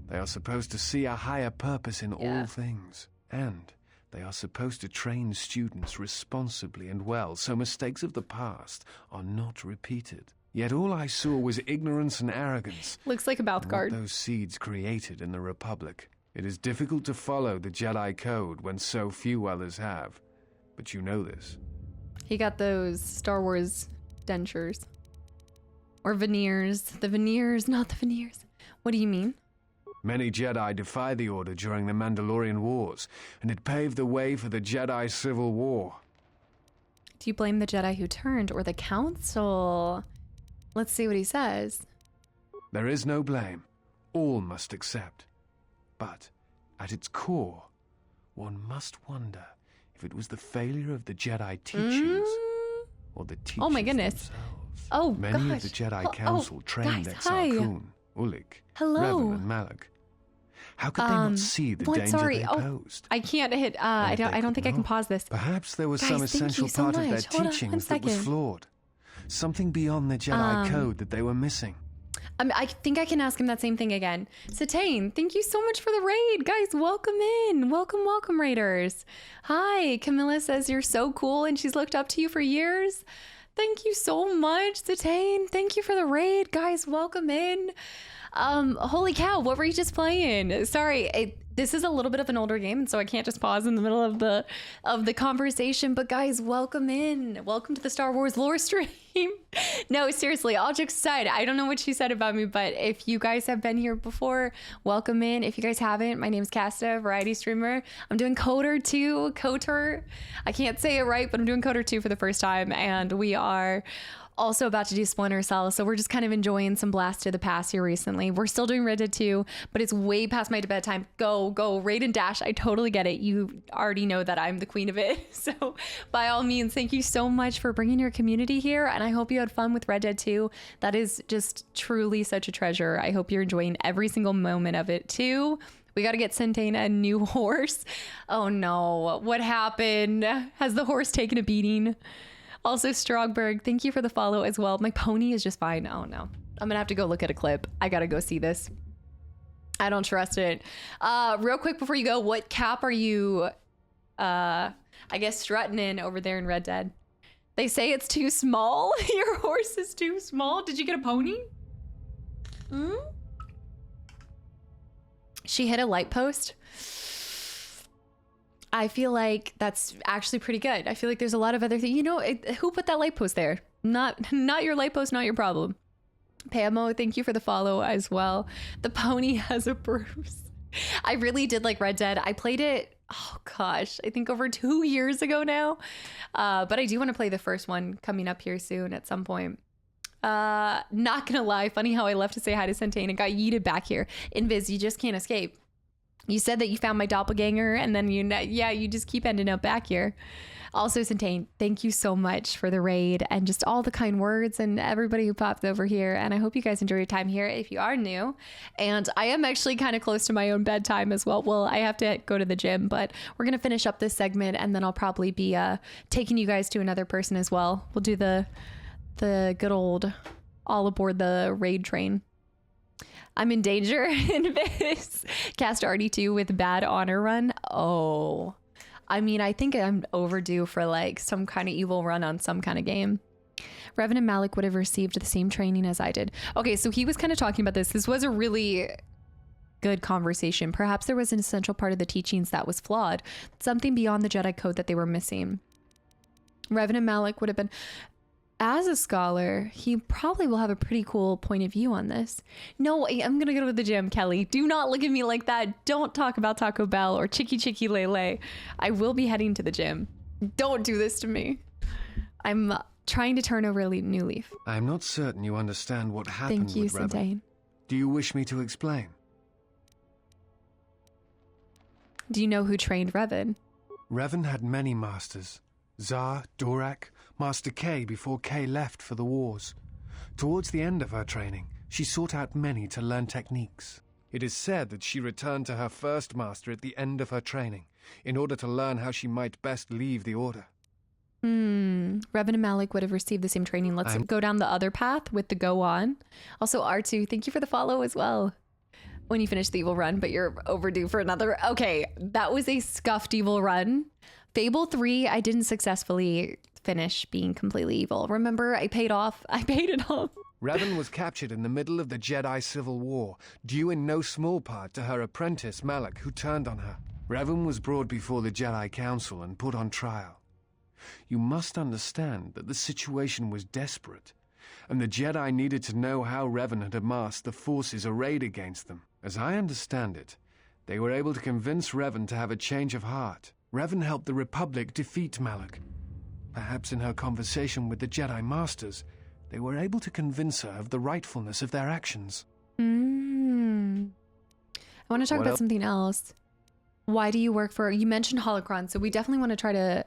They are supposed to see a higher purpose in all things. And they are supposed to train students responsibly and well, so mistakes of the past are not repeated. Yet all I saw was ignorance and arrogance. Looks like a mouth guard. What those seeds created in the Republic. It is difficult to follow the Jedi Code when so few others have. But you know this. He got those Star Wars dentures. Or veneers. The veneers, not the veneers. What do you mean? Many Jedi defy the Order during the Mandalorian Wars, and it paved the way for the Jedi Civil War. Do you blame the Jedi who turned or the Council? Let's see what he says. There is no blame. All must accept. But, at its core, one must wonder if it was the failure of the Jedi teachings or the teachers Oh my goodness. themselves. Oh, Many gosh. of the Jedi Council trained guys, hi. Exar Kun, Ulic, Hello. Revan, and Malak. How could they not see the danger they posed? I can't hit. I don't think I can pause this. Perhaps there was Guys, some thank essential you so part of their much. Hold on, teachings one that was second. flawed. Something beyond the Jedi code that they were missing. I think I can ask him that same thing again. Satane, thank you so much for the raid. Guys, welcome in. Welcome, raiders. Hi, Camilla says you're so cool and she's looked up to you for years. Thank you so much, Satane. Thank you for the raid. Guys, welcome in. Holy cow, what were you just playing? Sorry, this is a little bit of an older game, and so I can't just pause in the middle of the conversation. But guys, welcome in. Welcome to the Star Wars lore stream. No, seriously, all jokes aside, I don't know what she said about me, but if you guys have been here before, welcome in. If you guys haven't, my name is Kasta, variety streamer. I'm doing KOTOR 2, KOTOR. I can't say it right, but I'm doing KOTOR 2 for the first time, and we are also about to do Splinter Cell, so we're just kind of enjoying some Blast to the Past here recently. We're still doing Red Dead 2, but it's way past my bedtime. Go, raid and dash. I totally get it. You already know that I'm the queen of it. So by all means, thank you so much for bringing your community here, and I hope you had fun with Red Dead 2. That is just truly such a treasure. I hope you're enjoying every single moment of it too. We got to get Centane a new horse. Oh no, what happened? Has the horse taken a beating? Also, Strogberg, thank you for the follow as well. My pony is just fine. Oh no, I'm gonna have to go look at a clip. I gotta go see this. I don't trust it. Real quick before you go, what cap are you, I guess, strutting in over there in Red Dead? They say it's too small. Your horse is too small. Did you get a pony? She hit a light post. I feel like that's actually pretty good. I feel like there's a lot of other things. You know, who put that light post there? Not your light post, not your problem. Pamo, thank you for the follow as well. The pony has a bruise. I really did like Red Dead. I played it, oh gosh, I think over 2 years ago now. But I do want to play the first one coming up here soon at some point. Not gonna lie, funny how I left to say hi to Centane and got yeeted back here. Invis, you just can't escape. You said that you found my doppelganger, and then you just keep ending up back here. Also, Centane, thank you so much for the raid and just all the kind words and everybody who popped over here. And I hope you guys enjoy your time here if you are new. And I am actually kind of close to my own bedtime as well. Well, I have to go to the gym, but we're going to finish up this segment, and then I'll probably be taking you guys to another person as well. We'll do the good old all aboard the raid train. I'm in danger in this. Cast RD2 with bad honor run. Oh, I mean, I think I'm overdue for like some kind of evil run on some kind of game. Revan and Malik would have received the same training as I did. Okay, so he was kind of talking about this. This was a really good conversation. Perhaps there was an essential part of the teachings that was flawed. Something beyond the Jedi code that they were missing. Revan and Malik would have been... As a scholar, he probably will have a pretty cool point of view on this. No, I'm gonna go to the gym, Kelly. Do not look at me like that. Don't talk about Taco Bell or Chicky Chicky Lele. I will be heading to the gym. Don't do this to me. I'm trying to turn over a new leaf. I'm not certain you understand what happened Thank you, with Revan. Centane. Do you wish me to explain? Do you know who trained Revan? Revan had many masters. Zar, Dorak, Master K before K left for the wars. Towards the end of her training, she sought out many to learn techniques. It is said that she returned to her first master at the end of her training, in order to learn how she might best leave the Order. Revan and Malik would have received the same training. Let's go down the other path with the go on. Also, R2, thank you for the follow as well. When you finish the evil run, but you're overdue for another. Okay, that was a scuffed evil run. Fable 3, I didn't successfully finish being completely evil. Remember, I paid it off. Revan was captured in the middle of the Jedi Civil War, due in no small part to her apprentice Malak, who turned on her. Revan was brought before the Jedi Council and put on trial. You must understand that the situation was desperate, and the Jedi needed to know how Revan had amassed the forces arrayed against them. As I understand it, they were able to convince Revan to have a change of heart. Revan helped the Republic defeat Malak. Perhaps in her conversation with the Jedi Masters, they were able to convince her of the rightfulness of their actions. I want to talk about something else. Why do you work for... You mentioned holocrons, so we definitely want to try to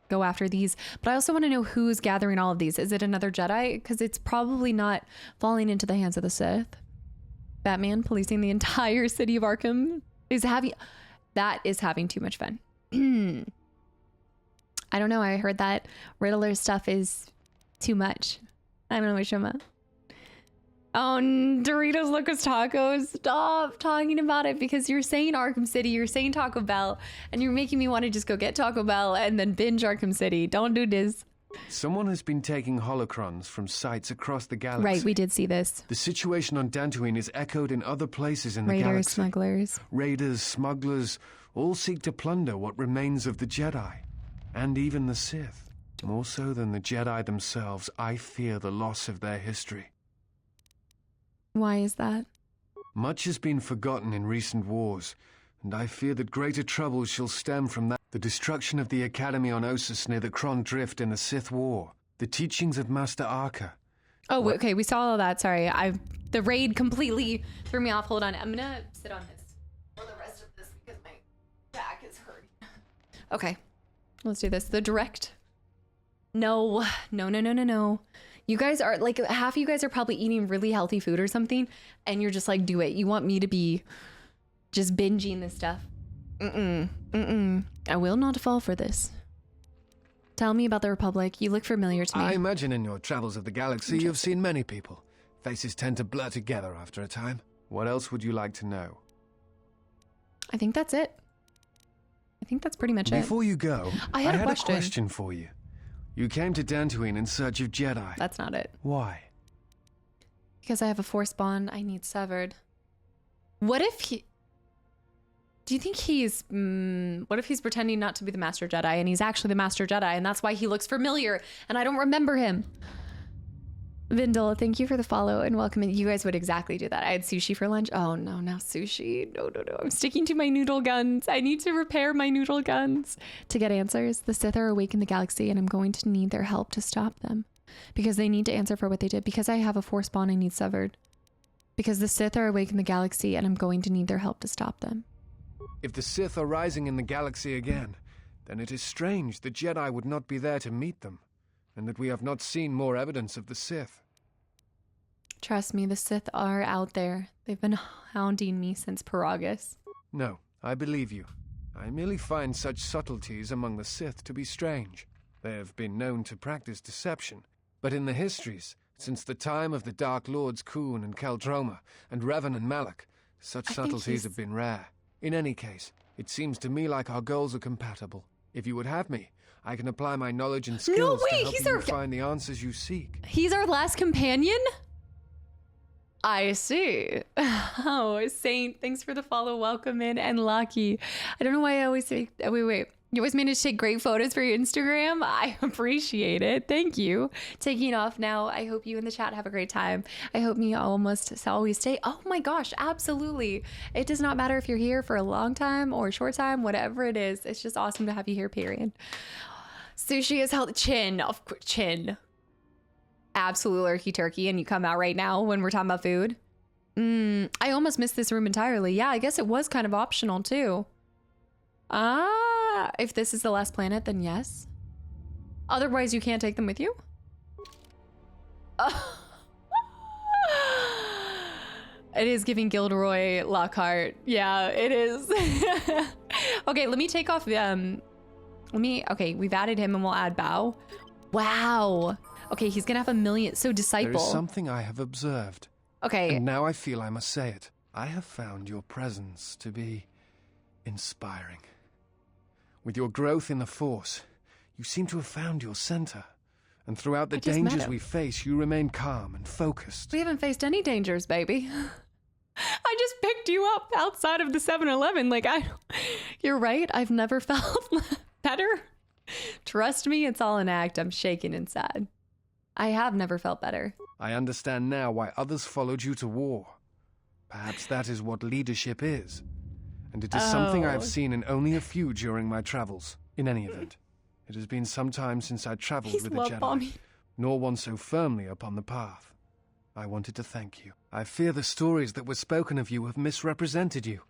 go after these. But I also want to know who's gathering all of these. Is it another Jedi? Because it's probably not falling into the hands of the Sith. Batman policing the entire city of Arkham is having... That is having too much fun. I don't know. I heard that Riddler stuff is too much. I don't know what you're talking about. Oh, Doritos Locos Tacos. Stop talking about it, because you're saying Arkham City, you're saying Taco Bell, and you're making me want to just go get Taco Bell and then binge Arkham City. Don't do this. Someone has been taking holocrons from sites across the galaxy. Right, we did see this. The situation on Dantooine is echoed in other places in the Raiders, galaxy. smugglers. Raiders, smugglers, all seek to plunder what remains of the Jedi, and even the Sith. More so than the Jedi themselves, I fear the loss of their history. Why is that? Much has been forgotten in recent wars, and I fear that greater troubles shall stem from that. The destruction of the Academy on Ossus near the Kron Drift in the Sith War, the teachings of Master Arca. Oh, okay, we saw all that. Sorry, the raid completely threw me off. Hold on, I'm gonna sit on this for the rest of this because my back is hurting. Okay, let's do this. The direct. No. You guys are like, half of you guys are probably eating really healthy food or something, and you're just like, do it. You want me to be just binging this stuff. I will not fall for this. Tell me about the Republic. You look familiar to me. I imagine in your travels of the galaxy, you've seen many people. Faces tend to blur together after a time. What else would you like to know? I think that's it. I think that's pretty much it. Before you go, I had a question for you. You came to Dantooine in search of Jedi. That's not it. Why? Because I have a Force bond I need severed. What if he... Do you think he's... what if he's pretending not to be the Master Jedi and he's actually the Master Jedi and that's why he looks familiar and I don't remember him? Vindel, thank you for the follow and welcome in. You guys would exactly do that. I had sushi for lunch. Oh no, now sushi. No. I'm sticking to my noodle guns. I need to repair my noodle guns. To get answers, the Sith are awake in the galaxy and I'm going to need their help to stop them. Because they need to answer for what they did. Because I have a Force bond I need severed. Because the Sith are awake in the galaxy and I'm going to need their help to stop them. If the Sith are rising in the galaxy again, then it is strange the Jedi would not be there to meet them, and that we have not seen more evidence of the Sith. Trust me, the Sith are out there. They've been hounding me since Paragus. No, I believe you. I merely find such subtleties among the Sith to be strange. They have been known to practice deception, but in the histories, since the time of the Dark Lords Khoon and Keldroma, and Revan and Malak, such subtleties have been rare. In any case, it seems to me like our goals are compatible. If you would have me, I can apply my knowledge and skills to help you find the answers you seek. He's our last companion? I see. Oh, Saint, thanks for the follow, welcome in, and Lucky. I don't know why I always say, wait. You always manage to take great photos for your Instagram. I appreciate it. Thank you. Taking off now. I hope you in the chat have a great time. I hope you almost always stay. Oh my gosh, absolutely. It does not matter if you're here for a long time or a short time, whatever it is. It's just awesome to have you here, period. Sushi is held chin. Absolute lurky turkey, and you come out right now when we're talking about food. I almost missed this room entirely. Yeah, I guess it was kind of optional too. If this is the last planet, then yes. Otherwise, you can't take them with you? It is giving Gilderoy Lockhart. Yeah, it is. Okay, let me take off okay, we've added him and we'll add Bao. Wow. Okay, he's gonna have 1 million. So Disciple. There is something I have observed. Okay. And now I feel I must say it. I have found your presence to be inspiring. With your growth in the Force, you seem to have found your center. And throughout the dangers we face, you remain calm and focused. We haven't faced any dangers, baby. I just picked you up outside of the 7-Eleven. Like, you're right. I've never felt better. Trust me, it's all an act. I'm shaking inside. I have never felt better. I understand now why others followed you to war. Perhaps that is what leadership is. And it is something I have seen in only a few during my travels. In any event, it has been some time since I traveled with a Jedi, nor one so firmly upon the path. I wanted to thank you. I fear the stories that were spoken of you have misrepresented you.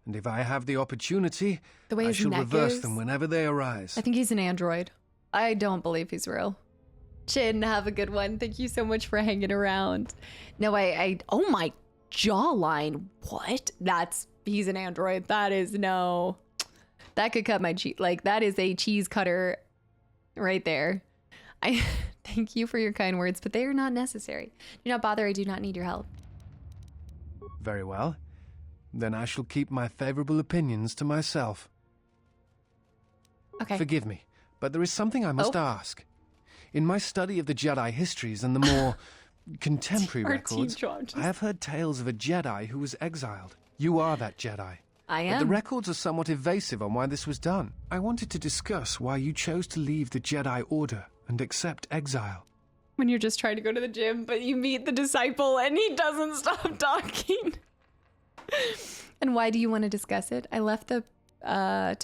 And if I have the opportunity, I shall reverse them whenever they arise. I think he's an android. I don't believe he's real. Chin, have a good one. Thank you so much for hanging around. No, oh my jawline. What? He's an android. That is that could cut my cheese. Like, that is a cheese cutter right there. I thank you for your kind words, but they are not necessary. Do not bother. I do not need your help. Very well. Then I shall keep my favorable opinions to myself. Okay. Forgive me, but there is something I must ask. In my study of the Jedi histories and the more contemporary records, I have heard tales of a Jedi who was exiled. You are that Jedi. I am. But the records are somewhat evasive on why this was done. I wanted to discuss why you chose to leave the Jedi Order and accept exile. When you're just trying to go to the gym, but you meet the disciple and he doesn't stop talking. And why do you want to discuss it? I left to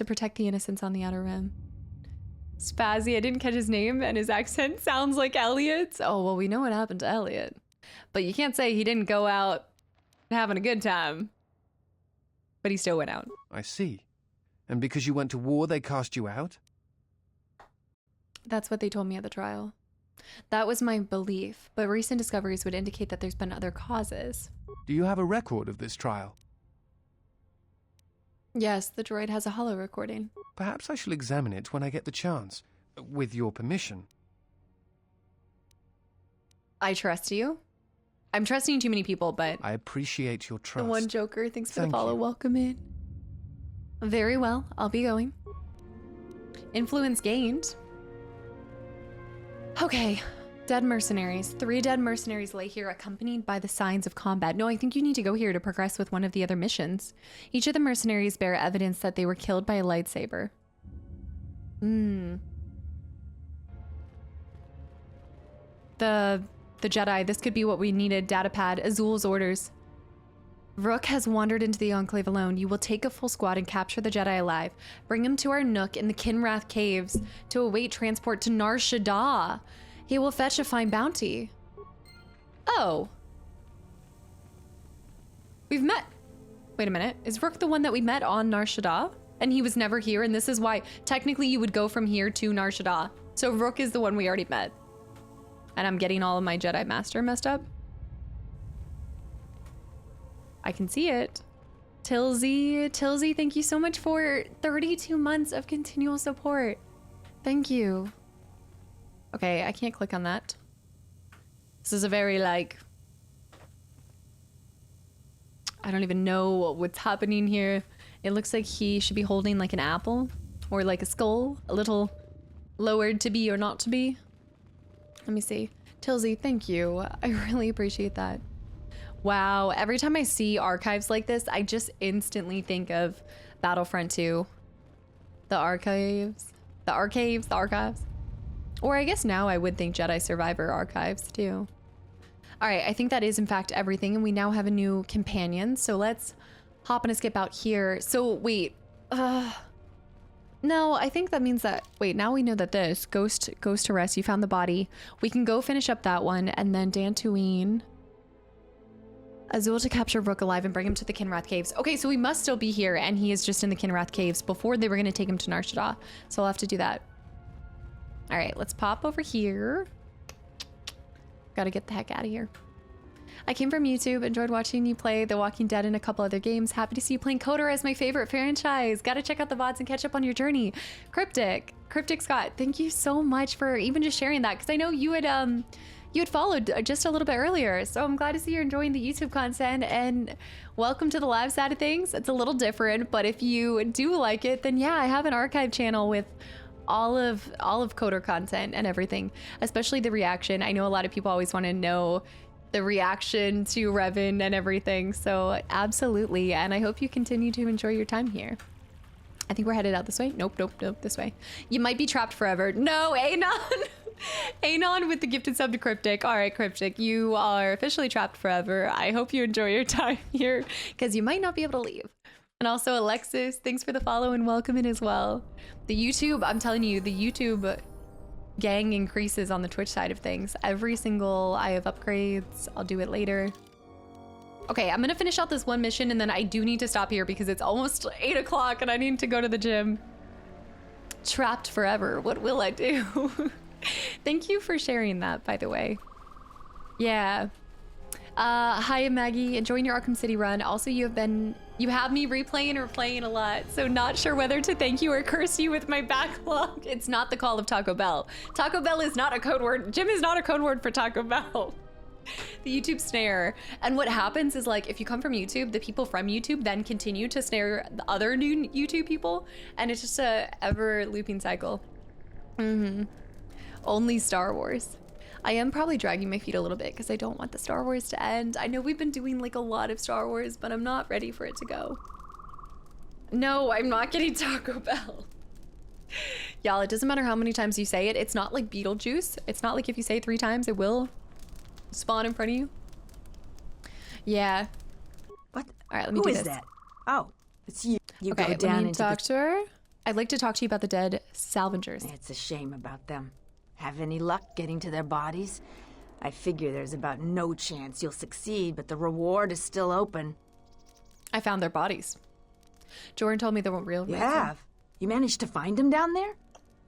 protect the innocents on the Outer Rim. Spazzy, I didn't catch his name, and his accent sounds like Elliot's. Oh, well, we know what happened to Elliot. But you can't say he didn't go out having a good time. But he still went out. I see. And because you went to war, they cast you out? That's what they told me at the trial. That was my belief, but recent discoveries would indicate that there's been other causes. Do you have a record of this trial? Yes, the droid has a holo recording. Perhaps I shall examine it when I get the chance. With your permission. I trust you. I'm trusting too many people, but... I appreciate your trust. The one Joker, thanks for the follow. Welcome in. Very well, I'll be going. Influence gained. Okay, dead mercenaries. 3 dead mercenaries lay here accompanied by the signs of combat. No, I think you need to go here to progress with one of the other missions. Each of the mercenaries bear evidence that they were killed by a lightsaber. The Jedi, this could be what we needed. Datapad, Azul's orders. Rook has wandered into the Enclave alone. You will take a full squad and capture the Jedi alive. Bring him to our nook in the Kinrath Caves to await transport to Nar Shaddaa. He will fetch a fine bounty. Oh. We've met. Wait a minute. Is Rook the one that we met on Nar Shaddaa? And he was never here, and this is why technically you would go from here to Nar Shaddaa. So Rook is the one we already met. And I'm getting all of my Jedi Master messed up. I can see it. Tilsy, thank you so much for 32 months of continual support. Thank you. Okay, I can't click on that. This is a very, like... I don't even know what's happening here. It looks like he should be holding like an apple or like a skull, a little lowered to be or not to be. Let me see. Tilsy, thank you. I really appreciate that. Wow, every time I see archives like this, I just instantly think of Battlefront 2. The archives. Or I guess now I would think Jedi Survivor archives too. All right, I think that is in fact everything, and we now have a new companion. So let's hop and skip out here. So wait, no, I think that means that, wait, now we know that this ghost goes to rest. You found the body. We can go finish up that one, and then Dantooine. Azul to capture Rook alive and bring him to the Kinrath Caves. Okay, so we must still be here, and he is just in the Kinrath Caves before they were going to take him to Nar Shaddaa. So I'll have to do that. All right, let's pop over here. Gotta get the heck out of here. I came from YouTube, enjoyed watching you play The Walking Dead and a couple other games. Happy to see you playing KOTOR as my favorite franchise. Gotta check out the VODs and catch up on your journey. Cryptic Scott, thank you so much for even just sharing that, because I know you had followed just a little bit earlier. So I'm glad to see you're enjoying the YouTube content, and welcome to the live side of things. It's a little different, but if you do like it, then yeah, I have an archive channel with all of KOTOR content and everything, especially the reaction. I know a lot of people always want to know the reaction to Revan and everything, so absolutely, and I hope you continue to enjoy your time here. I think we're headed out this way. Nope, this way. You might be trapped forever. No, Anon. Anon with the gifted sub to Cryptic. All right, Cryptic, you are officially trapped forever. I hope you enjoy your time here because you might not be able to leave. And also Alexis, thanks for the follow and welcome in as well. The YouTube, I'm telling you, the YouTube gang increases on the Twitch side of things. Every single, I have upgrades. I'll do it later. Okay, I'm gonna finish out this one mission and then I do need to stop here because it's almost 8 o'clock and I need to go to the gym. Trapped forever, what will I do? Thank you for sharing that, by the way. Yeah. Hi, Maggie, enjoying your Arkham City run. Also, you have me replaying or playing a lot, so not sure whether to thank you or curse you with my backlog. It's not the call of Taco Bell. Taco Bell is not a code word. Jim is not a code word for Taco Bell. The YouTube snare. And what happens is, like, if you come from YouTube, the people from YouTube then continue to snare the other new YouTube people, and it's just a ever looping cycle. Only Star Wars. I am probably dragging my feet a little bit because I don't want the Star Wars to end. I know we've been doing like a lot of Star Wars, but I'm not ready for it to go. No, I'm not getting Taco Bell. Y'all, it doesn't matter how many times you say it. It's not like Beetlejuice. It's not like if you say it 3 times, it will spawn in front of you. Yeah. What? All right, let me do this. Who is that? Oh, it's you. You okay, go down let me into talk to her. I'd like to talk to you about the dead salvagers. It's a shame about them. Have any luck getting to their bodies? I figure there's about no chance you'll succeed, but the reward is still open. I found their bodies. Jordan told me they weren't real. You have? You managed to find them down there?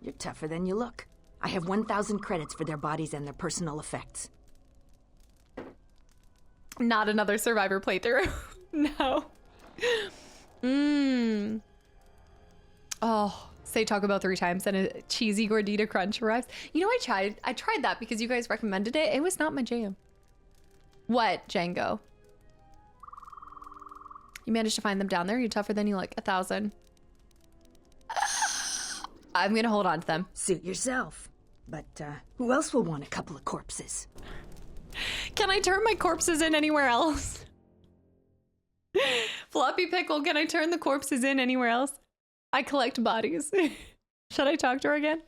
You're tougher than you look. I have 1,000 credits for their bodies and their personal effects. Not another Survivor playthrough. No. Oh. Say Taco Bell 3 times and a cheesy gordita crunch arrives. You know, I tried that because you guys recommended it. It was not my jam. What, Django? You managed to find them down there? You're tougher than you look. 1,000. I'm gonna hold on to them. Suit yourself. But who else will want a couple of corpses? Can I turn my corpses in anywhere else? Floppy Pickle, can I turn the corpses in anywhere else? I collect bodies. Should I talk to her again?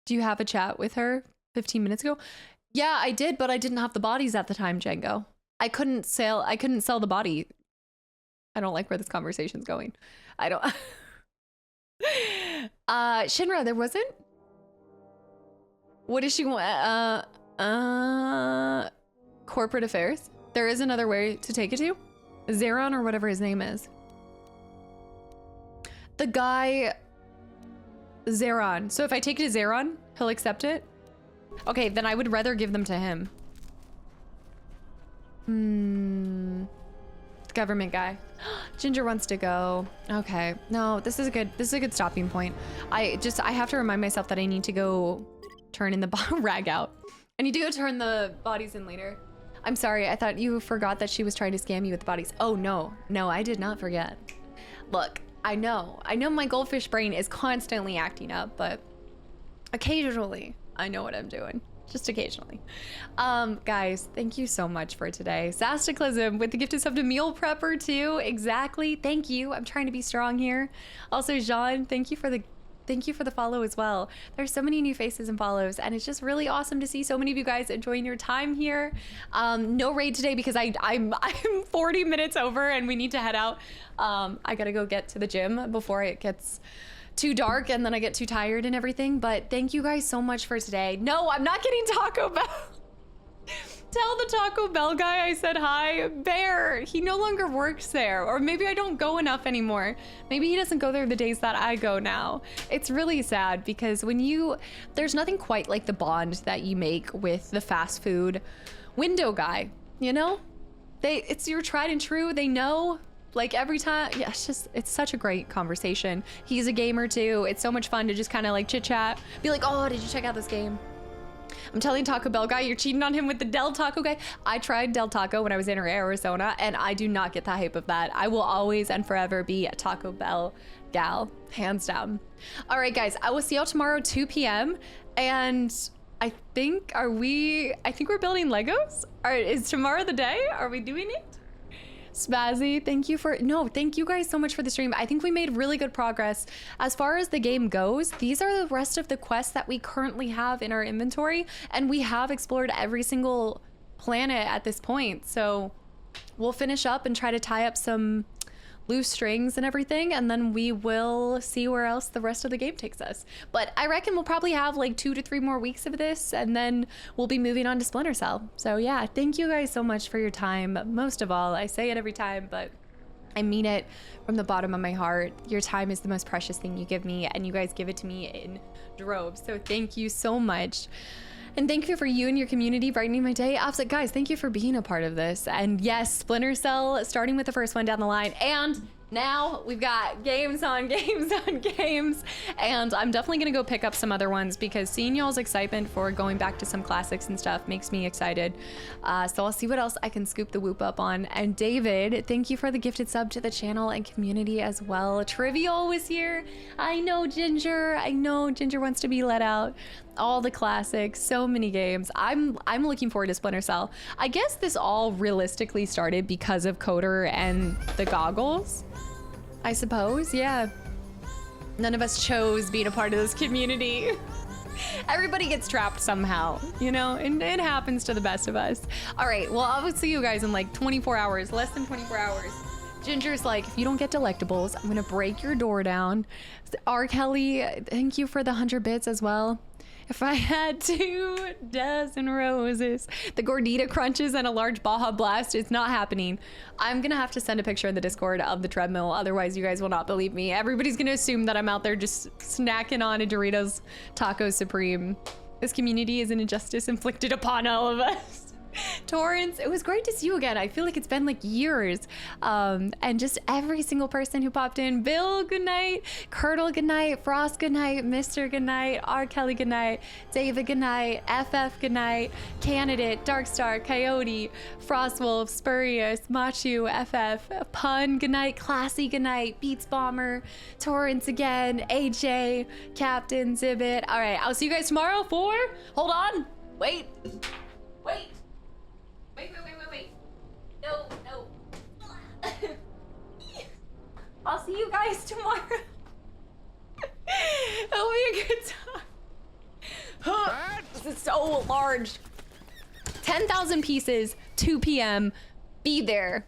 Do you have a chat with her 15 minutes ago? Yeah, I did, but I didn't have the bodies at the time, Django. I couldn't sell the body. I don't like where this conversation's going. I don't. Shinra, there wasn't? What does she want? Corporate affairs? There is another way to take it to? Zeron or whatever his name is. The guy, Zeron. So if I take it to Zeron, he'll accept it? Okay, then I would rather give them to him. The government guy. Ginger wants to go. Okay, no, this is a good stopping point. I have to remind myself that I need to go turn in the rag out. I need to go turn the bodies in later. I'm sorry, I thought you forgot that she was trying to scam you with the bodies. Oh no, I did not forget. Look, I know my goldfish brain is constantly acting up, but occasionally I know what I'm doing. Just occasionally. Guys, thank you so much for today. Kastaclysm with the gifted sub to Meal Prepper too. Exactly. Thank you. I'm trying to be strong here. Also, Jean, thank you for the follow as well. There's so many new faces and follows, and it's just really awesome to see so many of you guys enjoying your time here. No raid today because I'm 40 minutes over and we need to head out. I gotta go get to the gym before it gets too dark and then I get too tired and everything. But thank you guys so much for today. No, I'm not getting Taco Bell. Tell the Taco Bell guy I said hi. Bear, he no longer works there. Or maybe I don't go enough anymore. Maybe he doesn't go there the days that I go now. It's really sad because there's nothing quite like the bond that you make with the fast food window guy, you know? It's your tried and true, they know. Like every time, yeah, it's such a great conversation. He's a gamer too. It's so much fun to just kind of like chit chat. Be like, oh, did you check out this game? I'm telling Taco Bell guy, you're cheating on him with the Del Taco guy. I tried Del Taco when I was in Arizona and I do not get the hype of that. I will always and forever be a Taco Bell gal, hands down. All right, guys, I will see y'all tomorrow, 2 p.m. And I think we're building Legos? Is tomorrow the day? Are we doing it? Spazzy, thank you guys so much for the stream. I think we made really good progress. As far as the game goes, these are the rest of the quests that we currently have in our inventory, and we have explored every single planet at this point. So we'll finish up and try to tie up some loose strings and everything, and then we will see where else the rest of the game takes us. But I reckon we'll probably have like 2 to 3 more weeks of this, and then we'll be moving on to Splinter Cell. So yeah, thank you guys so much for your time. Most of all, I say it every time, but I mean it from the bottom of my heart. Your time is the most precious thing you give me, and you guys give it to me in droves. So thank you so much. And thank you for you and your community brightening my day. Absolutely, guys, thank you for being a part of this. And yes, Splinter Cell, starting with the first one down the line. And now we've got games on games on games. And I'm definitely gonna go pick up some other ones because seeing y'all's excitement for going back to some classics and stuff makes me excited. So I'll see what else I can scoop the whoop up on. And David, thank you for the gifted sub to the channel and community as well. Trivial was here. I know Ginger wants to be let out. All the classics, so many games. I'm looking forward to Splinter Cell. I guess this all realistically started because of KOTOR and the goggles, I suppose. Yeah, none of us chose being a part of this community. Everybody gets trapped somehow, you know, and it happens to the best of us. All right, well, I'll see you guys in like 24 hours, less than 24 hours. Ginger's like, if you don't get delectables, I'm gonna break your door down. R. Kelly, thank you for the 100 bits as well. If I had 2 dozen roses, the gordita crunches and a large Baja Blast, it's not happening. I'm gonna have to send a picture in the Discord of the treadmill, otherwise you guys will not believe me. Everybody's gonna assume that I'm out there just snacking on a Doritos Taco Supreme. This community is an injustice inflicted upon all of us. Torrance, it was great to see you again. I feel like it's been like years. And just every single person who popped in. Bill, good night. Curdle, good night. Frost, good night. Mr., good night. R. Kelly, good night. David, good night. FF, good night. Candidate, Darkstar, Coyote, Frostwolf, Spurious, Machu, FF, Pun, good night. Classy, good night. Beats Bomber, Torrance again. AJ, Captain, Zibbit. All right, I'll see you guys tomorrow for, hold on. Wait. No. I'll see you guys tomorrow. It'll be a good time. This is so large. 10,000 pieces, 2 p.m. Be there.